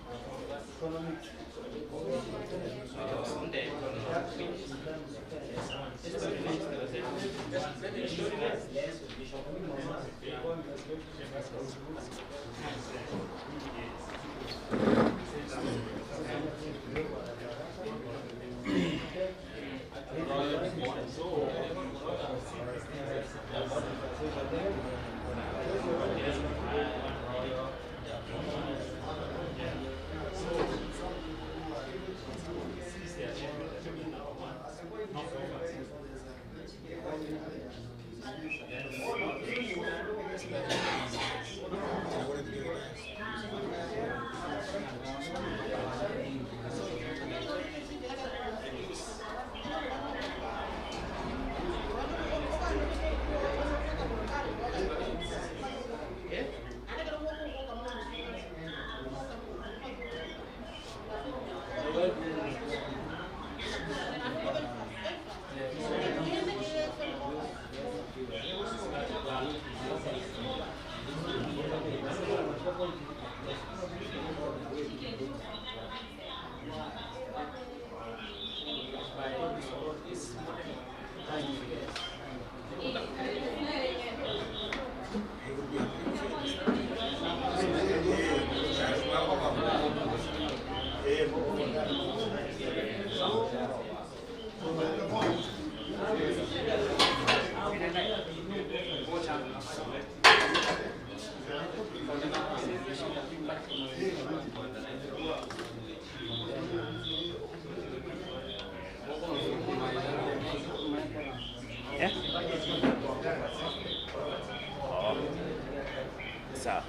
Speaker 2: Sawa.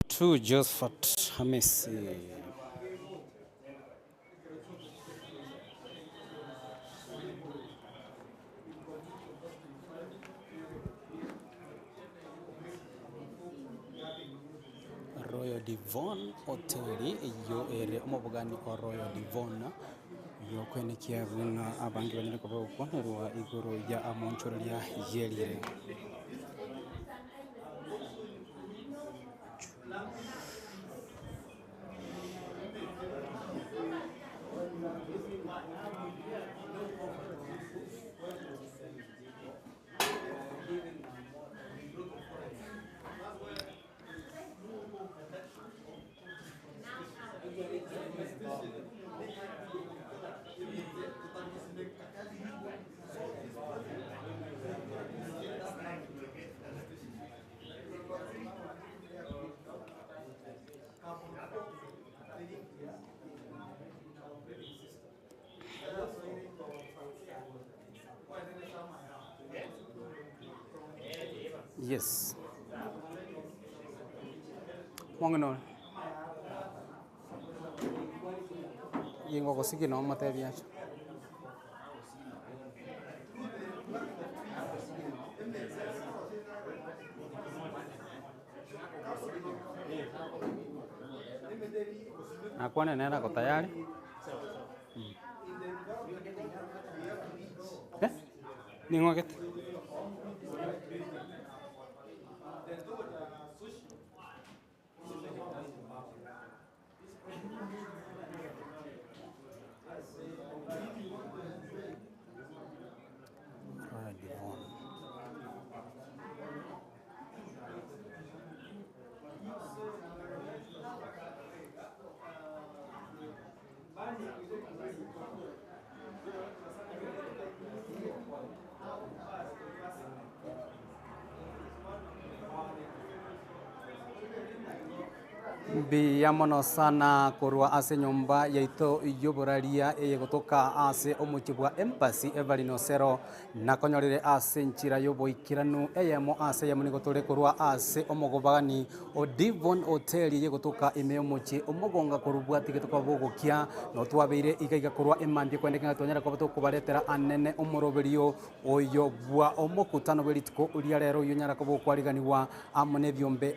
Speaker 13: To Josephat Hamisi. Royal Devon Hoteli iyo ere omobugani o Royal Devon yo kwenekia buna abangi banyine kuba kukonerwa igoro ya amonchoreria yerire. Yes. Wangono. Yengo kosiki no materia. Nakwana nenda ko tayari. Ningo ket. Mbia mono sana korwa ase nyomba yaito yoboraria egotoka ase omochibwa embassy Evelyn Osero nakonyorire ase nchira yoboikiranu eyemo ase yamuni gotore korwa ase omogobagani o Devon Hotel yegotoka ime omochi omogonga korubwati getoka bogokia no twabeire igaiga korwa emambia kwendeka tonyara kwa batoko baretera anene omoroberio oyo bwa omokutano beritiko uria rero yonyara ko kwariganiwa amone byombe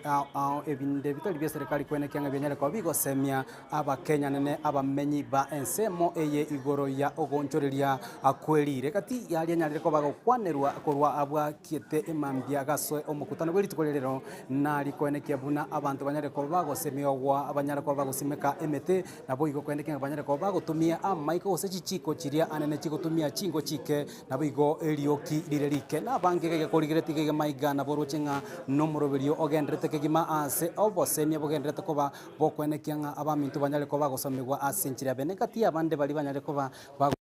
Speaker 13: ebinde bitari bya serikali kwenekanga byanyara kwa bigosemia abakenya nene abamenyi ba ensemo eye igoro ya ogonchoreria akwerire kati yali nyarire ko bagokwanerwa korwa abwakiete emambia gasoe omokutano beritiko rero nari kwenekia buna abantu banyare ko bagosemia gwa abanyara ko bagosimeka emete nabo igo kwenekanga banyare ko bagotumia amaiko gose chichiko chiria anene chigotumia chingo chike nabo igo erioki rirerike na bangege korigirete gege maiga na borochenga no moroberio ogendrete kegima ase obosemia bogendrete koba bokwenekianga abamintu banyare ko bagosomerwa ase nchira bene kati abande bali banyare ko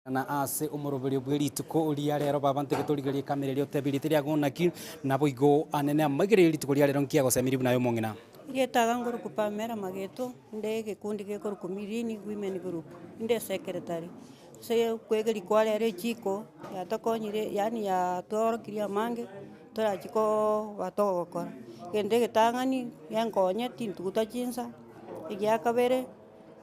Speaker 13: na ase umoroberio bwerituko uria rero babante getorigerie kamera rio tebirite ria gonaki nabo igo anene amagere rituko ria rero nkia gosemiri bunayo mongina
Speaker 15: getaga ngoro kupamera mageto ndege kundi gekoro kumirini women group inde secretary se kwegeri kwale re chiko yatakonyire yani ya toro kiria mange tora chiko batogokora kende getangani yankonye tintuta chinsa igya kabere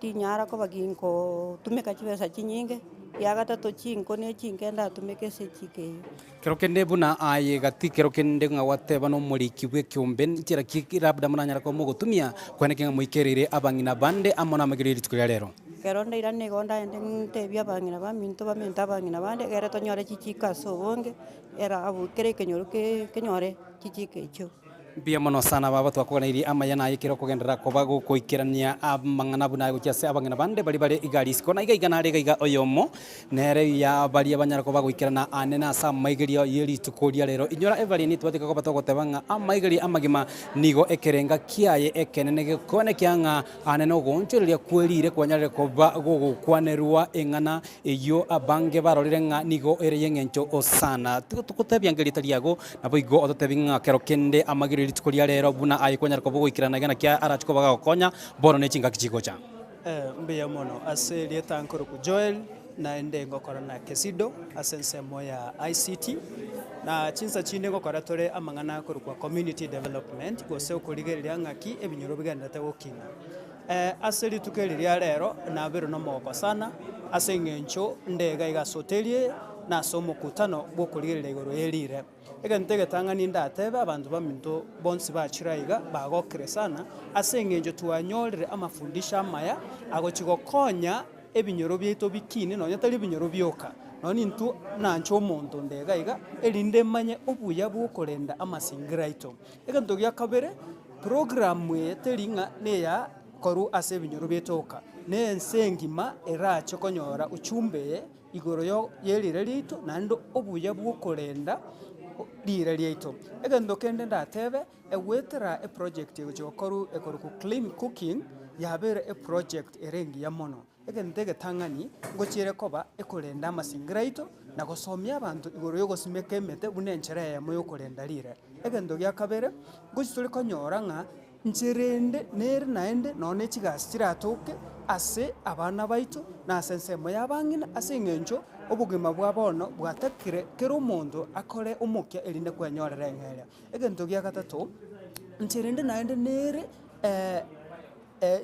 Speaker 15: tinyara ko baginko tumeka chibesa chinyinge ya gatatu chinko ne chinkenda tumeke se chike
Speaker 13: kero kende buna aye gati kero kende ngawate bano muriki bwe kyombe ntira kikirabda munanyara ko mugotumia kweneke muikerere abangina bande amona magiriri tukuya rero
Speaker 15: kero ndeira negonda ende ntebya abangina baminto bamenta abangina bande gere tonyore chichika sobonge era abu kere kenyoruke kenyore chichike icho
Speaker 13: bia mono sana baba twakoganiri amayana yikiro kugendera ko bago koikirania amangana buna gukyase abangina bande bali bali igari sikona igana ari gaiga oyomo nere ya bali abanyara ko bago ikirana anena sa maigerio yeri tukoria rero inyora Evelyn twatika ko batoko tebanga amaigeri amagima nigo ekerenga kiaye ekenene gekone kyanga anene ogonchoreria kwerire kwanyare ko bago kwanerwa engana iyo abange barorire nga nigo ere yengencho osana tukutebya ngelitariago nabo igo ototebinga kero kende amageri litukoria rero buna ayikonyara ko bogoikirana gana kya arachiko bagakonya bono ne chinga kichiko cha
Speaker 17: mbeya mono ase lietankoro ku Joel na ende ngokora na Kesydo ase nsemo ya ICT na chinsa chine ngokora tore amangana korwa community development gose ukorigereria ngaki ebinyoro bigendete gokinga ase litukereria rero na bero no moko sana ase ngencho ndega igasoterie na somo kutano bokorigereria igoro yerire egentege tangani ndatebe abantu baminto bonsi bachiraiga bagokere sana ase ngenjo twanyorere amafundisha amaya agochigokonya ebinyoro byeito bikini no nyatari ebinyoro byoka noni ntu nancho omonto ndegaiga erinde manye obuya bwokorenda amasingira ito egento gya kabere program yeteringa neya koru ase ebinyoro byetoka ne ensengima eracho konyora uchumbe igoro yo yerire lito nando obuya bwokorenda lire lito egendo kende ndatebe ewetera e project yokoru ekoru ku clean cooking yabere e project erengi ya mono egentege tangani ngochire koba ekorenda amasingira ito na gosomia abantu igoro yo gosimeka emete bunenchera ya moyo korenda lire egendo gya kabere gochitore konyora nga ncherende nere naende none chigastira atoke ase abana baito na sensemo yabangina ase ngencho obugima bwa bono bwatakire kero omonto akore omokia erinde kwenyorera eng'eria egento gya gatatu ncherende naende nere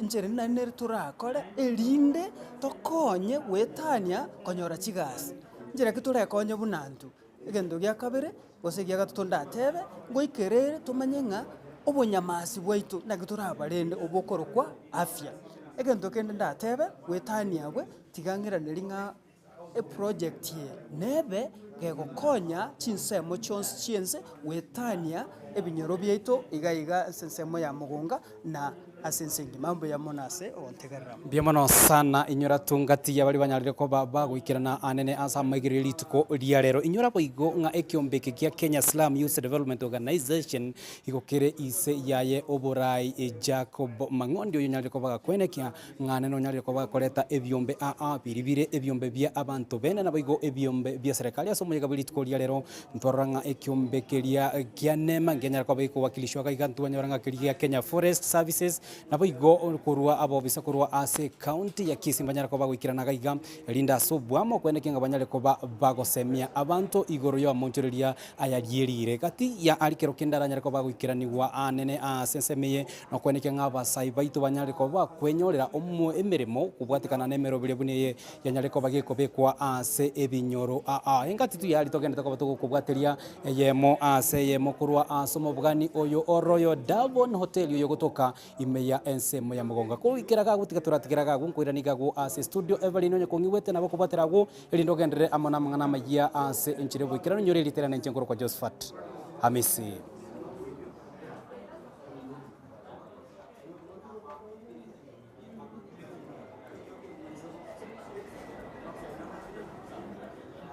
Speaker 17: ncherende naende nere turakore erinde tokonye wetania konyora chigasi njera kiturekonye bunantu egento gya kabere gose gya gatatu ndatebe ngoikerere tumanye ng'a obonyamasi bwaitu nagiturabarende obokorokwa afya egento kende ndatebe wetania bwe tigangiraneri ng'a e project ye nebe gegokonya chinsemo chonse chiense wetania ebinyoro byaito igaiga sensemo ya mugunga na asensengi mambo ya monase ontegerera
Speaker 13: biemono sana inyora tungati ya bali banyarire ko baba gwikirana anene asa magire lituko ria rero inyora boigo nga ekiombeke kia Kenya Slum Youth Development Organization igokere ise yaye oborai Jacob Mangondi unyarire ko baga kwenekia ngane no nyarire ko baga koreta ebyombe biribire ebyombe bya abantu bene na boigo ebyombe bya serikali aso muyiga lituko ria rero ntoranga ekiombeke ria kia nema bangi nyara kwa biko wakilishwa ka igantu wanyoranga kiriya Kenya Forest Services na boigo kurwa abo bisa kurwa ase county ya Kisii banyara kwa bagwikirana ga iga linda sobwamo kwenekenga banyare kwa bagosemia abantu igoro yo monchoreria ayagirire kati ya alikero kindara nyara kwa bagwikiraniwa anene asensemeye no kwenekenga abasai baitu banyare kwa kwenyorera omwe emirimo kubwatikana nemero bire buneye yanyare kwa bagiko bekwa ase ebinyoro engati tu yali togenda kwa batuko kubwateria yemo ase yemo kurwa asomo bugani oyo Royal Davon Hotel yo gotoka imeya ensemo ya mugonga ko ikiraga gutika turatikiraga gunkwiraniga go ase studio Evelyn onye kongiwete nabo kubaterago elindo gendere amana mangana magia ase enchire bwikirano nyore literana enchenko kwa Josephat Hamisi.